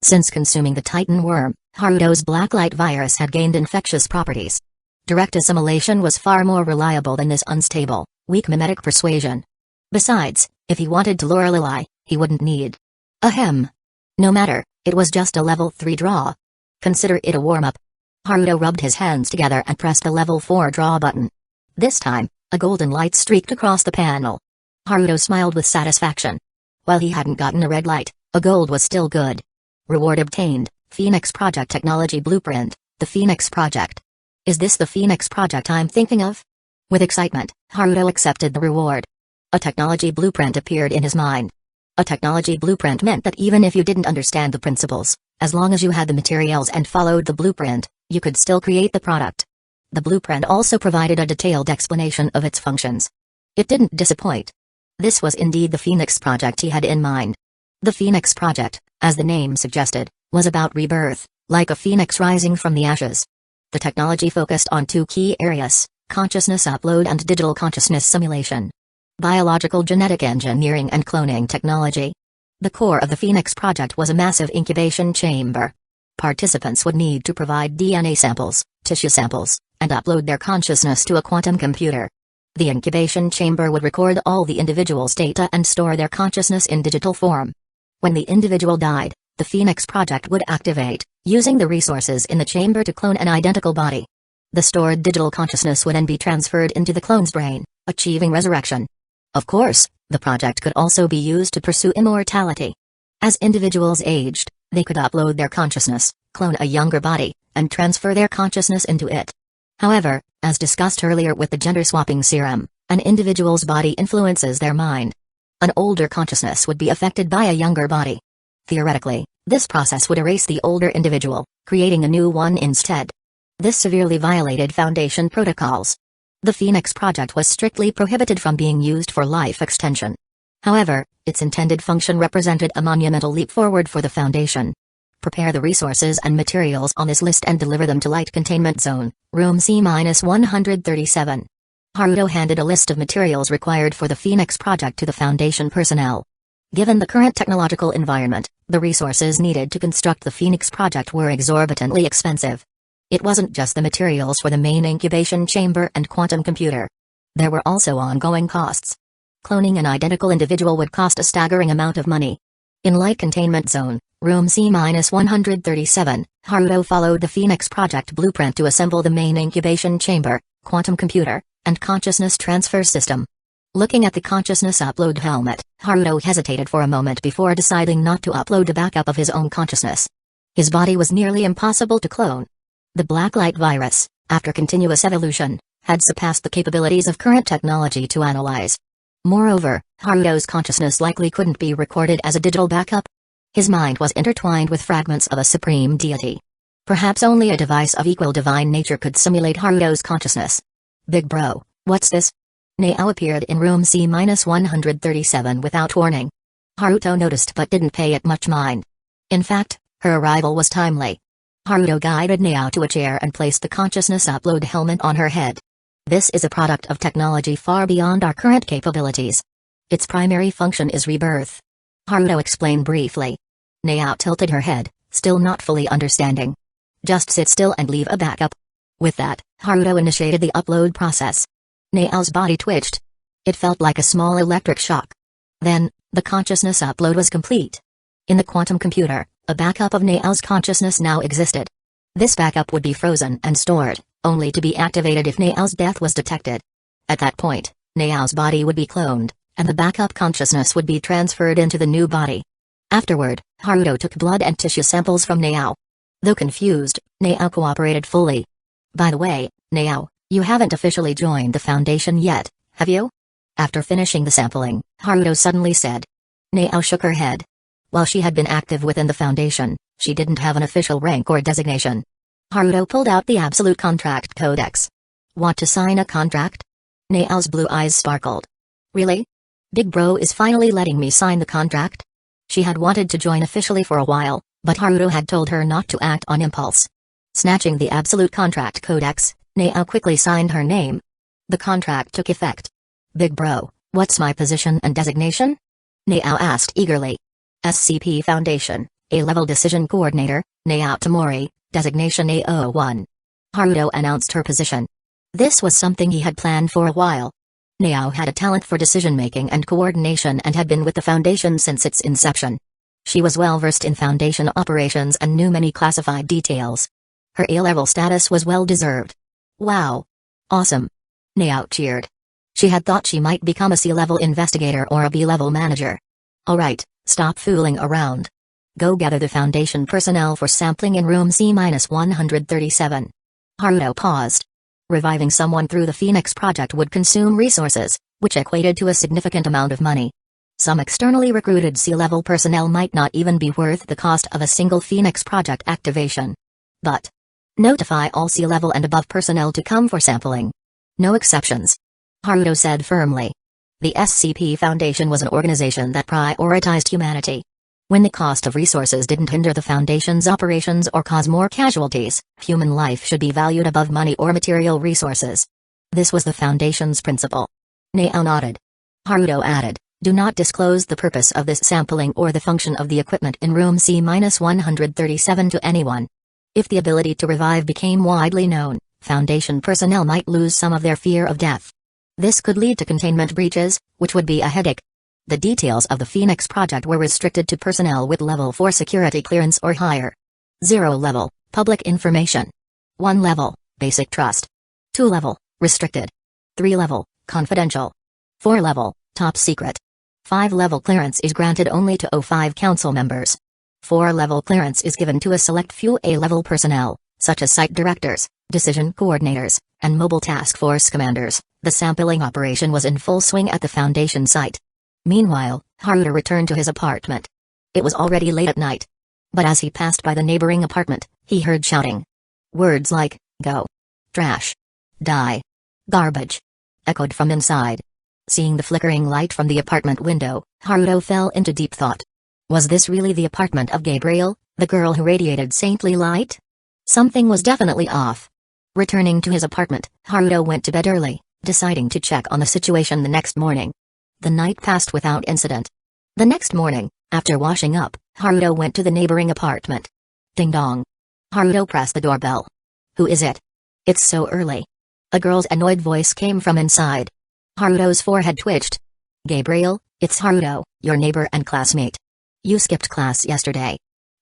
Since consuming the Titan worm, Haruto's Blacklight virus had gained infectious properties. Direct assimilation was far more reliable than this unstable, weak mimetic persuasion. Besides, if he wanted to lure Lilai, he wouldn't need. Ahem. No matter, it was just a level 3 draw. Consider it a warm-up. Haruto rubbed his hands together and pressed the level 4 draw button. This time, a golden light streaked across the panel. Haruto smiled with satisfaction. While he hadn't gotten a red light, a gold was still good. Reward obtained, Phoenix Project Technology Blueprint, the Phoenix Project. Is this the Phoenix Project I'm thinking of? With excitement, Haruto accepted the reward. A technology blueprint appeared in his mind. A technology blueprint meant that even if you didn't understand the principles, as long as you had the materials and followed the blueprint, you could still create the product. The blueprint also provided a detailed explanation of its functions. It didn't disappoint. This was indeed the Phoenix Project he had in mind. The Phoenix Project, as the name suggested, was about rebirth, like a phoenix rising from the ashes. The technology focused on 2 key areas: consciousness upload and digital consciousness simulation. Biological genetic engineering and cloning technology. The core of the Phoenix Project was a massive incubation chamber. Participants would need to provide DNA samples, tissue samples, and upload their consciousness to a quantum computer. The incubation chamber would record all the individual's data and store their consciousness in digital form. When the individual died, the Phoenix Project would activate, using the resources in the chamber to clone an identical body. The stored digital consciousness would then be transferred into the clone's brain, achieving resurrection. Of course, the project could also be used to pursue immortality. As individuals aged, They could upload their consciousness, clone a younger body, and transfer their consciousness into it. However, as discussed earlier with the gender-swapping serum, an individual's body influences their mind. An older consciousness would be affected by a younger body. Theoretically, this process would erase the older individual, creating a new one instead. This severely violated Foundation protocols. The Phoenix Project was strictly prohibited from being used for life extension. However, its intended function represented a monumental leap forward for the Foundation. Prepare the resources and materials on this list and deliver them to Light Containment Zone, Room C-137. Haruto handed a list of materials required for the Phoenix Project to the Foundation personnel. Given the current technological environment, the resources needed to construct the Phoenix Project were exorbitantly expensive. It wasn't just the materials for the main incubation chamber and quantum computer. There were also ongoing costs. Cloning an identical individual would cost a staggering amount of money. In Light Containment Zone, Room C-137, Haruto followed the Phoenix Project blueprint to assemble the main incubation chamber, quantum computer, and consciousness transfer system. Looking at the consciousness upload helmet, Haruto hesitated for a moment before deciding not to upload a backup of his own consciousness. His body was nearly impossible to clone. The Blacklight virus, after continuous evolution, had surpassed the capabilities of current technology to analyze. Moreover, Haruto's consciousness likely couldn't be recorded as a digital backup. His mind was intertwined with fragments of a supreme deity. Perhaps only a device of equal divine nature could simulate Haruto's consciousness. Big bro, what's this? Nao appeared in room C-137 without warning. Haruto noticed but didn't pay it much mind. In fact, her arrival was timely. Haruto guided Nao to a chair and placed the consciousness upload helmet on her head. This is a product of technology far beyond our current capabilities. Its primary function is rebirth. Haruto explained briefly. Nao tilted her head, still not fully understanding. Just sit still and leave a backup. With that, Haruto initiated the upload process. Nao's body twitched. It felt like a small electric shock. Then, the consciousness upload was complete. In the quantum computer, a backup of Nao's consciousness now existed. This backup would be frozen and stored, only to be activated if Nao's death was detected. At that point, Nao's body would be cloned, and the backup consciousness would be transferred into the new body. Afterward, Haruto took blood and tissue samples from Nao. Though confused, Nao cooperated fully. By the way, Nao, you haven't officially joined the Foundation yet, have you? After finishing the sampling, Haruto suddenly said. Nao shook her head. While she had been active within the Foundation, she didn't have an official rank or designation. Haruto pulled out the Absolute Contract Codex. Want to sign a contract? Nao's blue eyes sparkled. Really? Big Bro is finally letting me sign the contract? She had wanted to join officially for a while, but Haruto had told her not to act on impulse. Snatching the Absolute Contract Codex, Nao quickly signed her name. The contract took effect. Big Bro, what's my position and designation? Nao asked eagerly. SCP Foundation, A-Level Decision Coordinator, Nao Tamori, Designation A01. Haruto announced her position. This was something he had planned for a while. Nao had a talent for decision-making and coordination and had been with the Foundation since its inception. She was well versed in Foundation operations and knew many classified details. Her A-level status was well-deserved. Wow! Awesome! Nao cheered. She had thought she might become a C-level investigator or a B-level manager. Alright, stop fooling around. Go gather the Foundation personnel for sampling in room C-137. Haruto paused. Reviving someone through the Phoenix Project would consume resources, which equated to a significant amount of money. Some externally recruited C-level personnel might not even be worth the cost of a single Phoenix Project activation. But notify all C-level and above personnel to come for sampling. No exceptions. Haruto said firmly. The SCP Foundation was an organization that prioritized humanity. When the cost of resources didn't hinder the Foundation's operations or cause more casualties, human life should be valued above money or material resources. This was the Foundation's principle. Nao nodded. Haruto added, do not disclose the purpose of this sampling or the function of the equipment in room C-137 to anyone. If the ability to revive became widely known, Foundation personnel might lose some of their fear of death. This could lead to containment breaches, which would be a headache. The details of the Phoenix Project were restricted to personnel with level 4 security clearance or higher. 0 level, public information. 1 level, basic trust. 2 level, restricted. 3 level, confidential. 4 level, top secret. 5 level clearance is granted only to O5 council members. 4-level clearance is given to a select few A-level personnel, such as site directors, decision coordinators, and mobile task force commanders. The sampling operation was in full swing at the Foundation site. Meanwhile, Haruto returned to his apartment. It was already late at night. But as he passed by the neighboring apartment, he heard shouting. Words like, go. Trash. Die. Garbage. Echoed from inside. Seeing the flickering light from the apartment window, Haruto fell into deep thought. Was this really the apartment of Gabriel, the girl who radiated saintly light? Something was definitely off. Returning to his apartment, Haruto went to bed early, deciding to check on the situation the next morning. The night passed without incident. The next morning, after washing up, Haruto went to the neighboring apartment. Ding dong. Haruto pressed the doorbell. Who is it? It's so early. A girl's annoyed voice came from inside. Haruto's forehead twitched. Gabriel, it's Haruto, your neighbor and classmate. You skipped class yesterday.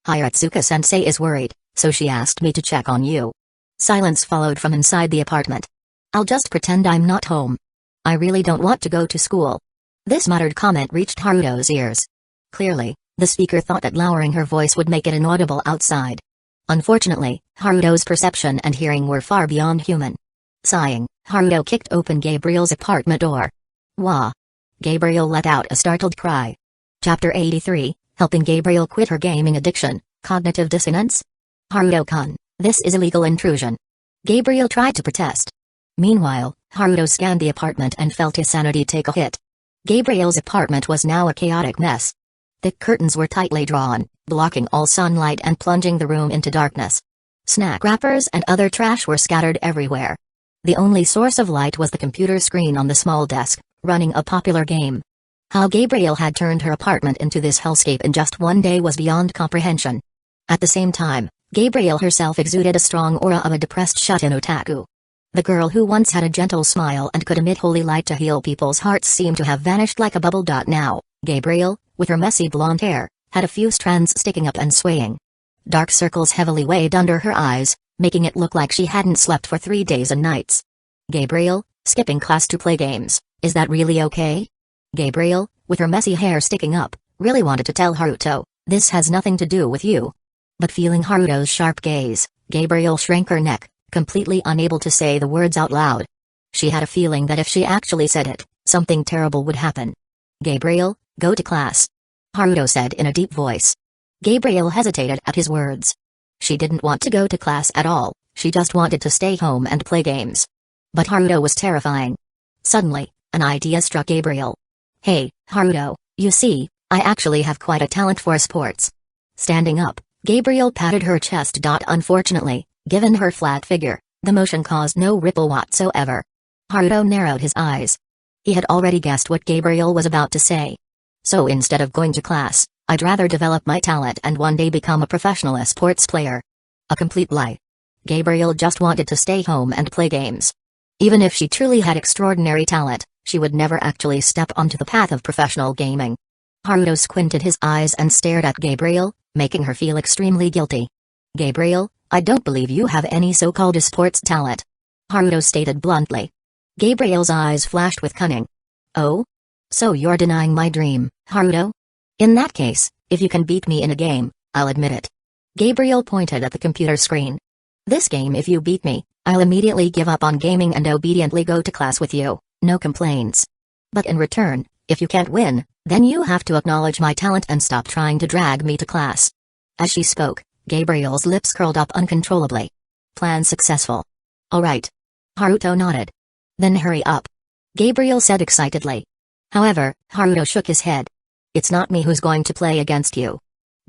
Hiratsuka-sensei is worried, so she asked me to check on you. Silence followed from inside the apartment. I'll just pretend I'm not home. I really don't want to go to school. This muttered comment reached Haruto's ears. Clearly, the speaker thought that lowering her voice would make it inaudible outside. Unfortunately, Haruto's perception and hearing were far beyond human. Sighing, Haruto kicked open Gabriel's apartment door. Wah! Gabriel let out a startled cry. Chapter 83, Helping Gabriel Quit Her Gaming Addiction, Cognitive Dissonance? Haruto-kun, this is illegal intrusion. Gabriel tried to protest. Meanwhile, Haruto scanned the apartment and felt his sanity take a hit. Gabriel's apartment was now a chaotic mess. Thick curtains were tightly drawn, blocking all sunlight and plunging the room into darkness. Snack wrappers and other trash were scattered everywhere. The only source of light was the computer screen on the small desk, running a popular game. How Gabriel had turned her apartment into this hellscape in just one day was beyond comprehension. At the same time, Gabriel herself exuded a strong aura of a depressed shut-in otaku. The girl who once had a gentle smile and could emit holy light to heal people's hearts seemed to have vanished like a bubble. Now, Gabriel, with her messy blonde hair, had a few strands sticking up and swaying. Dark circles heavily weighed under her eyes, making it look like she hadn't slept for 3 days and nights. Gabriel, skipping class to play games, is that really okay? Gabriel, with her messy hair sticking up, really wanted to tell Haruto, this has nothing to do with you. But feeling Haruto's sharp gaze, Gabriel shrank her neck, completely unable to say the words out loud. She had a feeling that if she actually said it, something terrible would happen. Gabriel, go to class. Haruto said in a deep voice. Gabriel hesitated at his words. She didn't want to go to class at all, she just wanted to stay home and play games. But Haruto was terrifying. Suddenly, an idea struck Gabriel. Hey, Haruto, you see, I actually have quite a talent for sports. Standing up, Gabriel patted her chest. Unfortunately, given her flat figure, the motion caused no ripple whatsoever. Haruto narrowed his eyes. He had already guessed what Gabriel was about to say. So instead of going to class, I'd rather develop my talent and one day become a professional sports player. A complete lie. Gabriel just wanted to stay home and play games. Even if she truly had extraordinary talent, she would never actually step onto the path of professional gaming. Haruto squinted his eyes and stared at Gabriel, making her feel extremely guilty. Gabriel, I don't believe you have any so-called sports talent. Haruto stated bluntly. Gabriel's eyes flashed with cunning. Oh? So you're denying my dream, Haruto? In that case, if you can beat me in a game, I'll admit it. Gabriel pointed at the computer screen. This game, if you beat me, I'll immediately give up on gaming and obediently go to class with you, no complaints. But in return, if you can't win, then you have to acknowledge my talent and stop trying to drag me to class. As she spoke, Gabriel's lips curled up uncontrollably. Plan successful. All right. Haruto nodded. Then hurry up. Gabriel said excitedly. However, Haruto shook his head. It's not me who's going to play against you.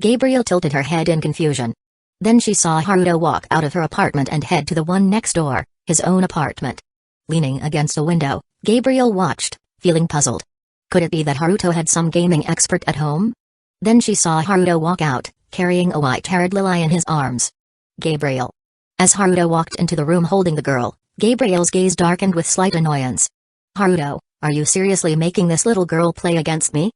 Gabriel tilted her head in confusion. Then she saw Haruto walk out of her apartment and head to the one next door, his own apartment. Leaning against a window, Gabriel watched, feeling puzzled. Could it be that Haruto had some gaming expert at home? Then she saw Haruto walk out, carrying a white-haired lily in his arms. Gabriel. As Haruto walked into the room holding the girl, Gabriel's gaze darkened with slight annoyance. Haruto, are you seriously making this little girl play against me?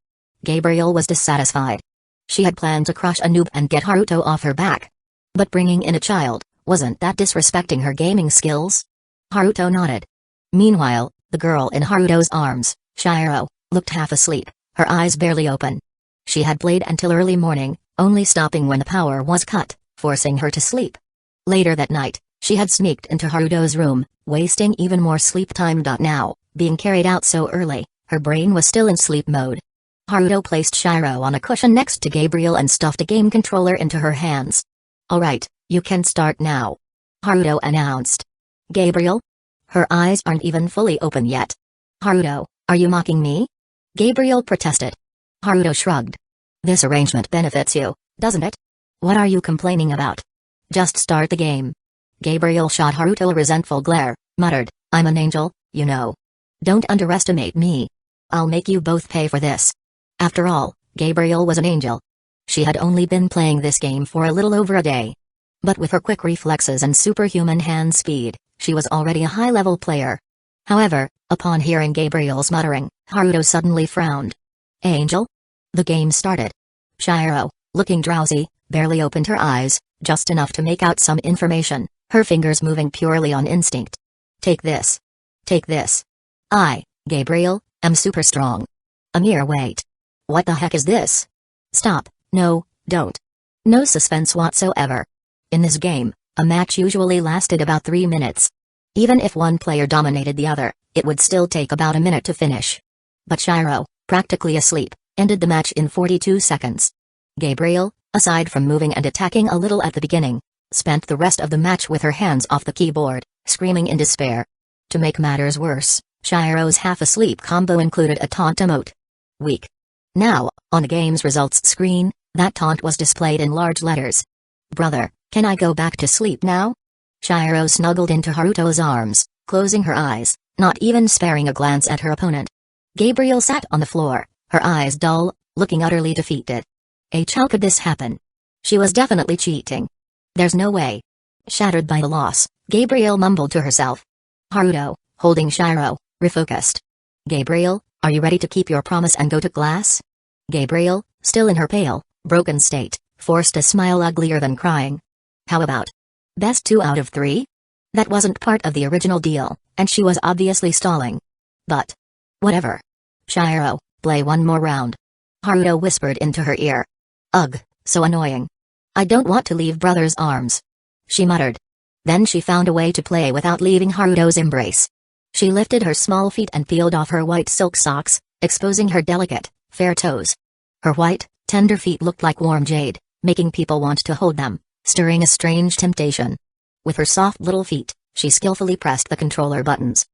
Gabriel was dissatisfied. She had planned to crush a noob and get Haruto off her back. But bringing in a child, wasn't that disrespecting her gaming skills? Haruto nodded. Meanwhile, the girl in Haruto's arms, Shiro, looked half asleep, her eyes barely open. She had played until early morning, only stopping when the power was cut, forcing her to sleep. Later that night, she had sneaked into Haruto's room, wasting even more sleep time. Now, being carried out so early, her brain was still in sleep mode. Haruto placed Shiro on a cushion next to Gabriel and stuffed a game controller into her hands. "Alright, you can start now," Haruto announced. "Gabriel?" Her eyes aren't even fully open yet. "Haruto, are you mocking me?" Gabriel protested. Haruto shrugged. "This arrangement benefits you, doesn't it? What are you complaining about? Just start the game." Gabriel shot Haruto a resentful glare, muttered, "I'm an angel, you know. Don't underestimate me. I'll make you both pay for this." After all, Gabriel was an angel. She had only been playing this game for a little over a day. But with her quick reflexes and superhuman hand speed, she was already a high-level player. However, upon hearing Gabriel's muttering, Haruto suddenly frowned. "Angel?" The game started. Shiro, looking drowsy, barely opened her eyes, just enough to make out some information, her fingers moving purely on instinct. "Take this. Take this. I, Gabriel, am super strong. A mere weight. What the heck is this? Stop, no, don't." No suspense whatsoever. In this game, a match usually lasted about 3 minutes. Even if one player dominated the other, it would still take about a minute to finish. But Shiro, practically asleep, ended the match in 42 seconds. Gabriel, aside from moving and attacking a little at the beginning, spent the rest of the match with her hands off the keyboard, screaming in despair. To make matters worse, Shiro's half-asleep combo included a taunt emote. Weak. Now, on the game's results screen, that taunt was displayed in large letters. "Brother, can I go back to sleep now?" Shiro snuggled into Haruto's arms, closing her eyes, not even sparing a glance at her opponent. Gabriel sat on the floor, her eyes dull, looking utterly defeated. How could this happen? She was definitely cheating. There's no way. Shattered by the loss, Gabriel mumbled to herself. Haruto, holding Shiro, refocused. "Gabriel, are you ready to keep your promise and go to class?" Gabriel, still in her pale, broken state, forced a smile uglier than crying. "How about best 2 out of 3? That wasn't part of the original deal, and she was obviously stalling. But whatever. Shiro, play one more round." Haruto whispered into her ear. "Ugh, so annoying. I don't want to leave brother's arms," she muttered. Then she found a way to play without leaving Haruto's embrace. She lifted her small feet and peeled off her white silk socks, exposing her delicate, fair toes. Her white, tender feet looked like warm jade, making people want to hold them, stirring a strange temptation. With her soft little feet, she skillfully pressed the controller buttons.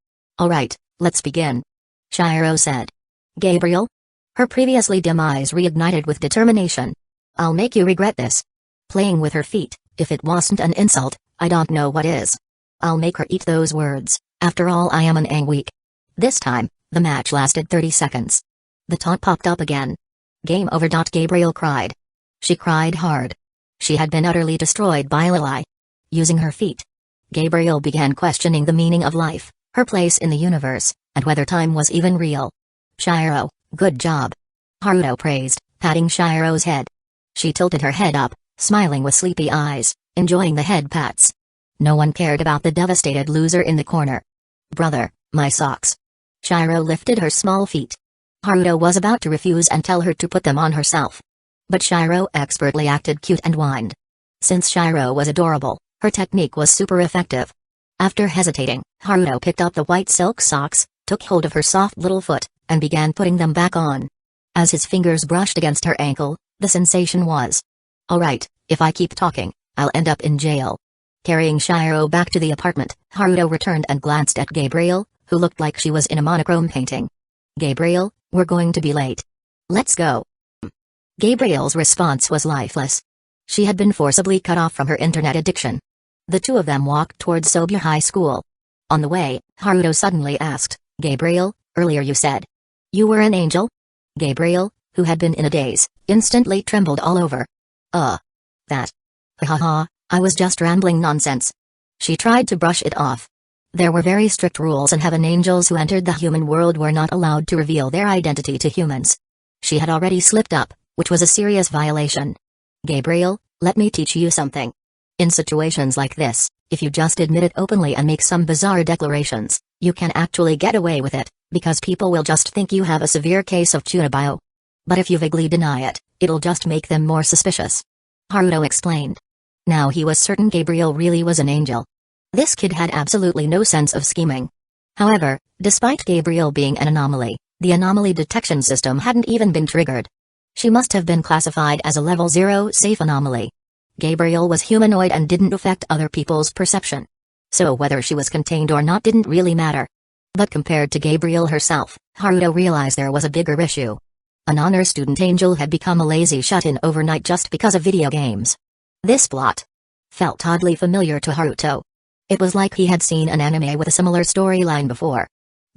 "Alright, let's begin," Shiro said. "Gabriel?" Her previously dim eyes reignited with determination. "I'll make you regret this." Playing with her feet, if it wasn't an insult, I don't know what is. I'll make her eat those words, after all I am an Angweak. This time, the match lasted 30 seconds. The taunt popped up again. "Game over." Gabriel cried. She cried hard. She had been utterly destroyed by Lili. Using her feet, Gabriel began questioning the meaning of life, her place in the universe, and whether time was even real. "Shiro, good job," Haruto praised, patting Shiro's head. She tilted her head up, smiling with sleepy eyes, enjoying the head pats. No one cared about the devastated loser in the corner. "Brother, my socks." Shiro lifted her small feet. Haruto was about to refuse and tell her to put them on herself. But Shiro expertly acted cute and whined. Since Shiro was adorable, her technique was super effective. After hesitating, Haruto picked up the white silk socks, took hold of her soft little foot, and began putting them back on. As his fingers brushed against her ankle, the sensation was, "Alright, if I keep talking, I'll end up in jail." Carrying Shiro back to the apartment, Haruto returned and glanced at Gabriel, who looked like she was in a monochrome painting. "Gabriel, we're going to be late. Let's go." Gabriel's response was lifeless. She had been forcibly cut off from her internet addiction. The two of them walked towards Sobu High School. On the way, Haruto suddenly asked, "Gabriel, earlier you said you were an angel?" Gabriel, who had been in a daze, instantly trembled all over. That. Haha, I was just rambling nonsense." She tried to brush it off. There were very strict rules in heaven. Angels who entered the human world were not allowed to reveal their identity to humans. She had already slipped up, which was a serious violation. "Gabriel, let me teach you something. In situations like this, if you just admit it openly and make some bizarre declarations, you can actually get away with it, because people will just think you have a severe case of chunibyo. But if you vaguely deny it, It'll just make them more suspicious. Haruto explained. Now he was certain Gabriel really was an angel. This kid had absolutely no sense of scheming. However, despite Gabriel being an anomaly, the anomaly detection system hadn't even been triggered. She must have been classified as a level 0 safe anomaly. Gabriel was humanoid and didn't affect other people's perception. So whether she was contained or not didn't really matter. But compared to Gabriel herself, Haruto realized there was a bigger issue. An honor student angel had become a lazy shut-in overnight just because of video games. This plot felt oddly familiar to Haruto. It was like he had seen an anime with a similar storyline before.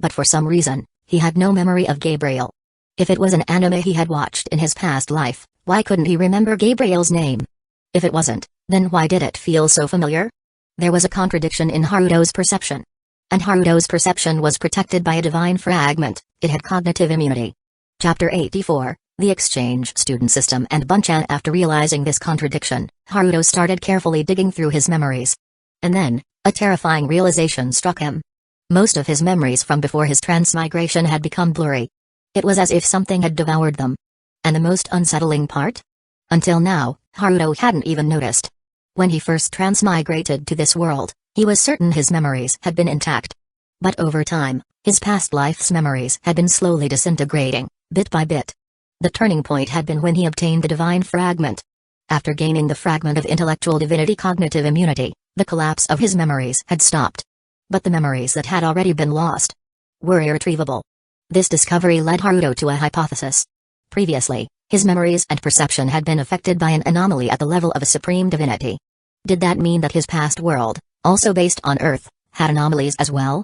But for some reason, he had no memory of Gabriel. If it was an anime he had watched in his past life, why couldn't he remember Gabriel's name? If it wasn't, then why did it feel so familiar? There was a contradiction in Haruto's perception. And Haruto's perception was protected by a divine fragment. It had cognitive immunity. Chapter 84, The Exchange Student System and Bunchan. After realizing this contradiction, Haruto started carefully digging through his memories. And then, a terrifying realization struck him. Most of his memories from before his transmigration had become blurry. It was as if something had devoured them. And the most unsettling part? Until now, Haruto hadn't even noticed. When he first transmigrated to this world, he was certain his memories had been intact. But over time, his past life's memories had been slowly disintegrating, bit by bit. The turning point had been when he obtained the divine fragment. After gaining the fragment of intellectual divinity cognitive immunity, the collapse of his memories had stopped. But the memories that had already been lost were irretrievable. This discovery led Haruto to a hypothesis. Previously, his memories and perception had been affected by an anomaly at the level of a supreme divinity. Did that mean that his past world, also based on Earth, had anomalies as well?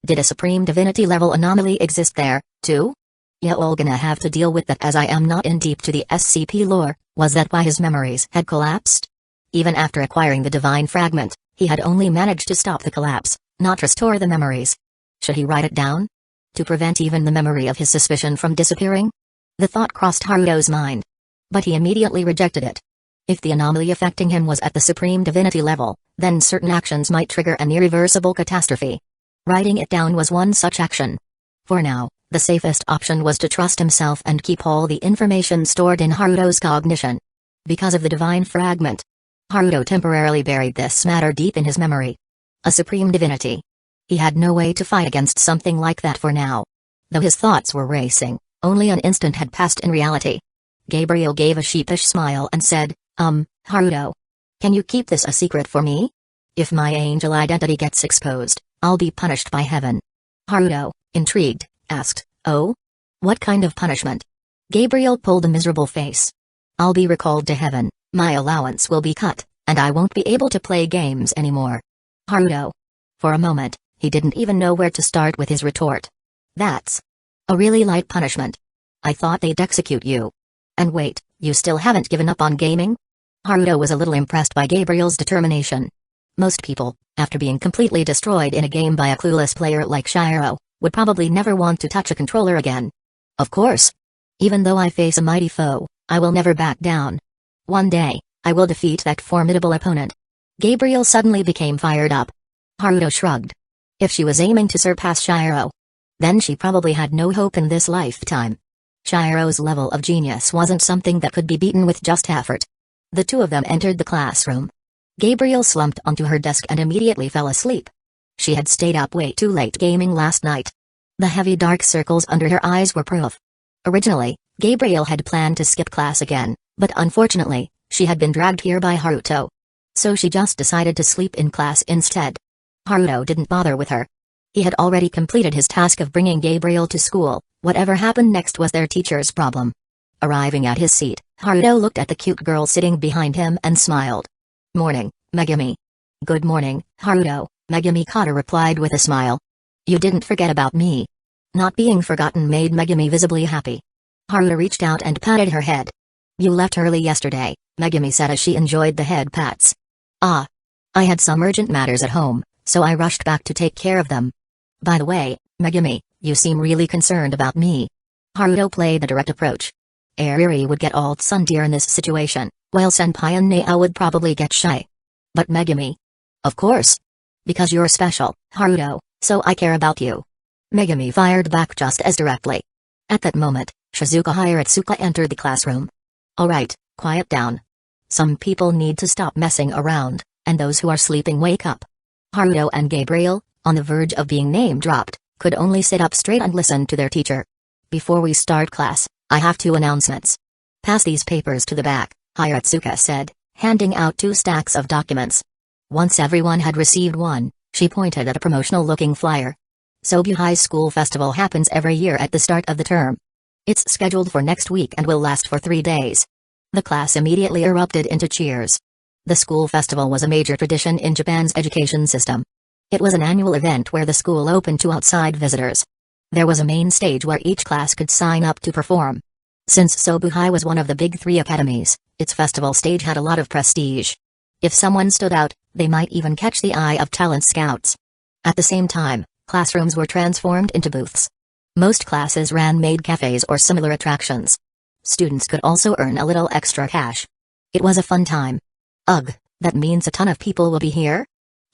Did a supreme divinity level anomaly exist there, too? You're gonna have to deal with that, as I am not in deep to the SCP lore. Was that why his memories had collapsed? Even after acquiring the divine fragment, he had only managed to stop the collapse, not restore the memories. Should he write it down? To prevent even the memory of his suspicion from disappearing? The thought crossed Haruto's mind. But he immediately rejected it. If the anomaly affecting him was at the supreme divinity level, then certain actions might trigger an irreversible catastrophe. Writing it down was one such action. For now, the safest option was to trust himself and keep all the information stored in Haruto's cognition. Because of the divine fragment, Haruto temporarily buried this matter deep in his memory. A supreme divinity. He had no way to fight against something like that for now. Though his thoughts were racing, only an instant had passed in reality. Gabriel gave a sheepish smile and said, Haruto. Can you keep this a secret for me? If my angel identity gets exposed, I'll be punished by heaven. Haruto, intrigued, asked, Oh? What kind of punishment? Gabriel pulled a miserable face. I'll be recalled to heaven, my allowance will be cut, and I won't be able to play games anymore. Haruto. For a moment, he didn't even know where to start with his retort. That's a really light punishment. I thought they'd execute you. And wait, you still haven't given up on gaming? Haruto was a little impressed by Gabriel's determination. Most people, after being completely destroyed in a game by a clueless player like Shiro, would probably never want to touch a controller again. Of course. Even though I face a mighty foe, I will never back down. One day, I will defeat that formidable opponent. Gabriel suddenly became fired up. Haruto shrugged. If she was aiming to surpass Shiro, then she probably had no hope in this lifetime. Shiro's level of genius wasn't something that could be beaten with just effort. The two of them entered the classroom. Gabriel slumped onto her desk and immediately fell asleep. She had stayed up way too late gaming last night. The heavy dark circles under her eyes were proof. Originally, Gabriel had planned to skip class again, but unfortunately, she had been dragged here by Haruto. So she just decided to sleep in class instead. Haruto didn't bother with her. He had already completed his task of bringing Gabriel to school. Whatever happened next was their teacher's problem. Arriving at his seat, Haruto looked at the cute girl sitting behind him and smiled. Morning, Megumi. Good morning, Haruto, Megumi Kata replied with a smile. You didn't forget about me. Not being forgotten made Megumi visibly happy. Haruto reached out and patted her head. You left early yesterday, Megumi said as she enjoyed the head pats. Ah. I had some urgent matters at home, so I rushed back to take care of them. By the way, Megumi, you seem really concerned about me. Haruto played the direct approach. Ariri would get all tsundere in this situation, while Senpai and Nea would probably get shy. But Megumi? Of course. Because you're special, Haruto, so I care about you. Megumi fired back just as directly. At that moment, Shizuka Hiratsuka entered the classroom. Alright, quiet down. Some people need to stop messing around, and those who are sleeping wake up. Haruto and Gabriel, on the verge of being name-dropped, could only sit up straight and listen to their teacher. Before we start class, I have 2 announcements. Pass these papers to the back, Hiratsuka said, handing out 2 stacks of documents. Once everyone had received one, she pointed at a promotional-looking flyer. Sobu High School Festival happens every year at the start of the term. It's scheduled for next week and will last for 3 days. The class immediately erupted into cheers. The school festival was a major tradition in Japan's education system. It was an annual event where the school opened to outside visitors. There was a main stage where each class could sign up to perform. Since Sobu High was one of the big 3 academies, its festival stage had a lot of prestige. If someone stood out, they might even catch the eye of talent scouts. At the same time, classrooms were transformed into booths. Most classes ran maid cafes or similar attractions. Students could also earn a little extra cash. It was a fun time. Ugh, that means a ton of people will be here?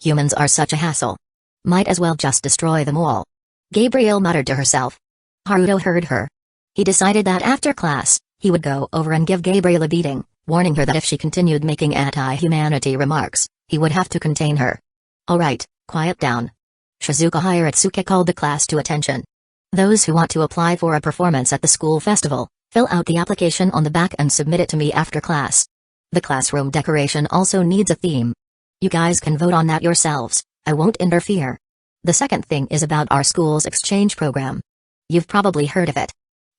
Humans are such a hassle. Might as well just destroy them all. Gabriel muttered to herself. Haruto heard her. He decided that after class, he would go over and give Gabriel a beating, warning her that if she continued making anti-humanity remarks, he would have to contain her. Alright, quiet down. Shizuka Hiratsuka called the class to attention. Those who want to apply for a performance at the school festival, fill out the application on the back and submit it to me after class. The classroom decoration also needs a theme. You guys can vote on that yourselves, I won't interfere. The second thing is about our school's exchange program. You've probably heard of it.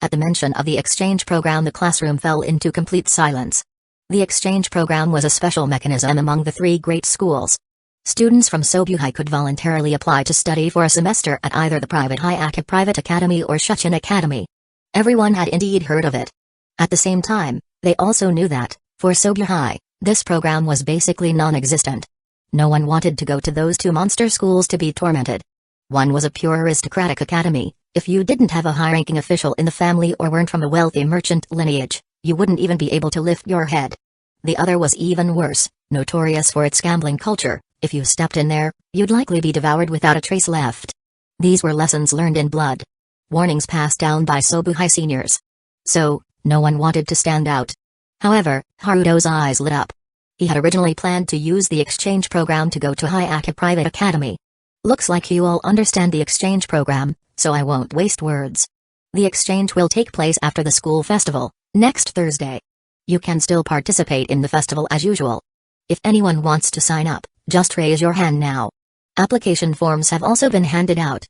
At the mention of the exchange program, the classroom fell into complete silence. The exchange program was a special mechanism among the 3 great schools. Students from Sobu High could voluntarily apply to study for a semester at either the private Hyaka Private Academy or Shuchin Academy. Everyone had indeed heard of it. At the same time, they also knew that, for Sobu High, this program was basically non-existent. No one wanted to go to those 2 monster schools to be tormented. One was a pure aristocratic academy. If you didn't have a high-ranking official in the family or weren't from a wealthy merchant lineage, you wouldn't even be able to lift your head. The other was even worse, notorious for its gambling culture. If you stepped in there, you'd likely be devoured without a trace left. These were lessons learned in blood. Warnings passed down by Sobu High seniors. So, no one wanted to stand out. However, Haruto's eyes lit up. He had originally planned to use the exchange program to go to Hyaka Private Academy. Looks like you all understand the exchange program, so I won't waste words. The exchange will take place after the school festival, next Thursday. You can still participate in the festival as usual. If anyone wants to sign up, just raise your hand now. Application forms have also been handed out.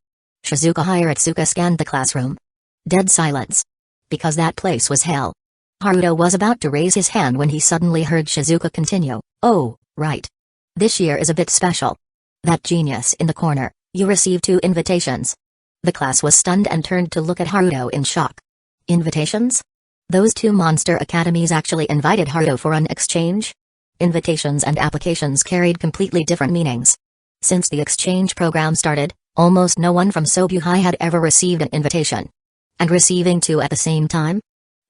Shizuka Hiratsuka scanned the classroom. Dead silence. Because that place was hell. Haruto was about to raise his hand when he suddenly heard Shizuka continue, "Oh, right. This year is a bit special. That genius in the corner, you received 2 invitations." The class was stunned and turned to look at Haruto in shock. Invitations? Those 2 monster academies actually invited Haruto for an exchange? Invitations and applications carried completely different meanings. Since the exchange program started, almost no one from Sobu High had ever received an invitation. And receiving 2 at the same time?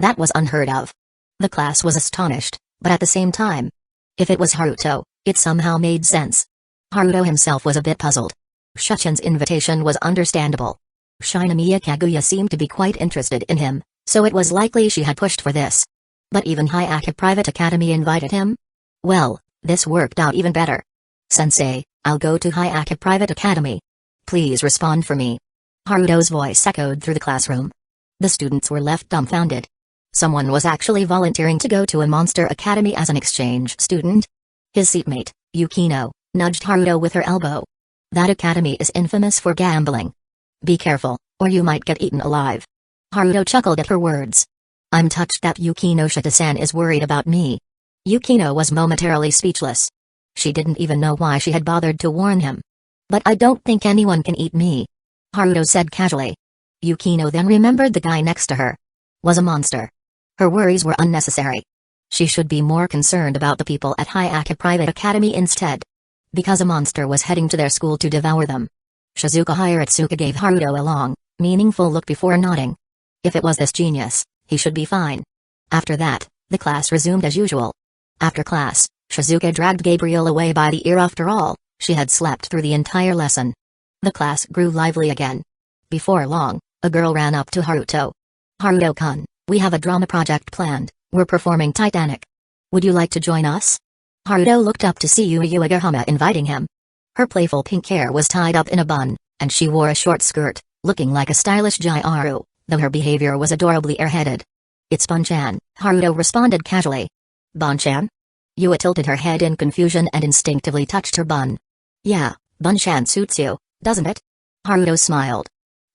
That was unheard of. The class was astonished, but at the same time, if it was Haruto, it somehow made sense. Haruto himself was a bit puzzled. Shuchin's invitation was understandable. Shinomiya Kaguya seemed to be quite interested in him, so it was likely she had pushed for this. But even Hyaka Private Academy invited him? Well, this worked out even better. "Sensei, I'll go to Hyaka Private Academy. Please respond for me." Haruto's voice echoed through the classroom. The students were left dumbfounded. Someone was actually volunteering to go to a monster academy as an exchange student? His seatmate, Yukino, nudged Haruto with her elbow. "That academy is infamous for gambling. Be careful, or you might get eaten alive." Haruto chuckled at her words. "I'm touched that Yukino Shita-san is worried about me." Yukino was momentarily speechless. She didn't even know why she had bothered to warn him. "But I don't think anyone can eat me," Haruto said casually. Yukino then remembered the guy next to her was a monster. Her worries were unnecessary. She should be more concerned about the people at Hyaka Private Academy instead. Because a monster was heading to their school to devour them. Shizuka Hiratsuka gave Haruto a long, meaningful look before nodding. If it was this genius, he should be fine. After that, the class resumed as usual. After class, Shizuka dragged Gabriel away by the ear. After all, she had slept through the entire lesson. The class grew lively again. Before long, a girl ran up to Haruto. "Haruto-kun, we have a drama project planned. We're performing Titanic. Would you like to join us? Haruto looked up to see Uchiha inviting him. Her playful pink hair was tied up in a bun, and she wore a short skirt, looking like a stylish Gyaro, though her behavior was adorably airheaded. It's Bonchan, Haruto responded casually. Bonchan? Yua tilted her head in confusion and instinctively touched her bun. Yeah, Bonchan suits you, doesn't it? Haruto smiled.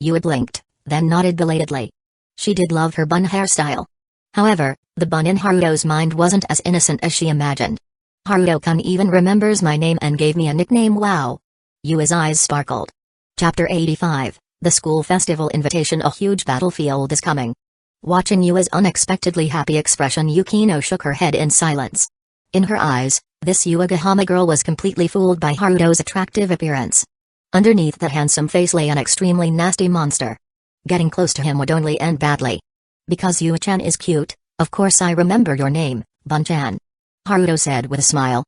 Yua blinked, then nodded belatedly. She did love her bun hairstyle. However, the bun in Haruto's mind wasn't as innocent as she imagined. Haruto-kun even remembers my name and gave me a nickname. Wow. Yua's eyes sparkled. Chapter 85, The School Festival Invitation. A huge battlefield is coming. Watching Yua's unexpectedly happy expression, Yukino shook her head in silence. In her eyes, this Uchiha girl was completely fooled by Haruto's attractive appearance. Underneath that handsome face lay an extremely nasty monster. Getting close to him would only end badly. Because Yua-chan is cute, of course I remember your name, Bonchan. Haruto said with a smile.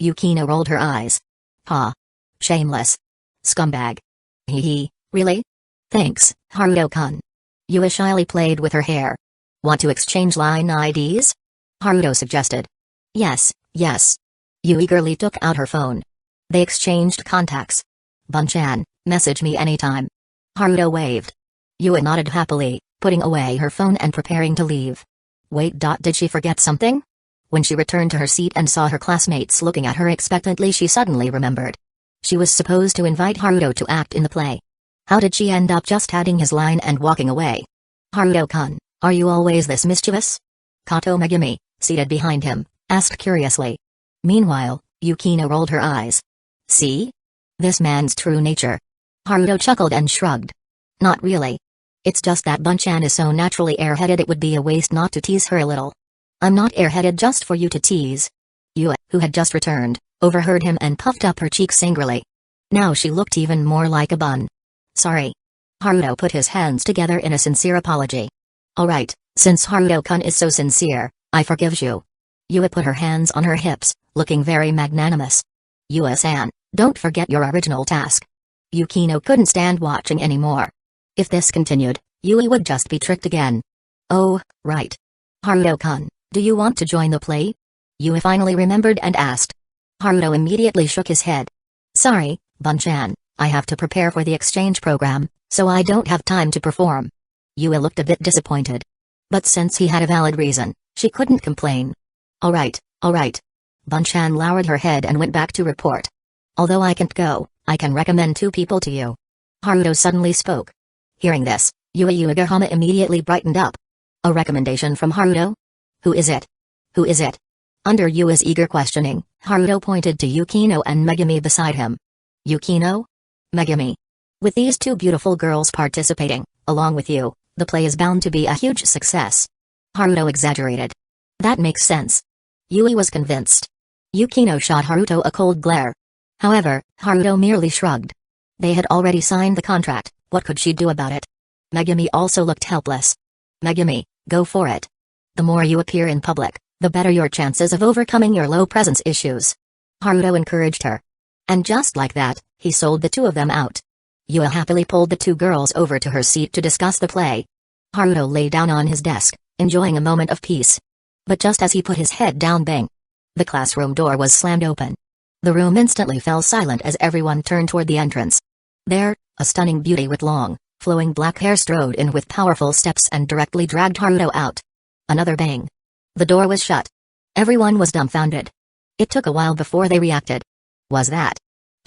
Yukino rolled her eyes. Ha. Shameless. Scumbag. Hee, really? Thanks, Haruto-kun. Yua shyly played with her hair. Want to exchange line IDs? Haruto suggested. Yes. Yua eagerly took out her phone. They exchanged contacts. Bonchan, message me anytime. Haruto waved. Yua nodded happily, putting away her phone and preparing to leave. Wait. Did she forget something? When she returned to her seat and saw her classmates looking at her expectantly, she suddenly remembered. She was supposed to invite Haruto to act in the play. How did she end up just adding his line and walking away? Haruto-kun, are you always this mischievous? Kato Megumi, seated behind him, asked curiously. Meanwhile, Yukino rolled her eyes. See? This man's true nature. Haruto chuckled and shrugged. Not really. It's just that Bonchan is so naturally airheaded it would be a waste not to tease her a little. I'm not airheaded just for you to tease. Yua, who had just returned, overheard him and puffed up her cheeks angrily. Now she looked even more like a bun. Sorry. Haruto put his hands together in a sincere apology. Alright, since Haruto-kun is so sincere, I forgive you. Yua put her hands on her hips, looking very magnanimous. Yua-san, don't forget your original task. Yukino couldn't stand watching anymore. If this continued, Yui would just be tricked again. Oh, right. Haruto-kun, do you want to join the play? Yui finally remembered and asked. Haruto immediately shook his head. Sorry, Bonchan, I have to prepare for the exchange program, so I don't have time to perform. Yui looked a bit disappointed. But since he had a valid reason, she couldn't complain. Alright. Bonchan lowered her head and went back to report. Although I can't go, I can recommend 2 people to you. Haruto suddenly spoke. Hearing this, Uchiha immediately brightened up. A recommendation from Haruto? Who is it? Under Yua's eager questioning, Haruto pointed to Yukino and Megumi beside him. Yukino? Megumi. With these 2 beautiful girls participating, along with you, the play is bound to be a huge success. Haruto exaggerated. That makes sense. Yui was convinced. Yukino shot Haruto a cold glare. However, Haruto merely shrugged. They had already signed the contract, what could she do about it? Megumi also looked helpless. Megumi, go for it. The more you appear in public, the better your chances of overcoming your low presence issues. Haruto encouraged her. And just like that, he sold the 2 of them out. Yua happily pulled the 2 girls over to her seat to discuss the play. Haruto lay down on his desk, enjoying a moment of peace. But just as he put his head down, bang! The classroom door was slammed open. The room instantly fell silent as everyone turned toward the entrance. There, a stunning beauty with long, flowing black hair strode in with powerful steps and directly dragged Haruto out. Another bang. The door was shut. Everyone was dumbfounded. It took a while before they reacted. Was that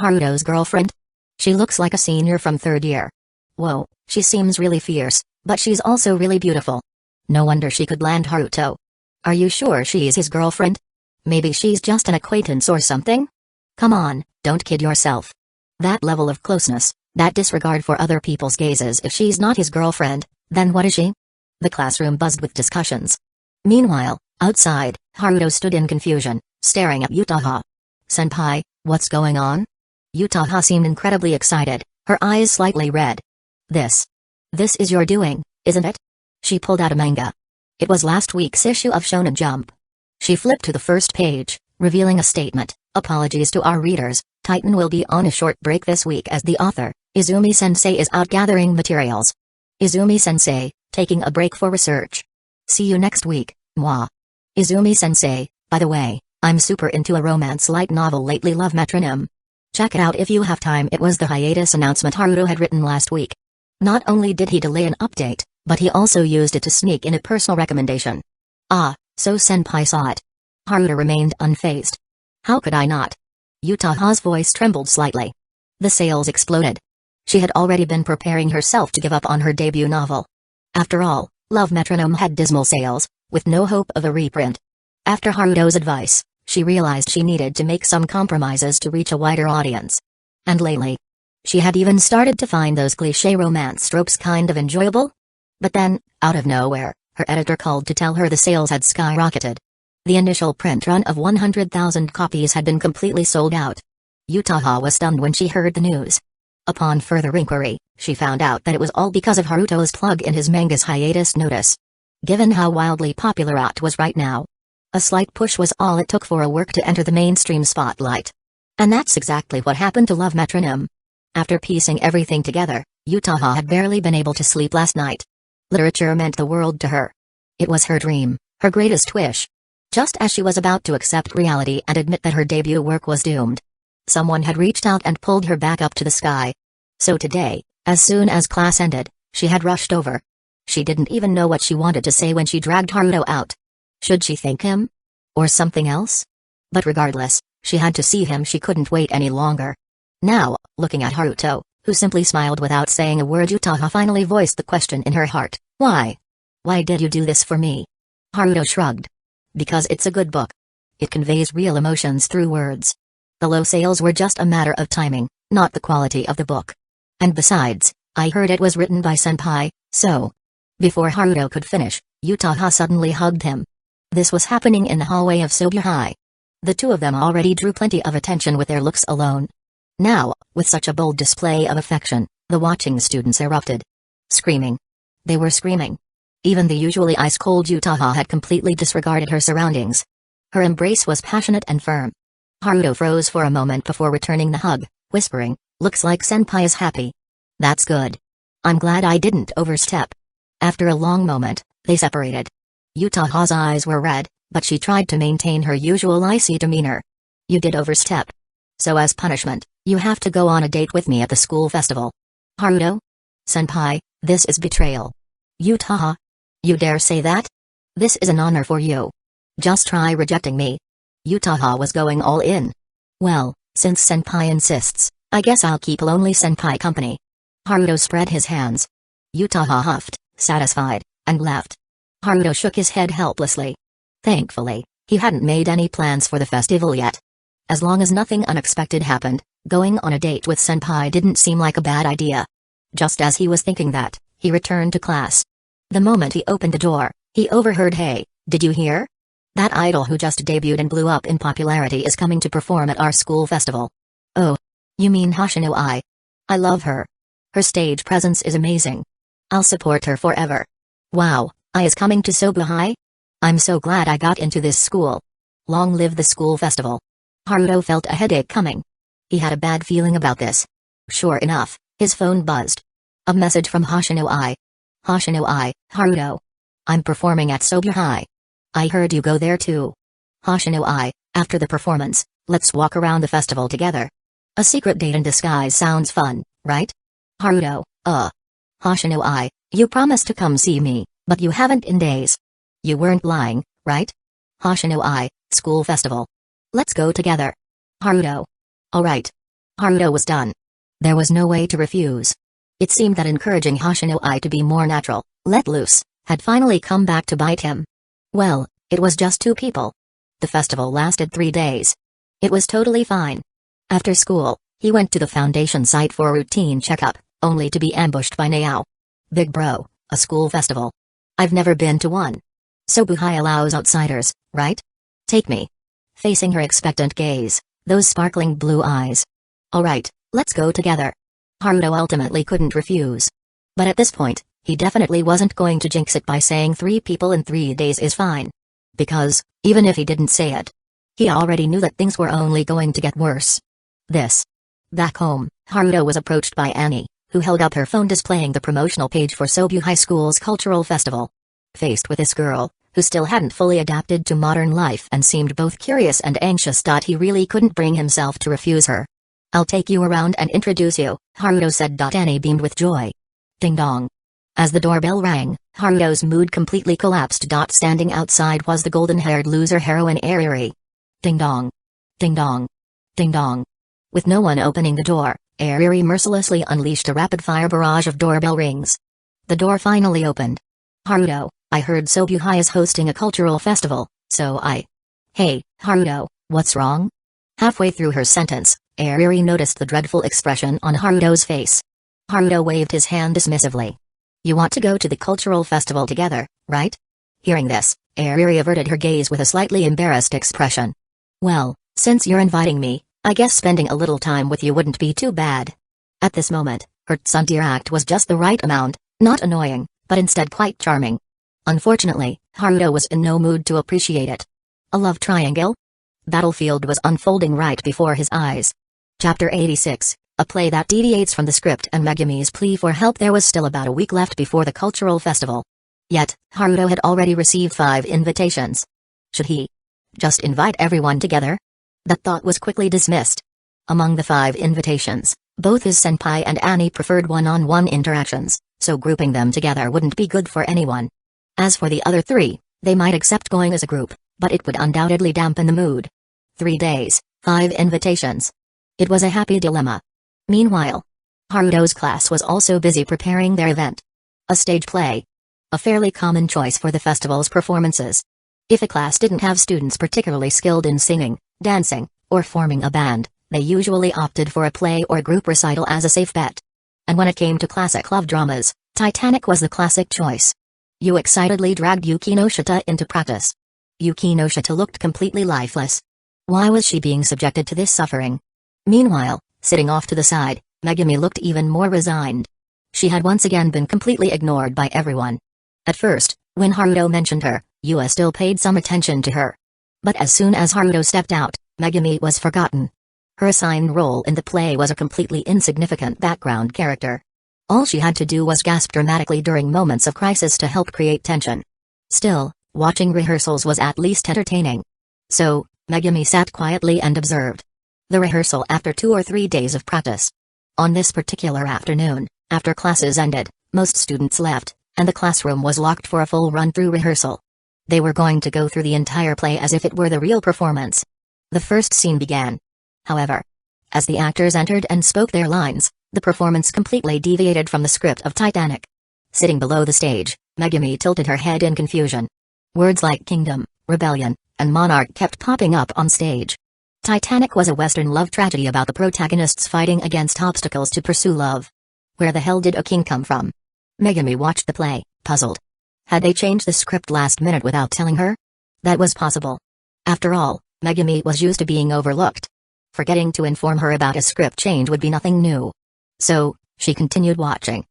Haruto's girlfriend? She looks like a senior from 3rd year. Whoa, she seems really fierce, but she's also really beautiful. No wonder she could land Haruto. Are you sure she's his girlfriend? Maybe she's just an acquaintance or something? Come on, don't kid yourself. That level of closeness, that disregard for other people's gazes. If she's not his girlfriend, then what is she? The classroom buzzed with discussions. Meanwhile, outside, Haruto stood in confusion, staring at Uchiha. Senpai, what's going on? Uchiha seemed incredibly excited, her eyes slightly red. This is your doing, isn't it? She pulled out a manga. It was last week's issue of Shonen Jump. She flipped to the first page, revealing a statement. Apologies to our readers, Titan will be on a short break this week as the author, Izumi-sensei, is out gathering materials. Izumi-sensei, taking a break for research. See you next week, mwah. Izumi-sensei, by the way, I'm super into a romance light novel lately, love Metronome. Check it out if you have time. It was the hiatus announcement Haruto had written last week. Not only did he delay an update, but he also used it to sneak in a personal recommendation. Ah, so senpai saw it. Haruto remained unfazed. How could I not? Utaha's voice trembled slightly. The sales exploded. She had already been preparing herself to give up on her debut novel. After all, Love Metronome had dismal sales, with no hope of a reprint. After Haruto's advice, she realized she needed to make some compromises to reach a wider audience. And lately, she had even started to find those cliché romance tropes kind of enjoyable. But then, out of nowhere, her editor called to tell her the sales had skyrocketed. The initial print run of 100,000 copies had been completely sold out. Utaha was stunned when she heard the news. Upon further inquiry, she found out that it was all because of Haruto's plug in his manga's hiatus notice. Given how wildly popular it was right now, a slight push was all it took for a work to enter the mainstream spotlight. And that's exactly what happened to Love Metronome. After piecing everything together, Utaha had barely been able to sleep last night. Literature meant the world to her. It was her dream, her greatest wish. Just as she was about to accept reality and admit that her debut work was doomed, someone had reached out and pulled her back up to the sky. So today, as soon as class ended, she had rushed over. She didn't even know what she wanted to say when she dragged Haruto out. Should she thank him? Or something else? But regardless, she had to see him. She couldn't wait any longer. Now, looking at Haruto, who simply smiled without saying a word, Utaha finally voiced the question in her heart. Why? Why did you do this for me? Haruto shrugged. Because it's a good book. It conveys real emotions through words. The low sales were just a matter of timing, not the quality of the book. And besides, I heard it was written by senpai, so... Before Haruto could finish, Utaha suddenly hugged him. This was happening in the hallway of Sobu High. The two of them already drew plenty of attention with their looks alone. Now, with such a bold display of affection, the watching students erupted. Screaming. They were screaming. Even the usually ice-cold Utaha had completely disregarded her surroundings. Her embrace was passionate and firm. Haruto froze for a moment before returning the hug, whispering, "Looks like senpai is happy. That's good. I'm glad I didn't overstep." After a long moment, they separated. Utaha's eyes were red, but she tried to maintain her usual icy demeanor. "You did overstep. So as punishment, you have to go on a date with me at the school festival." "Haruto? Senpai, this is betrayal." "Utaha? You dare say that? This is an honor for you. Just try rejecting me." Utaha was going all in. "Well, since senpai insists, I guess I'll keep lonely senpai company." Haruto spread his hands. Utaha huffed, satisfied, and left. Haruto shook his head helplessly. Thankfully, he hadn't made any plans for the festival yet. As long as nothing unexpected happened, going on a date with senpai didn't seem like a bad idea. Just as he was thinking that, he returned to class. The moment he opened the door, he overheard, "Hey, did you hear? That idol who just debuted and blew up in popularity is coming to perform at our school festival." "Oh. You mean Hoshino Ai? I love her. Her stage presence is amazing. I'll support her forever. Wow, Ai is coming to Sobu High? I'm so glad I got into this school. Long live the school festival." Haruto felt a headache coming. He had a bad feeling about this. Sure enough, his phone buzzed. A message from Hoshino Ai. "Hoshino Ai, Haruto. I'm performing at Sobu High. I heard you go there too. Hoshino Ai, after the performance, let's walk around the festival together. A secret date in disguise sounds fun, right?" Haruto, Hoshino Ai, you promised to come see me, but you haven't in days. You weren't lying, right? Hoshino Ai, school festival. Let's go together. Haruto. Alright. Haruto was done. There was no way to refuse. It seemed that encouraging Hoshino Ai to be more natural, let loose, had finally come back to bite him. Well, it was just two people. The festival lasted 3 days. It was totally fine. After school, he went to the Foundation site for a routine checkup, only to be ambushed by Nao. "Big bro, a school festival. I've never been to one. Sobu High allows outsiders, right? Take me." Facing her expectant gaze, those sparkling blue eyes. "Alright, let's go together." Haruto ultimately couldn't refuse. But at this point, he definitely wasn't going to jinx it by saying 3 people in 3 days is fine. Because, even if he didn't say it, he already knew that things were only going to get worse. Back home, Haruto was approached by Annie, who held up her phone displaying the promotional page for Sobu High School's cultural festival. Faced with this girl, who still hadn't fully adapted to modern life and seemed both curious and anxious. He really couldn't bring himself to refuse her. "I'll take you around and introduce you," Haruto said. Annie beamed with joy. Ding dong. As the doorbell rang, Haruto's mood completely collapsed. Standing outside was the golden-haired loser heroine Ariri. Ding dong. Ding dong. Ding dong. With no one opening the door, Ariri mercilessly unleashed a rapid-fire barrage of doorbell rings. The door finally opened. "Haruto, I heard Sobuhai is hosting a cultural festival, so I..." "Hey, Haruto, what's wrong?" Halfway through her sentence, Ariri noticed the dreadful expression on Haruto's face. Haruto waved his hand dismissively. "You want to go to the cultural festival together, right?" Hearing this, Ariri averted her gaze with a slightly embarrassed expression. "Well, since you're inviting me, I guess spending a little time with you wouldn't be too bad." At this moment, her Tsundeeract was just the right amount, not annoying, but instead quite charming. Unfortunately, Haruto was in no mood to appreciate it. A love triangle? Battlefield was unfolding right before his eyes. Chapter 86, a play that deviates from the script and Megumi's plea for help. There was still about a week left before the cultural festival. Yet, Haruto had already received 5 invitations. Should he just invite everyone together? That thought was quickly dismissed. Among the 5 invitations, both his senpai and Annie preferred one-on-one interactions, so grouping them together wouldn't be good for anyone. As for the other 3, they might accept going as a group, but it would undoubtedly dampen the mood. 3 days, 5 invitations. It was a happy dilemma. Meanwhile, Haruto's class was also busy preparing their event. A stage play. A fairly common choice for the festival's performances. If a class didn't have students particularly skilled in singing, dancing, or forming a band, they usually opted for a play or group recital as a safe bet. And when it came to classic love dramas, Titanic was the classic choice. Yu excitedly dragged Yuki no Shita into practice. Yuki no Shita looked completely lifeless. Why was she being subjected to this suffering? Meanwhile, sitting off to the side, Megumi looked even more resigned. She had once again been completely ignored by everyone. At first, when Haruto mentioned her, Yua still paid some attention to her. But as soon as Haruto stepped out, Megumi was forgotten. Her assigned role in the play was a completely insignificant background character. All she had to do was gasp dramatically during moments of crisis to help create tension. Still, watching rehearsals was at least entertaining. So, Megumi sat quietly and observed the rehearsal after 2 or 3 days of practice. On this particular afternoon, after classes ended, most students left, and the classroom was locked for a full run-through rehearsal. They were going to go through the entire play as if it were the real performance. The first scene began. However, as the actors entered and spoke their lines, the performance completely deviated from the script of Titanic. Sitting below the stage, Megumi tilted her head in confusion. Words like kingdom, rebellion, and monarch kept popping up on stage. Titanic was a Western love tragedy about the protagonists fighting against obstacles to pursue love. Where the hell did a king come from? Megumi watched the play, puzzled. Had they changed the script last minute without telling her? That was possible. After all, Megumi was used to being overlooked. Forgetting to inform her about a script change would be nothing new. So, she continued watching.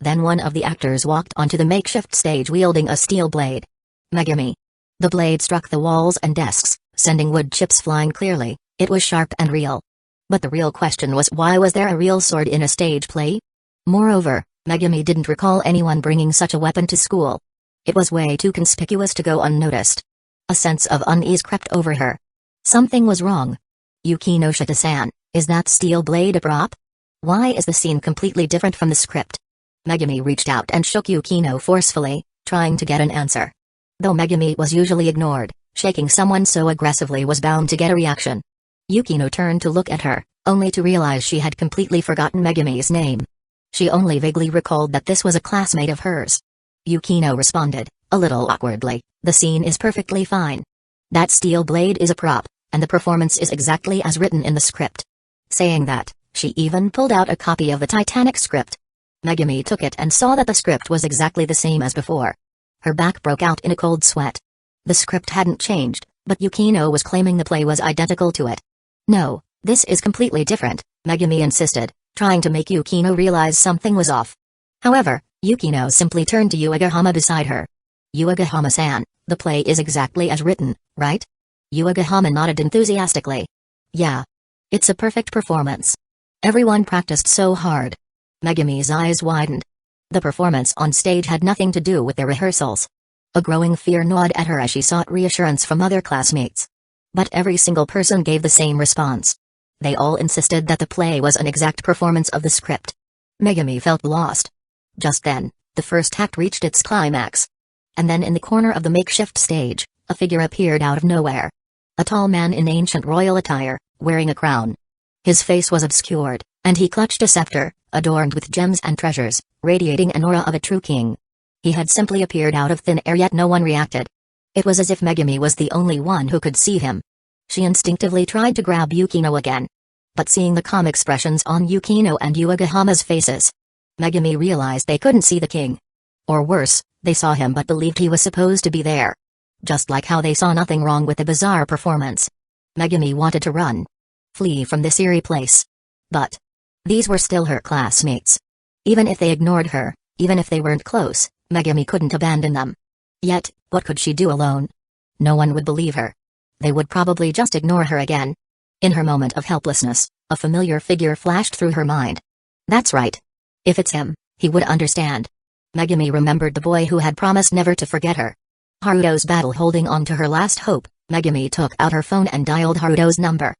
Then one of the actors walked onto the makeshift stage wielding a steel blade. Megumi. The blade struck the walls and desks, sending wood chips flying clearly. It was sharp and real. But the real question was, why was there a real sword in a stage play? Moreover, Megumi didn't recall anyone bringing such a weapon to school. It was way too conspicuous to go unnoticed. A sense of unease crept over her. Something was wrong. Yuki no Shita-san, is that steel blade a prop? Why is the scene completely different from the script? Megumi reached out and shook Yukino forcefully, trying to get an answer. Though Megumi was usually ignored, shaking someone so aggressively was bound to get a reaction. Yukino turned to look at her, only to realize she had completely forgotten Megumi's name. She only vaguely recalled that this was a classmate of hers. Yukino responded, a little awkwardly, the scene is perfectly fine. That steel blade is a prop, and the performance is exactly as written in the script. Saying that, she even pulled out a copy of the Titanic script. Megumi took it and saw that the script was exactly the same as before. Her back broke out in a cold sweat. The script hadn't changed, but Yukino was claiming the play was identical to it. No, this is completely different, Megumi insisted, trying to make Yukino realize something was off. However, Yukino simply turned to Uegahama beside her. Uegahama-san, the play is exactly as written, right? Uegahama nodded enthusiastically. Yeah. It's a perfect performance. Everyone practiced so hard. Megumi's eyes widened. The performance on stage had nothing to do with the rehearsals. A growing fear gnawed at her as she sought reassurance from other classmates. But every single person gave the same response. They all insisted that the play was an exact performance of the script. Megumi felt lost. Just then, the first act reached its climax. And then in the corner of the makeshift stage, a figure appeared out of nowhere. A tall man in ancient royal attire, wearing a crown. His face was obscured, and he clutched a scepter, adorned with gems and treasures, radiating an aura of a true king. He had simply appeared out of thin air, yet no one reacted. It was as if Megumi was the only one who could see him. She instinctively tried to grab Yukino again. But seeing the calm expressions on Yukino and Uegahama's faces, Megumi realized they couldn't see the king. Or worse, they saw him but believed he was supposed to be there. Just like how they saw nothing wrong with the bizarre performance. Megumi wanted to run. Flee from this eerie place. But these were still her classmates. Even if they ignored her, even if they weren't close, Megumi couldn't abandon them. Yet, what could she do alone? No one would believe her. They would probably just ignore her again. In her moment of helplessness, a familiar figure flashed through her mind. That's right. If it's him, he would understand. Megumi remembered the boy who had promised never to forget her. Haruto's battle. Holding on to her last hope, Megumi took out her phone and dialed Haruto's number.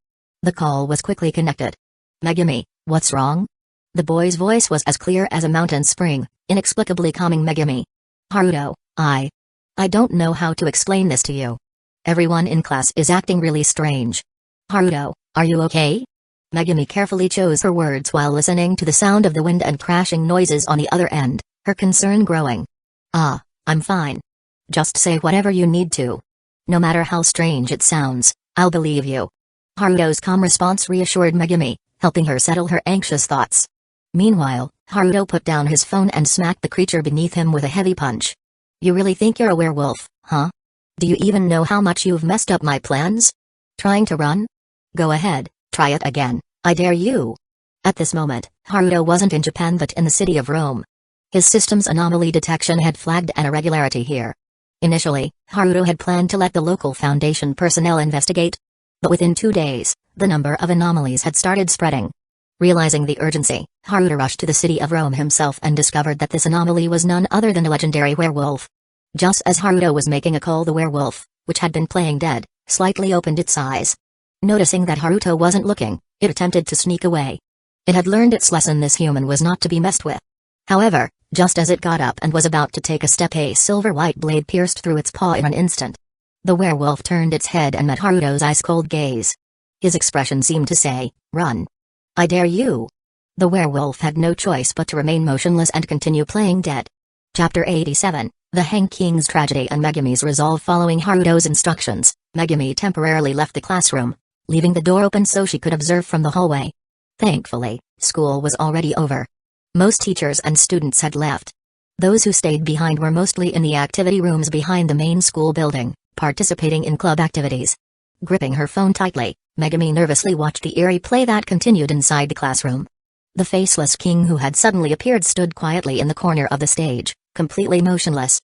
The call was quickly connected. Megumi, what's wrong? The boy's voice was as clear as a mountain spring, inexplicably calming Megumi. Haruto, I don't know how to explain this to you. Everyone in class is acting really strange. Haruto, are you okay? Megumi carefully chose her words while listening to the sound of the wind and crashing noises on the other end, her concern growing. I'm fine. Just say whatever you need to. No matter how strange it sounds, I'll believe you. Haruto's calm response reassured Megumi, helping her settle her anxious thoughts. Meanwhile, Haruto put down his phone and smacked the creature beneath him with a heavy punch. You really think you're a werewolf, huh? Do you even know how much you've messed up my plans? Trying to run? Go ahead, try it again, I dare you. At this moment, Haruto wasn't in Japan but in the city of Rome. His system's anomaly detection had flagged an irregularity here. Initially, Haruto had planned to let the local Foundation personnel investigate. But within 2 days, the number of anomalies had started spreading. Realizing the urgency, Haruto rushed to the city of Rome himself and discovered that this anomaly was none other than a legendary werewolf. Just as Haruto was making a call, the werewolf, which had been playing dead, slightly opened its eyes. Noticing that Haruto wasn't looking, it attempted to sneak away. It had learned its lesson: this human was not to be messed with. However, just as it got up and was about to take a step, a silver-white blade pierced through its paw in an instant. The werewolf turned its head and met Haruto's ice-cold gaze. His expression seemed to say, "Run. I dare you." The werewolf had no choice but to remain motionless and continue playing dead. Chapter 87, The Hang King's Tragedy and Megumi's Resolve. Following Haruto's instructions, Megumi temporarily left the classroom, leaving the door open so she could observe from the hallway. Thankfully, school was already over. Most teachers and students had left. Those who stayed behind were mostly in the activity rooms behind the main school building, participating in club activities. Gripping her phone tightly, Megumi nervously watched the eerie play that continued inside the classroom. The faceless king who had suddenly appeared stood quietly in the corner of the stage, completely motionless.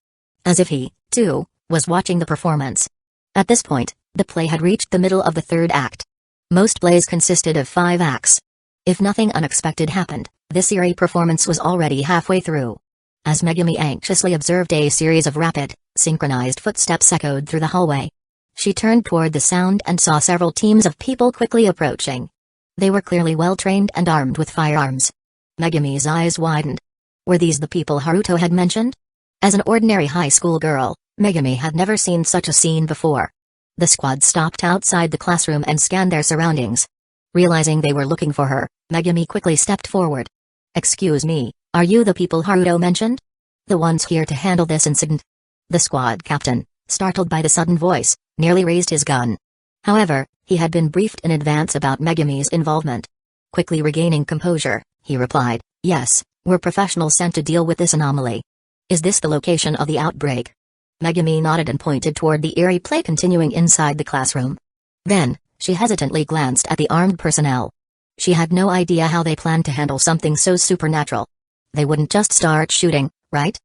As if he, too, was watching the performance. At this point, the play had reached the middle of the third act. Most plays consisted of 5 acts. If nothing unexpected happened, this eerie performance was already halfway through. As Megumi anxiously observed, a series of rapid, synchronized footsteps echoed through the hallway. She turned toward the sound and saw several teams of people quickly approaching. They were clearly well-trained and armed with firearms. Megumi's eyes widened. Were these the people Haruto had mentioned? As an ordinary high school girl, Megumi had never seen such a scene before. The squad stopped outside the classroom and scanned their surroundings. Realizing they were looking for her, Megumi quickly stepped forward. "Excuse me, are you the people Haruto mentioned? The ones here to handle this incident?" The squad captain, startled by the sudden voice, nearly raised his gun. However, he had been briefed in advance about Megumi's involvement. Quickly regaining composure, he replied, "Yes, we're professionals sent to deal with this anomaly." "Is this the location of the outbreak?" Megumi nodded and pointed toward the eerie play continuing inside the classroom. Then, she hesitantly glanced at the armed personnel. She had no idea how they planned to handle something so supernatural. They wouldn't just start shooting, right?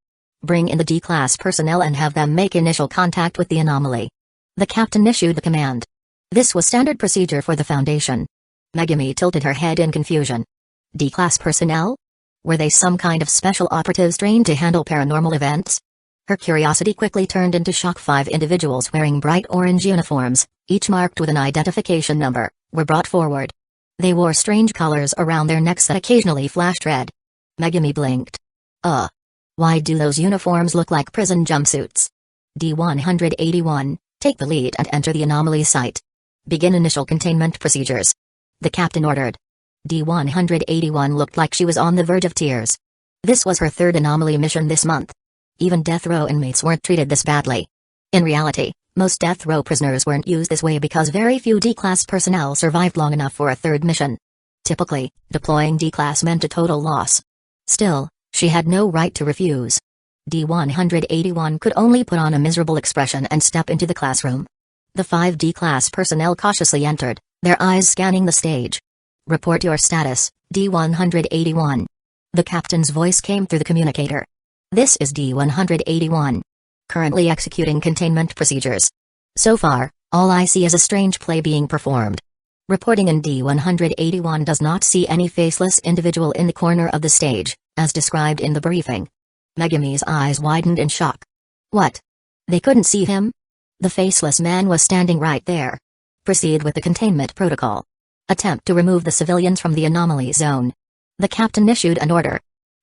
Bring in the D-class personnel and have them make initial contact with the anomaly. The captain issued the command. This was standard procedure for the Foundation. Megumi tilted her head in confusion. D-class personnel? Were they some kind of special operatives trained to handle paranormal events? Her curiosity quickly turned into shock. 5 individuals wearing bright orange uniforms, each marked with an identification number, were brought forward. They wore strange colors around their necks that occasionally flashed red. Megumi blinked. Why do those uniforms look like prison jumpsuits? D-181, take the lead and enter the anomaly site. Begin initial containment procedures. The captain ordered. D-181 looked like she was on the verge of tears. This was her 3rd anomaly mission this month. Even death row inmates weren't treated this badly. In reality, most death row prisoners weren't used this way because very few D-class personnel survived long enough for a 3rd mission. Typically, deploying D-class meant a total loss. Still, she had no right to refuse. D-181 could only put on a miserable expression and step into the classroom. The 5 D-class personnel cautiously entered, their eyes scanning the stage. Report your status, D-181. The captain's voice came through the communicator. This is D-181. Currently executing containment procedures. So far, all I see is a strange play being performed. Reporting in. D-181 does not see any faceless individual in the corner of the stage, as described in the briefing. Megumi's eyes widened in shock. What? They couldn't see him? The faceless man was standing right there. Proceed with the containment protocol. Attempt to remove the civilians from the anomaly zone. The captain issued an order.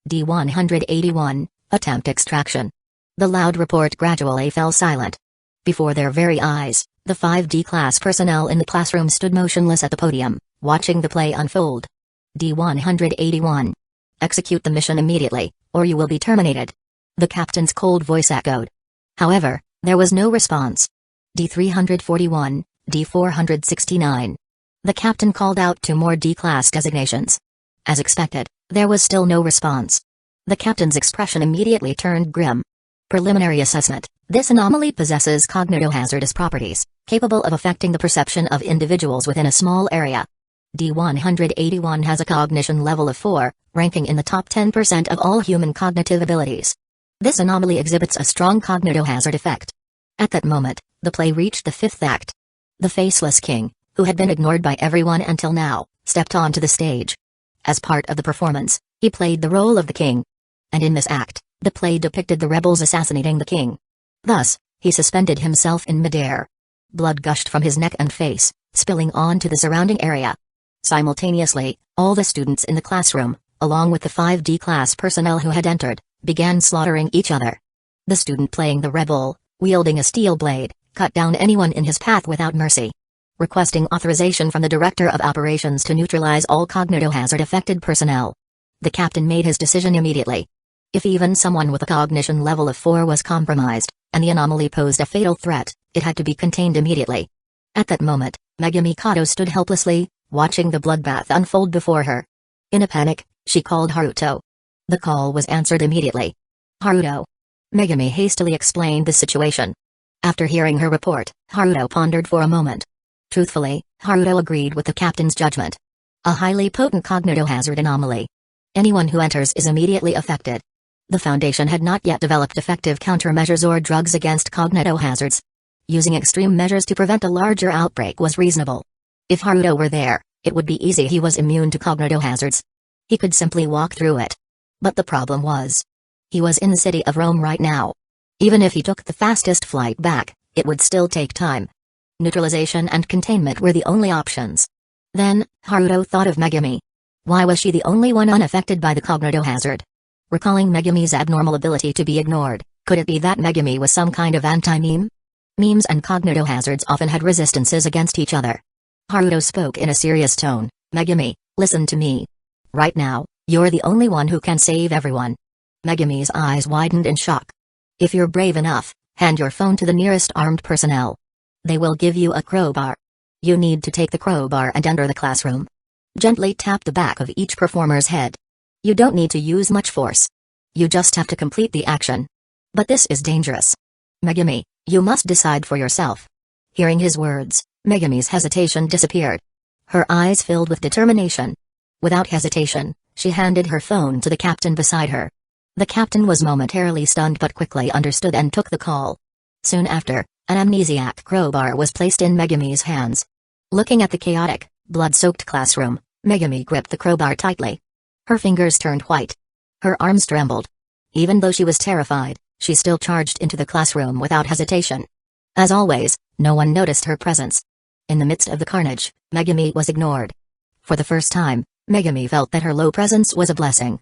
D-181. Attempt extraction. The loud report gradually fell silent. Before their very eyes, the 5 D-class personnel in the classroom stood motionless at the podium, watching the play unfold. D-181. Execute the mission immediately, or you will be terminated. The captain's cold voice echoed. However, there was no response. D-341, D-469. The captain called out 2 more D-class designations. As expected, there was still no response. The captain's expression immediately turned grim. Preliminary assessment. This anomaly possesses cognitohazardous properties, capable of affecting the perception of individuals within a small area. D-181 has a cognition level of 4, ranking in the top 10% of all human cognitive abilities. This anomaly exhibits a strong cognitohazard effect. At that moment, the play reached the 5th act. The faceless king, who had been ignored by everyone until now, stepped onto the stage. As part of the performance, he played the role of the king. And in this act, the play depicted the rebels assassinating the king. Thus, he suspended himself in midair. Blood gushed from his neck and face, spilling onto the surrounding area. Simultaneously, all the students in the classroom, along with the 5 D-class personnel who had entered, began slaughtering each other. The student playing the rebel, wielding a steel blade, cut down anyone in his path without mercy. Requesting authorization from the Director of Operations to neutralize all cognitohazard-affected personnel. The captain made his decision immediately. If even someone with a cognition level of 4 was compromised, and the anomaly posed a fatal threat, it had to be contained immediately. At that moment, Megumi Kato stood helplessly, watching the bloodbath unfold before her. In a panic, she called Haruto. The call was answered immediately. Haruto. Megumi hastily explained the situation. After hearing her report, Haruto pondered for a moment. Truthfully, Haruto agreed with the captain's judgment. A highly potent cognitohazard anomaly. Anyone who enters is immediately affected. The Foundation had not yet developed effective countermeasures or drugs against cognitohazards. Using extreme measures to prevent a larger outbreak was reasonable. If Haruto were there, it would be easy. He was immune to cognitohazards. He could simply walk through it. But the problem was, he was in the city of Rome right now. Even if he took the fastest flight back, it would still take time. Neutralization and containment were the only options. Then, Haruto thought of Megumi. Why was she the only one unaffected by the cognitohazard? Recalling Megumi's abnormal ability to be ignored, could it be that Megumi was some kind of anti-meme? Memes and cognitohazards often had resistances against each other. Haruto spoke in a serious tone. Megumi, listen to me. Right now, you're the only one who can save everyone. Megumi's eyes widened in shock. If you're brave enough, hand your phone to the nearest armed personnel. They will give you a crowbar. You need to take the crowbar and enter the classroom. Gently tap the back of each performer's head. You don't need to use much force. You just have to complete the action. But this is dangerous. Megumi, you must decide for yourself. Hearing his words, Megumi's hesitation disappeared. Her eyes filled with determination. Without hesitation, she handed her phone to the captain beside her. The captain was momentarily stunned but quickly understood and took the call. Soon after, an amnesiac crowbar was placed in Megumi's hands. Looking at the chaotic, blood-soaked classroom, Megumi gripped the crowbar tightly. Her fingers turned white. Her arms trembled. Even though she was terrified, She still charged into the classroom without hesitation. As always, no one noticed her presence. In the midst of the carnage, Megumi was ignored. For the first time, Megumi felt that her low presence was a blessing.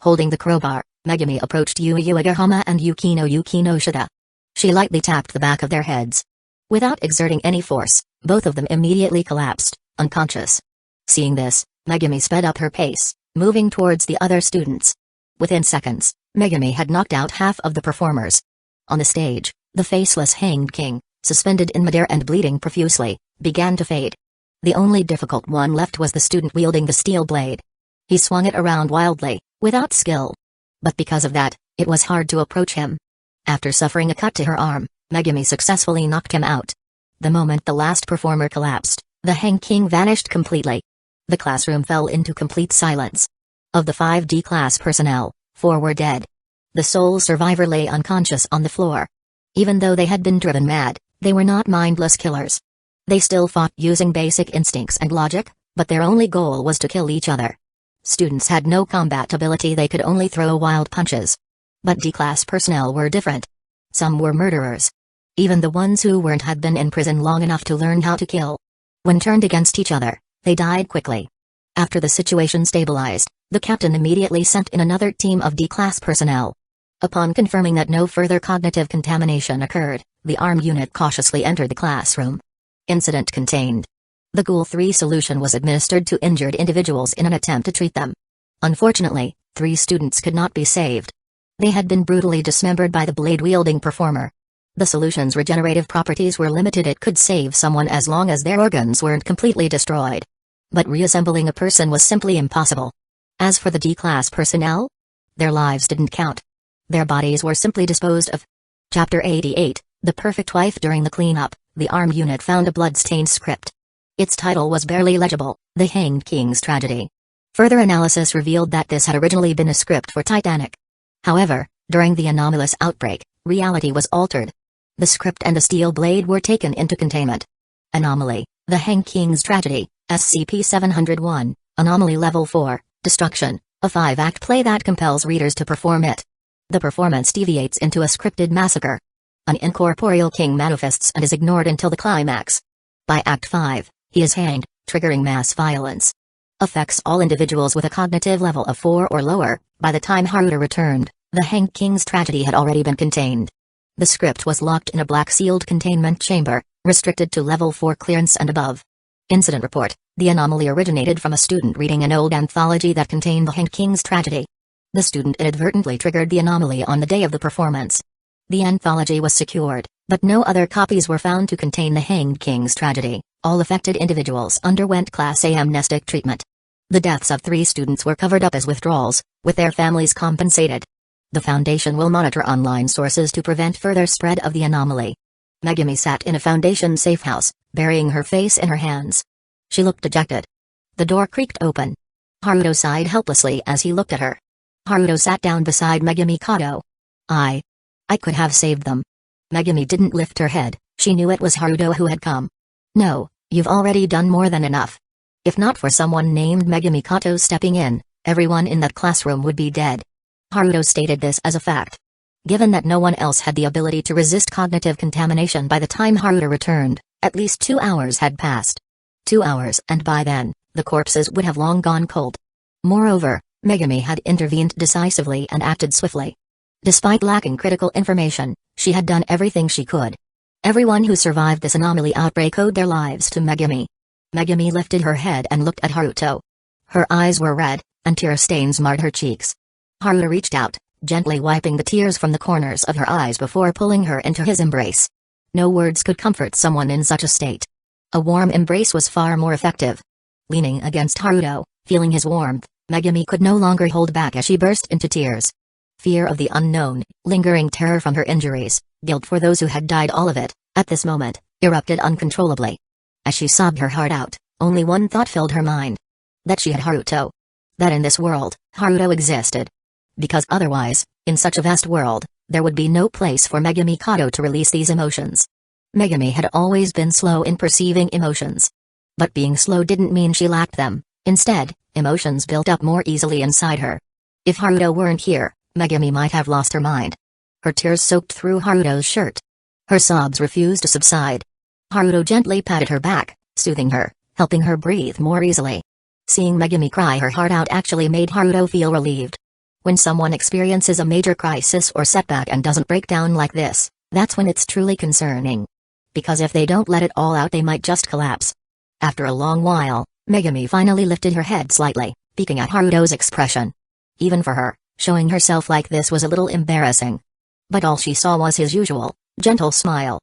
Holding the crowbar, Megumi approached Uegahama and Yukino Shida. She lightly tapped the back of their heads. Without exerting any force, both of them immediately collapsed, unconscious. Seeing this, Megumi sped up her pace, moving towards the other students. Within seconds, Megumi had knocked out half of the performers. On the stage, the faceless hanged king, suspended in midair and bleeding profusely, began to fade. The only difficult one left was the student wielding the steel blade. He swung it around wildly, without skill. But because of that, it was hard to approach him. After suffering a cut to her arm, Megumi successfully knocked him out. The moment the last performer collapsed, the Hang King vanished completely. The classroom fell into complete silence. Of the 5D class personnel, 4 were dead. The sole survivor lay unconscious on the floor. Even though they had been driven mad, they were not mindless killers. They still fought using basic instincts and logic, but their only goal was to kill each other. Students had no combat ability, they could only throw wild punches. But D-class personnel were different. Some were murderers. Even the ones who weren't had been in prison long enough to learn how to kill. When turned against each other, they died quickly. After the situation stabilized, the captain immediately sent in another team of D-class personnel. Upon confirming that no further cognitive contamination occurred, the armed unit cautiously entered the classroom. Incident contained. The Ghoul 3 solution was administered to injured individuals in an attempt to treat them. Unfortunately, 3 students could not be saved. They had been brutally dismembered by the blade-wielding performer. The solution's regenerative properties were limited, it could save someone as long as their organs weren't completely destroyed. But reassembling a person was simply impossible. As for the D-class personnel, their lives didn't count. Their bodies were simply disposed of. Chapter 88, The Perfect Wife. During the cleanup, the armed unit found a blood-stained script. Its title was barely legible, The Hanged King's Tragedy. Further analysis revealed that this had originally been a script for Titanic. However, during the anomalous outbreak, reality was altered. The script and the steel blade were taken into containment. Anomaly, The Hanged King's Tragedy, SCP-701, Anomaly Level 4, Destruction, a 5-act play that compels readers to perform it. The performance deviates into a scripted massacre. An incorporeal king manifests and is ignored until the climax. By Act 5, he is hanged, triggering mass violence. Affects all individuals with a cognitive level of 4 or lower. By the time Haruto returned, the Hanged King's Tragedy had already been contained. The script was locked in a black-sealed containment chamber, restricted to Level 4 clearance and above. Incident report: the anomaly originated from a student reading an old anthology that contained the Hanged King's Tragedy. The student inadvertently triggered the anomaly on the day of the performance. The anthology was secured, but no other copies were found to contain the Hanged King's Tragedy. All affected individuals underwent Class A amnestic treatment. The deaths of 3 students were covered up as withdrawals, with their families compensated. The Foundation will monitor online sources to prevent further spread of the anomaly. Megumi sat in a Foundation safe house, burying her face in her hands. She looked dejected. The door creaked open. Haruto sighed helplessly as he looked at her. Haruto sat down beside Megumi Kato. I could have saved them. Megumi didn't lift her head, she knew it was Haruto who had come. No, you've already done more than enough. If not for someone named Megumi Kato stepping in, everyone in that classroom would be dead. Haruto stated this as a fact. Given that no one else had the ability to resist cognitive contamination by the time Haruto returned, at least 2 hours had passed. 2 hours, and by then, the corpses would have long gone cold. Moreover, Megumi had intervened decisively and acted swiftly. Despite lacking critical information, she had done everything she could. Everyone who survived this anomaly outbreak owed their lives to Megumi. Megumi lifted her head and looked at Haruto. Her eyes were red, and tear stains marred her cheeks. Haruto reached out, gently wiping the tears from the corners of her eyes before pulling her into his embrace. No words could comfort someone in such a state. A warm embrace was far more effective. Leaning against Haruto, feeling his warmth, Megumi could no longer hold back as she burst into tears. Fear of the unknown, lingering terror from her injuries, guilt for those who had died, all of it, at this moment, erupted uncontrollably. As she sobbed her heart out, only one thought filled her mind. That she had Haruto. That in this world, Haruto existed. Because otherwise, in such a vast world, there would be no place for Megumi Kato to release these emotions. Megumi had always been slow in perceiving emotions. But being slow didn't mean she lacked them, instead, emotions built up more easily inside her. If Haruto weren't here, Megumi might have lost her mind. Her tears soaked through Haruto's shirt. Her sobs refused to subside. Haruto gently patted her back, soothing her, helping her breathe more easily. Seeing Megumi cry her heart out actually made Haruto feel relieved. When someone experiences a major crisis or setback and doesn't break down like this, that's when it's truly concerning. Because if they don't let it all out they might just collapse. After a long while, Megumi finally lifted her head slightly, peeking at Haruto's expression. Even for her, showing herself like this was a little embarrassing. But all she saw was his usual, gentle smile.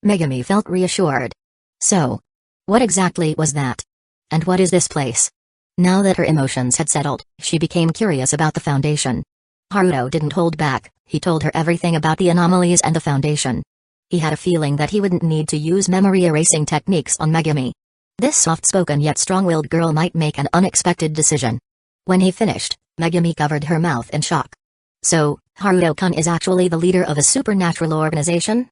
Megumi felt reassured. So, what exactly was that? And what is this place? Now that her emotions had settled, she became curious about the Foundation. Haruto didn't hold back, he told her everything about the anomalies and the Foundation. He had a feeling that he wouldn't need to use memory erasing techniques on Megumi. This soft-spoken yet strong-willed girl might make an unexpected decision. When he finished, Megumi covered her mouth in shock. So, Haruto-kun is actually the leader of a supernatural organization?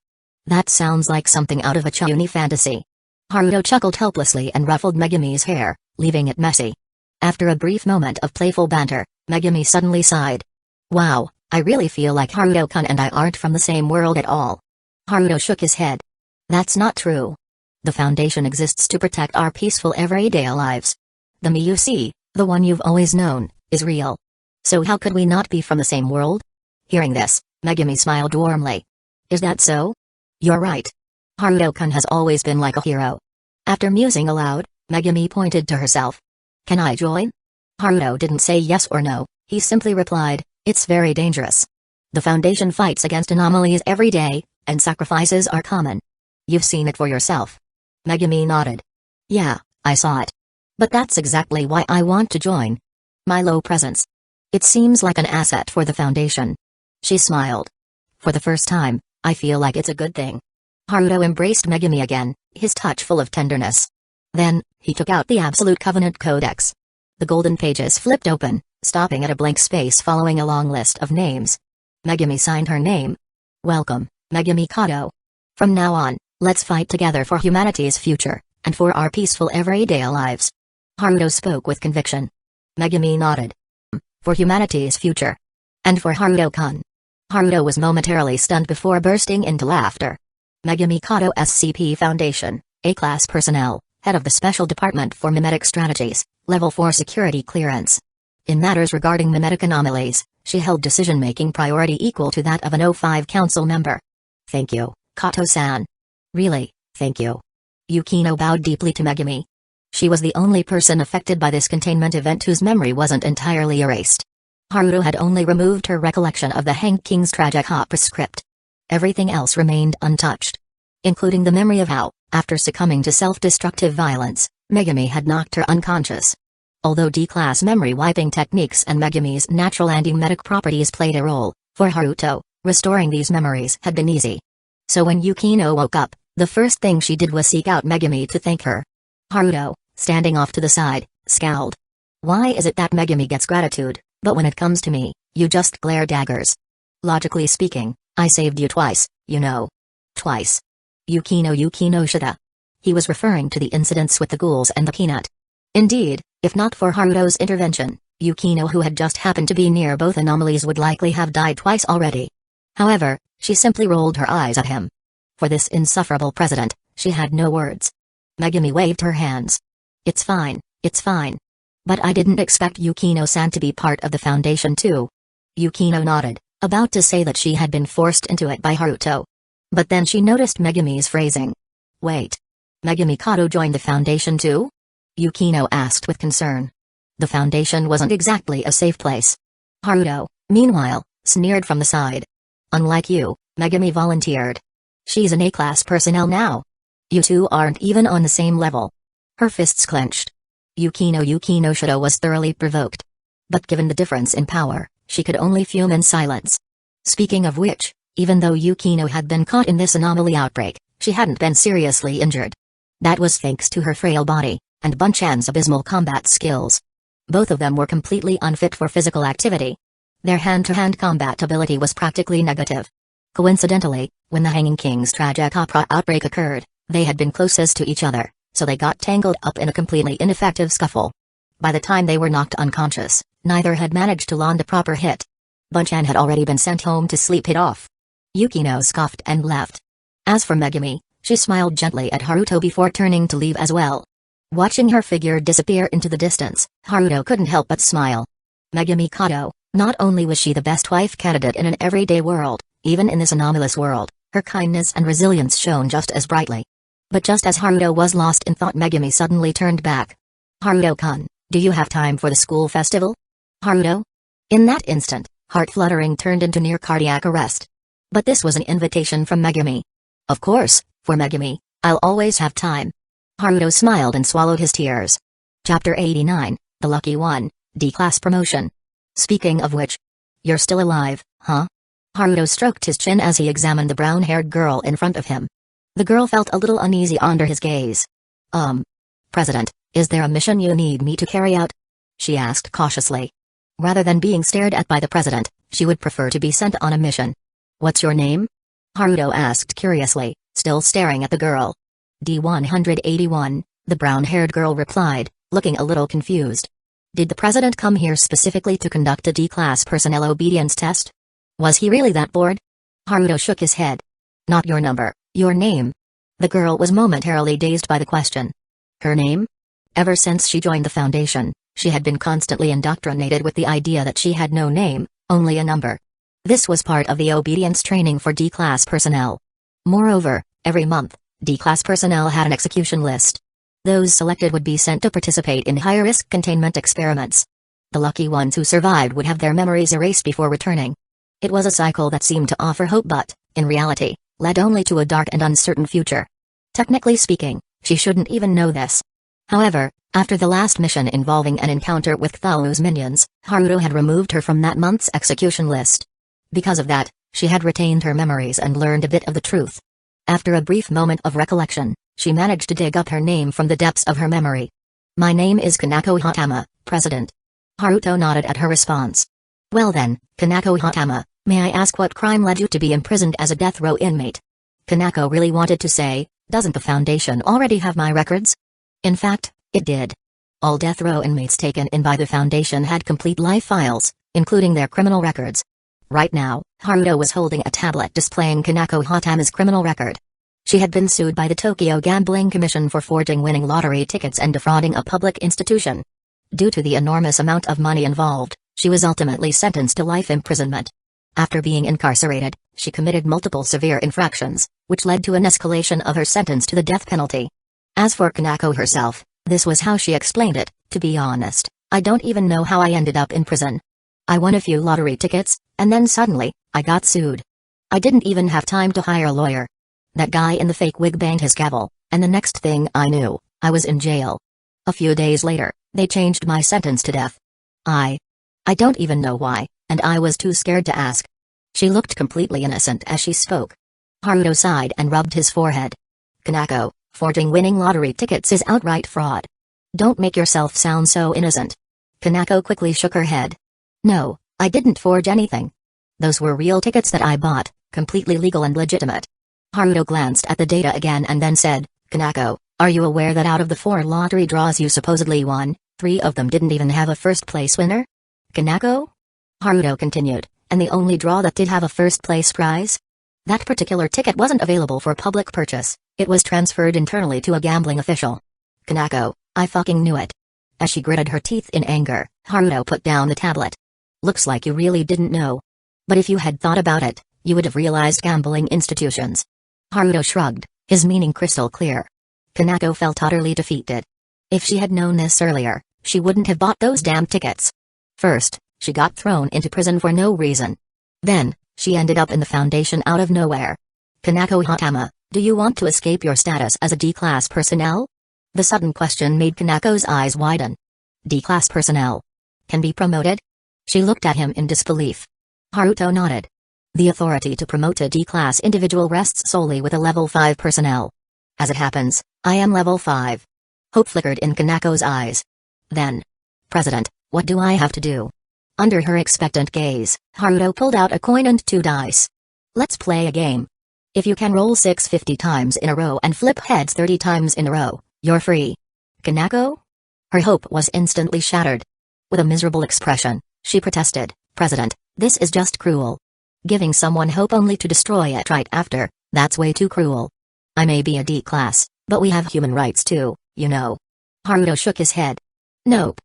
That sounds like something out of a Chuni fantasy. Haruto chuckled helplessly and ruffled Megumi's hair, leaving it messy. After a brief moment of playful banter, Megumi suddenly sighed. Wow, I really feel like Haruto-kun and I aren't from the same world at all. Haruto shook his head. That's not true. The Foundation exists to protect our peaceful everyday lives. The me you see, the one you've always known, is real. So how could we not be from the same world? Hearing this, Megumi smiled warmly. Is that so? You're right. Haruto-kun has always been like a hero. After musing aloud, Megumi pointed to herself. Can I join? Haruto didn't say yes or no, he simply replied, it's very dangerous. The Foundation fights against anomalies every day, and sacrifices are common. You've seen it for yourself. Megumi nodded. Yeah, I saw it. But that's exactly why I want to join. My low presence. It seems like an asset for the Foundation. She smiled. For the first time, I feel like it's a good thing. Haruto embraced Megumi again, his touch full of tenderness. Then, he took out the Absolute Covenant Codex. The golden pages flipped open, stopping at a blank space following a long list of names. Megumi signed her name. Welcome, Megumi Kato. From now on, let's fight together for humanity's future, and for our peaceful everyday lives. Haruto spoke with conviction. Megumi nodded. For humanity's future. And for Haruto-kun. Haruto was momentarily stunned before bursting into laughter. Megumi Kato SCP Foundation, A-Class Personnel, Head of the Special Department for Mimetic Strategies, Level 4 Security Clearance. In matters regarding mimetic anomalies, she held decision-making priority equal to that of an O5 council member. Thank you, Kato-san. Really, thank you. Yukino bowed deeply to Megumi. She was the only person affected by this containment event whose memory wasn't entirely erased. Haruto had only removed her recollection of the Hanged King's tragic postscript. Everything else remained untouched. Including the memory of how, after succumbing to self-destructive violence, Megumi had knocked her unconscious. Although D-class memory wiping techniques and Megumi's natural anti-memetic properties played a role, for Haruto, restoring these memories had been easy. So when Yukino woke up, the first thing she did was seek out Megumi to thank her. Haruto, standing off to the side, scowled. Why is it that Megumi gets gratitude, but when it comes to me, you just glare daggers? Logically speaking, I saved you twice, you know. Twice. Yukino Shida. He was referring to the incidents with the ghouls and the peanut. Indeed, if not for Haruto's intervention, Yukino, who had just happened to be near both anomalies, would likely have died twice already. However, she simply rolled her eyes at him. For this insufferable president, she had no words. Megumi waved her hands. It's fine, it's fine. But I didn't expect Yukino-san to be part of the Foundation too. Yukino nodded, about to say that she had been forced into it by Haruto. But then she noticed Megumi's phrasing. Wait. Megumi Kato joined the Foundation too? Yukino asked with concern. The Foundation wasn't exactly a safe place. Haruto, meanwhile, sneered from the side. Unlike you, Megumi volunteered. She's an A-class personnel now. You two aren't even on the same level. Her fists clenched. Yukino Shida was thoroughly provoked. But given the difference in power, she could only fume in silence. Speaking of which, even though Yukino had been caught in this anomaly outbreak, she hadn't been seriously injured. That was thanks to her frail body, and Bunchan's abysmal combat skills. Both of them were completely unfit for physical activity. Their hand-to-hand combat ability was practically negative. Coincidentally, when the Hanging King's tragic opera outbreak occurred, they had been closest to each other, so they got tangled up in a completely ineffective scuffle. By the time they were knocked unconscious, neither had managed to land a proper hit. Bunchan had already been sent home to sleep it off. Yukino scoffed and left. As for Megumi, she smiled gently at Haruto before turning to leave as well. Watching her figure disappear into the distance, Haruto couldn't help but smile. Megumi Kato, not only was she the best wife candidate in an everyday world, even in this anomalous world, her kindness and resilience shone just as brightly. But just as Haruto was lost in thought, Megumi suddenly turned back. Haruto-kun, do you have time for the school festival? Haruto? In that instant, heart fluttering turned into near cardiac arrest. But this was an invitation from Megumi. Of course, for Megumi, I'll always have time. Haruto smiled and swallowed his tears. Chapter 89, The Lucky One, D-Class Promotion. Speaking of which, you're still alive, huh? Haruto stroked his chin as he examined the brown-haired girl in front of him. The girl felt a little uneasy under his gaze. President, is there a mission you need me to carry out? She asked cautiously. Rather than being stared at by the president, she would prefer to be sent on a mission. What's your name? Haruto asked curiously, still staring at the girl. D-181, the brown-haired girl replied, looking a little confused. Did the president come here specifically to conduct a D-Class personnel obedience test? Was he really that bored? Haruto shook his head. Not your number, your name. The girl was momentarily dazed by the question. Her name? Ever since she joined the Foundation, she had been constantly indoctrinated with the idea that she had no name, only a number. This was part of the obedience training for D-Class personnel. Moreover, every month, D-Class personnel had an execution list. Those selected would be sent to participate in high-risk containment experiments. The lucky ones who survived would have their memories erased before returning. It was a cycle that seemed to offer hope but, in reality, led only to a dark and uncertain future. Technically speaking, she shouldn't even know this. However, after the last mission involving an encounter with Cthulhu's minions, Haruto had removed her from that month's execution list. Because of that, she had retained her memories and learned a bit of the truth. After a brief moment of recollection, she managed to dig up her name from the depths of her memory. My name is Kanako Hatama, President. Haruto nodded at her response. Well then, Kanako Hatama, may I ask what crime led you to be imprisoned as a death row inmate? Kanako really wanted to say, doesn't the Foundation already have my records? In fact, it did. All death row inmates taken in by the Foundation had complete life files, including their criminal records. Right now, Haruto was holding a tablet displaying Kanako Hatama's criminal record. She had been sued by the Tokyo Gambling Commission for forging winning lottery tickets and defrauding a public institution. Due to the enormous amount of money involved, she was ultimately sentenced to life imprisonment. After being incarcerated, she committed multiple severe infractions, which led to an escalation of her sentence to the death penalty. As for Kanako herself, this was how she explained it. To be honest, I don't even know how I ended up in prison. I won a few lottery tickets, and then suddenly, I got sued. I didn't even have time to hire a lawyer. That guy in the fake wig banged his gavel, and the next thing I knew, I was in jail. A few days later, they changed my sentence to death. I don't even know why, and I was too scared to ask. She looked completely innocent as she spoke. Haruto sighed and rubbed his forehead. Kanako, forging winning lottery tickets is outright fraud. Don't make yourself sound so innocent. Kanako quickly shook her head. No, I didn't forge anything. Those were real tickets that I bought, completely legal and legitimate. Haruto glanced at the data again and then said, Kanako, are you aware that out of the 4 lottery draws you supposedly won, 3 of them didn't even have a first-place winner? Kanako? Haruto continued, and the only draw that did have a first-place prize? That particular ticket wasn't available for public purchase, it was transferred internally to a gambling official. Kanako, I fucking knew it. As she gritted her teeth in anger, Haruto put down the tablet. Looks like you really didn't know. But if you had thought about it, you would have realized gambling institutions. Haruto shrugged, his meaning crystal clear. Kanako felt utterly defeated. If she had known this earlier, she wouldn't have bought those damn tickets. First, she got thrown into prison for no reason. Then, she ended up in the Foundation out of nowhere. Kanako Hatama, do you want to escape your status as a D-Class personnel? The sudden question made Kanako's eyes widen. D-Class personnel can be promoted? She looked at him in disbelief. Haruto nodded. The authority to promote a D-Class individual rests solely with a level 5 personnel. As it happens, I am level 5. Hope flickered in Kanako's eyes. Then, President, what do I have to do? Under her expectant gaze, Haruto pulled out a coin and 2 dice. Let's play a game. If you can roll 6 50 times in a row and flip heads 30 times in a row, you're free. Kanako? Her hope was instantly shattered. With a miserable expression, she protested, President, this is just cruel. Giving someone hope only to destroy it right after, that's way too cruel. I may be a D class, but we have human rights too, you know. Haruto shook his head. Nope.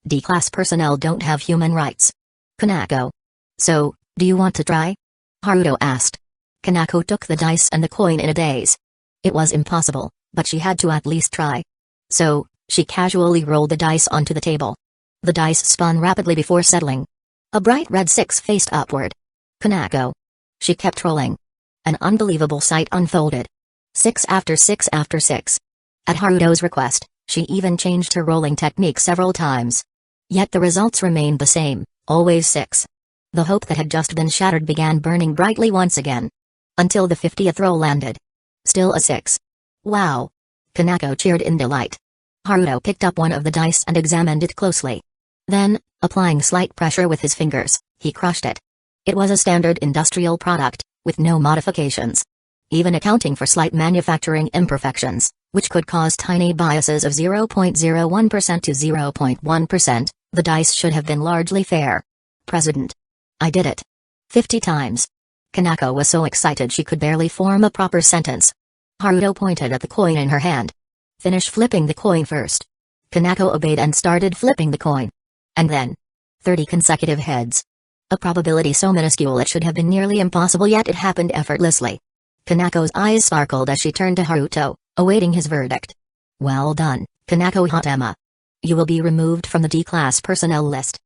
D class personnel don't have human rights. Kanako. So, do you want to try? Haruto asked. Kanako took the dice and the coin in a daze. It was impossible, but she had to at least try. So, she casually rolled the dice onto the table. The dice spun rapidly before settling. A bright red 6 faced upward. Kanako. She kept rolling. An unbelievable sight unfolded. 6 after 6 after 6. At Haruto's request, she even changed her rolling technique several times. Yet the results remained the same, always 6. The hope that had just been shattered began burning brightly once again. Until the 50th roll landed. Still a 6. Wow! Kanako cheered in delight. Haruto picked up one of the dice and examined it closely. Then, applying slight pressure with his fingers, he crushed it. It was a standard industrial product, with no modifications. Even accounting for slight manufacturing imperfections, which could cause tiny biases of 0.01% to 0.1%, the dice should have been largely fair. President. I did it. 50 times. Kanako was so excited she could barely form a proper sentence. Haruto pointed at the coin in her hand. Finish flipping the coin first. Kanako obeyed and started flipping the coin. And then, 30 consecutive heads. A probability so minuscule it should have been nearly impossible, yet it happened effortlessly. Kanako's eyes sparkled as she turned to Haruto, awaiting his verdict. Well done, Kanako Hatama. You will be removed from the D-class personnel list.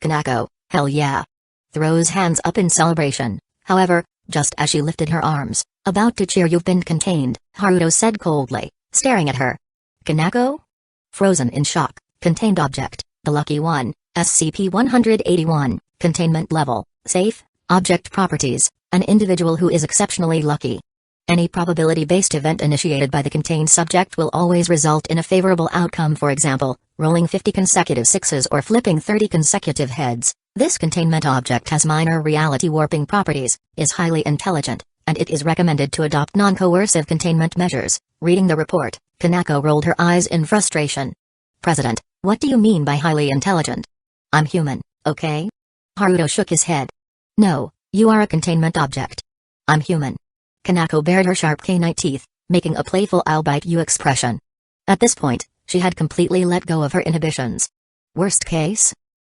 Kanako, hell yeah. Throws hands up in celebration. However, just as she lifted her arms, about to cheer, you've been contained, Haruto said coldly, staring at her. Kanako? Frozen in shock, contained object, the lucky one, SCP-181, containment level, safe, object properties, an individual who is exceptionally lucky. Any probability-based event initiated by the contained subject will always result in a favorable outcome, for example, rolling 50 consecutive 6s or flipping 30 consecutive heads. This containment object has minor reality warping properties, is highly intelligent, and it is recommended to adopt non-coercive containment measures. Reading the report, Kanako rolled her eyes in frustration. President, what do you mean by highly intelligent? I'm human, okay? Haruto shook his head. No, you are a containment object. I'm human. Kanako bared her sharp canine teeth, making a playful "I'll bite you" expression. At this point, she had completely let go of her inhibitions. Worst case?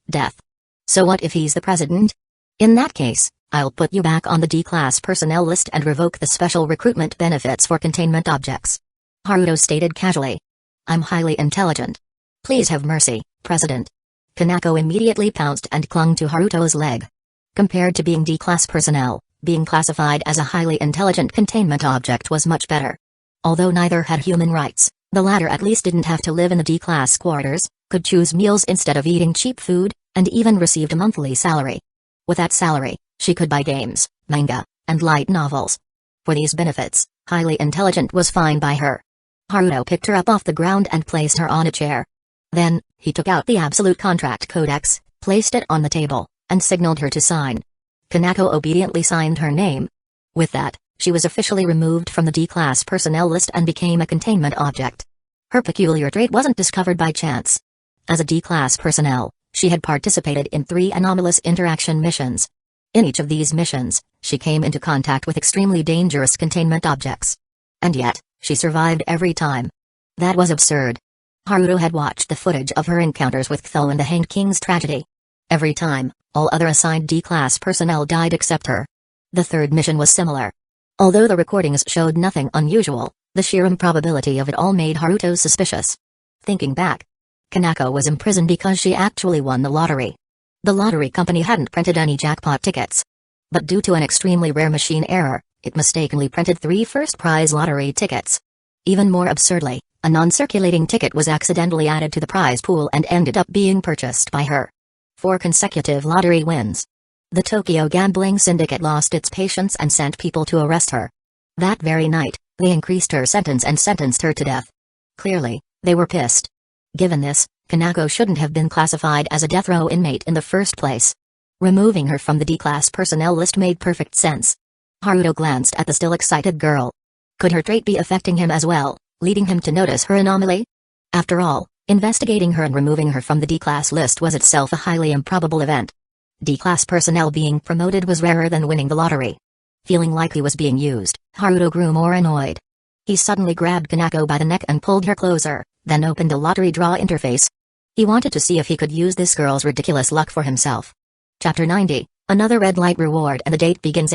Death. So what if he's the president? In that case, I'll put you back on the D-class personnel list and revoke the special recruitment benefits for containment objects. Haruto stated casually. I'm highly intelligent. Please have mercy, President. Kanako immediately pounced and clung to Haruto's leg. Compared to being D-class personnel, being classified as a highly intelligent containment object was much better. Although neither had human rights, the latter at least didn't have to live in the D-class quarters, could choose meals instead of eating cheap food, and even received a monthly salary. With that salary, she could buy games, manga, and light novels. For these benefits, highly intelligent was fine by her. Haruto picked her up off the ground and placed her on a chair. Then, he took out the Absolute Contract Codex, placed it on the table, and signaled her to sign. Kanako obediently signed her name. With that, she was officially removed from the D-class personnel list and became a containment object. Her peculiar trait wasn't discovered by chance. As a D-class personnel, she had participated in 3 anomalous interaction missions. In each of these missions, she came into contact with extremely dangerous containment objects. And yet, she survived every time. That was absurd. Haruto had watched the footage of her encounters with Ktho and the Hanged King's tragedy. Every time, all other assigned D-class personnel died except her. The third mission was similar. Although the recordings showed nothing unusual, the sheer improbability of it all made Haruto suspicious. Thinking back, Kanako was imprisoned because she actually won the lottery. The lottery company hadn't printed any jackpot tickets. But due to an extremely rare machine error, it mistakenly printed 3 first prize lottery tickets. Even more absurdly, a non-circulating ticket was accidentally added to the prize pool and ended up being purchased by her. 4 consecutive lottery wins. The Tokyo gambling syndicate lost its patience and sent people to arrest her. That very night, they increased her sentence and sentenced her to death. Clearly, they were pissed. Given this, Kanako shouldn't have been classified as a death row inmate in the first place. Removing her from the D-class personnel list made perfect sense. Haruto glanced at the still excited girl. Could her trait be affecting him as well, leading him to notice her anomaly? After all, investigating her and removing her from the D-class list was itself a highly improbable event. D-class personnel being promoted was rarer than winning the lottery. Feeling like he was being used, Haruto grew more annoyed. He suddenly grabbed Kanako by the neck and pulled her closer, then opened a lottery draw interface. He wanted to see if he could use this girl's ridiculous luck for himself. Chapter 90, another red light reward and the date begins.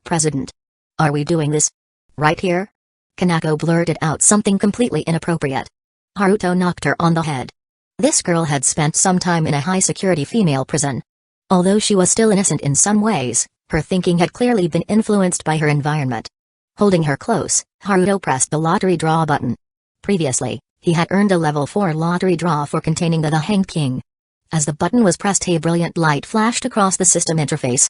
President. Are we doing this? Right here? Kanako blurted out something completely inappropriate. Haruto knocked her on the head. This girl had spent some time in a high-security female prison. Although she was still innocent in some ways, her thinking had clearly been influenced by her environment. Holding her close, Haruto pressed the lottery draw button. Previously, he had earned a level 4 lottery draw for containing the Hanged King. As the button was pressed, a brilliant light flashed across the system interface.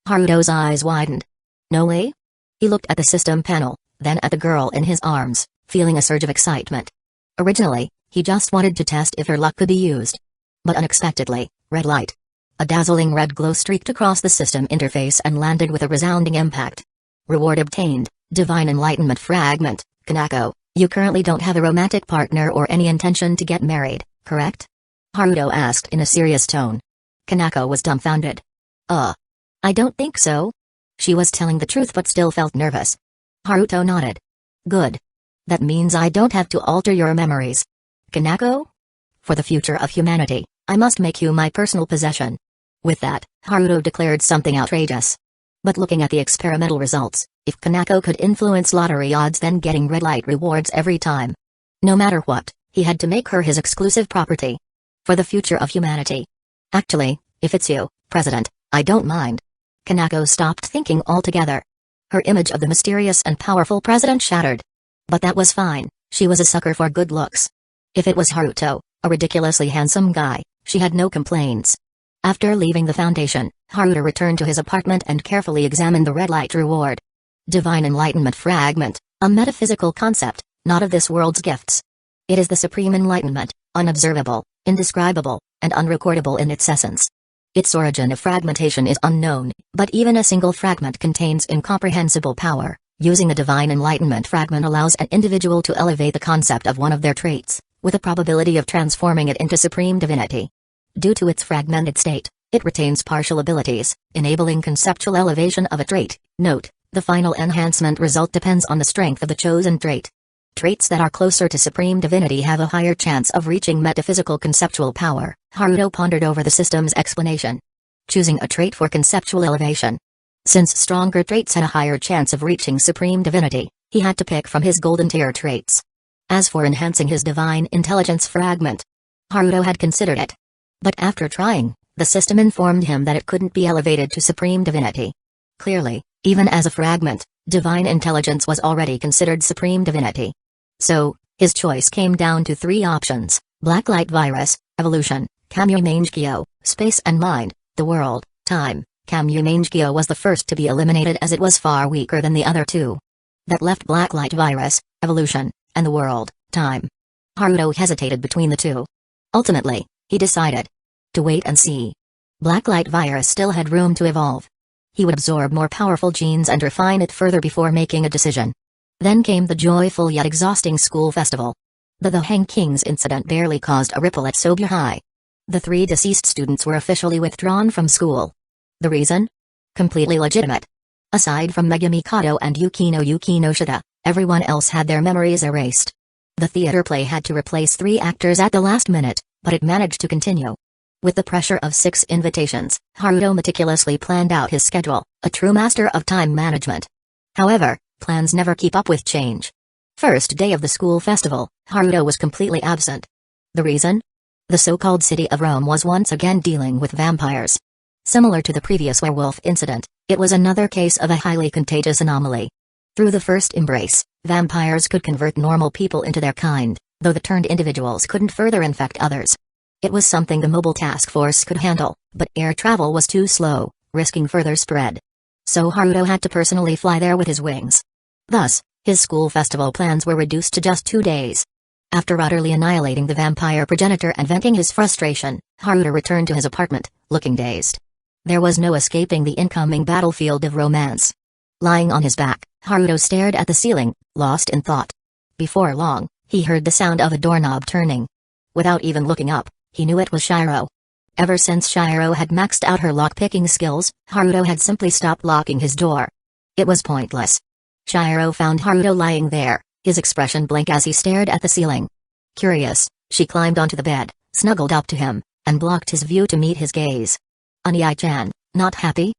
Haruto's eyes widened. No way? He looked at the system panel, then at the girl in his arms, feeling a surge of excitement. Originally, he just wanted to test if her luck could be used. But unexpectedly, red light. A dazzling red glow streaked across the system interface and landed with a resounding impact. Reward obtained, Divine Enlightenment Fragment. Kanako, you currently don't have a romantic partner or any intention to get married, correct? Haruto asked in a serious tone. Kanako was dumbfounded. I don't think so. She was telling the truth but still felt nervous. Haruto nodded. Good. That means I don't have to alter your memories. Kanako? For the future of humanity, I must make you my personal possession. With that, Haruto declared something outrageous. But looking at the experimental results, if Kanako could influence lottery odds, then getting red light rewards every time. No matter what, he had to make her his exclusive property. For the future of humanity. Actually, if it's you, President, I don't mind. Kanako stopped thinking altogether. Her image of the mysterious and powerful president shattered. But that was fine, she was a sucker for good looks. If it was Haruto, a ridiculously handsome guy, she had no complaints. After leaving the Foundation, Haruto returned to his apartment and carefully examined the red light reward. Divine Enlightenment Fragment, a metaphysical concept, not of this world's gifts. It is the supreme enlightenment, unobservable, indescribable, and unrecordable in its essence. Its origin of fragmentation is unknown, but even a single fragment contains incomprehensible power. Using the Divine Enlightenment Fragment allows an individual to elevate the concept of one of their traits, with a probability of transforming it into supreme divinity. Due to its fragmented state, it retains partial abilities, enabling conceptual elevation of a trait. Note, the final enhancement result depends on the strength of the chosen trait. Traits that are closer to supreme divinity have a higher chance of reaching metaphysical conceptual power. Haruto pondered over the system's explanation. Choosing a trait for conceptual elevation. Since stronger traits had a higher chance of reaching supreme divinity, he had to pick from his golden tier traits. As for enhancing his divine intelligence fragment, Haruto had considered it. But after trying, the system informed him that it couldn't be elevated to supreme divinity. Clearly, even as a fragment, divine intelligence was already considered supreme divinity. So, his choice came down to 3 options: Blacklight Virus, Evolution, Kamui-Mangekyo, Space and Mind, the World, Time. Kamui-Mangekyo was the first to be eliminated as it was far weaker than the other 2. That left Blacklight Virus, Evolution, and the World, Time. Haruto hesitated between the 2. Ultimately, he decided to wait and see. Blacklight Virus still had room to evolve. He would absorb more powerful genes and refine it further before making a decision. Then came the joyful yet exhausting school festival. The Hanged King's incident barely caused a ripple at Sobu High. The 3 deceased students were officially withdrawn from school. The reason? Completely legitimate. Aside from Megumi Kato and Yukino Shida, everyone else had their memories erased. The theater play had to replace 3 actors at the last minute, but it managed to continue. With the pressure of 6 invitations, Haruto meticulously planned out his schedule, a true master of time management. However, plans never keep up with change. First day of the school festival, Haruto was completely absent. The reason? The so-called city of Rome was once again dealing with vampires. Similar to the previous werewolf incident, it was another case of a highly contagious anomaly. Through the first embrace, vampires could convert normal people into their kind, though the turned individuals couldn't further infect others. It was something the mobile task force could handle, but air travel was too slow, risking further spread. So Haruto had to personally fly there with his wings. Thus, his school festival plans were reduced to just 2 days. After utterly annihilating the vampire progenitor and venting his frustration, Haruto returned to his apartment, looking dazed. There was no escaping the incoming battlefield of romance. Lying on his back, Haruto stared at the ceiling, lost in thought. Before long, he heard the sound of a doorknob turning. Without even looking up, he knew it was Shiro. Ever since Shiro had maxed out her lock-picking skills, Haruto had simply stopped locking his door. It was pointless. Shiro found Haruto lying there, his expression blank as he stared at the ceiling. Curious, she climbed onto the bed, snuggled up to him, and blocked his view to meet his gaze. "Unai-chan, not happy?"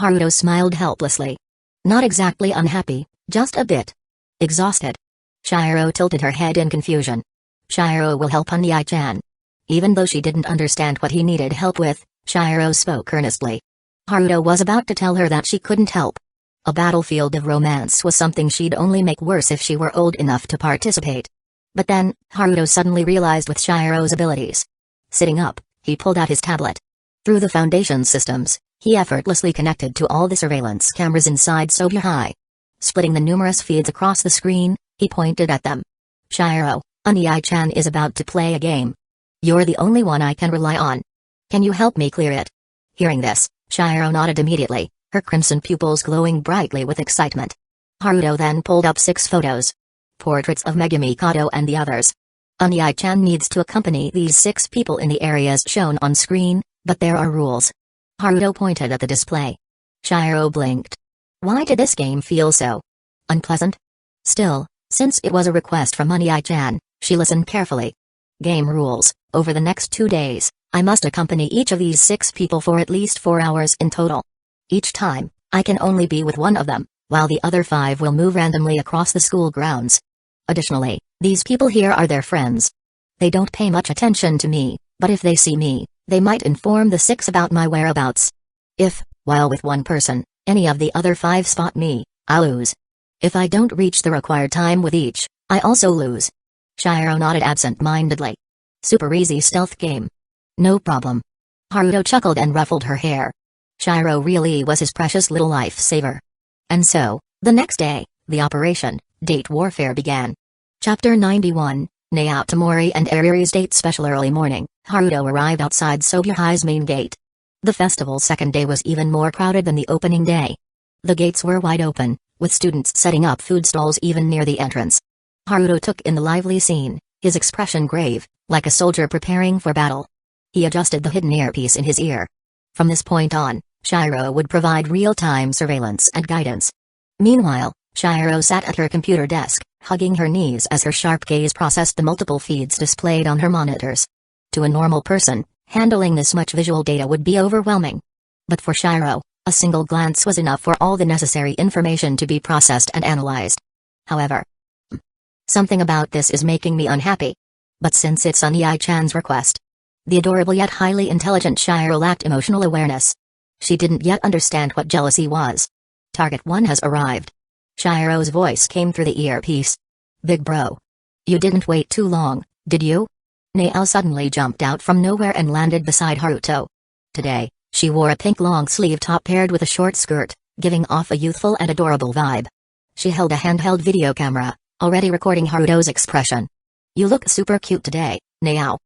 Haruto smiled helplessly. "Not exactly unhappy, just a bit exhausted." Shiro tilted her head in confusion. "Shiro will help Unai-chan." Even though she didn't understand what he needed help with, Shiro spoke earnestly. Haruto was about to tell her that she couldn't help. A battlefield of romance was something she'd only make worse if she were old enough to participate. But then, Haruto suddenly realized with Shiro's abilities. Sitting up, he pulled out his tablet. Through the Foundation systems, he effortlessly connected to all the surveillance cameras inside Sobuhai. Splitting the numerous feeds across the screen, he pointed at them. "Shiro, Unai-chan is about to play a game. You're the only one I can rely on. Can you help me clear it?" Hearing this, Shiro nodded immediately, her crimson pupils glowing brightly with excitement. Haruto then pulled up 6 photos. Portraits of Megumi Kato and the others. Unai-chan needs to accompany these 6 people in the areas shown on screen, but there are rules. Haruto pointed at the display. Shiro blinked. Why did this game feel so unpleasant? Still, since it was a request from Unai-chan, she listened carefully. Game rules: over the next 2 days, I must accompany each of these 6 people for at least 4 hours in total. Each time, I can only be with one of them, while the other 5 will move randomly across the school grounds. Additionally, these people here are their friends. They don't pay much attention to me, but if they see me, they might inform the 6 about my whereabouts. If, while with one person, any of the other 5 spot me, I'll lose. If I don't reach the required time with each, I also lose. Shiro nodded absent-mindedly. Super easy stealth game. No problem. Haruto chuckled and ruffled her hair. Shiro really was his precious little lifesaver. And so, the next day, the Operation Date Warfare began. Chapter 91, Naoto Tamori and Ariri's Date. Special early morning, Haruto arrived outside Sobuhai's main gate. The festival's second day was even more crowded than the opening day. The gates were wide open, with students setting up food stalls even near the entrance. Haruto took in the lively scene, his expression grave, like a soldier preparing for battle. He adjusted the hidden earpiece in his ear. From this point on, Shiro would provide real-time surveillance and guidance. Meanwhile, Shiro sat at her computer desk, hugging her knees as her sharp gaze processed the multiple feeds displayed on her monitors. To a normal person, handling this much visual data would be overwhelming. But for Shiro, a single glance was enough for all the necessary information to be processed and analyzed. However, something about this is making me unhappy. But since it's Unai-chan's request. The adorable yet highly intelligent Shiro lacked emotional awareness. She didn't yet understand what jealousy was. Target 1 has arrived. Shiro's voice came through the earpiece. Big bro. You didn't wait too long, did you? Naoto suddenly jumped out from nowhere and landed beside Haruto. Today, she wore a pink long-sleeve top paired with a short skirt, giving off a youthful and adorable vibe. She held a handheld video camera, already recording Haruto's expression. You look super cute today, Naoto.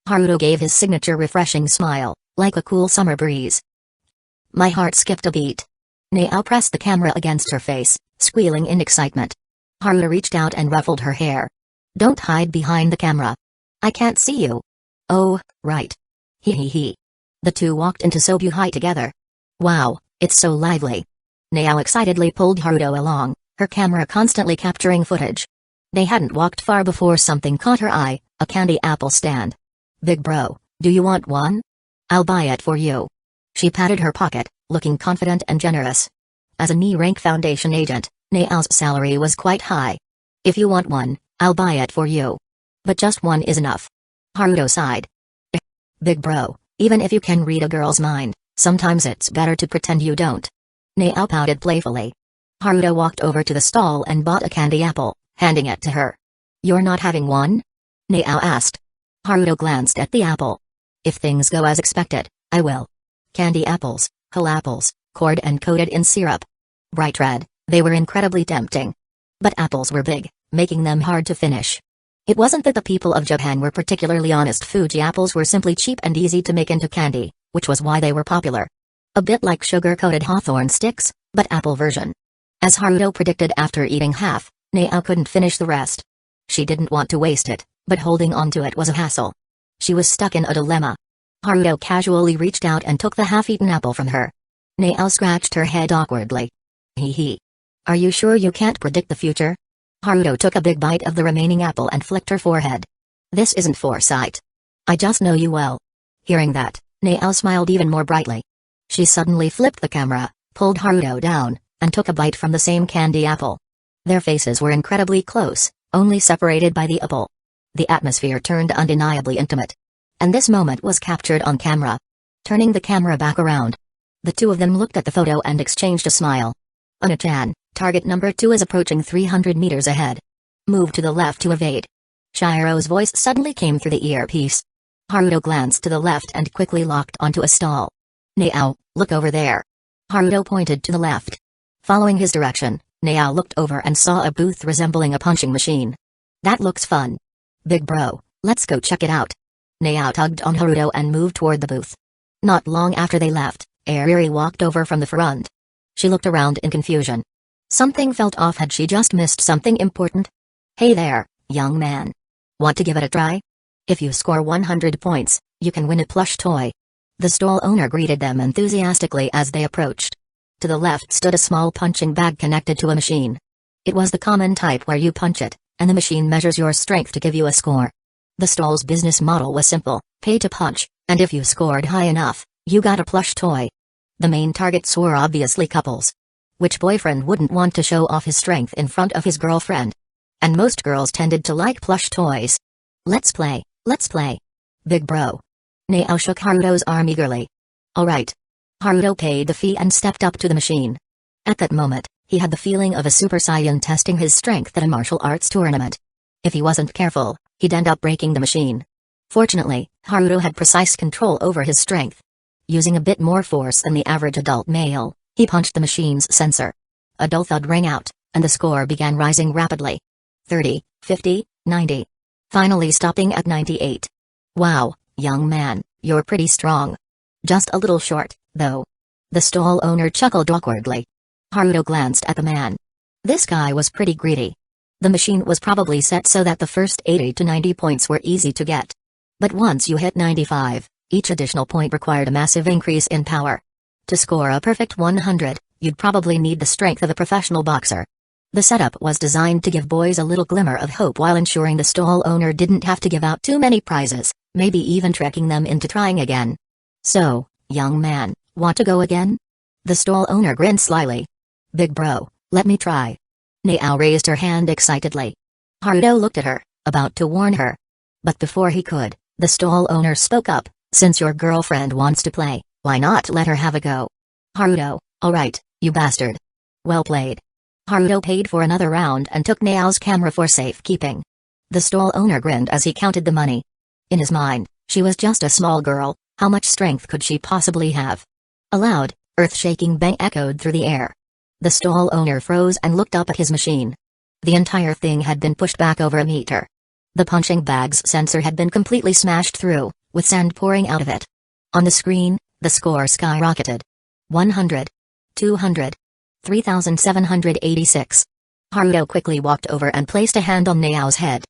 Haruto gave his signature refreshing smile, like a cool summer breeze. My heart skipped a beat. Naoto pressed the camera against her face, squealing in excitement. Haruto reached out and ruffled her hair. Don't hide behind the camera. I can't see you. Oh, right. Hee hee hee. The two walked into Sobuhai together. Wow, it's so lively. Naoto excitedly pulled Haruto along, her camera constantly capturing footage. They hadn't walked far before something caught her eye, a candy apple stand. Big bro, do you want one? I'll buy it for you. She patted her pocket, looking confident and generous. As a knee-rank Foundation agent, Naoto's salary was quite high. If you want one, I'll buy it for you. But just one is enough. Haruto sighed. Big bro, even if you can read a girl's mind, sometimes it's better to pretend you don't. Naoto pouted playfully. Haruto walked over to the stall and bought a candy apple, handing it to her. You're not having one? Naoto asked. Haruto glanced at the apple. If things go as expected, I will. Candy apples, whole apples, cored and coated in syrup. Bright red, they were incredibly tempting. But apples were big, making them hard to finish. It wasn't that the people of Japan were particularly honest. Fuji apples were simply cheap and easy to make into candy, which was why they were popular. A bit like sugar-coated hawthorn sticks, but apple version. As Haruto predicted, after eating half, Naoto couldn't finish the rest. She didn't want to waste it, but holding on to it was a hassle. She was stuck in a dilemma. Haruto casually reached out and took the half-eaten apple from her. Naao scratched her head awkwardly. Hee hee. Are you sure you can't predict the future? Haruto took a big bite of the remaining apple and flicked her forehead. This isn't foresight. I just know you well. Hearing that, Naao smiled even more brightly. She suddenly flipped the camera, pulled Haruto down, and took a bite from the same candy apple. Their faces were incredibly close, only separated by the apple. The atmosphere turned undeniably intimate. And this moment was captured on camera. Turning the camera back around, the two of them looked at the photo and exchanged a smile. Ona-chan, target number 2 is approaching 300 meters ahead. Move to the left to evade. Shiro's voice suddenly came through the earpiece. Haruto glanced to the left and quickly locked onto a stall. Naao, look over there. Haruto pointed to the left. Following his direction, Naao looked over and saw a booth resembling a punching machine. That looks fun. Big bro, let's go check it out. Naao tugged on Haruto and moved toward the booth. Not long after they left, Ariri walked over from the front. She looked around in confusion. Something felt off. Had she just missed something important? Hey there, young man. Want to give it a try? If you score 100 points, you can win a plush toy. The stall owner greeted them enthusiastically as they approached. To the left stood a small punching bag connected to a machine. It was the common type where you punch it, and the machine measures your strength to give you a score. The stall's business model was simple: pay to punch, and if you scored high enough, you got a plush toy. The main targets were obviously couples. Which boyfriend wouldn't want to show off his strength in front of his girlfriend? And most girls tended to like plush toys. Let's play, big bro. Naao shook Haruto's arm eagerly. Alright. Haruto paid the fee and stepped up to the machine. At that moment, he had the feeling of a Super Saiyan testing his strength at a martial arts tournament. If he wasn't careful, he'd end up breaking the machine. Fortunately, Haruto had precise control over his strength. Using a bit more force than the average adult male, he punched the machine's sensor. A dull thud rang out, and the score began rising rapidly. 30, 50, 90. Finally stopping at 98. Wow, young man, you're pretty strong. Just a little short, though. The stall owner chuckled awkwardly. Haruto glanced at the man. This guy was pretty greedy. The machine was probably set so that the first 80 to 90 points were easy to get. But once you hit 95, each additional point required a massive increase in power. To score a perfect 100, you'd probably need the strength of a professional boxer. The setup was designed to give boys a little glimmer of hope while ensuring the stall owner didn't have to give out too many prizes, maybe even tricking them into trying again. So, young man, want to go again? The stall owner grinned slyly. Big bro, let me try. Naao raised her hand excitedly. Haruto looked at her, about to warn her. But before he could, the stall owner spoke up. Since your girlfriend wants to play, why not let her have a go? Haruto, alright, you bastard. Well played. Haruto paid for another round and took Nao's camera for safekeeping. The stall owner grinned as he counted the money. In his mind, she was just a small girl, how much strength could she possibly have? A loud, earth-shaking bang echoed through the air. The stall owner froze and looked up at his machine. The entire thing had been pushed back over a meter. The punching bag's sensor had been completely smashed through, with sand pouring out of it. On the screen, the score skyrocketed. 100. 200. 3,786. Haruto quickly walked over and placed a hand on Nao's head.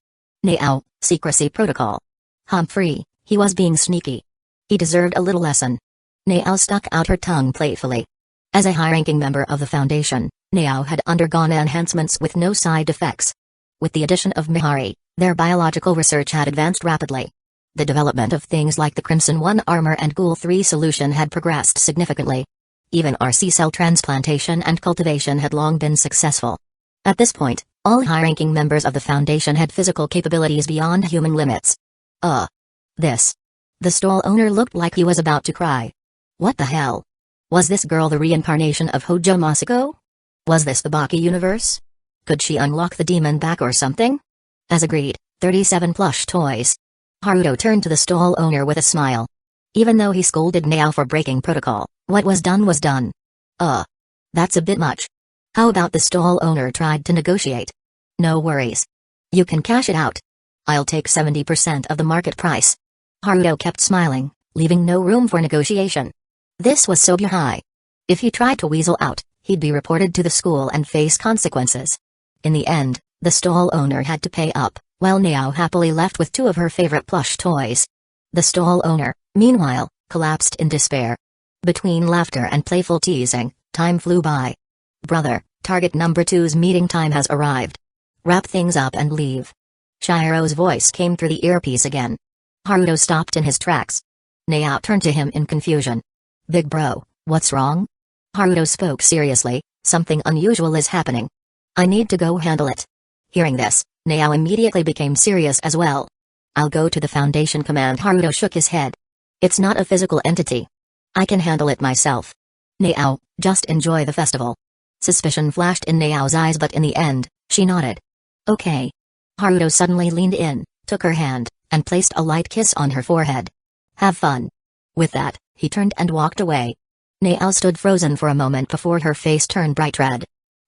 Naao, secrecy protocol. Humphrey, he was being sneaky. He deserved a little lesson. Naao stuck out her tongue playfully. As a high-ranking member of the Foundation, Naao had undergone enhancements with no side effects. With the addition of Mihari, their biological research had advanced rapidly. The development of things like the Crimson 1 armor and Ghoul 3 solution had progressed significantly. Even RC cell transplantation and cultivation had long been successful. At this point, all high-ranking members of the Foundation had physical capabilities beyond human limits. This. The stall owner looked like he was about to cry. What the hell? Was this girl the reincarnation of Hojo Masako? Was this the Baki universe? Could she unlock the demon back or something? As agreed, 37 plush toys. Haruto turned to the stall owner with a smile. Even though he scolded Nao for breaking protocol, what was done was done. That's a bit much. How about the stall owner tried to negotiate? No worries. You can cash it out. I'll take 70% of the market price. Haruto kept smiling, leaving no room for negotiation. This was so high. If he tried to weasel out, he'd be reported to the school and face consequences. In the end, the stall owner had to pay up, while Nao happily left with 2 of her favorite plush toys. The stall owner, meanwhile, collapsed in despair. Between laughter and playful teasing, time flew by. "Brother, target number 2's meeting time has arrived. Wrap things up and leave." Shiro's voice came through the earpiece again. Haruto stopped in his tracks. Naoto turned to him in confusion. "Big bro, what's wrong?" Haruto spoke seriously. "Something unusual is happening. I need to go handle it." Hearing this, Naoto immediately became serious as well. "I'll go to the Foundation command." Haruto shook his head. "It's not a physical entity. I can handle it myself." "Naoto, just enjoy the festival." Suspicion flashed in Nao's eyes, but in the end, she nodded. "Okay." Haruto suddenly leaned in, took her hand, and placed a light kiss on her forehead. "Have fun." With that, he turned and walked away. Nao stood frozen for a moment before her face turned bright red.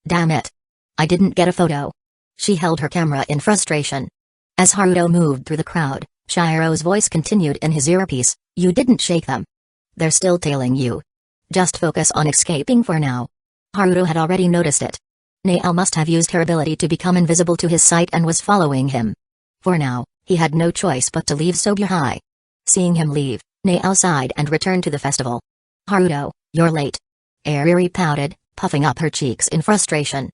"Damn it. I didn't get a photo." She held her camera in frustration. As Haruto moved through the crowd, Shiro's voice continued in his earpiece, "You didn't shake them. They're still tailing you. Just focus on escaping for now." Haruto had already noticed it. Nao must have used her ability to become invisible to his sight and was following him. For now, he had no choice but to leave Sobuhai. Seeing him leave, Nao sighed and returned to the festival. "Haruto, you're late." Ariri pouted, puffing up her cheeks in frustration.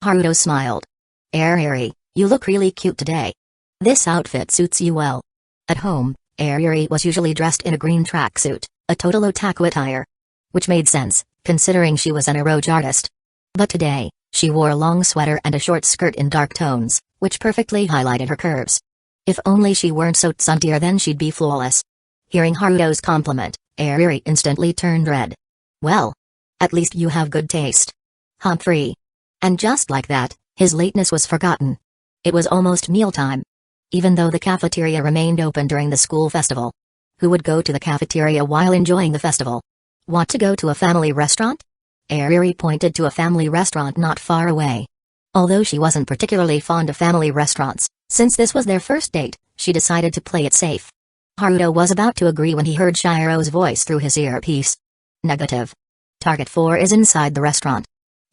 Haruto smiled. "Ariri, you look really cute today. This outfit suits you well." At home, Ariri was usually dressed in a green tracksuit, a total otaku attire. Which made sense, considering she was an eroge artist. But today, she wore a long sweater and a short skirt in dark tones, which perfectly highlighted her curves. If only she weren't so tsundere, then she'd be flawless. Hearing Haruto's compliment, Ariri instantly turned red. "Well, at least you have good taste." Humphrey. And just like that, his lateness was forgotten. It was almost mealtime. Even though the cafeteria remained open during the school festival. Who would go to the cafeteria while enjoying the festival? Want to go to a family restaurant? Ariri pointed to a family restaurant not far away. Although she wasn't particularly fond of family restaurants, since this was their first date, she decided to play it safe. Haruto was about to agree when he heard Shiro's voice through his earpiece. "Negative. Target 4 is inside the restaurant."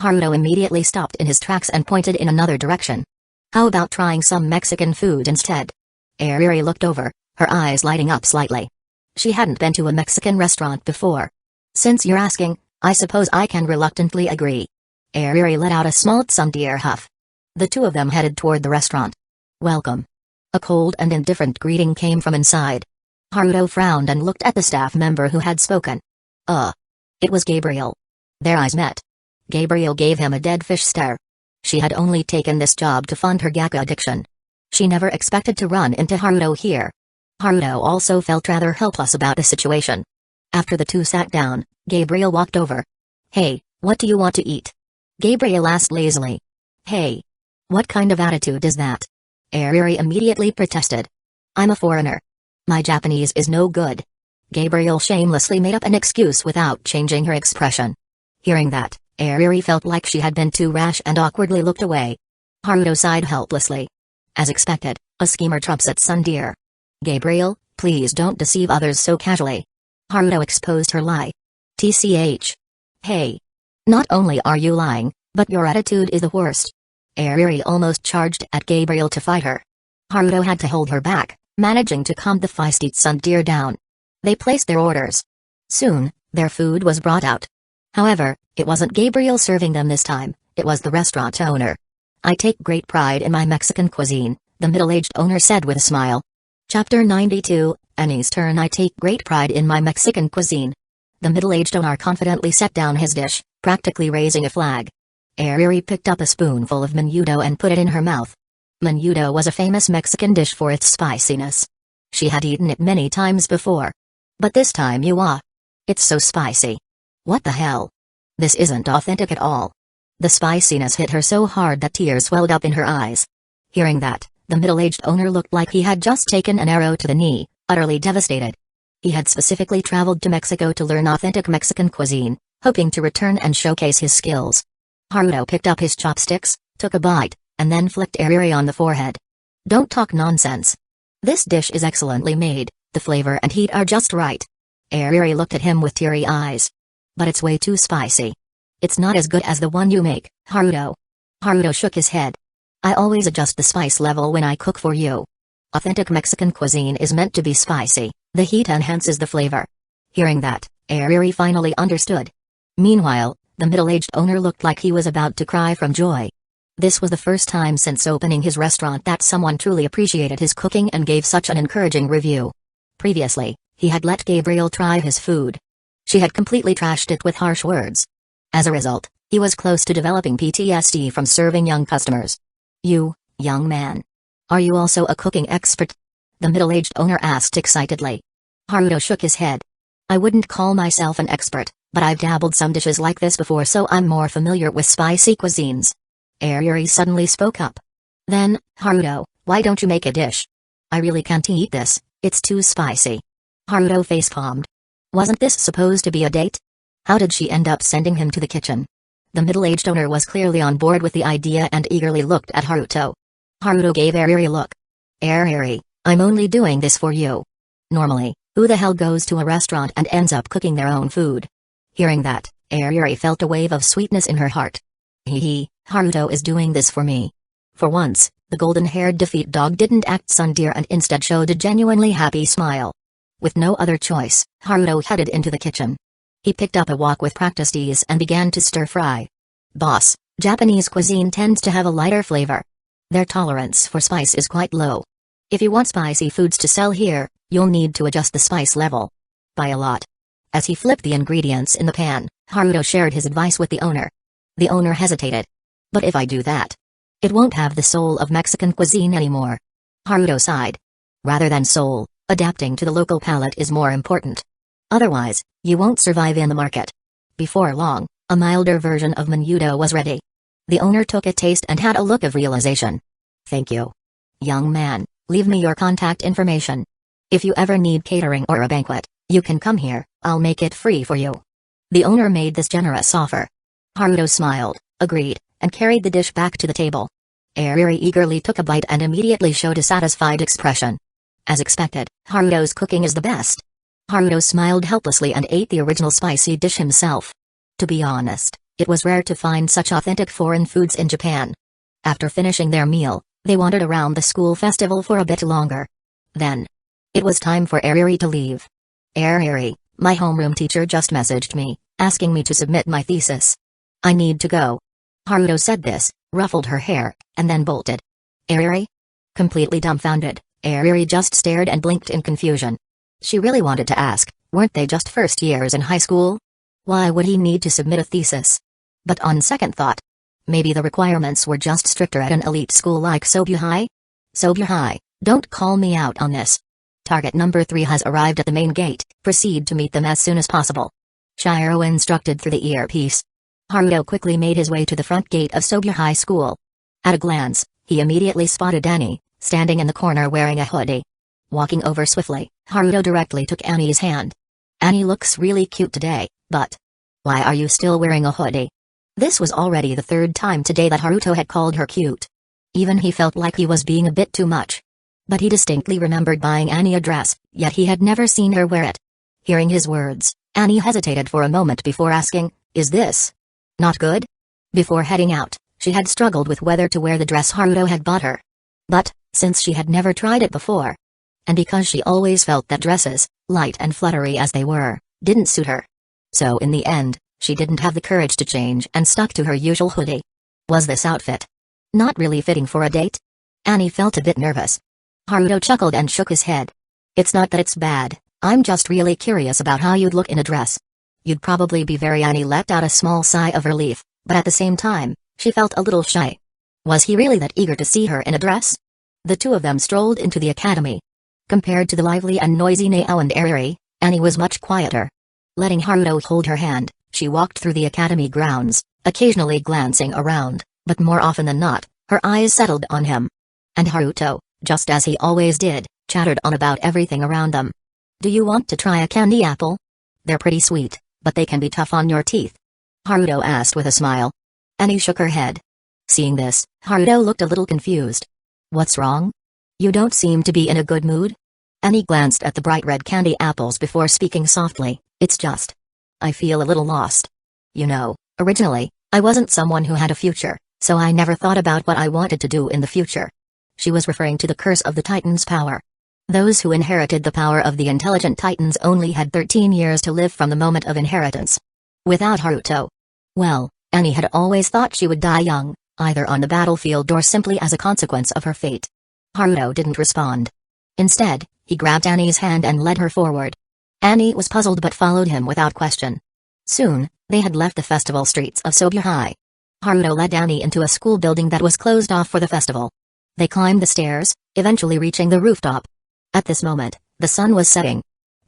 Haruto immediately stopped in his tracks and pointed in another direction. "How about trying some Mexican food instead?" Ariri looked over, her eyes lighting up slightly. She hadn't been to a Mexican restaurant before. "Since you're asking, I suppose I can reluctantly agree." Ariri let out a small tsundere huff. The two of them headed toward the restaurant. "Welcome." A cold and indifferent greeting came from inside. Haruto frowned and looked at the staff member who had spoken. It was Gabriel. Their eyes met. Gabriel gave him a dead fish stare. She had only taken this job to fund her gacha addiction. She never expected to run into Haruto here. Haruto also felt rather helpless about the situation. After the two sat down, Gabriel walked over. "Hey, what do you want to eat?" Gabriel asked lazily. "Hey. What kind of attitude is that?" Ariri immediately protested. "I'm a foreigner. My Japanese is no good." Gabriel shamelessly made up an excuse without changing her expression. Hearing that, Ariri felt like she had been too rash and awkwardly looked away. Haruto sighed helplessly. As expected, a schemer trumps at tsundere. "Gabriel, please don't deceive others so casually." Haruto exposed her lie. "TCH. Hey. Not only are you lying, but your attitude is the worst." Ariri almost charged at Gabriel to fight her. Haruto had to hold her back, managing to calm the feisty tsundere down. They placed their orders. Soon, their food was brought out. However, it wasn't Gabriel serving them this time, it was the restaurant owner. "I take great pride in my Mexican cuisine," the middle-aged owner said with a smile. Chapter 92, Annie's turn. "I take great pride in my Mexican cuisine." The middle-aged owner confidently set down his dish, practically raising a flag. Ariri picked up a spoonful of menudo and put it in her mouth. Menudo was a famous Mexican dish for its spiciness. She had eaten it many times before. But this time it's so spicy. What the hell? This isn't authentic at all. The spiciness hit her so hard that tears welled up in her eyes. Hearing that, the middle-aged owner looked like he had just taken an arrow to the knee, utterly devastated. He had specifically traveled to Mexico to learn authentic Mexican cuisine, hoping to return and showcase his skills. Haruto picked up his chopsticks, took a bite, and then flicked Ariri on the forehead. "Don't talk nonsense. This dish is excellently made, the flavor and heat are just right." Ariri looked at him with teary eyes. "But it's way too spicy. It's not as good as the one you make, Haruto." Haruto shook his head. "I always adjust the spice level when I cook for you. Authentic Mexican cuisine is meant to be spicy, The heat enhances the flavor. Hearing that, Ariri finally understood. Meanwhile, the middle-aged owner looked like he was about to cry from joy. This was the first time since opening his restaurant that someone truly appreciated his cooking and gave such an encouraging review. Previously, he had let Gabriel try his food. She had completely trashed it with harsh words. As a result, he was close to developing PTSD from serving young customers. "You, young man. Are you also a cooking expert?" the middle-aged owner asked excitedly. Haruto shook his head. "I wouldn't call myself an expert, but I've dabbled some dishes like this before, so I'm more familiar with spicy cuisines." Ariri suddenly spoke up. "Then, Haruto, why don't you make a dish? I really can't eat this, it's too spicy." Haruto facepalmed. Wasn't this supposed to be a date? How did she end up sending him to the kitchen? The middle-aged owner was clearly on board with the idea and eagerly looked at Haruto. Haruto gave Ariri a look. "Ariri, I'm only doing this for you. Normally, who the hell goes to a restaurant and ends up cooking their own food?" Hearing that, Ariri felt a wave of sweetness in her heart. Hee, Haruto is doing this for me. For once, the golden-haired defeat dog didn't act sundeer and instead showed a genuinely happy smile. With no other choice, Haruto headed into the kitchen. He picked up a wok with practiced ease and began to stir-fry. "Boss, Japanese cuisine tends to have a lighter flavor. Their tolerance for spice is quite low. If you want spicy foods to sell here, you'll need to adjust the spice level by a lot." As he flipped the ingredients in the pan, Haruto shared his advice with the owner. The owner hesitated. "But if I do that, it won't have the soul of Mexican cuisine anymore." Haruto sighed. "Rather than soul, adapting to the local palate is more important. Otherwise, you won't survive in the market." Before long, a milder version of Mundo was ready. The owner took a taste and had a look of realization. "Thank you. Young man, leave me your contact information. If you ever need catering or a banquet, you can come here, I'll make it free for you." The owner made this generous offer. Haruto smiled, agreed, and carried the dish back to the table. Ariri eagerly took a bite and immediately showed a satisfied expression. As expected, Haruto's cooking is the best. Haruto smiled helplessly and ate the original spicy dish himself. To be honest, it was rare to find such authentic foreign foods in Japan. After finishing their meal, they wandered around the school festival for a bit longer. Then, it was time for Ariri to leave. "Ariri, my homeroom teacher just messaged me, asking me to submit my thesis. I need to go." Haruto said this, ruffled her hair, and then bolted. "Ariri?" Completely dumbfounded, Ariri just stared and blinked in confusion. She really wanted to ask, weren't they just first years in high school? Why would he need to submit a thesis? But on second thought, maybe the requirements were just stricter at an elite school like Sobuhai? Sobuhai, don't call me out on this. Target number 3 has arrived at the main gate, proceed to meet them as soon as possible. Shiro instructed through the earpiece. Haruto quickly made his way to the front gate of Sobuhai School. At a glance, he immediately spotted Annie, standing in the corner wearing a hoodie. Walking over swiftly, Haruto directly took Annie's hand. "Annie looks really cute today, but why are you still wearing a hoodie?" This was already the third time today that Haruto had called her cute. Even he felt like he was being a bit too much. But he distinctly remembered buying Annie a dress, yet he had never seen her wear it. Hearing his words, Annie hesitated for a moment before asking, "Is this not good?" Before heading out, she had struggled with whether to wear the dress Haruto had bought her. But, since she had never tried it before, and because she always felt that dresses, light and fluttery as they were, didn't suit her. So in the end, she didn't have the courage to change and stuck to her usual hoodie. Was this outfit not really fitting for a date? Annie felt a bit nervous. Haruto chuckled and shook his head. "It's not that it's bad, I'm just really curious about how you'd look in a dress. You'd probably be very..." Annie let out a small sigh of relief, but at the same time, she felt a little shy. Was he really that eager to see her in a dress? The two of them strolled into the academy. Compared to the lively and noisy Nao and Ariri, Annie was much quieter. Letting Haruto hold her hand, she walked through the academy grounds, occasionally glancing around, but more often than not, her eyes settled on him. And Haruto, just as he always did, chattered on about everything around them. "Do you want to try a candy apple? They're pretty sweet, but they can be tough on your teeth," Haruto asked with a smile. Annie shook her head. Seeing this, Haruto looked a little confused. "What's wrong? You don't seem to be in a good mood?" Annie glanced at the bright red candy apples before speaking softly, "It's just, I feel a little lost. You know, originally, I wasn't someone who had a future, so I never thought about what I wanted to do in the future." She was referring to the curse of the Titan's power. Those who inherited the power of the intelligent titans only had 13 years to live from the moment of inheritance. Without Haruto. Well, Annie had always thought she would die young, either on the battlefield or simply as a consequence of her fate. Haruto didn't respond. Instead, he grabbed Annie's hand and led her forward. Annie was puzzled but followed him without question. Soon, they had left the festival streets of Sobuhai. Haruto led Annie into a school building that was closed off for the festival. They climbed the stairs, eventually reaching the rooftop. At this moment, the sun was setting.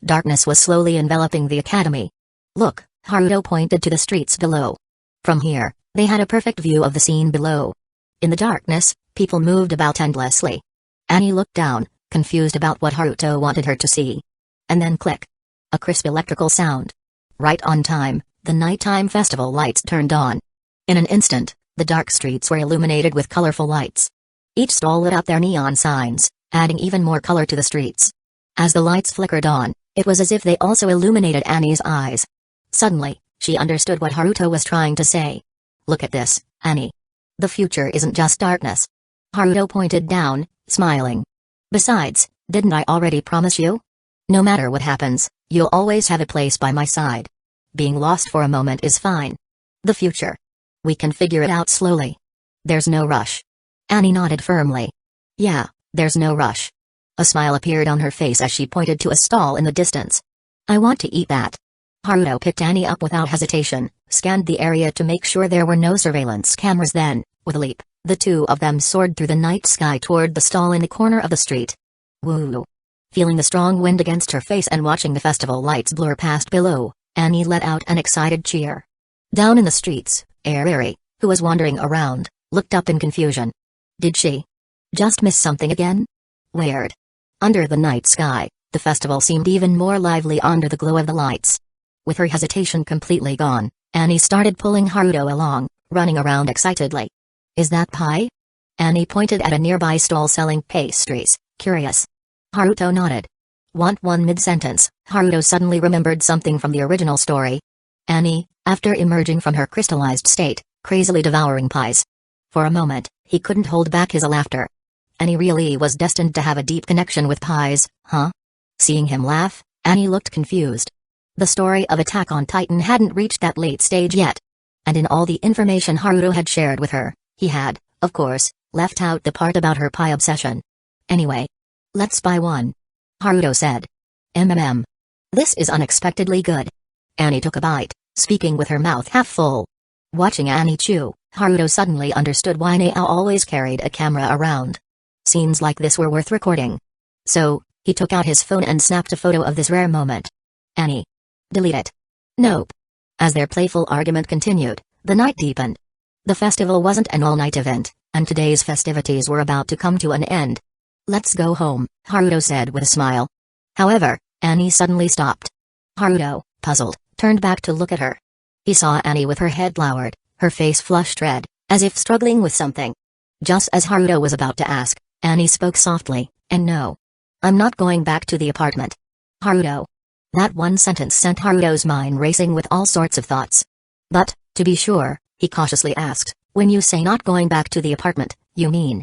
Darkness was slowly enveloping the academy. Look, Haruto pointed to the streets below. From here, they had a perfect view of the scene below. In the darkness, people moved about endlessly. Annie looked down, confused about what Haruto wanted her to see. And then click. A crisp electrical sound. Right on time, the nighttime festival lights turned on. In an instant, the dark streets were illuminated with colorful lights. Each stall lit up their neon signs, adding even more color to the streets. As the lights flickered on, it was as if they also illuminated Annie's eyes. Suddenly, she understood what Haruto was trying to say. Look at this, Annie. The future isn't just darkness. Haruto pointed down, smiling. Besides, didn't I already promise you? No matter what happens, you'll always have a place by my side. Being lost for a moment is fine. The future. We can figure it out slowly. There's no rush. Annie nodded firmly. Yeah, there's no rush. A smile appeared on her face as she pointed to a stall in the distance. I want to eat that. Haruto picked Annie up without hesitation, scanned the area to make sure there were no surveillance cameras then, with a leap, the two of them soared through the night sky toward the stall in the corner of the street. Woo! Feeling the strong wind against her face and watching the festival lights blur past below, Annie let out an excited cheer. Down in the streets, Ariri, who was wandering around, looked up in confusion. Did she just miss something again? Weird. Under the night sky, the festival seemed even more lively under the glow of the lights. With her hesitation completely gone, Annie started pulling Haruto along, running around excitedly. Is that pie? Annie pointed at a nearby stall selling pastries, curious. Haruto nodded. Want one mid-sentence, Haruto suddenly remembered something from the original story. Annie, after emerging from her crystallized state, crazily devouring pies. For a moment, he couldn't hold back his laughter. Annie really was destined to have a deep connection with pies, huh? Seeing him laugh, Annie looked confused. The story of Attack on Titan hadn't reached that late stage yet. And in all the information Haruto had shared with her, he had, of course, left out the part about her pie obsession. Anyway. Let's buy one. Haruto said. This is unexpectedly good. Annie took a bite, speaking with her mouth half full. Watching Annie chew, Haruto suddenly understood why Nao always carried a camera around. Scenes like this were worth recording. So, he took out his phone and snapped a photo of this rare moment. Annie. Delete it. Nope. As their playful argument continued, the night deepened. The festival wasn't an all-night event, and today's festivities were about to come to an end. Let's go home, Haruto said with a smile. However, Annie suddenly stopped. Haruto, puzzled, turned back to look at her. He saw Annie with her head lowered, her face flushed red, as if struggling with something. Just as Haruto was about to ask, Annie spoke softly, and no. I'm not going back to the apartment. Haruto. That one sentence sent Haruto's mind racing with all sorts of thoughts. But, to be sure, he cautiously asked, when you say not going back to the apartment, you mean?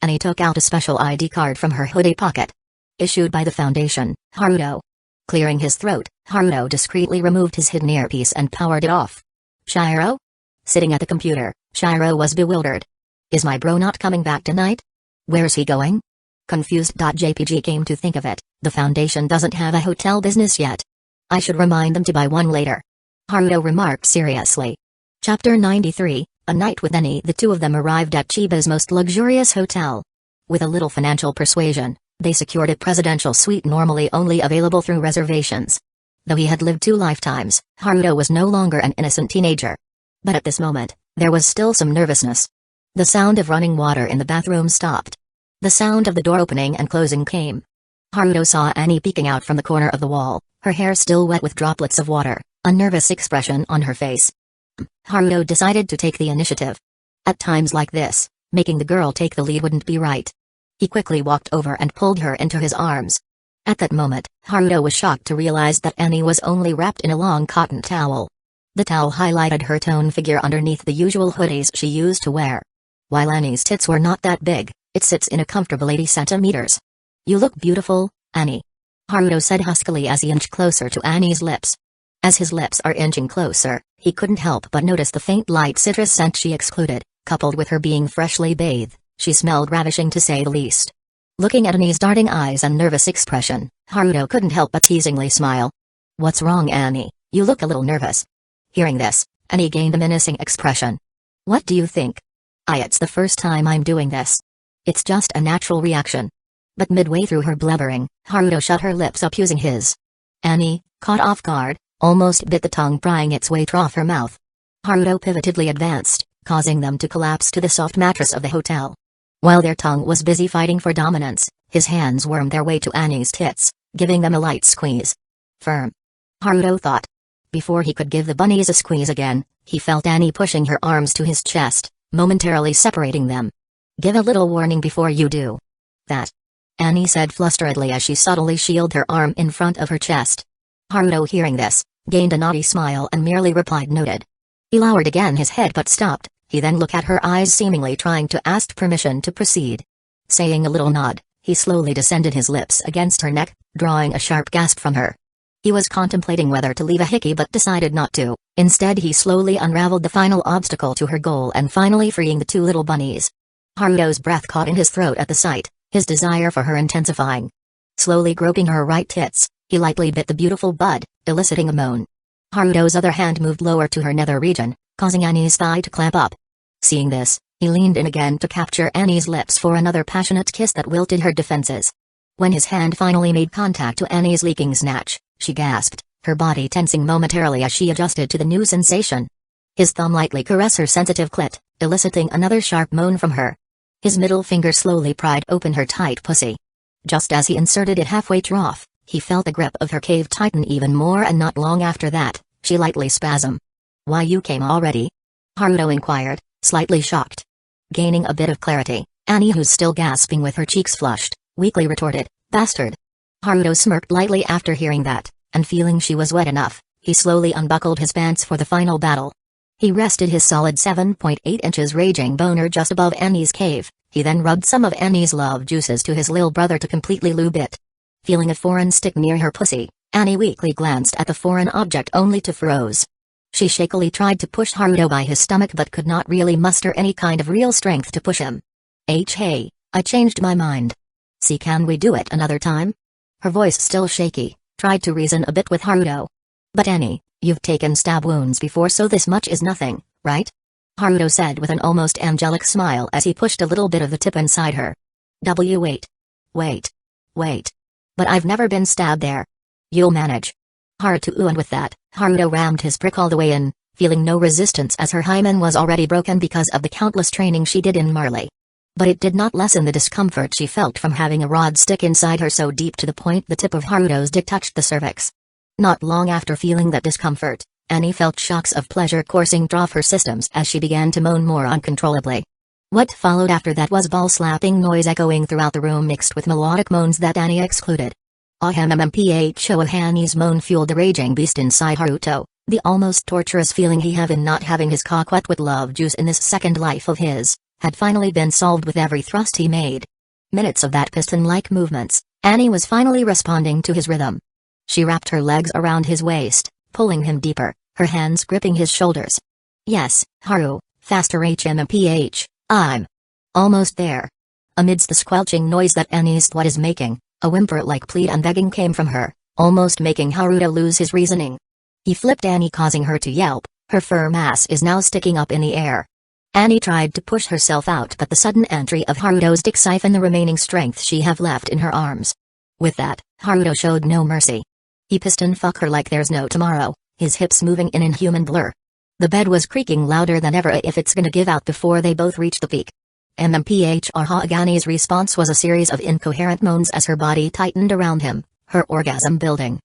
Annie took out a special ID card from her hoodie pocket. Issued by the Foundation, Haruto. Clearing his throat, Haruto discreetly removed his hidden earpiece and powered it off. Shiro? Sitting at the computer, Shiro was bewildered. Is my bro not coming back tonight? Where's he going? Confused.jpg came to think of it, the Foundation doesn't have a hotel business yet. I should remind them to buy one later. Haruto remarked seriously. Chapter 93, A Night with Annie. The two of them arrived at Chiba's most luxurious hotel. With a little financial persuasion, they secured a presidential suite normally only available through reservations. Though he had lived 2 lifetimes, Haruto was no longer an innocent teenager. But at this moment, there was still some nervousness. The sound of running water in the bathroom stopped. The sound of the door opening and closing came. Haruto saw Annie peeking out from the corner of the wall, her hair still wet with droplets of water, a nervous expression on her face. Haruto decided to take the initiative. At times like this, making the girl take the lead wouldn't be right. He quickly walked over and pulled her into his arms. At that moment, Haruto was shocked to realize that Annie was only wrapped in a long cotton towel. The towel highlighted her toned figure underneath the usual hoodies she used to wear. While Annie's tits were not that big, it sits in a comfortable 80 centimeters. You look beautiful, Annie. Haruto said huskily as he inched closer to Annie's lips. As his lips are inching closer, he couldn't help but notice the faint light citrus scent she exuded, coupled with her being freshly bathed. She smelled ravishing to say the least. Looking at Annie's darting eyes and nervous expression, Haruto couldn't help but teasingly smile. "What's wrong, Annie? You look a little nervous." Hearing this, Annie gained a menacing expression. "What do you think? It's the first time I'm doing this. It's just a natural reaction." But midway through her blubbering, Haruto shut her lips up using his. Annie, caught off guard, almost bit the tongue prying its way off her mouth. Haruto pivotedly advanced, causing them to collapse to the soft mattress of the hotel. While their tongue was busy fighting for dominance, his hands wormed their way to Annie's tits, giving them a light squeeze. Firm. Haruto thought. Before he could give the bunnies a squeeze again, he felt Annie pushing her arms to his chest, momentarily separating them. "Give a little warning before you do that," Annie said flusteredly as she subtly shielded her arm in front of her chest. Haruto, hearing this, gained a naughty smile and merely replied noted. He lowered again his head but stopped. He then looked at her eyes, seemingly trying to ask permission to proceed. Saying a little nod, he slowly descended his lips against her neck, drawing a sharp gasp from her. He was contemplating whether to leave a hickey but decided not to. Instead, he slowly unraveled the final obstacle to her goal and finally freeing the two little bunnies. Haruto's breath caught in his throat at the sight, his desire for her intensifying. Slowly groping her right tits, he lightly bit the beautiful bud, eliciting a moan. Haruto's other hand moved lower to her nether region, causing Annie's thigh to clamp up. Seeing this, he leaned in again to capture Annie's lips for another passionate kiss that wilted her defenses. When his hand finally made contact to Annie's leaking snatch, she gasped, her body tensing momentarily as she adjusted to the new sensation. His thumb lightly caressed her sensitive clit, eliciting another sharp moan from her. His middle finger slowly pried open her tight pussy. Just as he inserted it halfway trough, he felt the grip of her cave tighten even more, and not long after that, she lightly spasmed. "Why, you came already?" Haruto inquired, slightly shocked. Gaining a bit of clarity, Annie, who's still gasping with her cheeks flushed, weakly retorted, "Bastard." Haruto smirked lightly after hearing that, and feeling she was wet enough, he slowly unbuckled his pants for the final battle. He rested his solid 7.8 inches raging boner just above Annie's cave. He then rubbed some of Annie's love juices to his lil brother to completely lube it. Feeling a foreign stick near her pussy, Annie weakly glanced at the foreign object only to froze. She shakily tried to push Haruto by his stomach but could not really muster any kind of real strength to push him. Hey, I changed my mind. See, can we do it another time?" Her voice still shaky, tried to reason a bit with Haruto. "But Annie, you've taken stab wounds before, so this much is nothing, right?" Haruto said with an almost angelic smile as he pushed a little bit of the tip inside her. Wait. But I've never been stabbed there. You'll manage." Hard to ooh, and with that, Haruto rammed his prick all the way in, feeling no resistance as her hymen was already broken because of the countless training she did in Marley. But it did not lessen the discomfort she felt from having a rod stick inside her so deep to the point the tip of Haruto's dick touched the cervix. Not long after feeling that discomfort, Annie felt shocks of pleasure coursing through her systems as she began to moan more uncontrollably. What followed after that was ball-slapping noise echoing throughout the room mixed with melodic moans that Annie excluded. Of Annie's moan fueled the raging beast inside Haruto, the almost torturous feeling he had in not having his cock wet with love juice in this second life of his, had finally been solved with every thrust he made. Minutes of that piston-like movements, Annie was finally responding to his rhythm. She wrapped her legs around his waist, pulling him deeper, her hands gripping his shoulders. "Yes, Haru, faster HMMPH, I'm almost there." Amidst the squelching noise that Annie's throat is making, a whimper-like plead and begging came from her, almost making Haruto lose his reasoning. He flipped Annie, causing her to yelp. Her firm ass is now sticking up in the air. Annie tried to push herself out, but the sudden entry of Haruto's dick siphoned the remaining strength she have left in her arms. With that, Haruto showed no mercy. He piston-fuck her like there's no tomorrow, his hips moving in inhuman blur. The bed was creaking louder than ever if it's gonna give out before they both reached the peak. Annie's response was a series of incoherent moans as her body tightened around him, her orgasm building.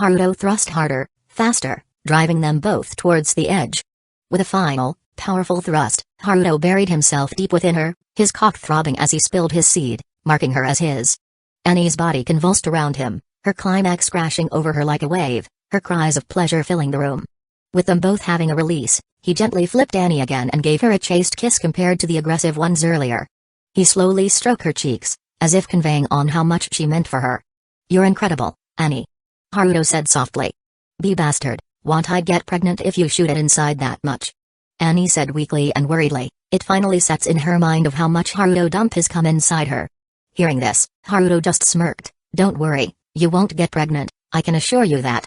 Haruto thrust harder, faster, driving them both towards the edge. With a final, powerful thrust, Haruto buried himself deep within her, his cock throbbing as he spilled his seed, marking her as his. Annie's body convulsed around him, her climax crashing over her like a wave, her cries of pleasure filling the room. With them both having a release, he gently flipped Annie again and gave her a chaste kiss compared to the aggressive ones earlier. He slowly stroked her cheeks, as if conveying on how much she meant for her. You're incredible, Annie. Haruto said softly. Be bastard, won't I get pregnant if you shoot it inside that much? Annie said weakly and worriedly. It finally sets in her mind of how much Haruto dumped his cum inside her. Hearing this, Haruto just smirked. Don't worry, you won't get pregnant, I can assure you that.